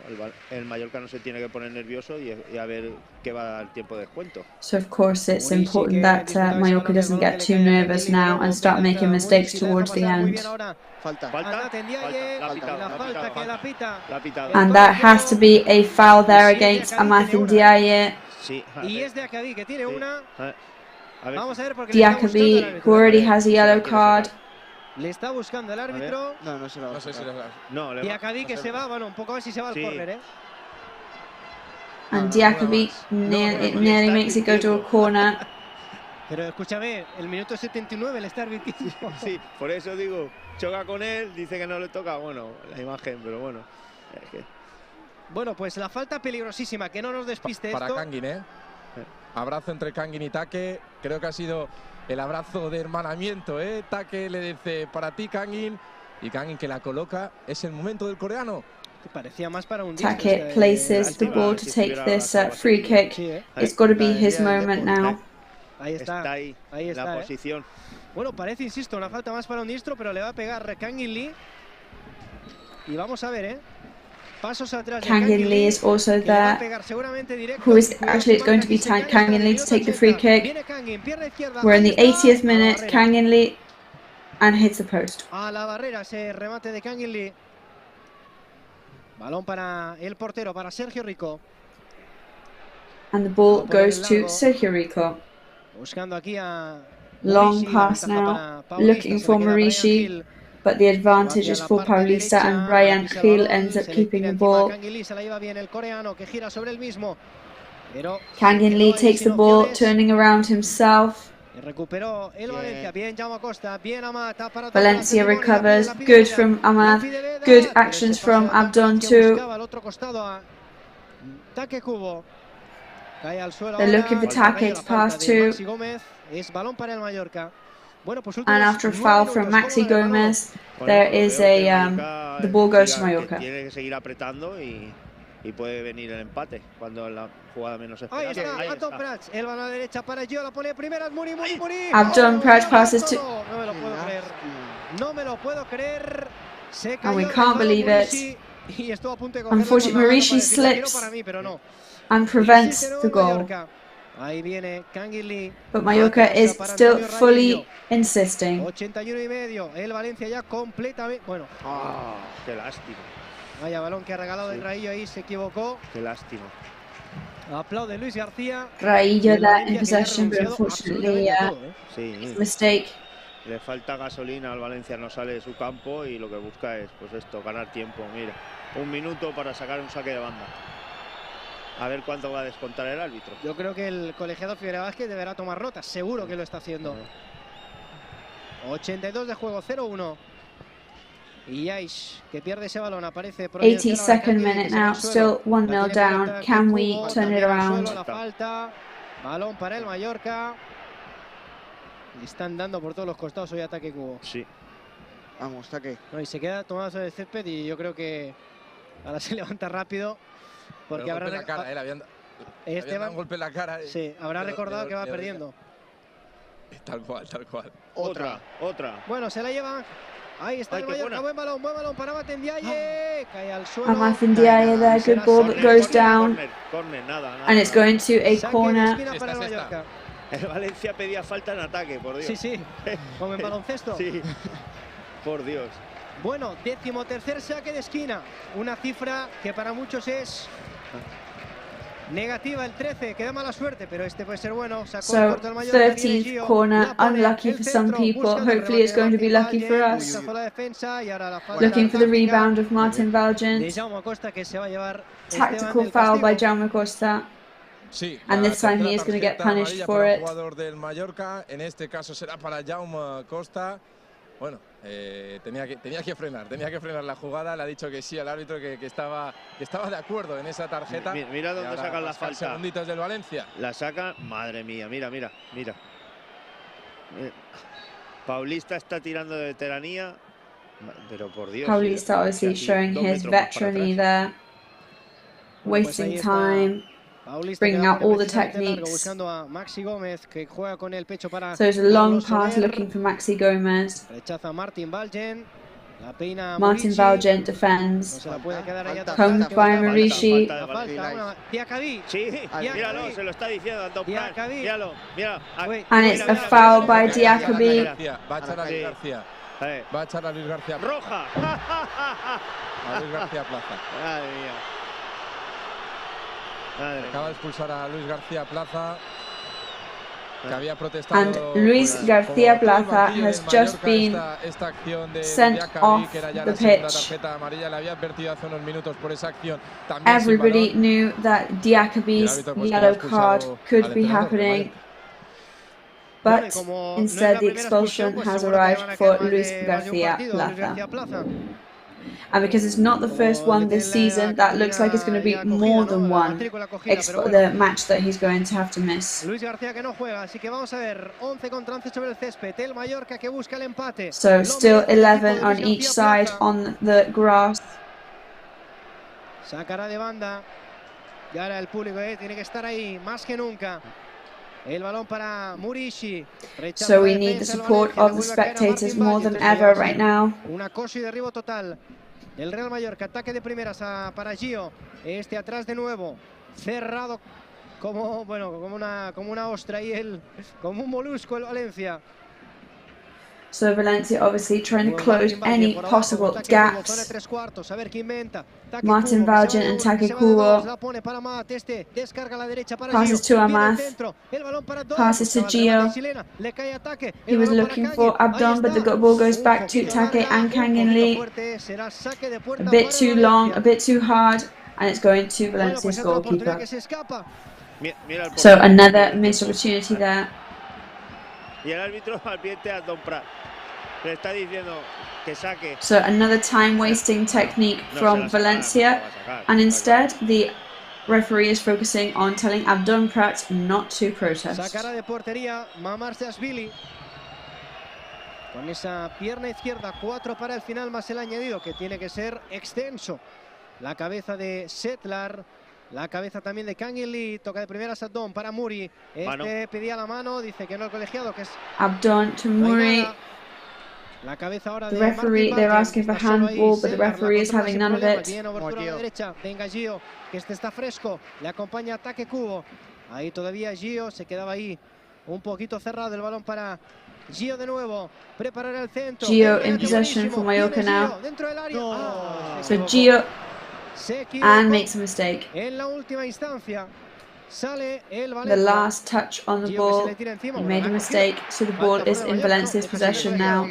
[SPEAKER 15] el Mallorca no se tiene que poner nervioso y a ver qué va a dar el tiempo de descuento.
[SPEAKER 2] So of course it's important that Mallorca doesn't get too nervous now and start making mistakes towards the end. And that has to be a foul there against Amath Ndiaye.
[SPEAKER 1] Y es de Acadí, que tiene una. Vamos a ver, porque
[SPEAKER 2] Diakabi, who already has a yellow card.
[SPEAKER 1] Le está buscando el árbitro.
[SPEAKER 11] No se lo va a sacar.
[SPEAKER 1] Y Acadí, que se va, bueno, un poco a ver si se va al córner, ¿eh?
[SPEAKER 2] And Diakabi nearly makes it go to a corner.
[SPEAKER 1] Pero escúchame, el minuto 79 le está arbitrando.
[SPEAKER 15] Sí, por eso digo, choca con él, dice que no le toca, bueno, la imagen, pero bueno. Es que...
[SPEAKER 1] Bueno, pues la falta peligrosísima, que no nos despiste
[SPEAKER 3] para
[SPEAKER 1] esto.
[SPEAKER 3] Kangin, ¿eh? Abrazo entre Kangin y Take, creo que ha sido el abrazo de hermanamiento, ¿eh? Take le dice para ti, Kangin, y Kangin que la coloca. Es el momento del coreano.
[SPEAKER 1] Que parecía más para un
[SPEAKER 2] Take places the ball to take this free kick. It's got to be his moment now.
[SPEAKER 1] Ahí está,
[SPEAKER 15] ahí está, la posición.
[SPEAKER 1] Bueno, parece, insisto, una falta más para un diestro, pero le va a pegar Kangin Lee. Y vamos a ver, ¿eh? Pasos atrás.
[SPEAKER 2] Kangin Lee is also there, who is actually going to be Kangin Lee to take the free kick. We're in the 80th minute. Kangin Lee and hits the post.
[SPEAKER 1] A la barrera ese remate de Kangin Lee. Balón para el portero, para Sergio Rico.
[SPEAKER 2] And the ball goes to Sergio Rico.
[SPEAKER 1] Buscando aquí a
[SPEAKER 2] long pass now, looking for Marishi. But the advantage is for Paulista, and Brian Hill ends up keeping the ball. Kangin Lee takes the ball, turning around himself. Valencia recovers, good from Amath, good actions from Abdon too. They're looking for Take to pass to. And after a foul from Maxi Gomez, there is a the ball goes to Mallorca.
[SPEAKER 15] Tiene que seguir apretando y puede venir el empate cuando la jugada menos esperada.
[SPEAKER 1] Ahí está, Abdon Prats, el balón a la derecha para Gio, la pone primera, Muri.
[SPEAKER 2] Abdon Prats passes to.
[SPEAKER 1] No me lo puedo creer. No me lo puedo creer.
[SPEAKER 2] And we can't believe it. Unfortunately, Marishi slips and prevents the goal.
[SPEAKER 1] Ahí viene Kangin Lee.
[SPEAKER 2] But Mallorca is still fully insisting.
[SPEAKER 1] 81,5. El Valencia ya completamente. Bueno.
[SPEAKER 15] Qué lástima.
[SPEAKER 1] Vaya balón que ha regalado el Raillo ahí, se equivocó.
[SPEAKER 15] Qué lástima.
[SPEAKER 1] Aplaude Luis García.
[SPEAKER 2] Raillo there in possession, but unfortunately, mistake.
[SPEAKER 15] Le falta gasolina al Valencia, no sale de su campo y lo que busca es, pues esto, ganar tiempo. Mira, un minuto para sacar un saque de banda. A ver cuánto va a descontar el árbitro.
[SPEAKER 1] Yo creo que el colegiado Figueroa Vázquez deberá tomar notas, seguro que lo está haciendo. 82 de juego, 0-1. Y Yaish, que pierde ese balón, aparece por
[SPEAKER 2] 82nd minute now, still 1-0 down. Can we turn it around?
[SPEAKER 1] La falta, balón para el Mallorca. Le están dando por todos los costados hoy ataque Kubo.
[SPEAKER 15] Sí.
[SPEAKER 11] Vamos, taque.
[SPEAKER 1] No, y se queda tomado sobre el césped y yo creo que ahora se levanta rápido. Porque habrá
[SPEAKER 3] la cara, le habían dado un golpe en la cara.
[SPEAKER 1] Sí, habrá recordado que va perdiendo.
[SPEAKER 3] Tal cual, tal cual.
[SPEAKER 15] Otra.
[SPEAKER 1] Bueno, se la lleva. Ahí está el Mallorca, buen balón para Martín Diaye. Cae al suelo.
[SPEAKER 2] And Martín Diaye there, good ball, but goes down.
[SPEAKER 15] Corner, nada.
[SPEAKER 2] And it's going to a corner.
[SPEAKER 1] Para el Mallorca.
[SPEAKER 15] El Valencia pedía falta en ataque, por Dios.
[SPEAKER 1] Sí, como en baloncesto.
[SPEAKER 15] Sí, por Dios.
[SPEAKER 1] Bueno, 13º saque de esquina. Una cifra que para muchos es negativa, el 13, que da mala suerte, pero este puede ser bueno.
[SPEAKER 2] So, 13th corner, unlucky for some people. Hopefully it's going to be lucky for us. Looking for the rebound of Martin Valgent. Tactical foul by Jaume Costa.
[SPEAKER 3] Sí,
[SPEAKER 2] and this time he is going to get punished for it.
[SPEAKER 3] Jugador del Mallorca, en este caso será para Jaume Costa. Bueno, tenía que frenar la jugada. Le ha dicho que sí al árbitro, que estaba de acuerdo en esa tarjeta.
[SPEAKER 15] Mira dónde sacan la falta.
[SPEAKER 3] Segunditos del Valencia.
[SPEAKER 15] La saca, madre mía, mira. Paulista está tirando de veteranía, pero por Dios.
[SPEAKER 2] Paulista obviously showing his veterancy there, wasting time. Bringing out all the techniques. So it's a long pass looking for Maxi Gomez. Martin Valgent defends. Comes by Marishi.
[SPEAKER 15] Míralo, se lo está diciendo Anton Prat. Míralo.
[SPEAKER 2] And it's a foul by Diakabi.
[SPEAKER 3] Va a echar a Luis García.
[SPEAKER 15] Roja.
[SPEAKER 3] A Luis García Plaza.
[SPEAKER 15] Madre mía.
[SPEAKER 3] Acaba de expulsar a Luis García Plaza, que había protestado.
[SPEAKER 2] And Luis García Plaza has just been sent off the pitch. Everybody knew that Diakabi's yellow card could be happening, but instead the expulsion has arrived for Luis García Plaza. And because it's not the first one this season, that looks like it's going to be more than one, the match that he's going to have to miss. So still 11 on each side on the grass.
[SPEAKER 1] Sacará de banda. Y ahora el público tiene que estar ahí más que nunca. El balón para Murishi.
[SPEAKER 2] So we need the support of the spectators more than ever right now.
[SPEAKER 1] Un acoso y derribo total. El Real Mallorca, ataque de primeras para Gio. Atrás de nuevo. Cerrado como una ostra y como un molusco el Valencia.
[SPEAKER 2] So Valencia obviously trying to close any possible gaps. Martin Valgent and Take Kubo. Passes to Amath. Passes to Gio. He was looking for Abdon, but the ball goes back to Take and Kangin Lee. A bit too long, a bit too hard, and it's going to Valencia's goalkeeper. So another missed opportunity there.
[SPEAKER 15] Y el árbitro advierte a Anton Prat. Le está diciendo que saque.
[SPEAKER 2] So another time-wasting technique from Valencia, and instead the referee is focusing on telling Abdon Prat not to protest.
[SPEAKER 1] Sacará de portería Mamarsashvili. Con esa pierna izquierda, 4 para el final más el añadido, que tiene que ser extenso. La cabeza de Setlar. La cabeza también de Kangin Lee, toca de primera Abdon para Muri. Pedía la mano, dice que no el colegiado, que es
[SPEAKER 2] Abdon to Muri.
[SPEAKER 1] La cabeza ahora
[SPEAKER 2] the referee, they're asking for handball, but the referee is having none of it.
[SPEAKER 1] Bien, obertura a la derecha, venga Gio, que está fresco, le acompaña ataque Kubo. Ahí todavía Gio, se quedaba ahí un poquito cerrado el balón para Gio de nuevo, preparará el centro.
[SPEAKER 2] Gio in possession for Mallorca now. So Gio and makes a mistake.
[SPEAKER 1] En la última instancia sale el
[SPEAKER 2] the last touch on the ball, he made a mistake, so the ball is in Valencia's possession now.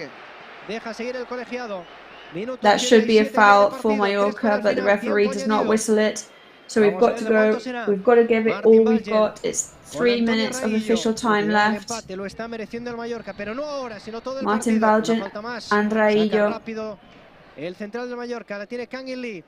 [SPEAKER 2] That should be a foul for Mallorca, but the referee does not whistle it. So we've got to go, we've got to give it all we've got. It's 3 minutes of official time left. Martin Valgent and Raillo.
[SPEAKER 1] El central del Mallorca la tiene Kangin Lee.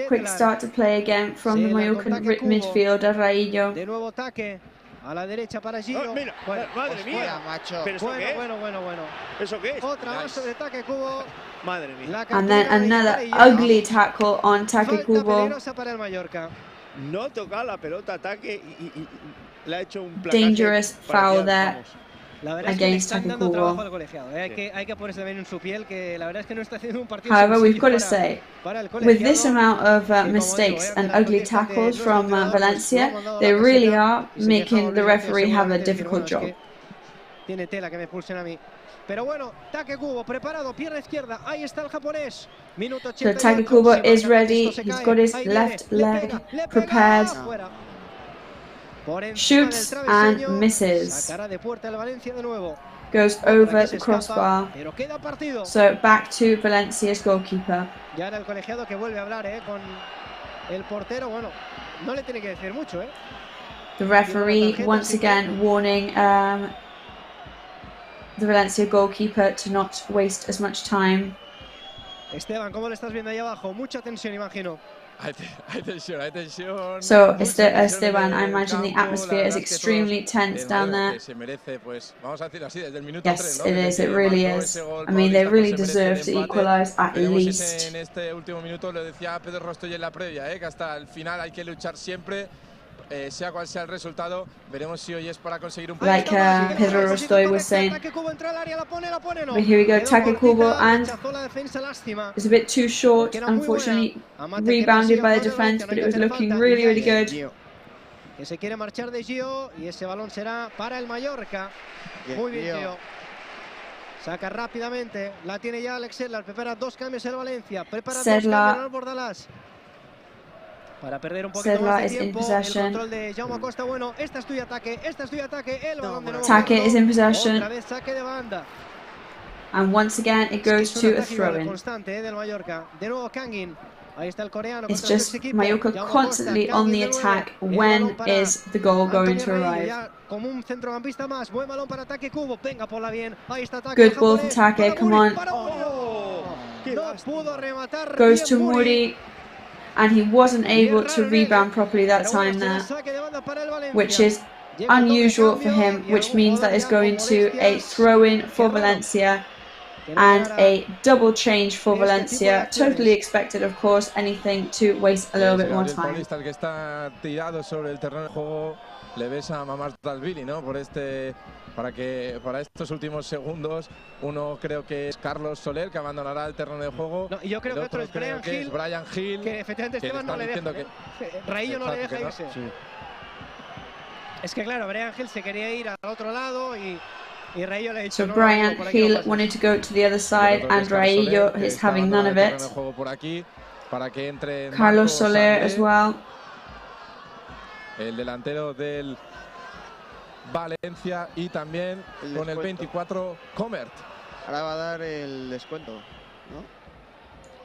[SPEAKER 2] Quick start to play again from the Mallorcan midfielder, Raillo.
[SPEAKER 1] De nuevo ataque. A la derecha para Gio.
[SPEAKER 15] Mira,
[SPEAKER 1] Bueno,
[SPEAKER 15] madre mía,
[SPEAKER 11] macho.
[SPEAKER 15] ¿Pero eso
[SPEAKER 1] bueno,
[SPEAKER 15] qué es?
[SPEAKER 1] bueno.
[SPEAKER 15] ¿Eso qué es?
[SPEAKER 1] Otra más sobre ataque Kubo.
[SPEAKER 15] Madre mía.
[SPEAKER 1] La
[SPEAKER 2] And then
[SPEAKER 1] captura de
[SPEAKER 2] another
[SPEAKER 1] Italia.
[SPEAKER 2] ugly tackle on Take
[SPEAKER 1] Falta
[SPEAKER 2] Kubo.
[SPEAKER 1] peligrosa para el Mallorca.
[SPEAKER 15] No toca la pelota, ataque y le ha hecho un placaje
[SPEAKER 2] Dangerous foul
[SPEAKER 15] parcial,
[SPEAKER 2] there
[SPEAKER 15] vamos.
[SPEAKER 1] La verdad es que le
[SPEAKER 2] against
[SPEAKER 1] están
[SPEAKER 2] Take
[SPEAKER 1] dando trabajo
[SPEAKER 2] Kubo.
[SPEAKER 1] al colegiado. Hay que ponerse también en su piel, que la verdad es que no está haciendo un partido
[SPEAKER 2] However, we've
[SPEAKER 1] sencillo
[SPEAKER 2] got to say,
[SPEAKER 1] para el
[SPEAKER 2] with this
[SPEAKER 1] colegiado.
[SPEAKER 2] amount of mistakes and ugly tackles from Valencia, they really are making the referee have a difficult job.
[SPEAKER 1] Tiene tela que me expulsen a mí. Pero bueno, Take Kubo preparado, pierna izquierda, ahí está el japonés. Minuto 88.
[SPEAKER 2] So Take Kubo is ready, he's got his left leg prepared, shoots and misses,
[SPEAKER 1] Sacará de puerta el Valencia de nuevo.
[SPEAKER 2] goes over the crossbar,
[SPEAKER 1] Pero queda partido.
[SPEAKER 2] so back to Valencia's goalkeeper.
[SPEAKER 1] Ya era el colegiado que vuelve a hablar con el portero. Bueno, no le tiene que decir mucho,
[SPEAKER 2] The referee once again warning the Valencia goalkeeper to not waste as much time.
[SPEAKER 1] Esteban, ¿cómo lo estás viendo ahí abajo? Mucha tensión, imagino.
[SPEAKER 16] Hay tensión.
[SPEAKER 2] So Esteban, I imagine the atmosphere is extremely tense down there.
[SPEAKER 16] Se merece, pues, vamos a decirlo así, desde el minuto
[SPEAKER 2] Yes,
[SPEAKER 16] 3, ¿no?
[SPEAKER 2] it is, it really is. I mean, they really deserve to equalize at least.
[SPEAKER 16] En este último minuto lo decía Pedro Rostoy en la previa, que hasta el final hay que luchar siempre. Sea cual sea el resultado, veremos si hoy es para conseguir un punto.
[SPEAKER 2] Like Pedro Rostoy was saying. But here we go, Take Kubo, and it's a bit too short, unfortunately, rebounded by the defense, but it was looking really, really good.
[SPEAKER 1] Que se quiere marchar de Gio y ese balón será para el Mallorca. Muy bien, Gio. Saca rápidamente, la tiene ya Alex Sedlar, prepara dos cambios en Valencia, prepara dos cambios en el Bordalás. Para perder un poquito más de tiempo, el control de Jaume Acosta, bueno, esta es tuya ataque, el balón de nuevo.
[SPEAKER 2] Take is in possession.
[SPEAKER 1] Otra vez saque de banda.
[SPEAKER 2] And once again it goes to a throw-in.
[SPEAKER 1] Constante del Mallorca. De nuevo Kangin. Ahí está el coreano.
[SPEAKER 2] It's just Mallorca constantly on the attack. When is the goal going to arrive?
[SPEAKER 1] Como un centrocampista más, buen balón para Take Kubo, venga por la bien. Ahí está Take.
[SPEAKER 2] Good ball for Take, come on.
[SPEAKER 1] No pudo rematar.
[SPEAKER 2] Goes to Muri. And he wasn't able to rebound properly that time there, which is unusual for him, which means that it's going to a throw-in for Valencia and a double change for Valencia. Totally expected, of course, anything to waste a little bit more time.
[SPEAKER 16] El que está tirado sobre el terreno de juego, le ves a mamar Talvili, ¿no? Para estos últimos segundos, uno creo que es Carlos Soler, que abandonará el terreno de juego.
[SPEAKER 1] No, y yo creo que otro es Brian Hill,
[SPEAKER 16] que
[SPEAKER 1] efectivamente Esteban no le deja. Raillo no le deja irse. Sí. Es que claro, Brian Hill se quería ir al otro lado y Raillo le ha dicho
[SPEAKER 2] so Brian Hill wanted to go to the other side and Raillo is having none of it. Carlos Soler as well.
[SPEAKER 16] El delantero del Valencia y también con el 24 Comert.
[SPEAKER 11] Ahora va a dar el descuento, ¿no?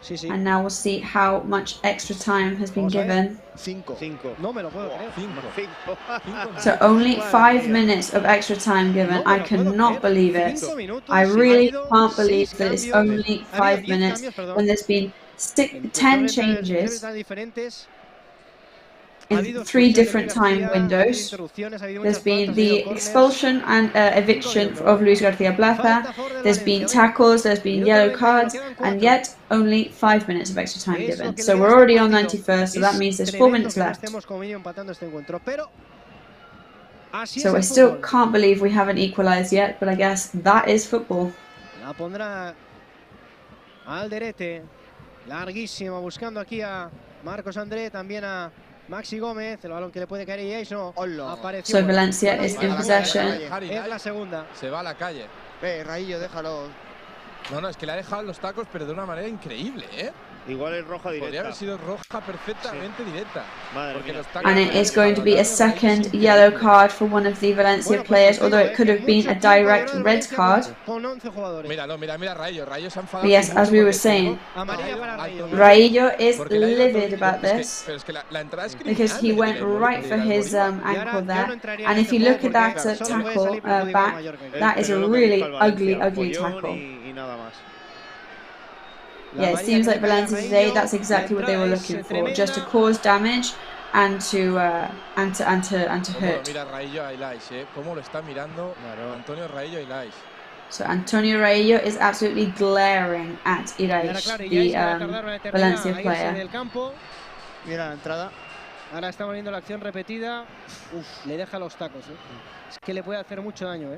[SPEAKER 1] Sí, sí.
[SPEAKER 2] And now we'll see how much extra time has been given.
[SPEAKER 11] 5.
[SPEAKER 1] No me lo puedo creer.
[SPEAKER 16] 5.
[SPEAKER 2] So only 5 minutes of extra time given. I cannot believe it. I really can't believe that it's only 5 minutes when there's been 10 changes in 3 different time windows. There's been the expulsion and eviction of Luis Garcia Plaza, there's been tackles, there's been yellow cards, and yet only 5 minutes of extra time given. So we're already on 91st, so that means there's 4 minutes left. So I still can't believe we haven't equalized yet, but I guess that is football.
[SPEAKER 1] La pondrá Alderete, larguísimo, buscando aquí a Marcos André, también a Maxi Gómez, el balón que le puede caer y no apareció.
[SPEAKER 2] So Valencia is in possession.
[SPEAKER 1] Es la segunda.
[SPEAKER 16] Se va a la calle.
[SPEAKER 11] Raillo, déjalo.
[SPEAKER 16] No, es que le ha dejado los tacos, pero de una manera increíble, ¿eh?
[SPEAKER 15] Igual es roja directa.
[SPEAKER 16] Podría haber sido roja perfectamente directa.
[SPEAKER 2] And it is going to be a second yellow card for one of the Valencia players, although it could have been a direct red card.
[SPEAKER 16] Mira, Raillo se ha enfadado.
[SPEAKER 2] But yes, as we were saying, Raillo is livid about this because he went right for his ankle there. And if you look at that tackle back, that is a really ugly tackle. Yeah, it seems like Valencia today, that's exactly what they were looking for, just to cause damage and to hurt.
[SPEAKER 16] Mira Raillo a Ilais, cómo lo está mirando Antonio Raillo a Ilais.
[SPEAKER 2] So Antonio Raillo is absolutely glaring at Ilais, the Valencia player.
[SPEAKER 1] Mira la entrada. Ahora estamos viendo la acción repetida. Le deja los tacos. Es que le puede hacer mucho daño.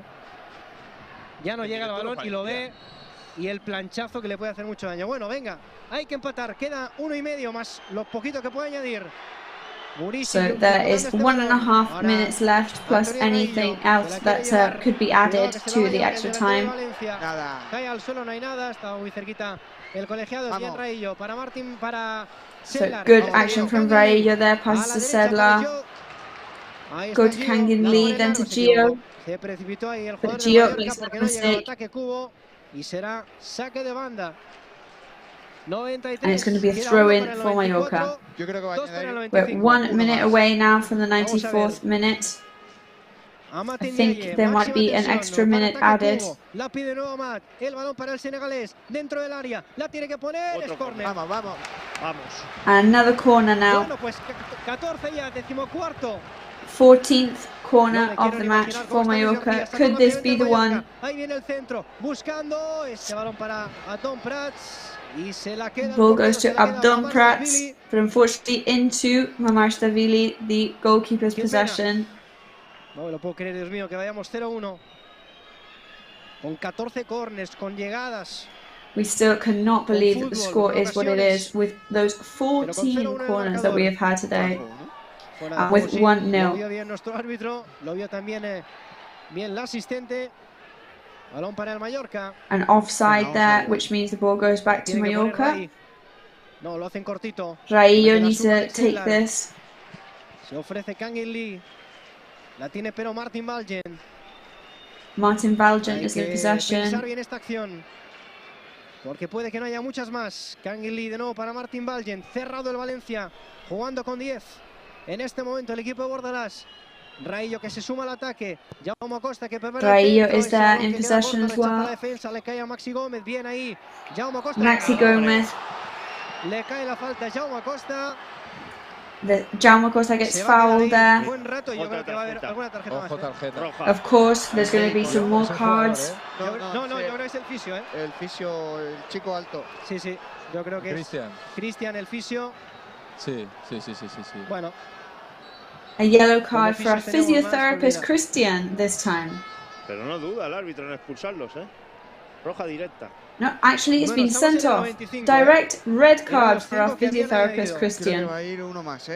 [SPEAKER 1] Ya no llega el balón y lo ve. Y el planchazo que le puede hacer mucho daño. Bueno, venga, hay que empatar. Queda 1,5 más lo poquito que puede añadir.
[SPEAKER 2] So there is 1.5 minutes left, plus anything else that could be added to the extra time.
[SPEAKER 1] Cae al suelo, no hay nada. Está muy cerquita el colegiado. Bien Raillo para Martín, para
[SPEAKER 2] So good action from Raillo there, passes to Sedlar. Go to Kangin Lee, then to Gio. But Gio makes a mistake.
[SPEAKER 1] Y será saque de banda.
[SPEAKER 2] And it's going to be a throw-in for Mallorca. We're 1 minute away now from the 94th minute. I think there might be an extra minute added.
[SPEAKER 1] La pide nuevo Amat. El balón para el senegalés dentro del área. La tiene que poner. Es córner. Vamos.
[SPEAKER 2] Another corner now.
[SPEAKER 1] Bueno, pues 14 ya, 14º.
[SPEAKER 2] 14th corner of the match for Mallorca. Could this be the one?
[SPEAKER 1] Ahí viene el centro, buscando ese balón para Adon Prats y se la queda.
[SPEAKER 2] Ball goes to Adon Prats, but unfortunately into Mamarstavili, the goalkeeper's possession.
[SPEAKER 1] No lo puedo creer, Dios mío, que vayamos 0-1 con 14 corners, con llegadas.
[SPEAKER 2] We still cannot believe that the score is what it is with those 14 corners that we have had today. With 1-0.
[SPEAKER 1] Lo vio bien nuestro árbitro, lo vio también bien el asistente. Balón para el Mallorca.
[SPEAKER 2] An offside there, which means the ball goes back to Mallorca.
[SPEAKER 1] No, lo hacen cortito.
[SPEAKER 2] Raillo needs to take this.
[SPEAKER 1] Se ofrece Kangin Lee. La tiene pero Martin Valgen.
[SPEAKER 2] Martin Valgen is in possession.
[SPEAKER 1] Pensar bien esta acción, porque puede que no haya muchas más. Kangin Lee de nuevo para Martin Valgen. Cerrado el Valencia, jugando con 10. En este momento el equipo de Bordalás. Raillo que se suma al ataque. Jaume Acosta que prepara.
[SPEAKER 2] Raillo is there in possession as well.
[SPEAKER 1] La defensa, le cae a Maxi Gómez. Bien ahí. Jaume Acosta.
[SPEAKER 2] Maxi Gómez.
[SPEAKER 1] Le cae la falta Jaume Acosta.
[SPEAKER 2] Jaume Acosta gets fouled there.
[SPEAKER 1] Buen rato. Yo creo que va a haber alguna tarjeta más.
[SPEAKER 2] Of course, there's going to be some more cards.
[SPEAKER 1] No, yo creo que es el fisio,
[SPEAKER 11] El fisio, el chico alto.
[SPEAKER 1] Sí, yo creo que es Cristian, el fisio.
[SPEAKER 16] Sí.
[SPEAKER 1] Bueno.
[SPEAKER 2] A yellow card for our physiotherapist Christian this time.
[SPEAKER 15] Pero no duda el árbitro en expulsarlos, roja directa.
[SPEAKER 2] No, actually it's been sent off. Direct red card for our physiotherapist Christian.
[SPEAKER 11] Va a ir uno más,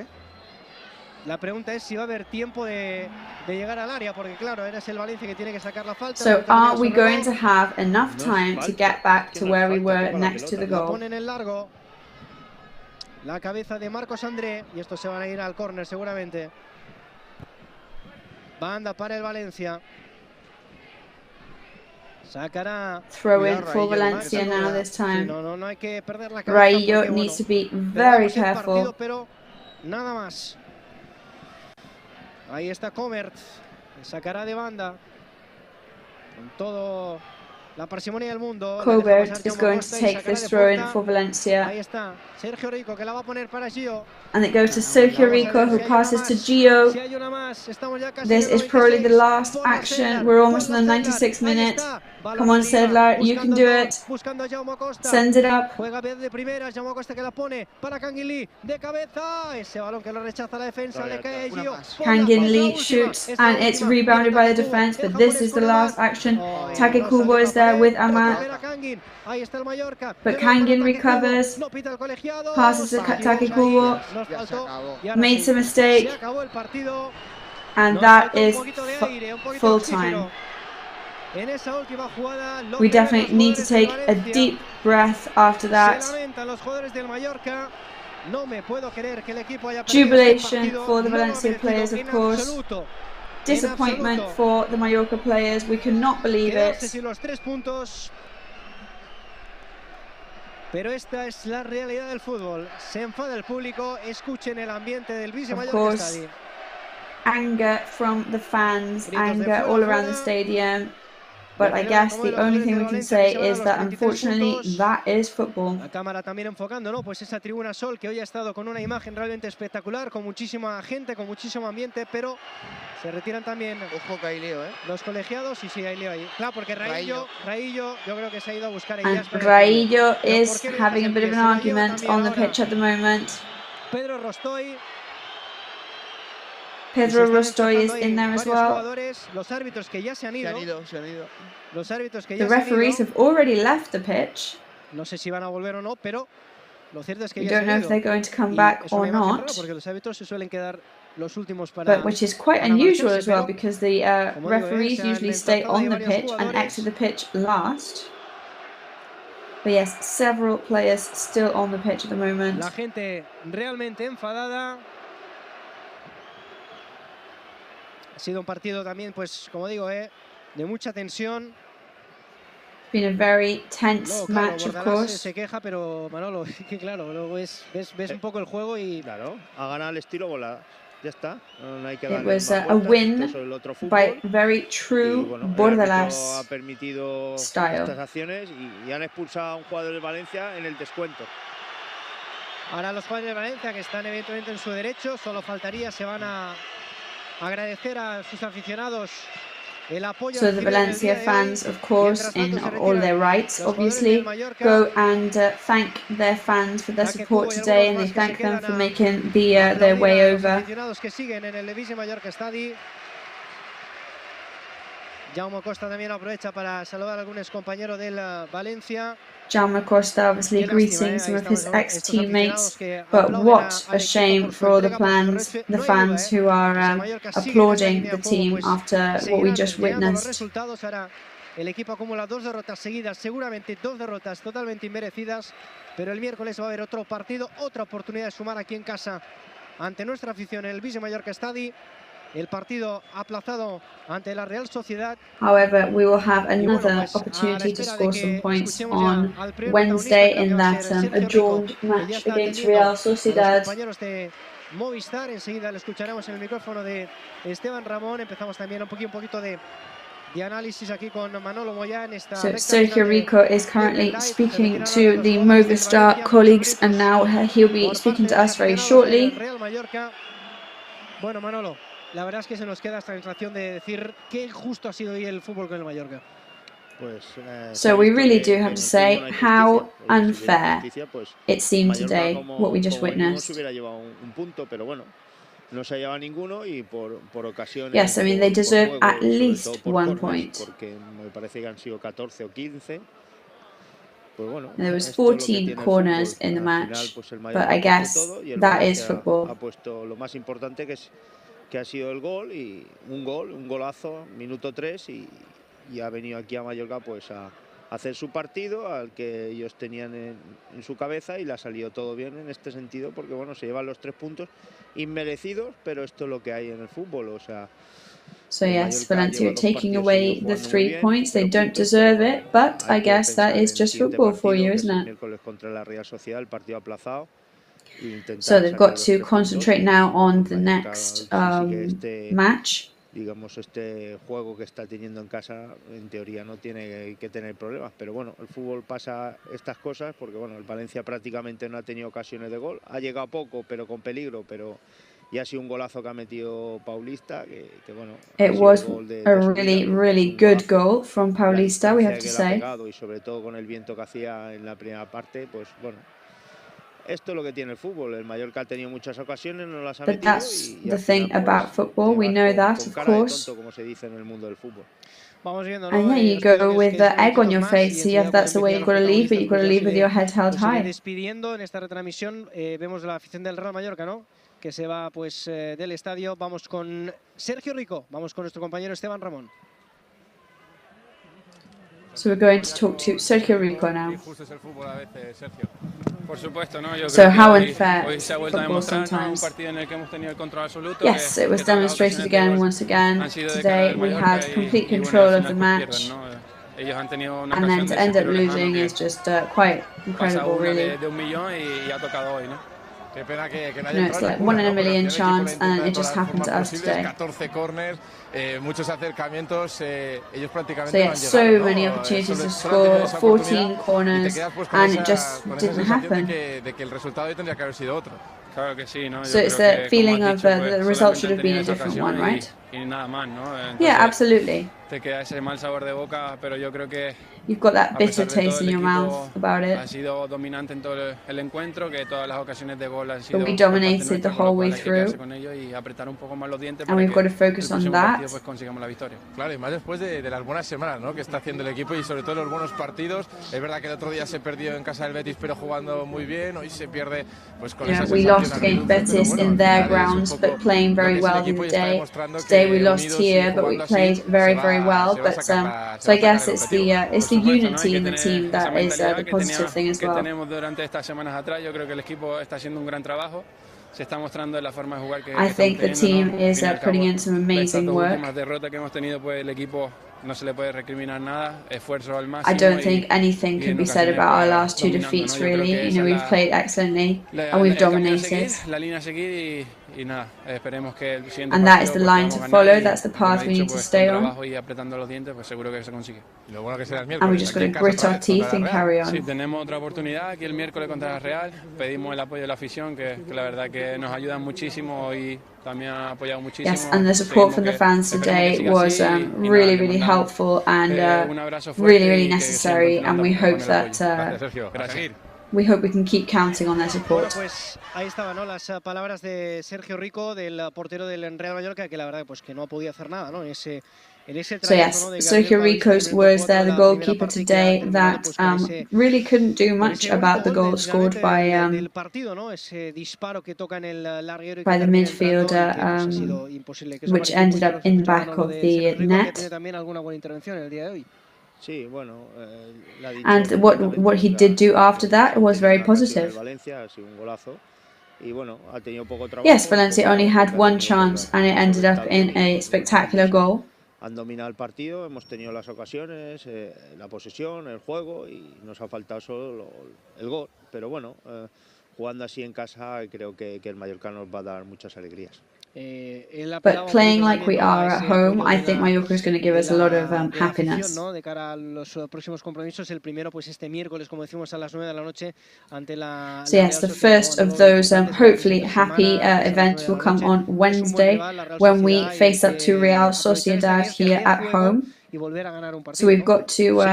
[SPEAKER 1] La pregunta es si va a haber tiempo de llegar al área, porque claro, eres el Valencia que tiene que sacar la falta.
[SPEAKER 2] So are we going to have enough time to get back to where we were next to the goal?
[SPEAKER 1] Ponen el largo. La cabeza de Marcos André, y estos se van a ir al córner seguramente. Banda para el Valencia. Sacará.
[SPEAKER 2] Throw in for Valencia now this time.
[SPEAKER 1] No hay que perder la cabeza.
[SPEAKER 2] Raillo needs to be very careful.
[SPEAKER 1] Pero nada más. Ahí está Comert. Sacará de banda. Con todo la parsimonia del mundo.
[SPEAKER 2] Cobert is going to take this throw in for Valencia.
[SPEAKER 1] Ahí está Sergio Rico que la va a poner para Gio.
[SPEAKER 2] And it goes to Sergio Rico, who passes to Gio. This is probably the last action. We're almost in the 96th minute. Come on, Sedlar, you can do it. Send it up.
[SPEAKER 1] Juega bien de primera, Jaume Acosta que la pone para Kangin Lee de cabeza. Ese balón que lo rechaza la defensa, le cae a Gio.
[SPEAKER 2] Kangin Lee shoots and it's rebounded by the defense, but this is the last action. Take Kubo is there with Amat. But Kangin recovers, passes to Take Kubo, made some mistake, and that is full time. We definitely need to take a deep breath after that. Jubilation for the Valencia players, of course. Disappointment for the Mallorca players. We cannot believe it.
[SPEAKER 1] Pero esta es la realidad del fútbol. Se enfada el público. Escuchen el ambiente del Vise
[SPEAKER 2] Mallorca
[SPEAKER 1] Mallorca Stadium.
[SPEAKER 2] Anger from the fans, anger all around the stadium. But I guess the only thing we can say is that unfortunately that is football.
[SPEAKER 1] La cámara también enfocando, ¿no? Pues esa tribuna Sol que hoy ha estado con una imagen realmente espectacular, con muchísima gente, con muchísimo ambiente, pero se retiran también.
[SPEAKER 11] Ojo que hay lío, ¿eh?
[SPEAKER 1] Los colegiados y sí hay lío ahí. Claro, porque Raillo yo creo que se ha ido a buscar a
[SPEAKER 2] And Raillo is having a bit of an argument on the pitch at the moment.
[SPEAKER 1] Pedro Rostoy.
[SPEAKER 2] Pedro Rostoy is in there as well.
[SPEAKER 1] Los árbitros que ya se han ido. Los árbitros que
[SPEAKER 2] The
[SPEAKER 1] ya se han
[SPEAKER 2] referees
[SPEAKER 1] ido.
[SPEAKER 2] have already left the pitch.
[SPEAKER 1] No sé si van a volver o no, pero lo cierto es que
[SPEAKER 2] We
[SPEAKER 1] ya
[SPEAKER 2] don't
[SPEAKER 1] se han
[SPEAKER 2] know if
[SPEAKER 1] ido.
[SPEAKER 2] they're going to come
[SPEAKER 1] Y
[SPEAKER 2] back
[SPEAKER 1] es una
[SPEAKER 2] or
[SPEAKER 1] imagen
[SPEAKER 2] not.
[SPEAKER 1] rara porque los árbitros se suelen quedar los últimos para.
[SPEAKER 2] But which is quite
[SPEAKER 1] para
[SPEAKER 2] unusual
[SPEAKER 1] marcharse,
[SPEAKER 2] as well
[SPEAKER 1] pero,
[SPEAKER 2] because the
[SPEAKER 1] como digo,
[SPEAKER 2] referees
[SPEAKER 1] se han
[SPEAKER 2] usually stay
[SPEAKER 1] desplazado ahí
[SPEAKER 2] on the
[SPEAKER 1] varios
[SPEAKER 2] pitch and
[SPEAKER 1] jugadores.
[SPEAKER 2] exit the pitch last. But yes, several players still on the pitch at the moment.
[SPEAKER 1] La gente realmente enfadada. Ha sido un partido también, pues, como digo, de mucha tensión.
[SPEAKER 2] It's been a very tense
[SPEAKER 1] Luego, claro,
[SPEAKER 2] match, of
[SPEAKER 1] Bordalás
[SPEAKER 2] course.
[SPEAKER 1] se queja, pero Manolo, que claro, luego ves un poco el juego y.
[SPEAKER 15] Claro, ha ganado el estilo bola. Ya está. No hay que
[SPEAKER 2] It
[SPEAKER 15] darle
[SPEAKER 2] was
[SPEAKER 15] más
[SPEAKER 2] a
[SPEAKER 15] vueltas,
[SPEAKER 2] win
[SPEAKER 15] esto es el otro
[SPEAKER 2] by
[SPEAKER 15] fútbol.
[SPEAKER 2] very
[SPEAKER 15] Y
[SPEAKER 2] true
[SPEAKER 15] bueno, el árbitro
[SPEAKER 2] Bordalás
[SPEAKER 15] ha permitido
[SPEAKER 2] style.
[SPEAKER 15] estas acciones y han expulsado a un jugador de Valencia en el descuento.
[SPEAKER 1] Ahora los jugadores de Valencia, que están evidentemente en su derecho, solo faltaría, se van a agradecer a sus aficionados el apoyo.
[SPEAKER 2] So the Valencia fans, of course, in all their rights, obviously, go and thank their fans for their support today, and they thank them for making their way over.
[SPEAKER 1] Aficionados que siguen en el RCD Mallorca Stadi. Jaume Costa también aprovecha para saludar a algunos compañeros del Valencia.
[SPEAKER 2] Jaume Costa obviously greeting some of his ex-teammates, but what a shame for all the fans who are applauding the team after what we just witnessed.
[SPEAKER 1] El equipo acumula 2 derrotas seguidas, seguramente 2 derrotas totalmente inmerecidas, pero el miércoles va a haber otro partido, otra oportunidad de sumar aquí en casa ante nuestra afición en el RCD Mallorca Stadi. El partido aplazado ante la Real Sociedad.
[SPEAKER 2] However, we will have another opportunity to score some points on Wednesday in that adjourned match against Real Sociedad.
[SPEAKER 1] Compañeros de Movistar, enseguida le escucharemos en el micrófono de Esteban Ramón. Empezamos también un poquito de análisis aquí con Manolo Moya en esta.
[SPEAKER 2] So Sergio Rico is currently speaking to the Movistar colleagues, and now he'll be speaking to us very shortly.
[SPEAKER 1] Real Mallorca. Bueno, Manolo, la verdad es que se nos queda esta sensación de decir qué injusto ha sido hoy el fútbol con el Mallorca.
[SPEAKER 2] So we really do have to say how unfair it seemed today, what we just witnessed.
[SPEAKER 15] No se ha llevado ninguno y por ocasiones.
[SPEAKER 2] Yes, I mean they deserve at least 1 point.
[SPEAKER 15] Porque me parece que han sido 14 o 15. Pues bueno,
[SPEAKER 2] there was 14 corners in the match, but I guess that is football.
[SPEAKER 15] Ha puesto lo más importante que ha sido el gol y un golazo, minuto 3 y ha venido aquí a Mallorca pues a hacer su partido al que ellos tenían en su cabeza y le ha salido todo bien en este sentido porque bueno, se llevan los 3 puntos inmerecidos, pero esto es lo que hay en el fútbol, o sea.
[SPEAKER 2] So yes, Valencia taking away the 3 points. They don't deserve it, but I guess that is just football for you, isn't it?
[SPEAKER 15] Miércoles contra la Real Sociedad, el partido aplazado.
[SPEAKER 2] So they've got to concentrate now on the next match.
[SPEAKER 15] Digamos, este juego que está teniendo en casa, en teoría no tiene que tener problemas, pero bueno, el fútbol pasa estas cosas porque bueno, el Valencia prácticamente no ha tenido ocasiones de gol, ha llegado poco, pero con peligro, pero ya ha sido un golazo que ha metido Paulista, que bueno.
[SPEAKER 2] It was a really good goal from Paulista, we have to say.
[SPEAKER 15] Y sobre todo con el viento que hacía en la primera parte, pues bueno. Esto es lo que tiene el fútbol. El Mallorca ha tenido muchas ocasiones, no las ha metido.
[SPEAKER 2] But that's the thing about football. We know that, of course.
[SPEAKER 15] Como se dice en el mundo del fútbol.
[SPEAKER 2] And yeah, you go with the egg on your face. So yeah, that's the way you've got to leave, but you've got to leave with your head held high.
[SPEAKER 1] Despidiendo en esta retransmisión, vemos la afición del Real Mallorca, ¿no? Que se va pues del estadio. Vamos con Sergio Rico, vamos con nuestro compañero Esteban Ramón.
[SPEAKER 2] So we're going to talk to Sergio Rico now.
[SPEAKER 17] Por supuesto, ¿no? Yo
[SPEAKER 2] So
[SPEAKER 17] creo
[SPEAKER 2] how
[SPEAKER 17] que
[SPEAKER 2] unfair
[SPEAKER 17] hoy se ha vuelto a
[SPEAKER 2] football
[SPEAKER 17] demostrar, ¿no? Un
[SPEAKER 2] sometimes.
[SPEAKER 17] partido en el que hemos tenido el control absoluto.
[SPEAKER 2] Yes, it was demonstrated again, once again. Today we had complete control of the match.
[SPEAKER 17] Ellos han tenido una
[SPEAKER 2] And then
[SPEAKER 17] ocasión
[SPEAKER 2] to
[SPEAKER 17] de
[SPEAKER 2] end
[SPEAKER 17] ese
[SPEAKER 2] up
[SPEAKER 17] tiro lejano
[SPEAKER 2] losing
[SPEAKER 17] que
[SPEAKER 2] is just quite
[SPEAKER 17] pasa
[SPEAKER 2] incredible,
[SPEAKER 17] una
[SPEAKER 2] really.
[SPEAKER 17] de 1 millón y ha tocado hoy, ¿no?
[SPEAKER 16] Qué pena que no haya
[SPEAKER 2] You know, it's like 1 in a million chance, and it just happened to us today.
[SPEAKER 16] 14 corners, muchos acercamientos, ellos prácticamente
[SPEAKER 2] So
[SPEAKER 16] no
[SPEAKER 2] yeah,
[SPEAKER 16] han
[SPEAKER 2] so
[SPEAKER 16] llegado,
[SPEAKER 2] many
[SPEAKER 16] ¿no?
[SPEAKER 2] opportunities to
[SPEAKER 16] Solo
[SPEAKER 2] score,
[SPEAKER 16] han tenido esa
[SPEAKER 2] 14
[SPEAKER 16] oportunidad
[SPEAKER 2] corners,
[SPEAKER 16] y te quedas pues
[SPEAKER 2] and
[SPEAKER 16] con
[SPEAKER 2] it just
[SPEAKER 16] esa
[SPEAKER 2] didn't
[SPEAKER 16] sensación
[SPEAKER 2] happen.
[SPEAKER 16] de que el resultado hoy tendría que haber sido otro.
[SPEAKER 17] Claro que sí, ¿no?
[SPEAKER 2] So it's the feeling of the result should have been a different one, right?
[SPEAKER 17] Y nada más, ¿no? Entonces,
[SPEAKER 2] Yeah, absolutely.
[SPEAKER 17] te queda ese mal sabor de boca, pero yo creo que
[SPEAKER 2] You've got that
[SPEAKER 17] a
[SPEAKER 2] bitter
[SPEAKER 17] pesar de todo,
[SPEAKER 2] taste
[SPEAKER 17] el
[SPEAKER 2] in your
[SPEAKER 17] equipo
[SPEAKER 2] mouth about it.
[SPEAKER 17] ha sido dominante en todo el encuentro, que todas las ocasiones de gol han sido
[SPEAKER 2] But we
[SPEAKER 17] por parte
[SPEAKER 2] dominated
[SPEAKER 17] nuestra,
[SPEAKER 2] the
[SPEAKER 17] con lo
[SPEAKER 2] whole way
[SPEAKER 17] cual hay que quedarse
[SPEAKER 2] through.
[SPEAKER 17] con ellos y apretar un poco más los dientes
[SPEAKER 2] And
[SPEAKER 17] para
[SPEAKER 2] we've
[SPEAKER 17] que
[SPEAKER 2] got to
[SPEAKER 17] el
[SPEAKER 2] focus on
[SPEAKER 17] próximo
[SPEAKER 2] that.
[SPEAKER 17] partido pues consigamos la victoria.
[SPEAKER 16] Claro, y más después de las buenas semanas, ¿no?, que está haciendo el equipo y sobre todo los buenos partidos. Es verdad que el otro día se perdió en casa del Betis, pero jugando muy bien. Hoy se pierde pues con esa
[SPEAKER 2] We
[SPEAKER 16] sensación
[SPEAKER 2] lost against
[SPEAKER 16] agridulce, pero
[SPEAKER 2] Betis
[SPEAKER 16] bueno,
[SPEAKER 2] in
[SPEAKER 16] al
[SPEAKER 2] their
[SPEAKER 16] final es un
[SPEAKER 2] grounds,
[SPEAKER 16] poco
[SPEAKER 2] but playing
[SPEAKER 16] lo
[SPEAKER 2] very
[SPEAKER 16] que es el
[SPEAKER 2] well
[SPEAKER 16] equipo
[SPEAKER 2] the
[SPEAKER 16] y está
[SPEAKER 2] day.
[SPEAKER 16] demostrando
[SPEAKER 2] Today
[SPEAKER 16] que
[SPEAKER 2] we lost
[SPEAKER 16] unidos y
[SPEAKER 2] here, but we
[SPEAKER 16] jugando así
[SPEAKER 2] played very, very well.
[SPEAKER 16] se va a
[SPEAKER 2] But
[SPEAKER 16] sacar
[SPEAKER 2] so I
[SPEAKER 16] la
[SPEAKER 2] guess
[SPEAKER 16] del
[SPEAKER 2] it's
[SPEAKER 16] objetivo.
[SPEAKER 2] the unity in the team
[SPEAKER 17] Esa
[SPEAKER 2] that is
[SPEAKER 17] mentalidad
[SPEAKER 2] the
[SPEAKER 17] que
[SPEAKER 2] positive thing as
[SPEAKER 17] que
[SPEAKER 2] well.
[SPEAKER 17] tenemos durante estas semanas atrás, yo creo que el equipo está haciendo un gran trabajo. Se está mostrando en la forma de jugar que
[SPEAKER 2] I think the
[SPEAKER 17] estamos
[SPEAKER 2] team
[SPEAKER 17] teniendo, ¿no? Al
[SPEAKER 2] is
[SPEAKER 17] fin y al
[SPEAKER 2] putting
[SPEAKER 17] cabo,
[SPEAKER 2] in some
[SPEAKER 17] de estas
[SPEAKER 2] amazing
[SPEAKER 17] dos
[SPEAKER 2] work.
[SPEAKER 17] últimas derrotas que hemos tenido, pues el equipo no se le puede recriminar nada, esfuerzo al
[SPEAKER 2] I
[SPEAKER 17] máximo.
[SPEAKER 2] don't think anything
[SPEAKER 17] y
[SPEAKER 2] can
[SPEAKER 17] en
[SPEAKER 2] be said
[SPEAKER 17] ocasiones,
[SPEAKER 2] about our
[SPEAKER 17] pues,
[SPEAKER 2] last two
[SPEAKER 17] dominando,
[SPEAKER 2] defeats,
[SPEAKER 17] ¿no? Yo creo
[SPEAKER 2] really.
[SPEAKER 17] que
[SPEAKER 2] You
[SPEAKER 17] esa
[SPEAKER 2] know,
[SPEAKER 17] es
[SPEAKER 2] we've played excellently and we've
[SPEAKER 17] el camino a
[SPEAKER 2] dominated.
[SPEAKER 17] seguir, la línea a seguir y nada, esperemos que el siguiente
[SPEAKER 2] And that is
[SPEAKER 17] partido
[SPEAKER 2] the
[SPEAKER 17] pues,
[SPEAKER 2] line
[SPEAKER 17] podamos
[SPEAKER 2] to
[SPEAKER 17] ganar
[SPEAKER 2] follow.
[SPEAKER 17] y,
[SPEAKER 2] That's the
[SPEAKER 17] como
[SPEAKER 2] path
[SPEAKER 17] he
[SPEAKER 2] we
[SPEAKER 17] dicho,
[SPEAKER 2] need to
[SPEAKER 17] pues,
[SPEAKER 2] stay
[SPEAKER 17] con
[SPEAKER 2] on.
[SPEAKER 17] trabajo y apretando los dientes, pues seguro que se consigue.
[SPEAKER 16] Y lo bueno que será el
[SPEAKER 2] And we're
[SPEAKER 16] miércoles.
[SPEAKER 2] just
[SPEAKER 16] Aquí
[SPEAKER 2] going
[SPEAKER 16] en
[SPEAKER 2] to
[SPEAKER 16] casa
[SPEAKER 2] grit
[SPEAKER 16] otra
[SPEAKER 2] our
[SPEAKER 16] vez
[SPEAKER 2] teeth
[SPEAKER 16] contra
[SPEAKER 2] and
[SPEAKER 16] la Real.
[SPEAKER 2] carry on.
[SPEAKER 17] Sí, tenemos otra oportunidad aquí el miércoles contra la Real. Pedimos el apoyo de la afición, que la verdad que nos ayudan muchísimo y también han apoyado muchísimo.
[SPEAKER 2] Yes, and the support from the fans today was really, really helpful and really, really necessary. And we hope that we can keep counting on their support.
[SPEAKER 1] Bueno, pues ahí estaban, ¿no?, las palabras de Sergio Rico, del portero del Real Mallorca, que la verdad pues que no podía hacer nada, ¿no?, en ese
[SPEAKER 2] So yes, Sergio Rico's words there, the goalkeeper today, that really couldn't do much about the goal scored by the midfielder, which ended up in the back of the net.
[SPEAKER 15] Sí, bueno,
[SPEAKER 2] And what he did do after that was very positive. Yes, Valencia only had one chance and it ended up in a spectacular goal.
[SPEAKER 15] Han dominado el partido, hemos tenido las ocasiones, la posesión, el juego y nos ha faltado solo el gol. Pero bueno, jugando así en casa creo que el Mallorca nos va a dar muchas alegrías.
[SPEAKER 2] But playing like we are at home, I think Mallorca is going to give us a lot of happiness.
[SPEAKER 1] De cara a los próximos compromisos, el primero pues este miércoles, como decimos, a las 9 de la noche ante la
[SPEAKER 2] So yes, the first of those hopefully happy events will come on Wednesday when we face up to Real Sociedad here at home. So we've got to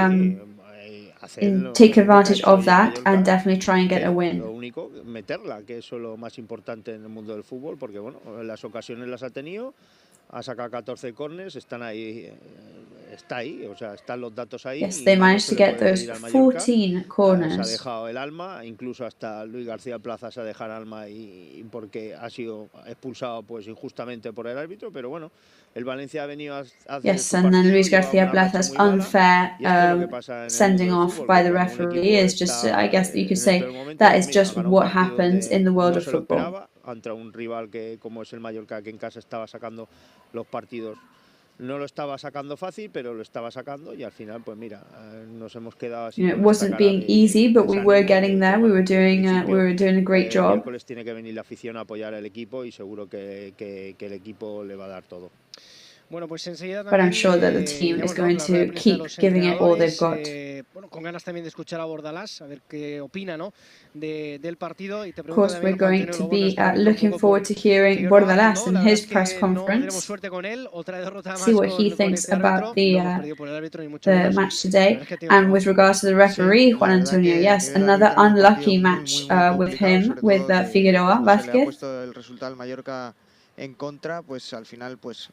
[SPEAKER 2] take advantage of that and definitely try and get a win.
[SPEAKER 15] Lo único, meterla, que eso es lo más importante en el mundo del fútbol, porque bueno, las ocasiones las ha tenido, ha sacado 14 corners, están ahí, está ahí, o sea, están los datos ahí.
[SPEAKER 2] Yes, they managed to get those 14 corners.
[SPEAKER 15] Se ha dejado el alma, incluso hasta Luis García Plaza se ha dejado el alma y porque ha sido expulsado pues injustamente por el árbitro, pero bueno, el Valencia ha venido a hacer
[SPEAKER 2] Yes, and then Luis García Plaza's unfair sending off by the referee is just, I guess that you could say, that is just what happens in the world of football.
[SPEAKER 15] Contra un rival que como es el Mallorca, que en casa estaba sacando los partidos, no lo estaba sacando fácil, pero lo estaba sacando y al final pues mira, nos hemos quedado así.
[SPEAKER 2] It wasn't being easy, but we were getting there. We were doing a great job.
[SPEAKER 15] El miércoles tiene que venir la afición a apoyar al equipo y seguro que el equipo le va a dar todo.
[SPEAKER 1] Bueno, pues enseguida
[SPEAKER 2] But I'm sure that the team is going to keep giving it all they've got.
[SPEAKER 1] Bueno, con ganas también de escuchar a Bordalás, a ver qué opina, ¿no?, del partido. Y te
[SPEAKER 2] of course, we're going to be looking forward to hearing Bordalás in his press conference, see what he thinks about the match today. And with regards to the referee, Juan Antonio, yes, another unlucky match with him, with Figueroa Vázquez.
[SPEAKER 11] En contra, pues al final pues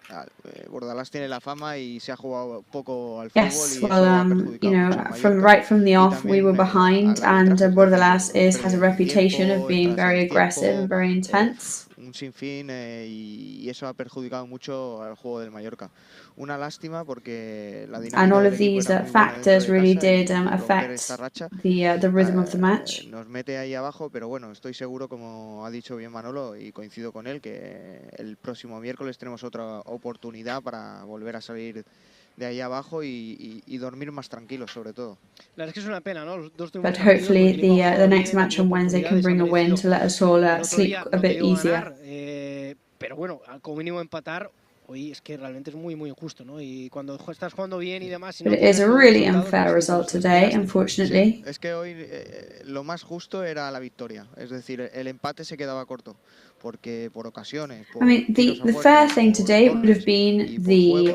[SPEAKER 11] Bordalás tiene la fama y se ha jugado poco al
[SPEAKER 2] Yes,
[SPEAKER 11] fútbol y
[SPEAKER 2] well,
[SPEAKER 11] eso ha perjudicado mucho a
[SPEAKER 2] right from the off, we were behind, and Bordalás has a reputation of being very aggressive and very intense.
[SPEAKER 11] Un sinfín y eso ha perjudicado mucho al juego del Mallorca. Una lástima porque la dinámica
[SPEAKER 2] and all
[SPEAKER 11] del
[SPEAKER 2] of
[SPEAKER 11] equipo
[SPEAKER 2] these
[SPEAKER 11] era muy buena
[SPEAKER 2] factors
[SPEAKER 11] dentro de
[SPEAKER 2] really
[SPEAKER 11] casa y
[SPEAKER 2] did affect
[SPEAKER 11] esta racha,
[SPEAKER 2] the rhythm of the match.
[SPEAKER 11] nos mete ahí abajo, pero bueno, estoy seguro, como ha dicho bien Manolo, y coincido con él, que el próximo miércoles tenemos otra oportunidad para volver a salir ahí abajo y dormir más tranquilos, sobre todo.
[SPEAKER 1] La verdad es que es una pena, ¿no? Los dos
[SPEAKER 2] But hopefully the next match on Wednesday can bring a win to let us all sleep a bit easier.
[SPEAKER 1] Pero bueno, como mínimo empatar, hoy es que realmente es muy injusto, ¿no? Y cuando estás jugando bien y demás...
[SPEAKER 2] But it is a really unfair result today, unfortunately.
[SPEAKER 11] Sí, es que hoy lo más justo era la victoria, es decir, el empate se quedaba corto, porque por ocasiones...
[SPEAKER 2] I mean, the fair thing today would have been the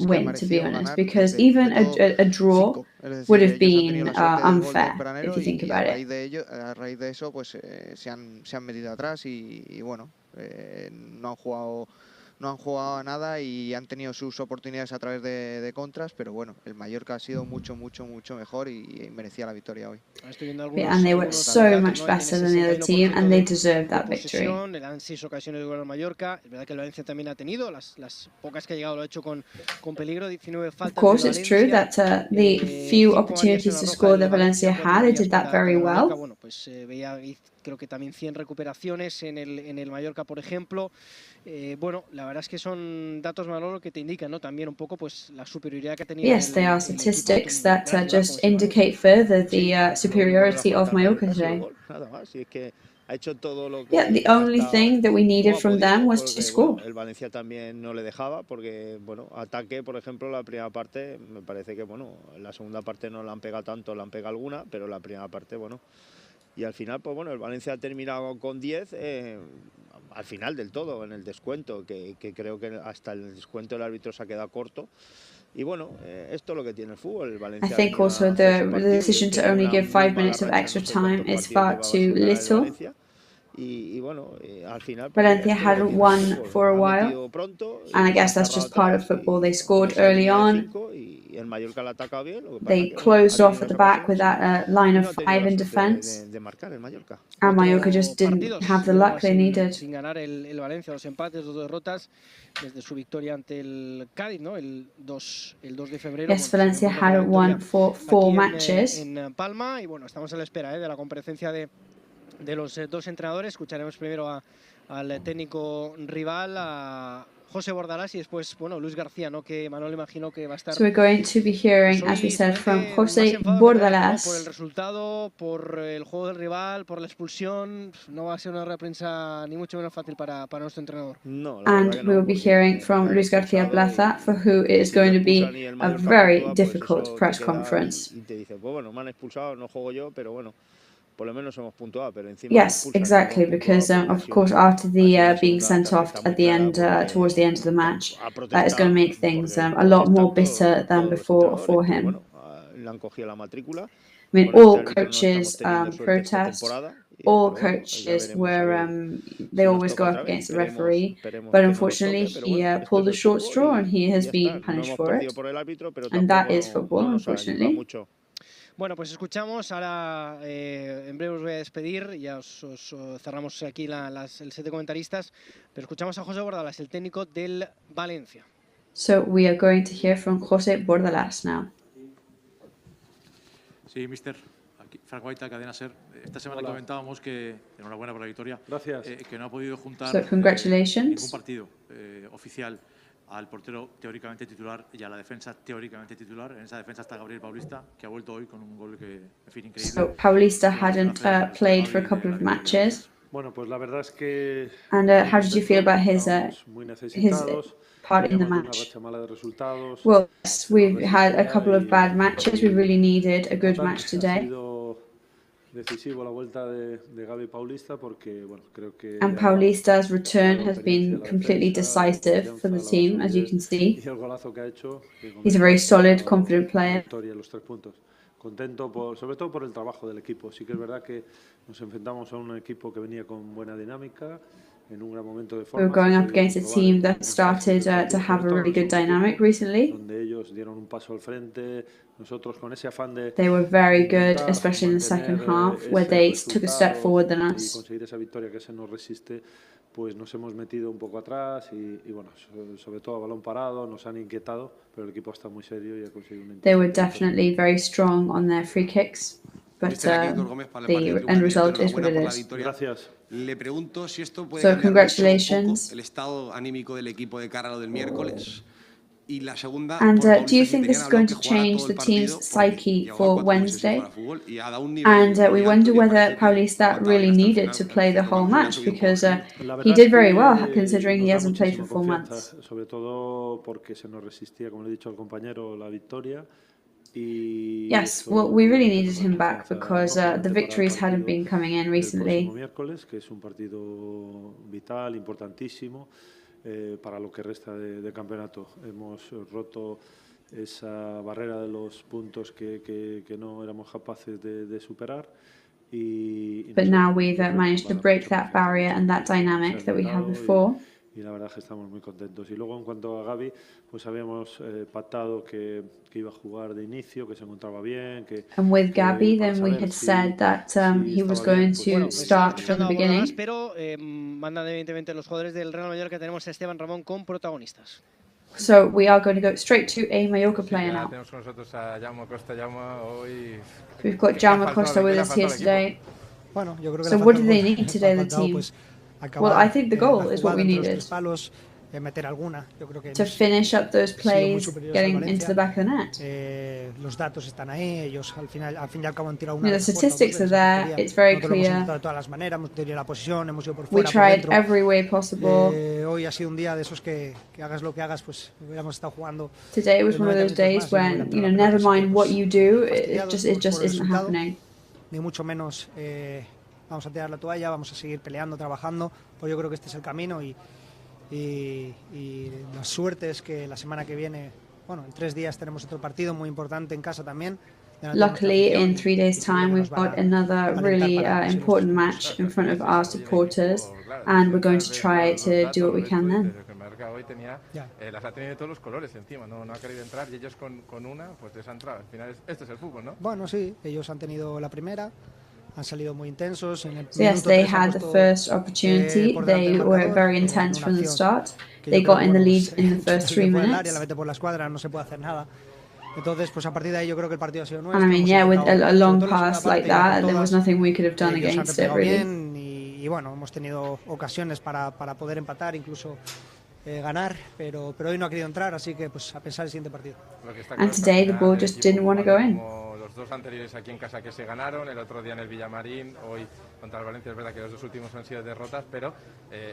[SPEAKER 2] win, to be honest, because even a draw would have been unfair, if you think about it.
[SPEAKER 11] A raíz de eso, pues se han metido atrás y bueno, no han jugado a nada y han tenido sus oportunidades a través de contras, pero bueno, el Mallorca ha sido mucho mejor y merecía la victoria hoy.
[SPEAKER 2] And they were so much better than the other team, and they deserved that victory.
[SPEAKER 1] Le dan 6 ocasiones de gol al Mallorca. Es verdad que el Valencia también ha tenido, las pocas que ha llegado lo ha hecho con peligro, 19 faltas.
[SPEAKER 2] Of course, it's true that the few opportunities to score that Valencia had, they did that very well.
[SPEAKER 1] Bueno, pues veía, creo que también 100 recuperaciones en el Mallorca, por ejemplo. Bueno, la verdad es que son datos, Manolo, que te indican, ¿no? También un poco pues la superioridad que ha tenido.
[SPEAKER 2] Yes, they are statistics that just indicate further the superiority of Mallorca today.
[SPEAKER 15] Nada más, y es que ha hecho todo lo que...
[SPEAKER 2] Yeah, the only thing that we needed from them was to score.
[SPEAKER 15] Bueno, el Valencia también no le dejaba porque, bueno, ataque, por ejemplo, la primera parte, me parece que, bueno, la segunda parte no la han pegado tanto, la han pegado alguna, pero la primera parte, bueno... Y al final, pues bueno, el Valencia ha terminado con 10 al final del todo, en el descuento, que creo que hasta el descuento el árbitro se ha quedado corto. Y bueno, esto es lo que tiene el fútbol. El Valencia
[SPEAKER 2] I think also the decision to only give 5 minutes of extra time is far too little.
[SPEAKER 15] Y bueno, al final...
[SPEAKER 2] Valencia hadn't won for a while, and I guess that's just part of football. They scored early on. They closed off at the back with that line of 5 in defence, and Mallorca just didn't have the luck they needed.
[SPEAKER 1] Sin ganar el Valencia, 2 empates, 2 derrotas, desde su victoria ante el Cádiz, ¿no? El 2 de febrero.
[SPEAKER 2] Yes, Valencia hadn't won for 4 matches.
[SPEAKER 1] En Palma, y bueno, estamos a la espera de la comparecencia de los 2 entrenadores. Escucharemos primero al técnico rival, a José Bordalás, y después, bueno, Luis García, ¿no? Que Manuel imagino que va a estar...
[SPEAKER 2] So we're going to be hearing, as we said, from José Bordalás.
[SPEAKER 1] Por el resultado, por el juego del rival, por la expulsión, no va a ser una rueda de prensa ni mucho menos fácil para nuestro entrenador.
[SPEAKER 2] And we will be hearing from Luis García Plaza, for who it is going to be a very difficult press conference.
[SPEAKER 15] Y te dice, pues bueno, me han expulsado, no juego yo, pero bueno, por lo menos hemos puntuado, pero encima...
[SPEAKER 2] Yes, exactly, because of course after the being sent off at the end, towards the end of the match, that is going to make things a lot more bitter than before for him. I mean, all coaches protest, all coaches were, they always go up against the referee, but unfortunately he pulled a short straw and he has been punished for it, and that is football, unfortunately.
[SPEAKER 1] Bueno, pues escuchamos, ahora en breve os voy a despedir, ya os cerramos aquí el set de comentaristas, pero escuchamos a José Bordalás, el técnico del Valencia.
[SPEAKER 2] So we are going to hear from José Bordalás now.
[SPEAKER 18] Sí, mister. Aquí, Frank Guaita, Cadena SER. Esta semana comentábamos que, enhorabuena por la victoria, que no ha podido juntar ningún partido oficial al portero teóricamente titular y a la defensa teóricamente titular. En esa defensa está Gabriel Paulista, que ha vuelto hoy con un gol que, en fin, increíble.
[SPEAKER 2] So Paulista hadn't played for a couple of matches.
[SPEAKER 18] Bueno, pues la verdad es que...
[SPEAKER 2] And how did you feel about his part in the match? Well, yes, we've had a couple of bad matches. We really needed a good match today.
[SPEAKER 18] Decisivo la vuelta de Gaby Paulista porque, bueno, creo que...
[SPEAKER 2] And Paulista's return has been completely decisive for the team, as you can see. He's a very solid, confident player.
[SPEAKER 18] Los 3 puntos. Contento, sobre todo por el trabajo del equipo. Sí que es verdad que nos enfrentamos a un equipo que venía con buena dinámica, en un gran momento de forma.
[SPEAKER 2] We were going up against a team that started to have a really good dynamic recently.
[SPEAKER 18] Donde ellos dieron un paso al frente. Nosotros con ese afán de...
[SPEAKER 2] They were very good, especially in the second half, where they took a step forward than us.
[SPEAKER 18] Y conseguir esa victoria que se nos resiste, pues nos hemos metido un poco atrás y bueno, sobre todo a balón parado, nos han inquietado, pero el equipo está muy serio y ha conseguido un...
[SPEAKER 2] They were definitely very strong on their free kicks, but the end result is what it is.
[SPEAKER 18] Gracias.
[SPEAKER 19] Le pregunto si esto puede
[SPEAKER 2] cambiar un poco
[SPEAKER 19] el estado anímico del equipo de cara a lo del miércoles.
[SPEAKER 2] And do you think this is going to change the team's psyche for Wednesday? And we wonder whether Paulista really needed to play the whole match, because he did very well considering he hasn't played for 4 months.
[SPEAKER 19] Sobre todo porque se nos resistía, como le he dicho al compañero, la victoria.
[SPEAKER 2] Yes, well, we really needed him back because the victories hadn't been coming in recently.
[SPEAKER 19] Miércoles, que es un partido vital, importantísimo para lo que resta de campeonato. Hemos roto esa barrera de los puntos que no éramos capaces de superar.
[SPEAKER 2] But now we've managed to break that barrier and that dynamic that we had before.
[SPEAKER 19] Y la verdad es que estamos muy contentos. Y luego en cuanto a Gavi, pues habíamos pactado que iba a jugar de inicio, que se encontraba bien, que
[SPEAKER 2] and with Gabi, then we had said that he was going to start from the beginning.
[SPEAKER 1] Pero mandan evidentemente los jugadores del Real Mallorca. Tenemos a Esteban Ramón con protagonistas.
[SPEAKER 2] So we are going to go straight to a Mallorca player now. We've got Jaume Costa with us here today. So what do they need today, the team? Well, I think the goal is what we needed. To finish up those plays, getting into the back of the net. The statistics are there, it's very clear. We tried every way possible. Today was one of those days when, never mind what you do, it just isn't happening.
[SPEAKER 20] Vamos a tirar la toalla, vamos a seguir peleando, trabajando, pues yo creo que este es el camino y la suerte es que la semana que viene, bueno, en 3 días tenemos otro partido muy importante en casa también.
[SPEAKER 2] Luckily, in 3 days' time, we've got another really important match in front of our supporters, and we're going to try to do what we can then.
[SPEAKER 3] Hoy tenía, las ha tenido de todos los colores encima, no ha querido entrar y ellos con una, pues les ha entrado. Al final, esto es el fútbol, ¿no?
[SPEAKER 20] Bueno, sí, ellos han tenido la primera. Han salido muy intensos.
[SPEAKER 2] So yes, they had the first opportunity. They were very intense from the start. They got in the lead in the first 3 minutes. And I mean, yeah, with a long pass like that, there was nothing we could have done against it, really.
[SPEAKER 20] Y bueno, hemos tenido ocasiones para poder empatar, incluso ganar, pero hoy no ha querido entrar, así que pues a pensar el siguiente partido.
[SPEAKER 2] And today the ball just didn't want to go in.
[SPEAKER 3] Los 2 anteriores aquí en casa que se ganaron, el otro día en el Villamarín, hoy contra el Valencia. Es verdad que los 2 últimos han sido derrotas, pero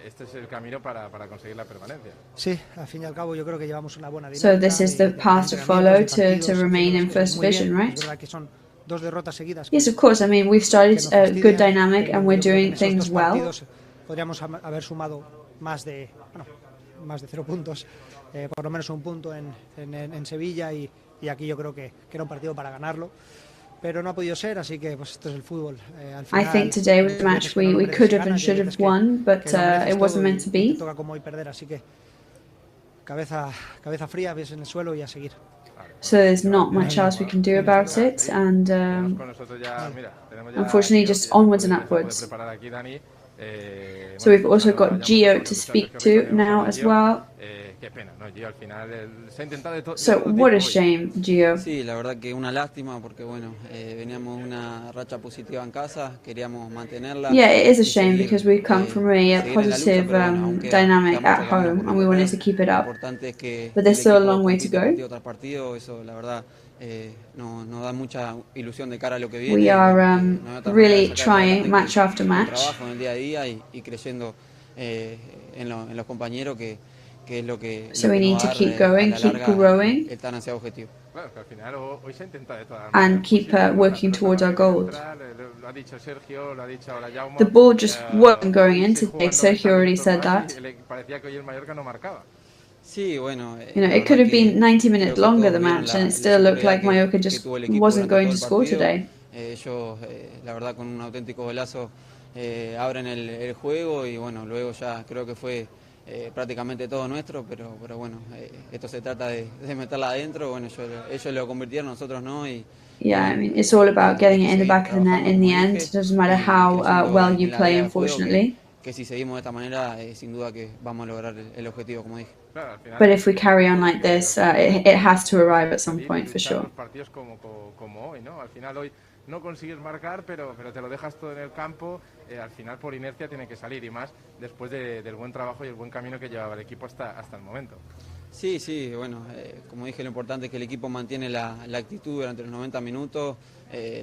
[SPEAKER 3] este es el camino para conseguir la permanencia.
[SPEAKER 20] Sí, al fin y al cabo yo creo que llevamos una buena dinámica.
[SPEAKER 2] So this is the path to follow to remain in first division, right?
[SPEAKER 20] Es verdad que son 2 derrotas seguidas.
[SPEAKER 2] Yes, of course. I mean, we've started a good dynamic and we're doing things well.
[SPEAKER 20] Podríamos haber sumado más de 0 puntos, por lo menos 1 punto en Sevilla y aquí yo creo que era un partido para ganarlo, pero no ha podido ser, así que pues esto es el fútbol. Al final,
[SPEAKER 2] I think today was a match we could have and should have won, but it wasn't meant to be.
[SPEAKER 20] Toca como hoy perder, así que cabeza fría, pies en el suelo y a seguir.
[SPEAKER 2] So there's not much else we can do about it, and unfortunately just onwards and upwards. So we've also got Gio to speak to now as well. So what a shame, Gio.
[SPEAKER 21] Sí, la verdad que una lástima porque bueno, veníamos una racha positiva en casa, queríamos mantenerla.
[SPEAKER 2] Yeah, it is a shame because we come from a positive dynamic at home and we wanted to keep it up. But there's still a long way to go.
[SPEAKER 21] Otro partido, eso la verdad nos da mucha ilusión de cara a lo que viene.
[SPEAKER 2] We are really trying match after match.
[SPEAKER 21] Trabajo en el día a día y creyendo en los compañeros que es lo que
[SPEAKER 2] so we need to keep going, keep growing, and keep working towards our goals. The ball just wasn't going in today. Sergio already said that. It could have been 90 minutes longer the match, and it still looked like Mallorca just wasn't going to score today.
[SPEAKER 21] Ellos, la verdad, con un auténtico golazo abren el juego y bueno, luego ya creo que fue prácticamente todo nuestro, pero bueno, esto se trata de meterla adentro, bueno, ellos lo convirtieron, nosotros no.
[SPEAKER 2] Yeah, I mean, it's all about getting it in the back of the net in the end. It doesn't matter how well you play, unfortunately.
[SPEAKER 21] Que si seguimos de esta manera, sin duda que vamos a lograr el objetivo, como dije.
[SPEAKER 2] But if we carry on like this, it has to arrive at some point, for sure.
[SPEAKER 3] Partidos como hoy, ¿no? Al final hoy no consigues marcar, pero te lo dejas todo en el campo. Al final por inercia tiene que salir y más después del buen trabajo y el buen camino que llevaba el equipo hasta el momento.
[SPEAKER 21] Sí, sí, bueno, como dije, lo importante es que el equipo mantiene la actitud durante los 90 minutos,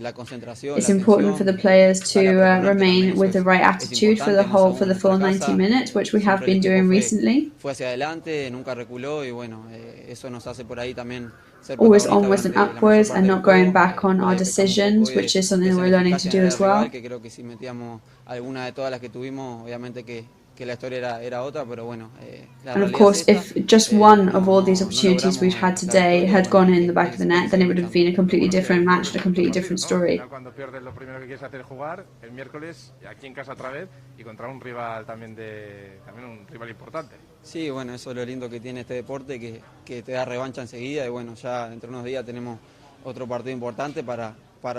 [SPEAKER 21] la concentración.
[SPEAKER 2] It's important for the players to remain with the right attitude for the full 90 minutes, which we have been doing recently.
[SPEAKER 21] Fue hacia adelante, nunca reculó y bueno, eso nos hace por ahí también ser
[SPEAKER 2] always onwards and upwards and not going back on our decisions, which is something that we're learning to do as well.
[SPEAKER 21] Que creo que si metíamos alguna de todas las que tuvimos, obviamente que la historia era otra, pero bueno.
[SPEAKER 2] And of course, if just one of all these opportunities we've had today had gone in the back of the net, then it would have been a completely different match, a completely different story.
[SPEAKER 3] Cuando pierdes, lo primero que quieres hacer es jugar el miércoles aquí en casa otra vez y contra un rival también un rival importante.
[SPEAKER 21] Sí, bueno, eso es lo lindo que tiene este deporte, que te da revancha enseguida y bueno, ya dentro de unos días tenemos otro partido importante para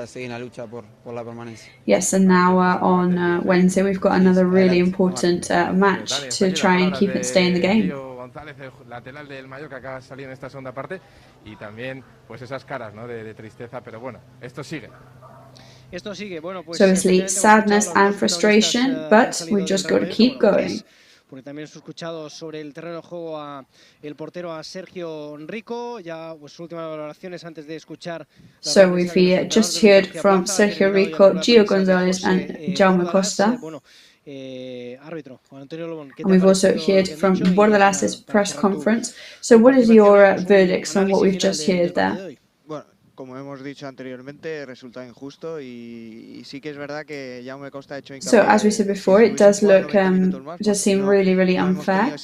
[SPEAKER 21] seguir en la lucha por la permanencia.
[SPEAKER 2] Yes, and now on Wednesday we've got another really important match to try and keep it stay in the game.
[SPEAKER 3] González, el lateral del Mallorca, que acaba de salir en esta segunda parte, y también pues esas caras, ¿no?, de tristeza, pero bueno, esto sigue.
[SPEAKER 1] Esto sigue, bueno, pues...
[SPEAKER 2] So obviously sadness and frustration, but we just got to keep going.
[SPEAKER 1] Porque también hemos escuchado sobre el terreno de juego el portero a Sergio Rico, ya pues sus últimas valoraciones antes de escuchar.
[SPEAKER 2] So we've just heard from Sergio Rico, Gio González and Jaume Costa.
[SPEAKER 1] Árbitro, Juan Antonio Lobón.
[SPEAKER 2] And we've also heard from Bordalas's press conference. So what is your verdict on what we've just heard there?
[SPEAKER 11] Como hemos dicho anteriormente, resulta injusto y sí que es verdad que Jaume Costa ha hecho hincapié.
[SPEAKER 2] So as we said before, it does seem really unfair.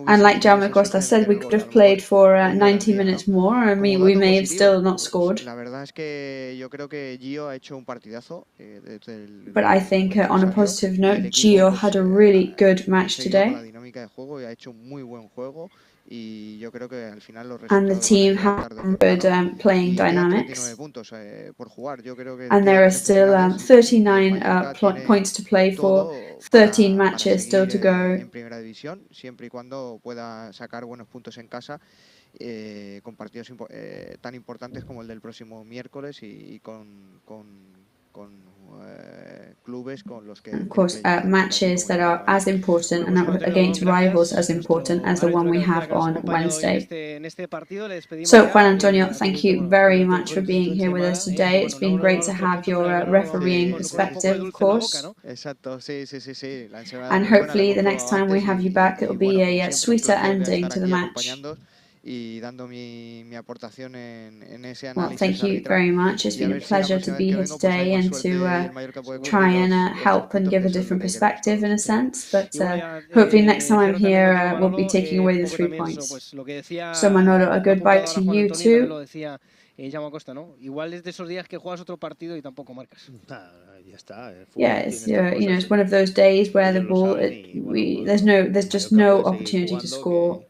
[SPEAKER 2] And like Jaume Costa said, we could have played for 90 minutes more, and we may have still not scored.
[SPEAKER 11] La verdad es que yo creo que Gio ha hecho un partidazo.
[SPEAKER 2] But I think on a positive note, Gio had a really good match today.
[SPEAKER 11] La dinámica de juego y ha hecho un muy buen juego. Y yo creo que al final los
[SPEAKER 2] and the team have good playing dynamics. And there are still 39 points to play for, 13 matches still to go.
[SPEAKER 11] En primera división, siempre y cuando pueda sacar buenos puntos en casa, con partidos tan importantes como el del próximo miércoles y con clubes con los que...
[SPEAKER 2] Of course, matches that are as important and against rivals as important as the one we have on Wednesday. So, Juan Antonio, thank you very much for being here with us today. It's been great to have your refereeing perspective, of course. And hopefully the next time we have you back, it will be a sweeter ending to the match.
[SPEAKER 11] Y dando mi aportación en ese análisis.
[SPEAKER 2] Well, thank you very much. It's been a pleasure to be here today and to try and help and give a different perspective in a sense. But hopefully next time I'm here, we'll be taking away the 3 points. So Manolo, a goodbye to you too.
[SPEAKER 1] Jaume Costa, ¿no? Igual es de esos días que juegas otro partido y tampoco marcas.
[SPEAKER 15] Ya está.
[SPEAKER 2] Yeah, it's it's one of those days where the ball, there's just no opportunity to score.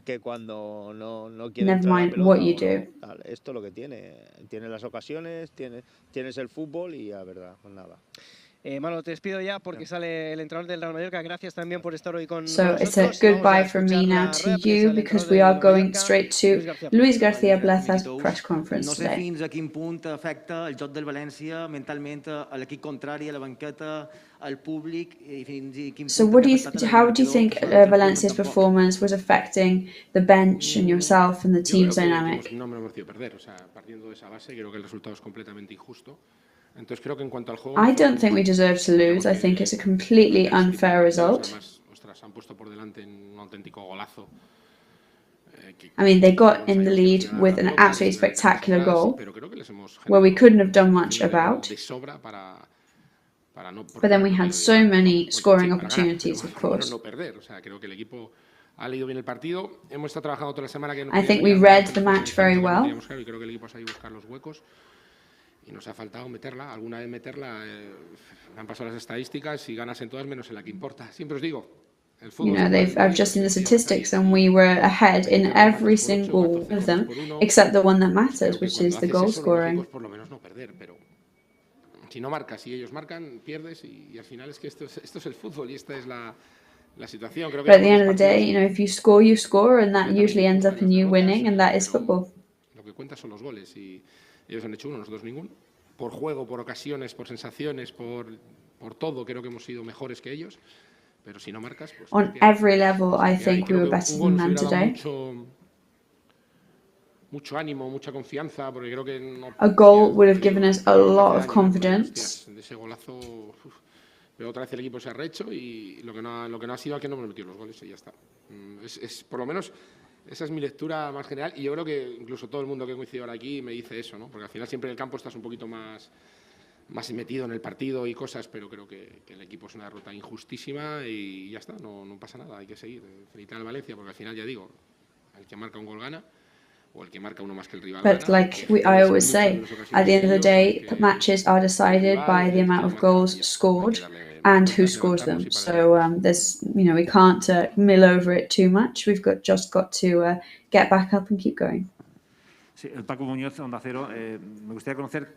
[SPEAKER 15] Que cuando no quiere
[SPEAKER 2] Never mind what you do.
[SPEAKER 15] Esto es lo que tiene las ocasiones, tienes el fútbol y la verdad, pues nada.
[SPEAKER 1] Manolo, te despido ya porque sale el entrenador del Real Mallorca. Gracias también por estar hoy con
[SPEAKER 2] nosotros. So it's a goodbye from me now to you because we are going straight to Luis García Bleza's press conference
[SPEAKER 5] today.
[SPEAKER 2] No sé
[SPEAKER 5] fins a quin punt afecta el joc del València mentalment a l'equip contrari, a la banqueta, al públic i fins i quin
[SPEAKER 2] So how do you think Valencia's performance was affecting the bench and yourself and the team's dynamic?
[SPEAKER 22] No me lo mereció perder, o sea, partiendo de esa base creo que el resultado es completamente injusto. Entonces creo que en cuanto al juego
[SPEAKER 2] I don't think we deserve to lose. I think it's a completely unfair result.
[SPEAKER 22] Han puesto por delante un auténtico golazo.
[SPEAKER 2] I mean, they got in the lead with an absolutely spectacular goal where we couldn't have done much about. But then we had so many scoring opportunities, of course. I think we read the match very well.
[SPEAKER 22] Y nos ha faltado meterla, alguna vez meterla, me han pasado las estadísticas y ganas en todas menos en la que importa. Siempre os digo, el fútbol...
[SPEAKER 2] I've just seen the statistics and we were ahead in every single of them except the one that matters, which is the goal scoring.
[SPEAKER 22] Por lo menos no perder, pero si no marcas y ellos marcan, pierdes y al final es que esto es el fútbol y esta es la situación. Creo que
[SPEAKER 2] But at the end of the day, if you score and that usually ends up in you winning and that is football.
[SPEAKER 22] Lo que cuenta son los goles y ellos han hecho uno, nosotros ninguno. Por juego, por ocasiones, por sensaciones, por todo, creo que hemos sido mejores que ellos. pero si no marcas, pues...
[SPEAKER 2] On every level, I think we were better than them today.
[SPEAKER 22] Mucho ánimo, mucha confianza, porque creo que no,
[SPEAKER 2] a goal would have given us a lot of confidence.
[SPEAKER 22] De ese golazo, pero otra vez el equipo se ha rehecho y lo que no ha sido es que no hemos metido los goles y ya está. Por lo menos esa es mi lectura más general y yo creo que incluso todo el mundo que coincide ahora aquí me dice eso, ¿no? Porque al final siempre en el campo estás un poquito más metido en el partido y cosas, pero creo que el equipo es una derrota injustísima y ya está, no pasa nada, hay que seguir. Felicitar al Valencia porque al final ya digo, el que marca un gol gana.
[SPEAKER 2] But like I always say, at the end of the day, matches are decided by the amount of goals scored and who scores them. So there's, we can't mill over it too much. We've just got to get back up and keep going.
[SPEAKER 4] Sí, el Paco Muñoz, Onda Cero, me gustaría conocer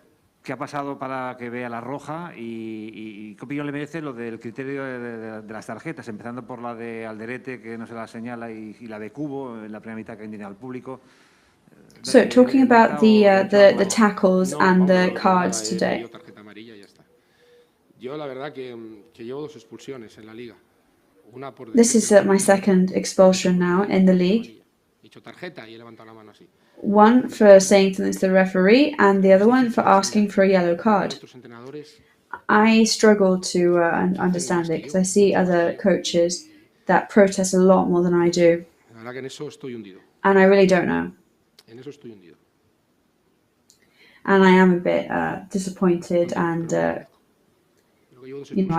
[SPEAKER 4] qué ha pasado para que vea la roja y qué opinión le merece lo del criterio de las tarjetas, empezando por la de Alderete, que no se la señala, y la de Kubo, en la primera mitad que indica al público.
[SPEAKER 2] So talking about the tackles and the cards today.
[SPEAKER 22] Yo la verdad que llevo 2 expulsiones en la liga.
[SPEAKER 2] This is my second expulsion now in the league. One for saying something to the referee and the other one for asking for a yellow card. I struggle to understand it because I see other coaches that protest a lot more than I do. And I really don't know. And I am a bit disappointed and, I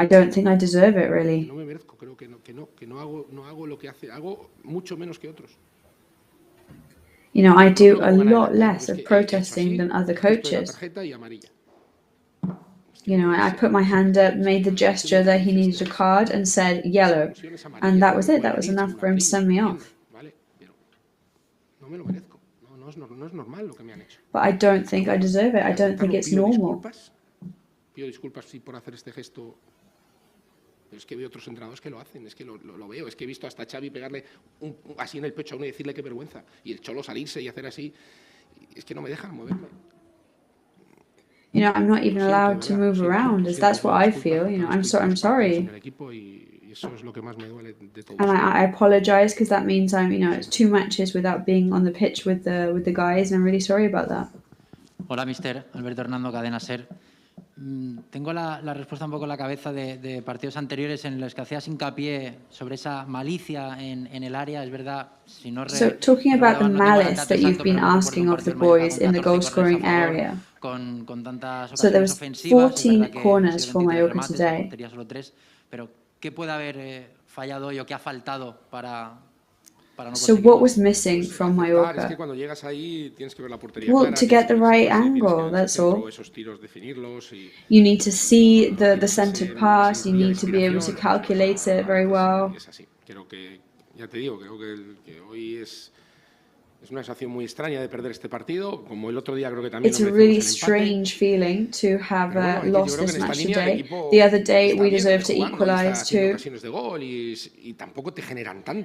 [SPEAKER 2] don't think I deserve it, really. I do a lot less of protesting than other coaches. I put my hand up, made the gesture that he needed a card and said yellow. And that was it. That was enough for him to send me off. But I don't think I deserve it. I don't think it's normal.
[SPEAKER 22] Pido disculpas por hacer este gesto, pero es que veo otros entrenadores que lo hacen, es que lo veo, es que he visto hasta a Xavi pegarle así en el pecho a uno y decirle qué vergüenza, y el Cholo salirse y hacer así, es que no me dejan moverme.
[SPEAKER 2] I'm not even allowed to move around. That's what I feel. I'm sorry. And I apologize because that means it's 2 matches without being on the pitch with the guys, and I'm really sorry about that.
[SPEAKER 10] Hola, mister. Alberto Hernando, Cadena SER. Tengo la respuesta un poco en la cabeza de partidos anteriores en los que hacías hincapié sobre esa malicia en el área, es verdad.
[SPEAKER 2] So talking about the malice that you've been asking of the boys in the goal-scoring area. So there was 14 corners for Mallorca today.
[SPEAKER 10] Pero ¿qué puede haber fallado hoy o qué ha faltado para
[SPEAKER 2] So what was missing from Mallorca? Well, to get the right angle, that's all. You need to see the centered pass, you need to be able to calculate it very well.
[SPEAKER 22] Es una sensación muy extraña de perder este partido, como el otro día creo que también.
[SPEAKER 2] It's a really strange feeling to have lost this match today. The other day we deserved to equalize too.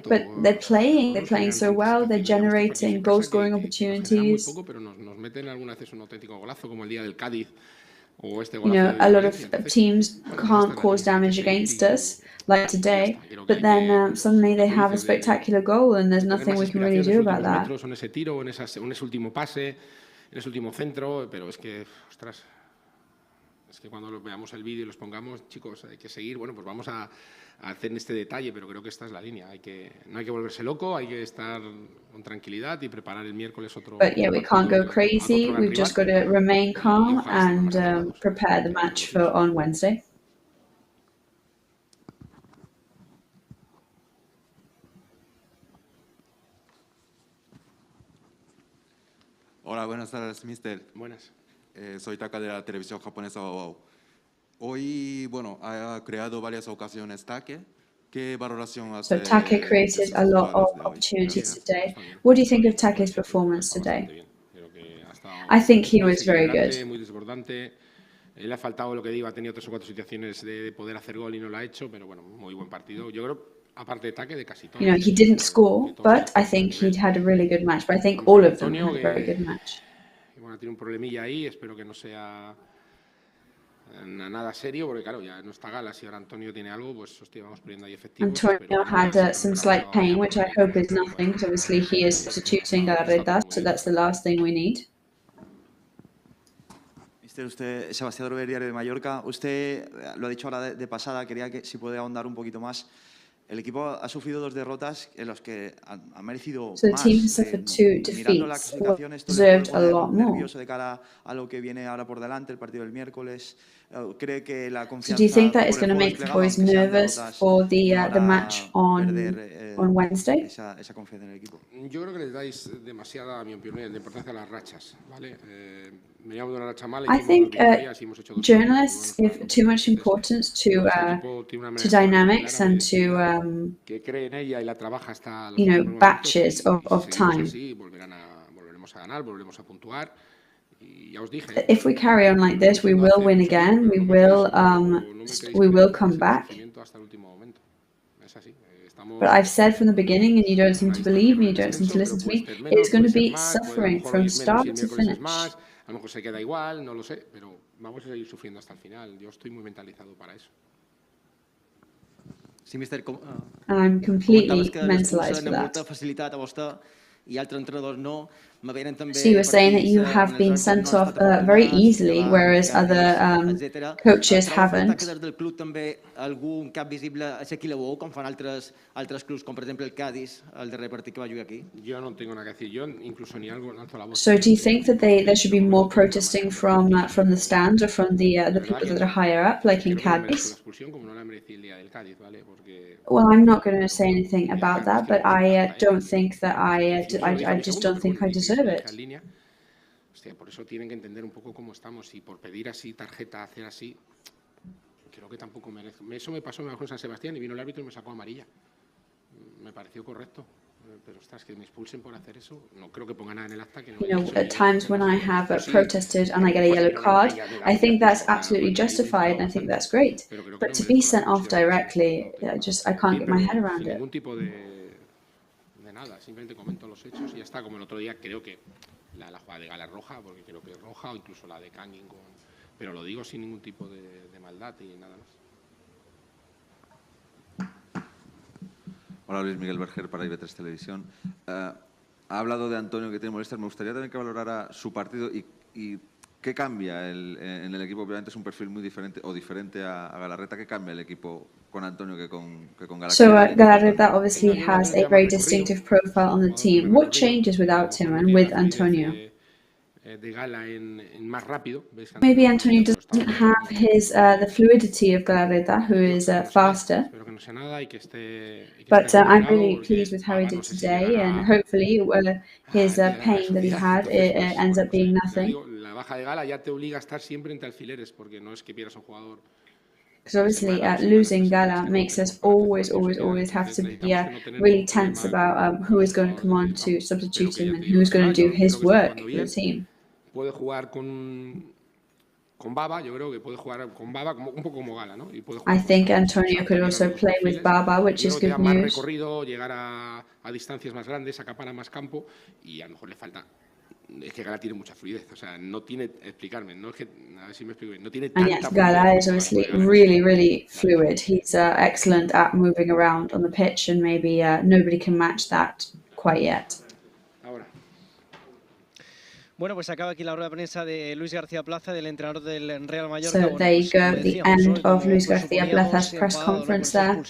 [SPEAKER 2] But they're playing so well. They're generating goal-scoring opportunities. A lot of teams can't cause damage against us, like today, but then suddenly they have a spectacular goal and there's nothing we can really do about that.
[SPEAKER 22] En ese tiro, en ese último pase, en ese último centro, pero es que, ostras, es que cuando veamos el vídeo y los pongamos, chicos, hay que seguir, bueno, pues vamos a hacer este detalle, pero creo que esta es la línea, no hay que volverse loco, hay que estar con tranquilidad y preparar el miércoles otro.
[SPEAKER 2] But yeah, we can't go crazy, we've just got to remain calm and prepare the match on Wednesday.
[SPEAKER 23] Hola, buenas tardes, mister.
[SPEAKER 22] Buenas.
[SPEAKER 23] Soy Taka de la televisión japonesa. Hoy, ha creado varias ocasiones Take. ¿Qué valoración hace?
[SPEAKER 2] So Take created a lot of opportunities today. What do you think of Take's performance today? I think he was very good.
[SPEAKER 22] Muy desbordante. Le ha faltado lo que digo, ha tenido 3 o 4 situaciones de poder hacer gol y no lo ha hecho, pero bueno, muy buen partido. Yo creo. Aparte de Take, de casi todo.
[SPEAKER 2] He didn't score, but I think he'd had a really good match. But I think all of them had a very good match.
[SPEAKER 22] Bueno, tiene un problemilla ahí, espero que no sea nada serio, porque claro, ya no está Gala, si ahora Antonio tiene algo, pues hostia, vamos poniendo ahí efectivos.
[SPEAKER 2] Antonio had some slight pain, which I hope is nothing, because obviously he is substituting Galarreta, so that's the last thing we need.
[SPEAKER 9] Usted, Sebastián Droguer, Diario de Mallorca, usted lo ha dicho ahora de pasada, quería que si puede ahondar un poquito más. El equipo ha sufrido 2 derrotas en los que ha merecido
[SPEAKER 2] So the
[SPEAKER 9] más.
[SPEAKER 2] team has suffered 2
[SPEAKER 9] Mirando la
[SPEAKER 2] defeats,
[SPEAKER 9] clasificación, esto
[SPEAKER 2] deserved
[SPEAKER 9] le
[SPEAKER 2] a
[SPEAKER 9] puede
[SPEAKER 2] lot
[SPEAKER 9] poner
[SPEAKER 2] more.
[SPEAKER 9] nervioso de cara a lo que viene ahora por delante, el partido del miércoles. ¿Cree que la
[SPEAKER 2] So
[SPEAKER 9] confianza
[SPEAKER 2] do you think that
[SPEAKER 9] por
[SPEAKER 2] is
[SPEAKER 9] el
[SPEAKER 2] going to
[SPEAKER 9] juego
[SPEAKER 2] make the
[SPEAKER 9] desplegado,
[SPEAKER 2] boys
[SPEAKER 9] aunque sean
[SPEAKER 2] nervous
[SPEAKER 9] derrotas,
[SPEAKER 2] for
[SPEAKER 9] no
[SPEAKER 2] the
[SPEAKER 9] hará
[SPEAKER 2] match on Wednesday?
[SPEAKER 9] esa confianza en el equipo?
[SPEAKER 22] Yo creo que les dais demasiada, a mi opinión, de importancia a las rachas, ¿vale? Veníamos de una racha mala,
[SPEAKER 2] I
[SPEAKER 22] hicimos 2
[SPEAKER 2] think
[SPEAKER 22] victorias y hemos hecho 2
[SPEAKER 2] journalists give too much importance to dynamics and to
[SPEAKER 22] que cree en ella y la trabaja hasta los
[SPEAKER 2] you know,
[SPEAKER 22] últimos
[SPEAKER 2] batches
[SPEAKER 22] momentos,
[SPEAKER 2] of
[SPEAKER 22] y si seguimos
[SPEAKER 2] time.
[SPEAKER 22] así, volveremos a ganar, volveremos a puntuar. Y ya os dije,
[SPEAKER 2] If we carry on like this, we will win again. We will come back.
[SPEAKER 22] hasta el último momento. Es así.
[SPEAKER 2] But I've said from the beginning, and you don't seem to believe me, you don't seem to listen to me, it's going to be suffering from start to finish.
[SPEAKER 22] A lo mejor se queda igual, no lo sé, pero vamos a seguir sufriendo hasta el final. Yo estoy muy mentalizado para eso.
[SPEAKER 5] Sí, mister,
[SPEAKER 2] I'm completely mentalized for that.
[SPEAKER 5] Facilitat a vostè i altres entrenadors no.
[SPEAKER 2] So you were saying that you have been sent off very easily, whereas other coaches haven't.
[SPEAKER 5] Des del club també algun cap visible a ser qui la veu, com fan altres clubs, com per exemple el Cádiz, el darrer partit que va jugar aquí?
[SPEAKER 22] Yo no tengo nada que decir, yo incluso ni algo alzo la voz.
[SPEAKER 2] So do you think that there should be more protesting from the stands or from the people that are higher up, like in Cádiz? Well, I'm not going to say anything about that, but I don't think that I just don't think I deserve it.
[SPEAKER 22] Hostia, por eso tienen que entender un poco cómo estamos y por pedir así tarjeta, hacer así, creo que tampoco merezco. Eso me pasó en San Sebastián y vino el árbitro y me sacó amarilla. Me pareció correcto. Pero ostras, que me expulsen por hacer eso, no creo que ponga nada en el acta que no.
[SPEAKER 2] You know, at times when I have protested and I get a yellow card, I think that's absolutely justified and I think that's great. But to be sent off directly, I can't get my head around it.
[SPEAKER 22] Ningún tipo de nada, simplemente comento los hechos y ya está. Como el otro día creo que la jugada de Gala es roja, porque creo que es roja, o incluso la de Kangin, pero lo digo sin ningún tipo de maldad y nada más.
[SPEAKER 23] Hola, Luis Miguel Berger para IB3 Televisión. Ha hablado de Antonio que tiene molestias. Me gustaría también que valorara su partido y qué cambia en el equipo. Obviamente es un perfil muy diferente o diferente a Galarreta. ¿Qué cambia el equipo con Antonio que con Galarreta?
[SPEAKER 2] So Galarreta obviously has a very distinctive profile on the team. What changes without him and with Antonio?
[SPEAKER 22] De Gala en más rápido.
[SPEAKER 2] Maybe Antonio doesn't have the fluidity of Galarreta, who is faster. But I'm really pleased with how he did today, and hopefully his pain that he had ends up being nothing.
[SPEAKER 22] La baja de Gala ya te obliga a estar siempre entre alfileres, porque no es que pierdas a un jugador.
[SPEAKER 2] Because obviously losing Gala makes us always have to be really tense about who is going to come on to substitute him and who is going to do his work in the team.
[SPEAKER 22] Puede jugar con Baba, yo creo que puede jugar con Baba un poco como Gala, ¿no? Y puede jugar
[SPEAKER 2] I think Antonio could also play with Baba, which is good
[SPEAKER 22] más
[SPEAKER 2] news.
[SPEAKER 22] Recorrido, llegar a distancias más grandes, acapara más campo y a lo mejor le falta. Es que Gala tiene mucha fluidez, o sea, no tiene, explicarme, no es que, a ver si me explico bien, no tiene tanta
[SPEAKER 2] And yes, Gala is obviously really fluid. He's excellent at moving around on the pitch, and maybe nobody can match that quite yet.
[SPEAKER 1] Bueno, pues acaba aquí la rueda de prensa de Luis García Plaza, del entrenador del Real Mallorca.
[SPEAKER 2] So there you go, the end of Luis García Plaza's press conference there.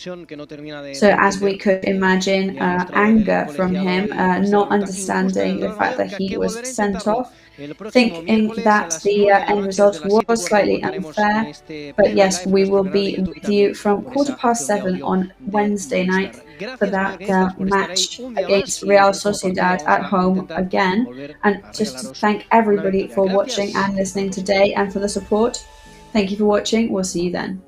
[SPEAKER 2] So as we could imagine, anger from him, not understanding the fact that he was sent off, thinking that the end result was slightly unfair. But yes, we will be with you from 7:15 on Wednesday night for that match against Real Sociedad at home again. And just to thank everybody for watching and listening today and for the support. Thank you for watching. We'll see you then.